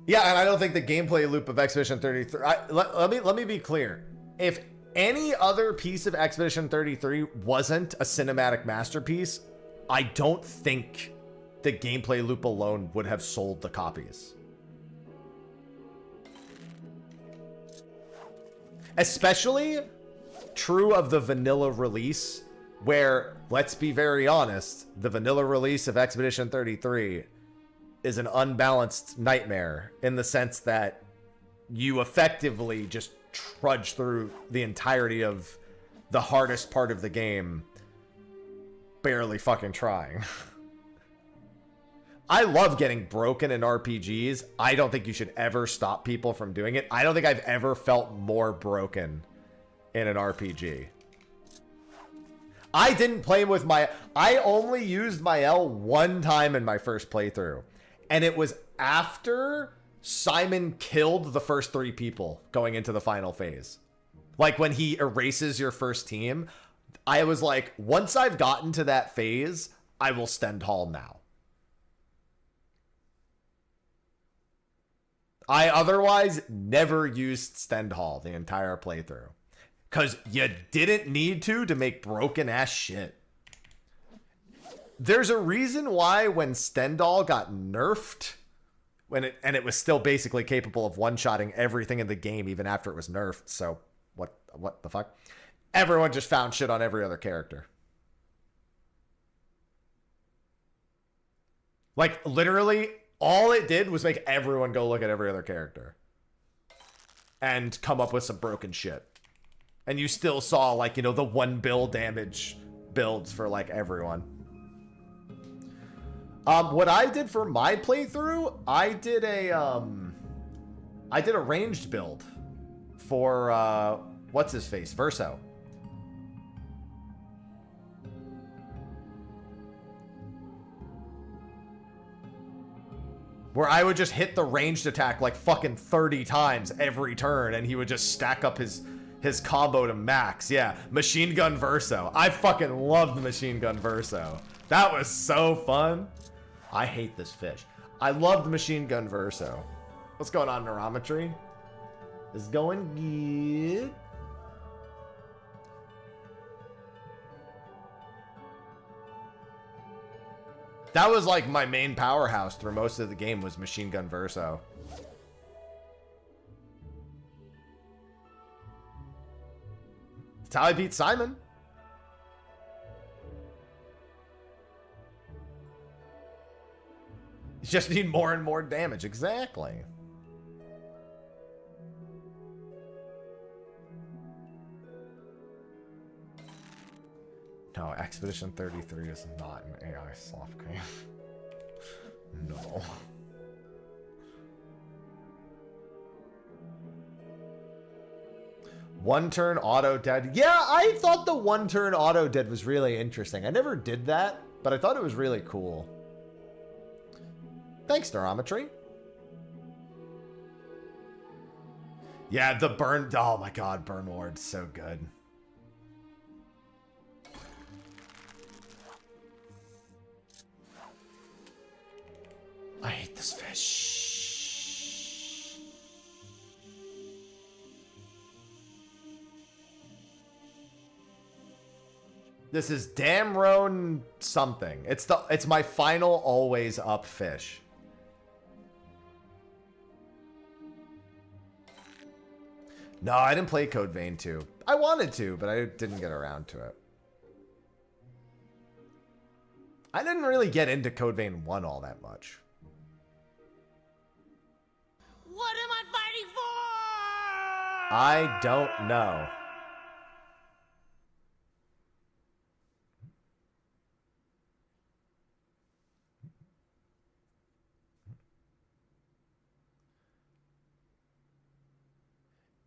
Yeah, and I don't think the gameplay loop of Expedition 33... Let me be clear. If any other piece of Expedition 33 wasn't a cinematic masterpiece, I don't think the gameplay loop alone would have sold the copies. Especially true of the vanilla release, where, let's be very honest, the vanilla release of Expedition 33 is an unbalanced nightmare in the sense that you effectively just trudge through the entirety of the hardest part of the game, barely fucking trying. I love getting broken in RPGs. I don't think you should ever stop people from doing it. I don't think I've ever felt more broken in an RPG. I didn't play with my... I only used my L one time in my first playthrough. And it was after Simon killed the first 3 people going into the final phase. Like when he erases your first team, I was like, once I've gotten to that phase, I will Stendhal now. I otherwise never used Stendhal the entire playthrough. Because you didn't need to make broken ass shit. There's a reason why when Stendhal got nerfed, and it was still basically capable of one-shotting everything in the game even after it was nerfed. So what the fuck? Everyone just found shit on every other character. Like literally all it did was make everyone go look at every other character and come up with some broken shit. And you still saw, like, you know, the 1 build damage builds for, like, everyone. What I did for my playthrough, I did a ranged build for, what's-his-face? Verso. Where I would just hit the ranged attack, like, fucking 30 times every turn, and he would just stack up his combo to max. Yeah, Machine Gun Verso. I fucking loved Machine Gun Verso. That was so fun. I hate this fish. I loved Machine Gun Verso. What's going on, Neurometry? It's going good. That was like my main powerhouse through most of the game was Machine Gun Verso. That's how I beat Simon. You just need more and more damage. Exactly. No, Expedition 33 is not an AI soft game. No. One turn auto dead. Yeah, I thought the one turn auto dead was really interesting. I never did that, but I thought it was really cool. Thanks, Neurometry. Yeah, the burn. Oh my god, Burn Ward's so good. I hate this fish. This is Damroan something. It's my final always up fish. No, I didn't play Code Vein 2. I wanted to, but I didn't get around to it. I didn't really get into Code Vein 1 all that much. What am I fighting for? I don't know.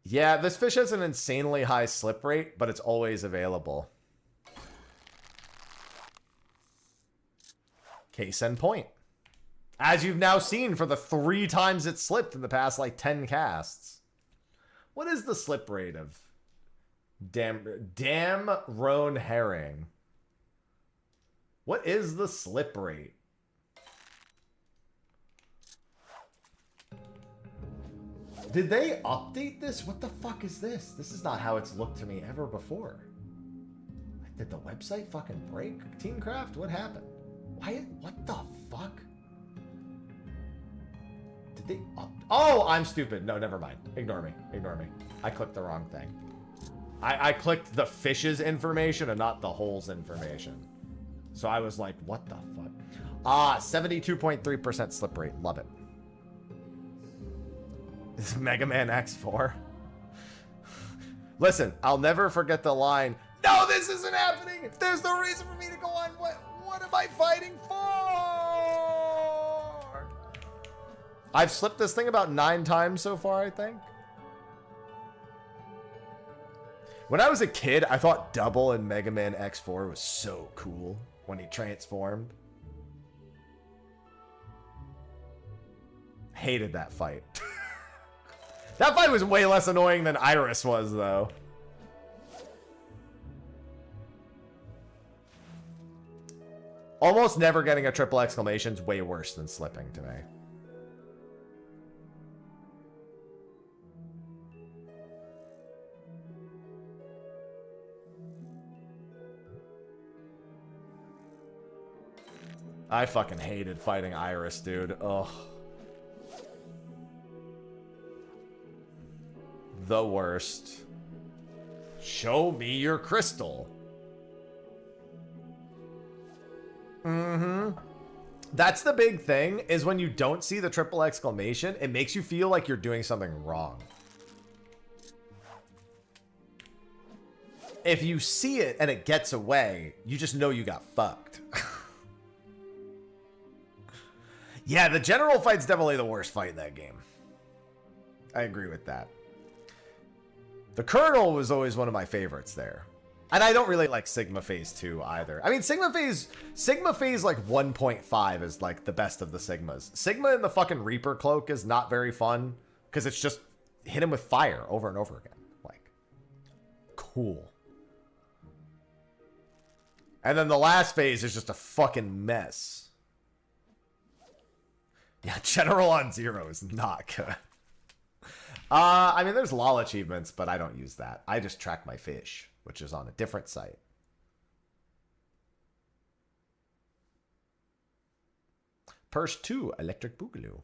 Yeah, this fish has an insanely high slip rate, but it's always available. Case in point. As you've now seen for the 3 times it slipped in the past, like, 10 casts. What is the slip rate of Damroan herring? What is the slip rate? Did they update this? What the fuck is this? This is not how it's looked to me ever before. Did the website fucking break? Teamcraft? What happened? Why? What the fuck? Did they up? Oh, I'm stupid. No, never mind. Ignore me. Ignore me. I clicked the wrong thing. I clicked the fish's information and not the hole's information. So I was like, what the fuck? Ah, 72.3% slip rate. Love it. Is Mega Man X4? Listen, I'll never forget the line, no, this isn't happening! If there's no reason for me to go on, what am I fighting for? I've slipped this thing about 9 times so far, I think. When I was a kid, I thought Double in Mega Man X4 was so cool when he transformed. Hated that fight. That fight was way less annoying than Iris was, though. Almost never getting a triple exclamation is way worse than slipping to me. I fucking hated fighting Iris, dude. Ugh. The worst. Show me your crystal. Mm-hmm. That's the big thing, is when you don't see the triple exclamation, it makes you feel like you're doing something wrong. If you see it and it gets away, you just know you got fucked. Yeah, the general fight's definitely the worst fight in that game. I agree with that. The Colonel was always one of my favorites there. And I don't really like Sigma Phase 2 either. I mean, Sigma Phase like 1.5 is like the best of the Sigmas. Sigma in the fucking Reaper Cloak is not very fun because it's just hit him with fire over and over again. Like, cool. And then the last phase is just a fucking mess. Yeah, General on Zero is not good. I mean, there's LOL achievements, but I don't use that. I just track my fish, which is on a different site. Purse 2, Electric Boogaloo.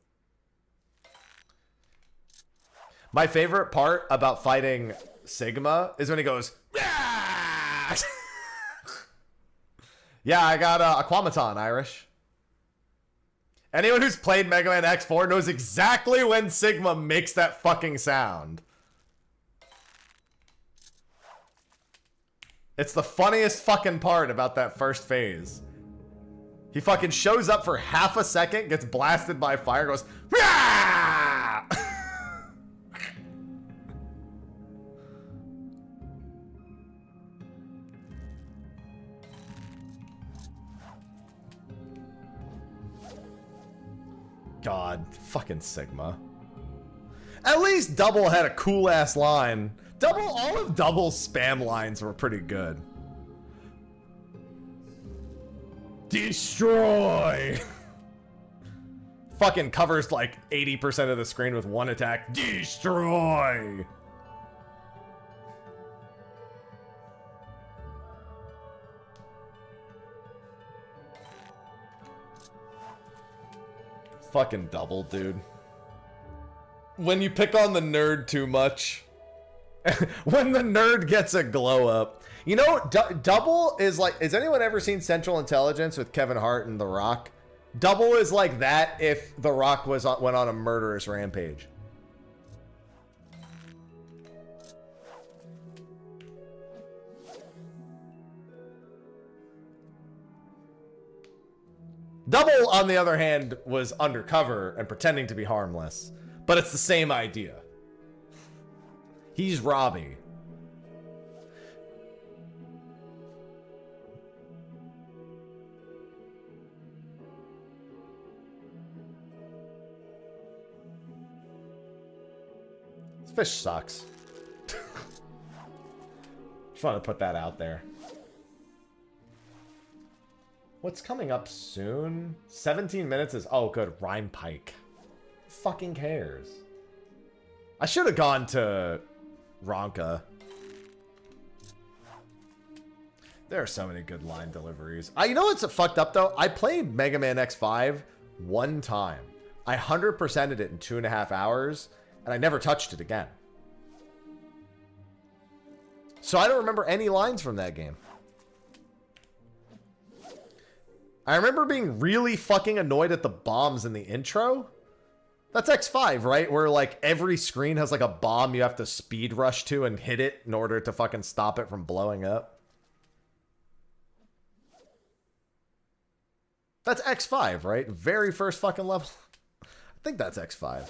My favorite part about fighting Sigma is when he goes, "Rah!" Yeah, I got Aquamaton, Irish. Anyone who's played Mega Man X4 knows exactly when Sigma makes that fucking sound. It's the funniest fucking part about that first phase. He fucking shows up for half a second, gets blasted by fire, goes, "Rah!" God, fucking Sigma. At least Double had a cool ass line. All of Double's spam lines were pretty good. Destroy! Fucking covers like 80% of the screen with one attack. Destroy! Fucking double, dude. When you pick on the nerd too much. When the nerd gets a glow up. You know, double is like... Has anyone ever seen Central Intelligence with Kevin Hart and The Rock? Double is like that if The Rock went on a murderous rampage. Double, on the other hand, was undercover and pretending to be harmless. But it's the same idea. He's Robbie. This fish sucks. Just want to put that out there. What's coming up soon? 17 minutes is... Oh, good. Rhyme Pike. Who fucking cares? I should have gone to Ronka. There are so many good line deliveries. You know what's fucked up, though? I played Mega Man X5 one time. I 100%ed it in 2.5 hours, and I never touched it again. So I don't remember any lines from that game. I remember being really fucking annoyed at the bombs in the intro. That's X5, right? Where, like, every screen has, like, a bomb you have to speed rush to and hit it in order to fucking stop it from blowing up. That's X5, right? Very first fucking level. I think that's X5.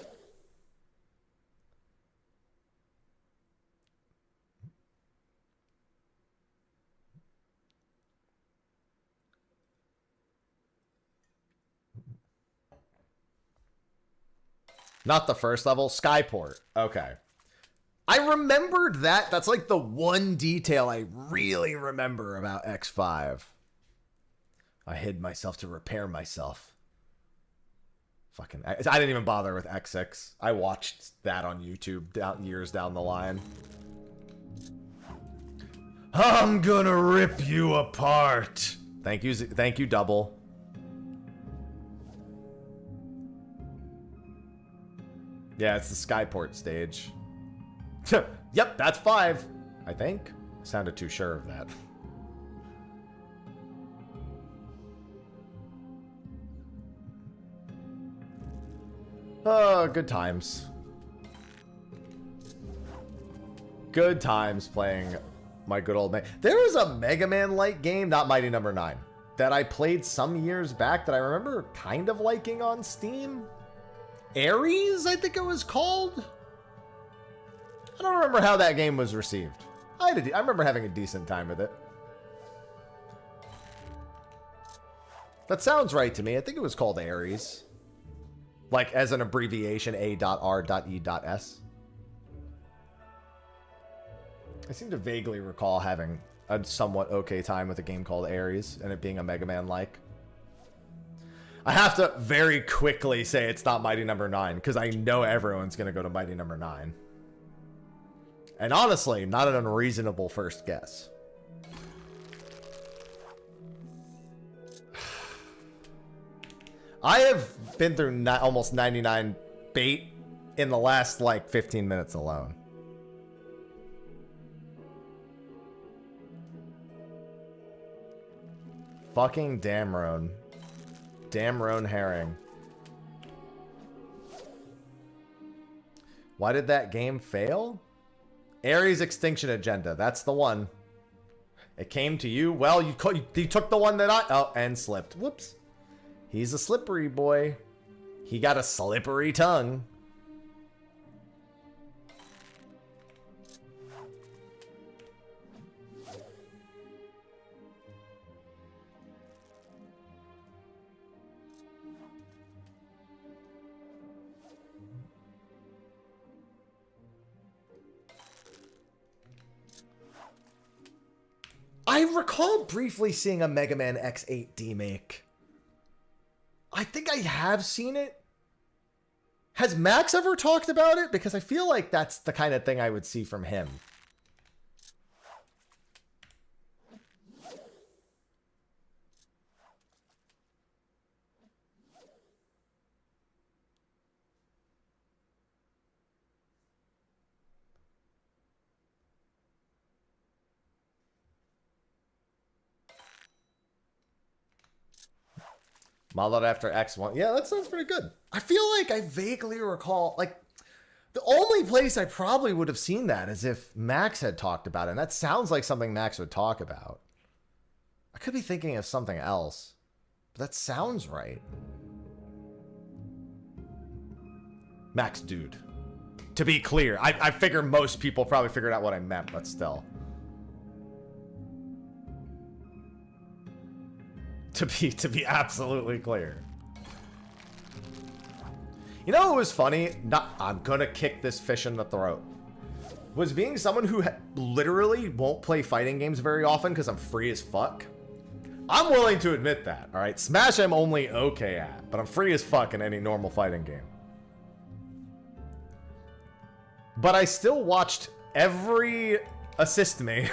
Not the first level. Skyport. Okay. I remembered that. That's like the one detail I really remember about X5. I hid myself to repair myself. Fucking... I didn't even bother with X6. I watched that on YouTube years down the line. I'm gonna rip you apart. Thank you, Double. Yeah, it's the Skyport stage. Yep, that's 5. I think. Sounded too sure of that. Oh, good times. Good times playing my good old man. There was a Mega Man-like game, not Mighty Number 9, that I played some years back that I remember kind of liking on Steam. Ares, I think it was called. I don't remember how that game was received. I remember having a decent time with it. That sounds right to me. I think it was called Ares. Like as an abbreviation, A.R.E.S. I seem to vaguely recall having a somewhat okay time with a game called Ares and it being a Mega Man-like. I have to very quickly say it's not Mighty Number 9 because I know everyone's going to go to Mighty Number 9. And honestly, not an unreasonable first guess. I have been through almost 99 bait in the last like 15 minutes alone. Fucking Damron. Damron Herring. Why did that game fail? Ares Extinction Agenda. That's the one. It came to you. Well, you took the one that I... Oh, and slipped. Whoops. He's a slippery boy. He got a slippery tongue. I recall briefly seeing a Mega Man X8 demake. I think I have seen it. Has Max ever talked about it? Because I feel like that's the kind of thing I would see from him. Modeled after X1. Yeah, that sounds pretty good. I feel like I vaguely recall, like, the only place I probably would have seen that is if Max had talked about it. And that sounds like something Max would talk about. I could be thinking of something else. But that sounds right. Max, dude. To be clear, I figure most people probably figured out what I meant, but still. To be absolutely clear. You know what was funny? I'm gonna kick this fish in the throat. Was being someone who literally won't play fighting games very often because I'm free as fuck. I'm willing to admit that, alright? Smash I'm only okay at, but I'm free as fuck in any normal fighting game. But I still watched every assist me.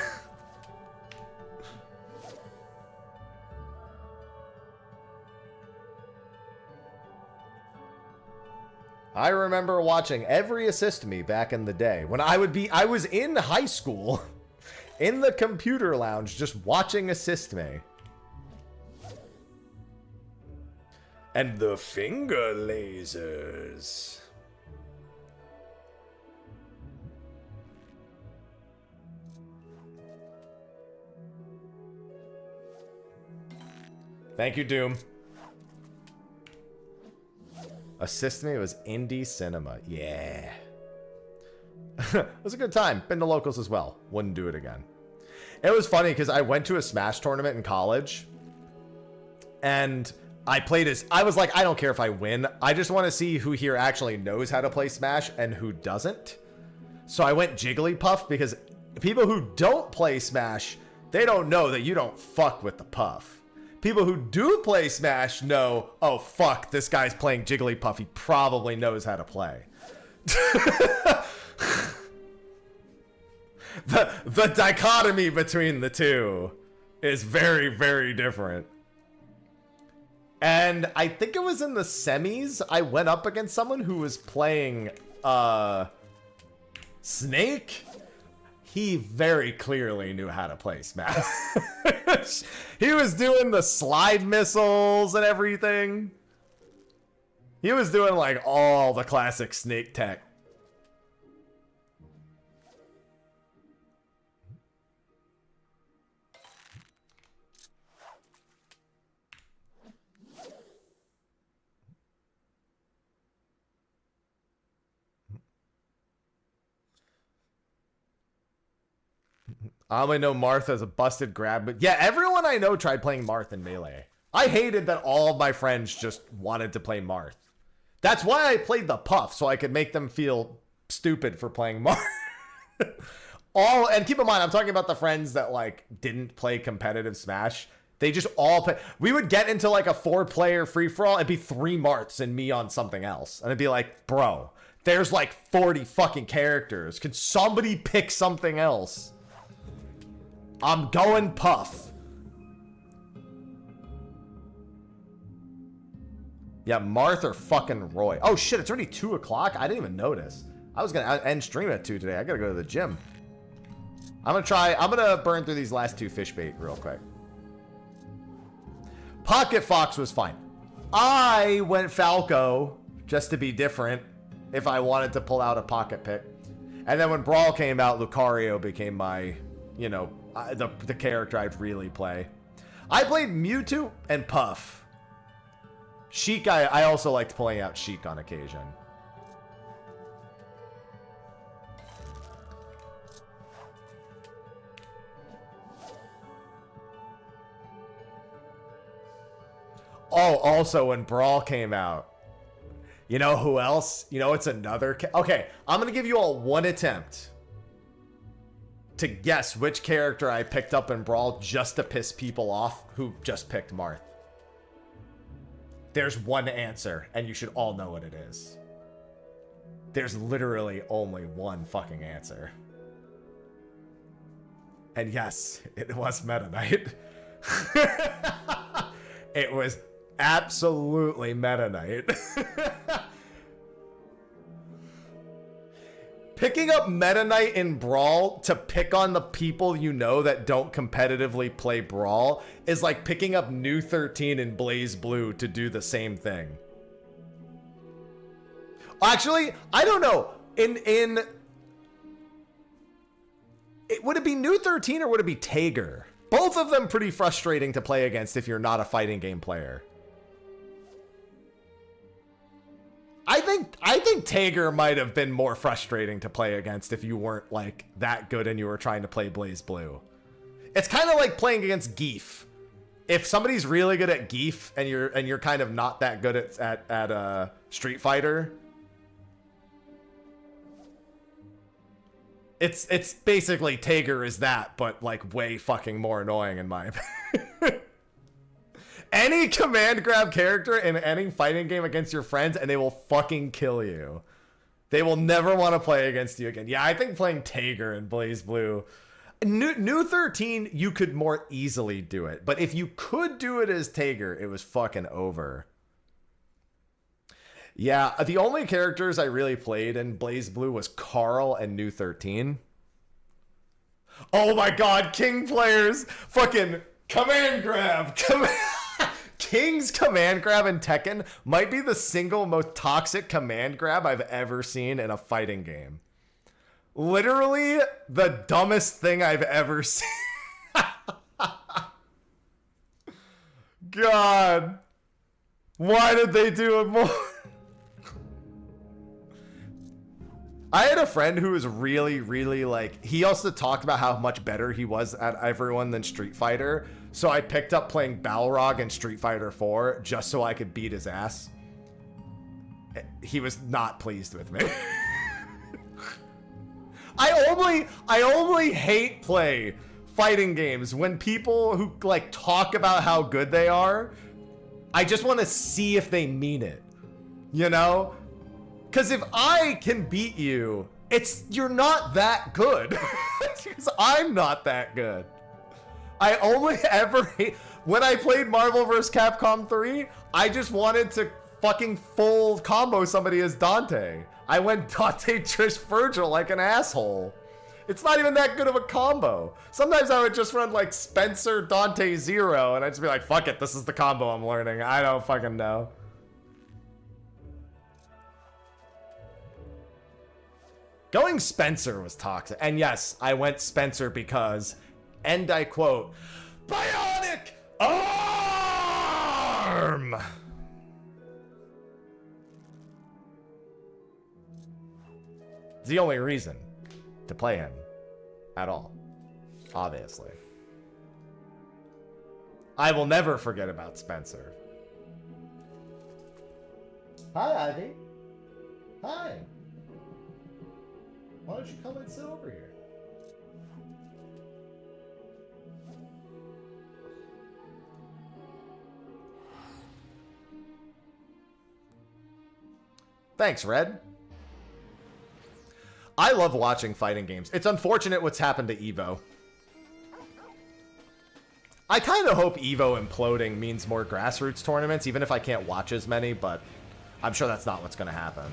I remember watching every assist me back in the day when I was in high school in the computer lounge just watching assist me. And the finger lasers. Thank you, Doom. Assist Me was indie cinema. Yeah. It was a good time. Been to locals as well. Wouldn't do it again. It was funny because I went to a Smash tournament in college. And I played as... I was like, I don't care if I win. I just want to see who here actually knows how to play Smash and who doesn't. So I went Jigglypuff because people who don't play Smash, they don't know that you don't fuck with the puff. People who do play Smash know, oh, fuck, this guy's playing Jigglypuff. He probably knows how to play. The dichotomy between the two is very, very different. And I think it was in the semis, I went up against someone who was playing Snake. He very clearly knew how to play Smash. He was doing the slide missiles and everything. He was doing like all the classic Snake tech. I only know Marth as a busted grab, but yeah, everyone I know tried playing Marth in Melee. I hated that all of my friends just wanted to play Marth. That's why I played the Puff, so I could make them feel stupid for playing Marth. And keep in mind, I'm talking about the friends that like didn't play competitive Smash. They just all play. We would get into like a 4-player free-for-all. It'd be 3 Marths and me on something else. And it'd be like, bro, there's like 40 fucking characters. Could somebody pick something else? I'm going Puff. Yeah, Marth or fucking Roy. Oh shit, it's already 2 o'clock? I didn't even notice. I was gonna end stream at 2 today. I gotta go to the gym. I'm gonna burn through these last 2 fish bait real quick. Pocket Fox was fine. I went Falco just to be different if I wanted to pull out a pocket pick. And then when Brawl came out, Lucario became my, you know, the character I'd really play. I played Mewtwo and Puff. Sheik, I also liked pulling out Sheik on occasion. Oh, also when Brawl came out. You know who else? You know, it's another... Okay, I'm going to give you all one attempt to guess which character I picked up in Brawl just to piss people off who just picked Marth. There's one answer, and you should all know what it is. There's literally only one fucking answer. And yes, it was Meta Knight. It was absolutely Meta Knight. Picking up Meta Knight in Brawl to pick on the people you know that don't competitively play Brawl is like picking up New 13 in Blaze Blue to do the same thing. Actually, I don't know. Would it be New 13 or would it be Tager? Both of them pretty frustrating to play against if you're not a fighting game player. I think Tager might have been more frustrating to play against if you weren't like that good and you were trying to play Blaze Blue. It's kind of like playing against Geef. If somebody's really good at Geef and you're kind of not that good at Street Fighter, it's basically Tager is that, but like way fucking more annoying in my opinion. Any command grab character in any fighting game against your friends and they will fucking kill you. They will never want to play against you again. Yeah, I think playing Tager in Blaze Blue. New 13, you could more easily do it. But if you could do it as Tager, it was fucking over. Yeah, the only characters I really played in Blaze Blue was Carl and New 13. Oh my god, King players! Fucking command grab! King's command grab in Tekken might be the single most toxic command grab I've ever seen in a fighting game. Literally the dumbest thing I've ever seen. God. Why did they do it more? I had a friend who was really, really like, he also talked about how much better he was at everyone than Street Fighter. So I picked up playing Balrog in Street Fighter 4 just so I could beat his ass. He was not pleased with me. I only hate play fighting games when people who like talk about how good they are, I just want to see if they mean it. You know? Because if I can beat you, you're not that good. Because I'm not that good. I only ever hate... When I played Marvel vs. Capcom 3, I just wanted to fucking full combo somebody as Dante. I went Dante, Trish, Virgil like an asshole. It's not even that good of a combo. Sometimes I would just run like Spencer, Dante, Zero, and I'd just be like, fuck it, this is the combo I'm learning. I don't fucking know. Going Spencer was toxic. And yes, I went Spencer because, and I quote, Bionic Arm! It's the only reason to play him at all, obviously. I will never forget about Spencer. Hi, Ivy. Hi. Why don't you come and sit over here? Thanks, Red. I love watching fighting games. It's unfortunate what's happened to Evo. I kind of hope Evo imploding means more grassroots tournaments, even if I can't watch as many, but I'm sure that's not what's going to happen.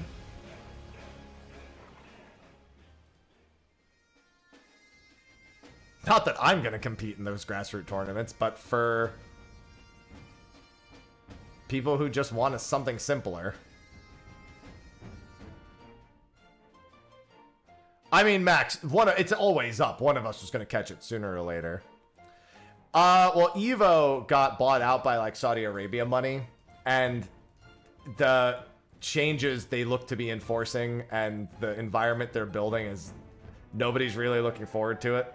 Not that I'm going to compete in those grassroots tournaments, but for people who just want something simpler. I mean, Max, it's always up. One of us was going to catch it sooner or later. Well, Evo got bought out by like Saudi Arabia money, and the changes they look to be enforcing and the environment they're building is nobody's really looking forward to it.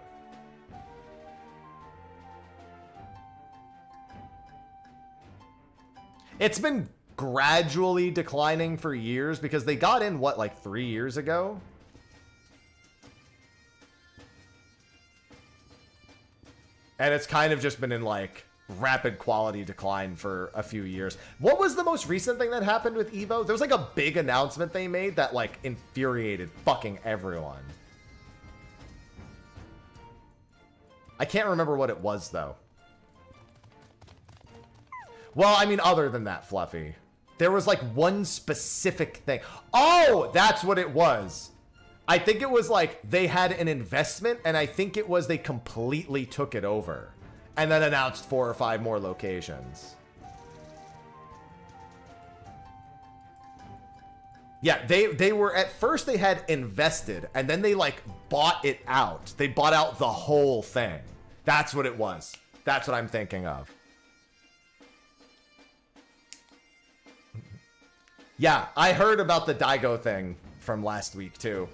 It's been gradually declining for years because they got in, what, like 3 years ago? And it's kind of just been in, like, rapid quality decline for a few years. What was the most recent thing that happened with Evo? There was, like, a big announcement they made that, like, infuriated fucking everyone. I can't remember what it was, though. Well, I mean, other than that, Fluffy. There was, like, one specific thing. Oh, that's what it was. I think it was like they had an investment, and I think it was they completely took it over and then announced 4 or 5 more locations. Yeah, they were, at first they had invested, and then they like bought it out. They bought out the whole thing. That's what it was. That's what I'm thinking of. Yeah, I heard about the Daigo thing from last week too.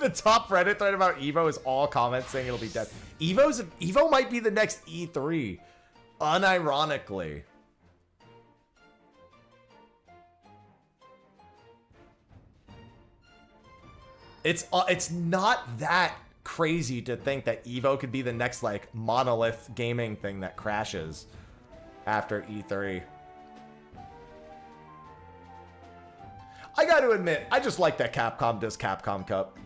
The top Reddit thread about Evo is all comments saying it'll be dead. Evo might be the next E3, unironically. It's not that crazy to think that Evo could be the next like monolith gaming thing that crashes after E3. I got to admit, I just like that Capcom does Capcom Cup.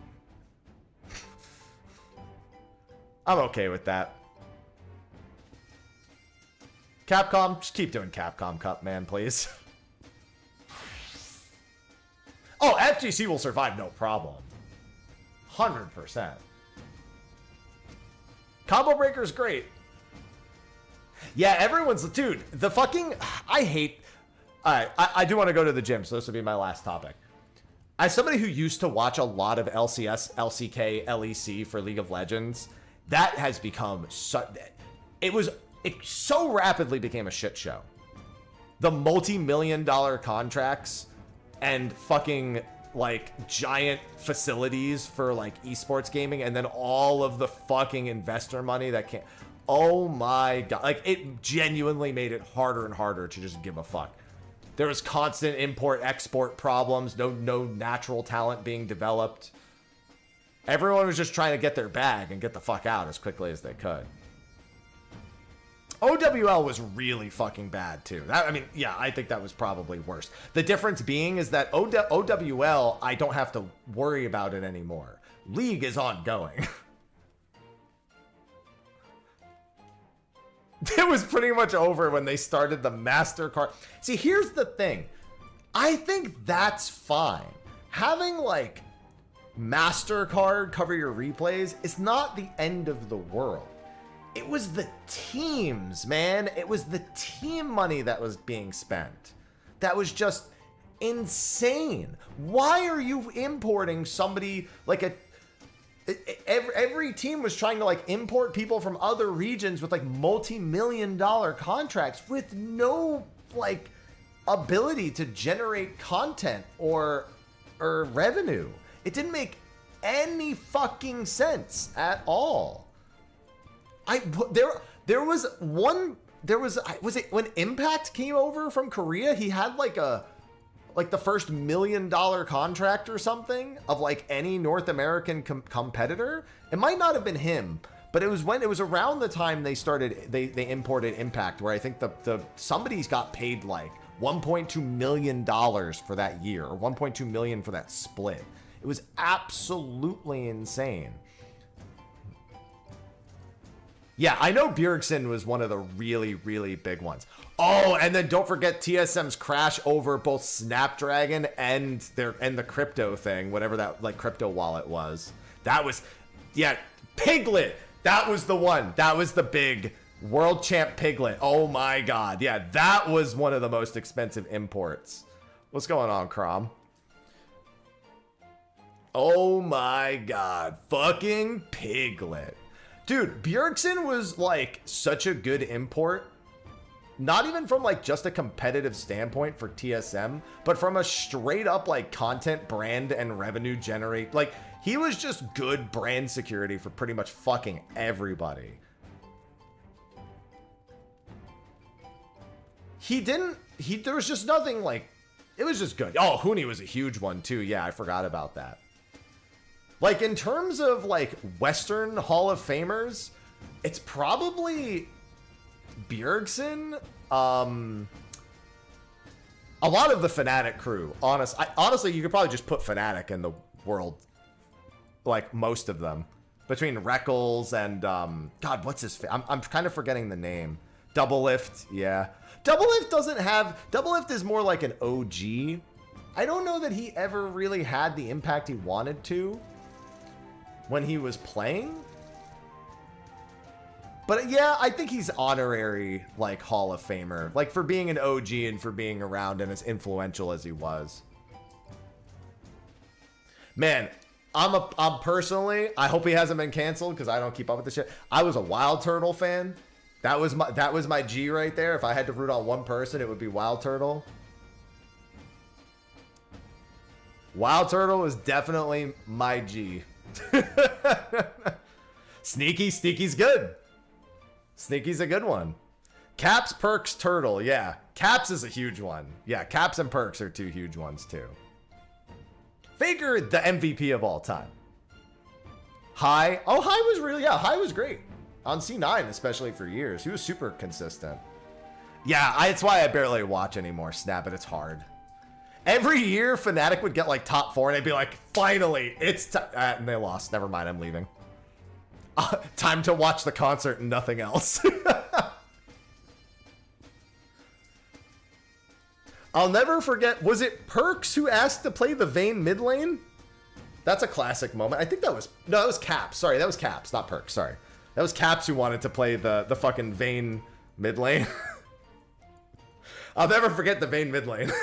I'm okay with that. Capcom, just keep doing Capcom Cup, man, please. Oh, FGC will survive, no problem. 100%. Combo Breaker's great. Yeah, everyone's... Dude, the fucking... I hate... Alright, I do want to go to the gym, so this will be my last topic. As somebody who used to watch a lot of LCS, LCK, LEC for League of Legends, that has become... It so rapidly became a shit show. The multi-million-dollar contracts and fucking... like giant facilities for like esports gaming, and then all of the fucking investor money that can't. Oh my god, like it genuinely made it harder and harder to just give a fuck. There was constant import export problems, no natural talent being developed. Everyone was just trying to get their bag and get the fuck out as quickly as they could. OWL was really fucking bad too. I mean, yeah, I think that was probably worse. The difference being is that OWL, I don't have to worry about it anymore. League is ongoing. It was pretty much over when they started the MasterCard. See, here's the thing. I think that's fine. Having like MasterCard cover your replays is not the end of the world. It was the teams, man. It was the team money that was being spent. That was just insane. Why are you importing somebody like every team was trying to like import people from other regions with like multi-million-dollar contracts with no like ability to generate content or revenue. It didn't make any fucking sense at all. Was it when Impact came over from Korea? He had like the first $1 million contract or something of like any North American competitor. It might not have been him, but it was around the time they imported Impact, where I think somebody's got paid like $1.2 million for that year, or $1.2 million for that split. It was absolutely insane. Yeah, I know Bjergsen was one of the really, really big ones. Oh, and then don't forget TSM's crash over both Snapdragon and the crypto thing, whatever that like crypto wallet was. That was, yeah, Piglet. That was the one. That was the big world champ Piglet. Oh my god. Yeah, that was one of the most expensive imports. What's going on, Crom? Oh my god. Fucking Piglet. Dude, Bjergsen was like such a good import, not even from like just a competitive standpoint for TSM, but from a straight up like content, brand, and revenue generate. Like he was just good brand security for pretty much fucking everybody. There was just nothing like, it was just good. Oh, Huni was a huge one too. Yeah, I forgot about that. Like, in terms of, like, Western Hall of Famers, it's probably Bjergsen. A lot of the Fnatic crew, honestly, you could probably just put Fnatic in the world. Like, most of them. Between Reckles and, God, what's his I'm kind of forgetting the name. Double Lift, yeah. Double Lift is more like an OG. I don't know that he ever really had the impact he wanted to when he was playing. But yeah, I think he's honorary, like, Hall of Famer. Like, for being an OG and for being around and as influential as he was. Man, I'm personally, I hope he hasn't been canceled because I don't keep up with this shit. I was a Wild Turtle fan. That was my G right there. If I had to root on one person, it would be Wild Turtle. Wild Turtle was definitely my G. Sneaky's good. Sneaky's a good one. Caps, Perks, Turtle. Yeah, Caps is a huge one. Yeah, Caps and Perks are two huge ones too. Faker, the MVP of all time. High. Oh, High was really, yeah, High was great. On C9, especially for years. He was super consistent. Yeah, that's why I barely watch anymore, Snap It. It's hard. Every year, Fnatic would get like top 4, and they'd be like, finally, it's time. And they lost. Never mind, I'm leaving. Time to watch the concert and nothing else. I'll never forget, was it Perks who asked to play the Vayne mid lane? That's a classic moment. I think that was, no, that was Caps. Sorry, that was Caps, not Perks, sorry. That was Caps who wanted to play the fucking Vayne mid lane. I'll never forget the Vayne mid lane.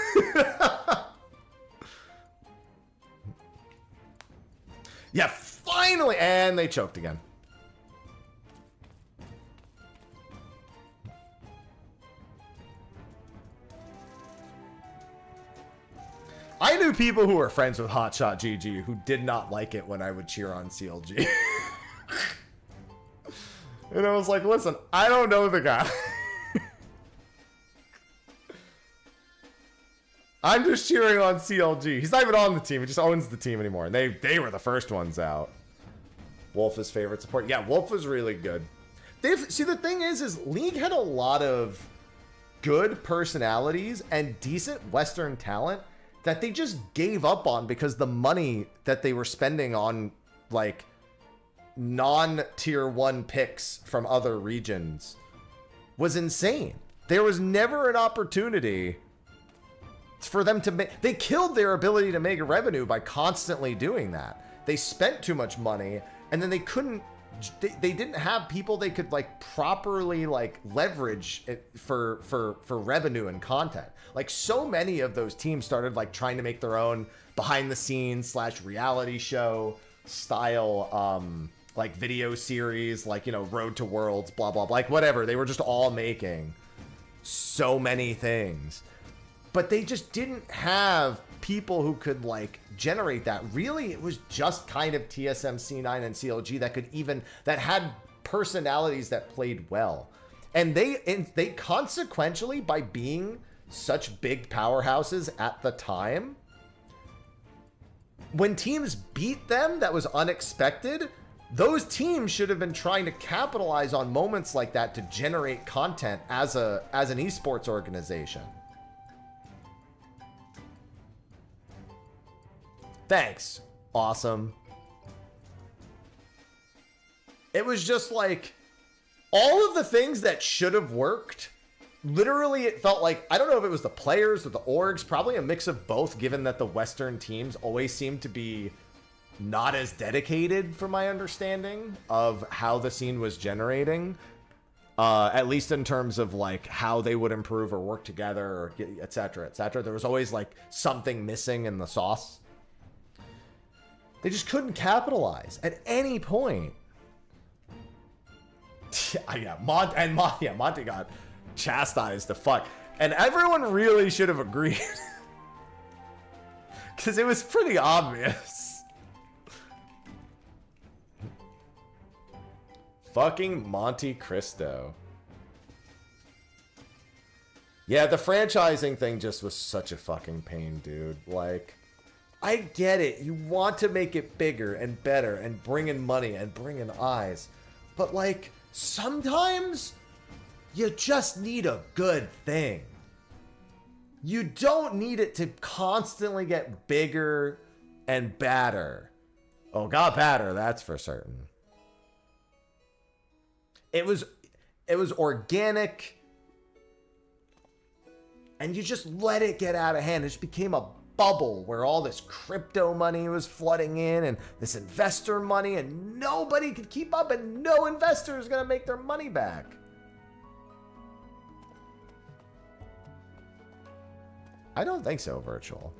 Yeah, finally! And they choked again. I knew people who were friends with Hotshot GG who did not like it when I would cheer on CLG. And I was like, listen, I don't know the guy. I'm just cheering on CLG. He's not even on the team. He just owns the team anymore. And they were the first ones out. Wolf is favorite support. Yeah, Wolf was really good. See, the thing is League had a lot of good personalities and decent Western talent that they just gave up on because the money that they were spending on, like, non-tier 1 picks from other regions was insane. There was never an opportunity for them to make... They killed their ability to make revenue by constantly doing that. They spent too much money, and then they couldn't... They didn't have people they could, like, properly, like, leverage it for revenue and content. Like, so many of those teams started, like, trying to make their own behind-the-scenes / reality show style, like, video series, like, you know, Road to Worlds, blah, blah, blah, like, whatever. They were just all making so many things. But they just didn't have people who could, like, generate that. Really, it was just kind of TSM, C9, and CLG that could even, that had personalities that played well. And they consequentially, by being such big powerhouses at the time, when teams beat them, that was unexpected. Those teams should have been trying to capitalize on moments like that to generate content as an esports organization. Thanks. Awesome. It was just like all of the things that should have worked. Literally, it felt like, I don't know if it was the players or the orgs, probably a mix of both, given that the Western teams always seem to be not as dedicated, from my understanding, of how the scene was generating. At least in terms of, like, how they would improve or work together, or etc., etc. There was always, like, something missing in the sauce. They just couldn't capitalize at any point. Yeah, Monty got chastised the fuck. And everyone really should have agreed. Because it was pretty obvious. Fucking Monte Cristo. Yeah, the franchising thing just was such a fucking pain, dude. Like, I get it. You want to make it bigger and better and bring in money and bring in eyes. But, like, sometimes you just need a good thing. You don't need it to constantly get bigger and badder. Oh, got badder, that's for certain. It was organic, and you just let it get out of hand. It just became a bubble where all this crypto money was flooding in and this investor money, and nobody could keep up, and no investor is going to make their money back. I don't think so, Virtual.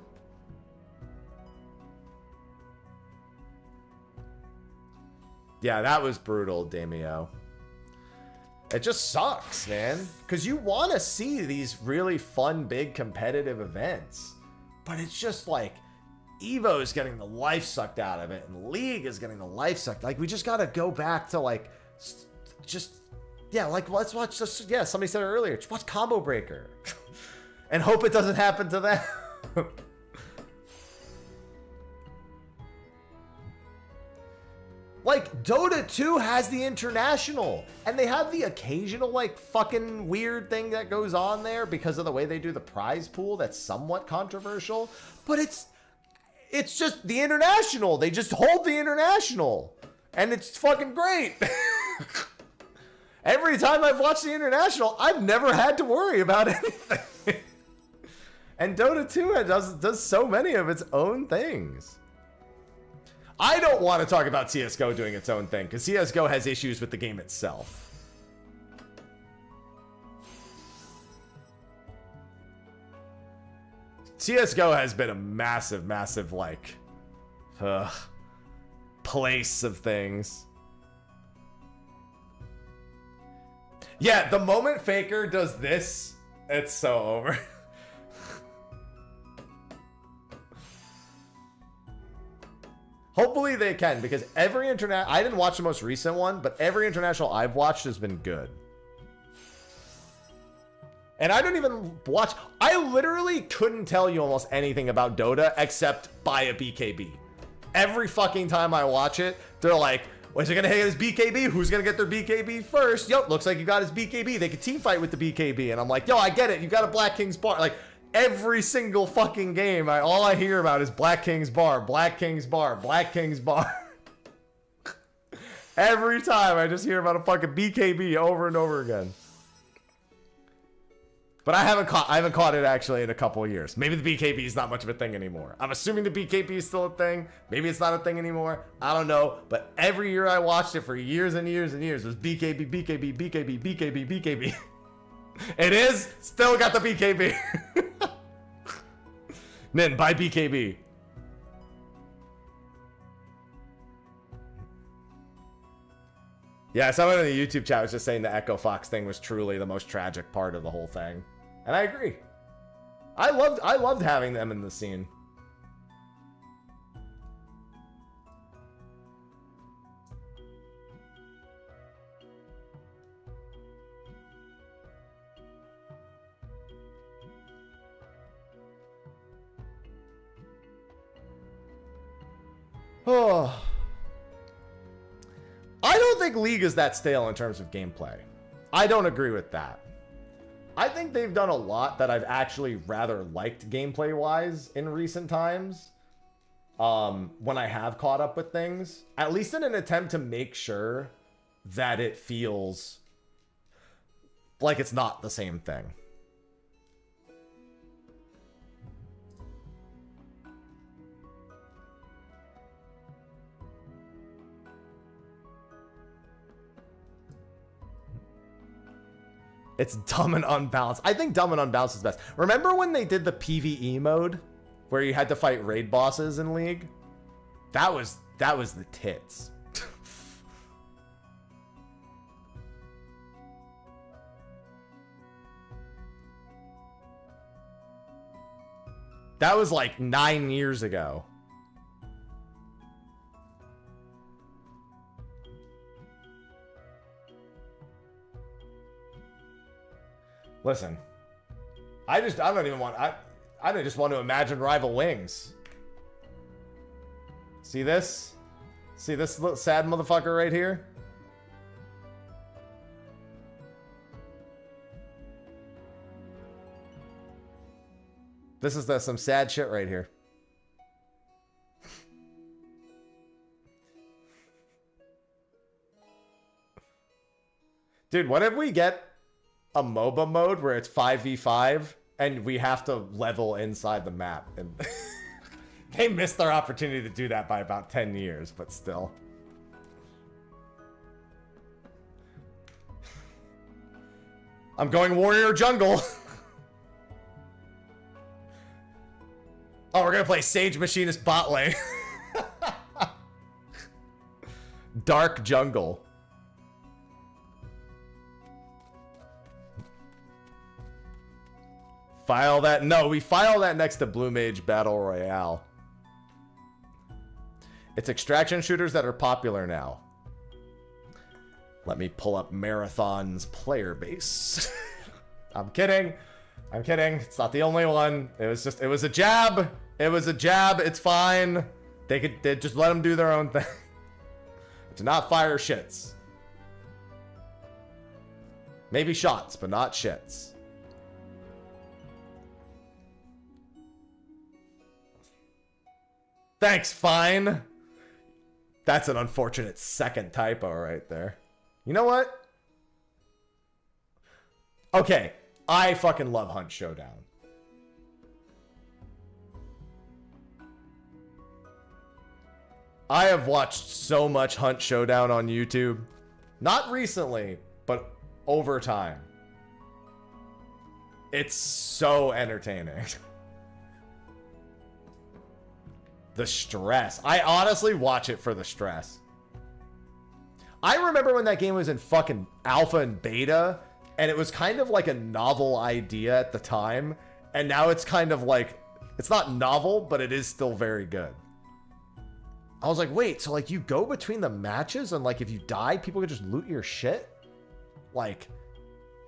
Yeah, that was brutal, Damio. It just sucks, man. Because you want to see these really fun, big, competitive events. But it's just like, Evo is getting the life sucked out of it, and League is getting the life sucked. Like, we just got to go back to, like, just, yeah, like, let's watch this. Yeah, somebody said it earlier. Just watch Combo Breaker. And hope it doesn't happen to them. Like, Dota 2 has the international, and they have the occasional, like, fucking weird thing that goes on there because of the way they do the prize pool that's somewhat controversial, but it's just the international. They just hold the international, and it's fucking great. Every time I've watched the international, I've never had to worry about anything. And Dota 2 does so many of its own things. I don't want to talk about CSGO doing its own thing, because CSGO has issues with the game itself. CSGO has been a massive, massive, like, place of things. Yeah, the moment Faker does this, it's so over. Hopefully they can, because every I didn't watch the most recent one, but every international I've watched has been good. And I don't even watch, I literally couldn't tell you almost anything about Dota except buy a BKB. Every fucking time I watch it, they're like, is it gonna hit his BKB? Who's gonna get their BKB first? Yo, looks like you got his BKB. They could team fight with the BKB. And I'm like, yo, I get it. You got a Black King's bar. Like, every single fucking game, all I hear about is Black King's bar, Black King's bar, Black King's bar. Every time I just hear about a fucking BKB over and over again. But I haven't caught it actually in a couple of years. Maybe the BKB is not much of a thing anymore. I'm assuming the BKB is still a thing. Maybe it's not a thing anymore. I don't know. But every year I watched it for years and years and years, it was BKB, BKB, BKB, BKB, BKB. It is still got the BKB. Nin, buy BKB. Yeah, someone in the YouTube chat was just saying the Echo Fox thing was truly the most tragic part of the whole thing. And I agree. I loved having them in the scene. Oh. I don't think League is that stale in terms of gameplay. I don't agree with that. I think they've done a lot that I've actually rather liked gameplay-wise in recent times. When I have caught up with things. At least in an attempt to make sure that it feels like it's not the same thing. It's dumb and unbalanced. I think dumb and unbalanced is best. Remember when they did the PvE mode where you had to fight raid bosses in League? That was the tits. That was like 9 years ago. Listen, I just want to imagine Rival Wings. See this? See this little sad motherfucker right here? This is some sad shit right here. Dude, what if we get a MOBA mode where it's 5v5 and we have to level inside the map. And they missed their opportunity to do that by about 10 years, but still. I'm going warrior jungle. Oh, we're gonna play Sage Machinist bot lane. Dark jungle. File that. No, we file that next to Blue Mage Battle Royale. It's extraction shooters that are popular now. Let me pull up Marathon's player base. I'm kidding. I'm kidding. It's not the only one. It was a jab. It was a jab. It's fine. They just let them do their own thing. Do not fire shits. Maybe shots, but not shits. Thanks, fine. That's an unfortunate second typo right there. You know what? Okay, I fucking love Hunt Showdown. I have watched so much Hunt Showdown on YouTube. Not recently, but over time. It's so entertaining. The stress. I honestly watch it for the stress. I remember when that game was in fucking alpha and beta, and it was kind of like a novel idea at the time, and now it's kind of like, it's not novel, but it is still very good. I was like, wait, so like you go between the matches, and like if you die, people can just loot your shit? Like,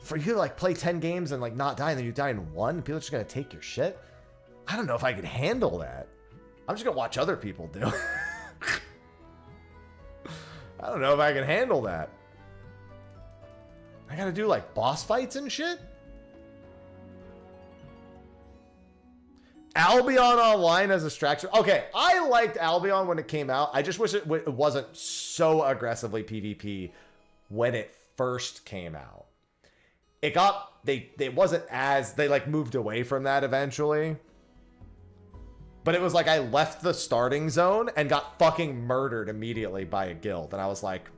for you to like play 10 games and like not die, and then you die in one, people are just gonna take your shit? I don't know if I could handle that. I'm just gonna watch other people do. I don't know if I can handle that. I gotta do like boss fights and shit. Albion Online as a distraction. Okay, I liked Albion when it came out. I just wish it wasn't so aggressively PvP when it first came out. It wasn't as, they like moved away from that eventually. But it was like I left the starting zone and got fucking murdered immediately by a guild. And I was like,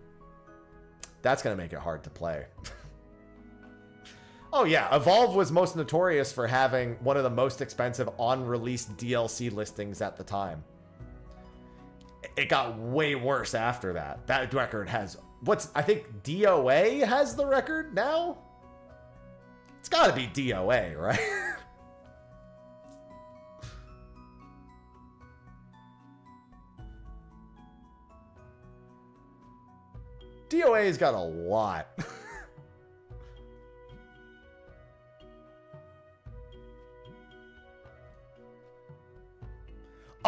that's going to make it hard to play. Oh yeah, Evolve was most notorious for having one of the most expensive on-release DLC listings at the time. It got way worse after that. That record has, I think DOA has the record now? It's got to be DOA, right? DOA's got a lot.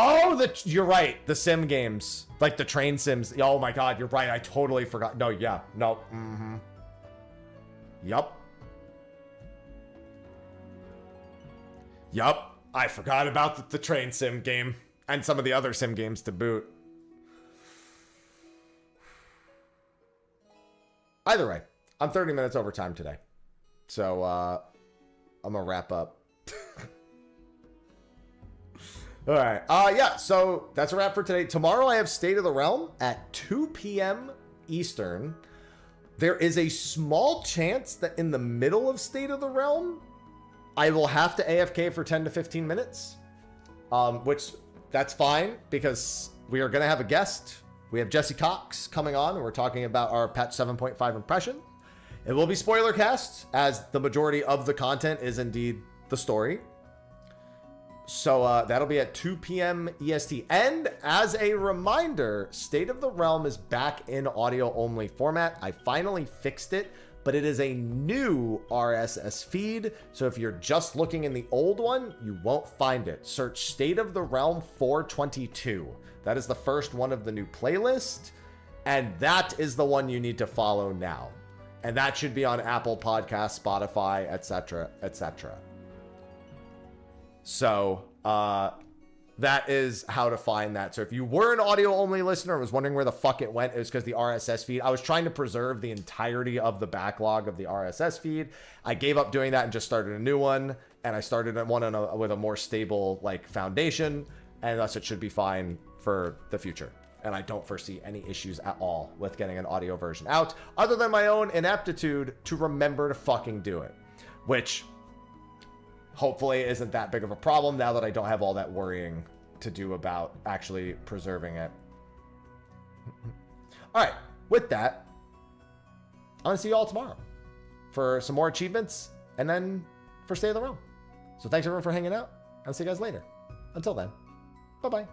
Oh, you're right. The sim games, like the train sims. Oh my God, you're right. I totally forgot. No, yeah, no. Mm-hmm. Yup. Yup. I forgot about the train sim game and some of the other sim games to boot. Either way, I'm 30 minutes over time today. So, I'm gonna wrap up. All right. Yeah, so that's a wrap for today. Tomorrow I have State of the Realm at 2 p.m. Eastern. There is a small chance that in the middle of State of the Realm, I will have to AFK for 10 to 15 minutes. Which, that's fine, because we are going to have a guest. We have Jesse Cox coming on, and we're talking about our patch 7.5 impression. It will be spoiler cast, as the majority of the content is indeed the story. So that'll be at 2 p.m. EST. And as a reminder, State of the Realm is back in audio-only format. I finally fixed it, but it is a new RSS feed. So if you're just looking in the old one, you won't find it. Search State of the Realm 422. That is the first one of the new playlist. And that is the one you need to follow now. And that should be on Apple Podcasts, Spotify, etc., etc. So, that is how to find that. So if you were an audio only listener and was wondering where the fuck it went, it was because the RSS feed, I was trying to preserve the entirety of the backlog of the RSS feed. I gave up doing that and just started a new one. And I started one with a more stable like foundation, and thus it should be fine for the future. And I don't foresee any issues at all with getting an audio version out, other than my own ineptitude to remember to fucking do it, which hopefully isn't that big of a problem now that I don't have all that worrying to do about actually preserving it. All right, with that, I'm gonna see you all tomorrow for some more achievements and then for State of the Realm. So thanks everyone for hanging out. I'll see you guys later. Until then, bye-bye.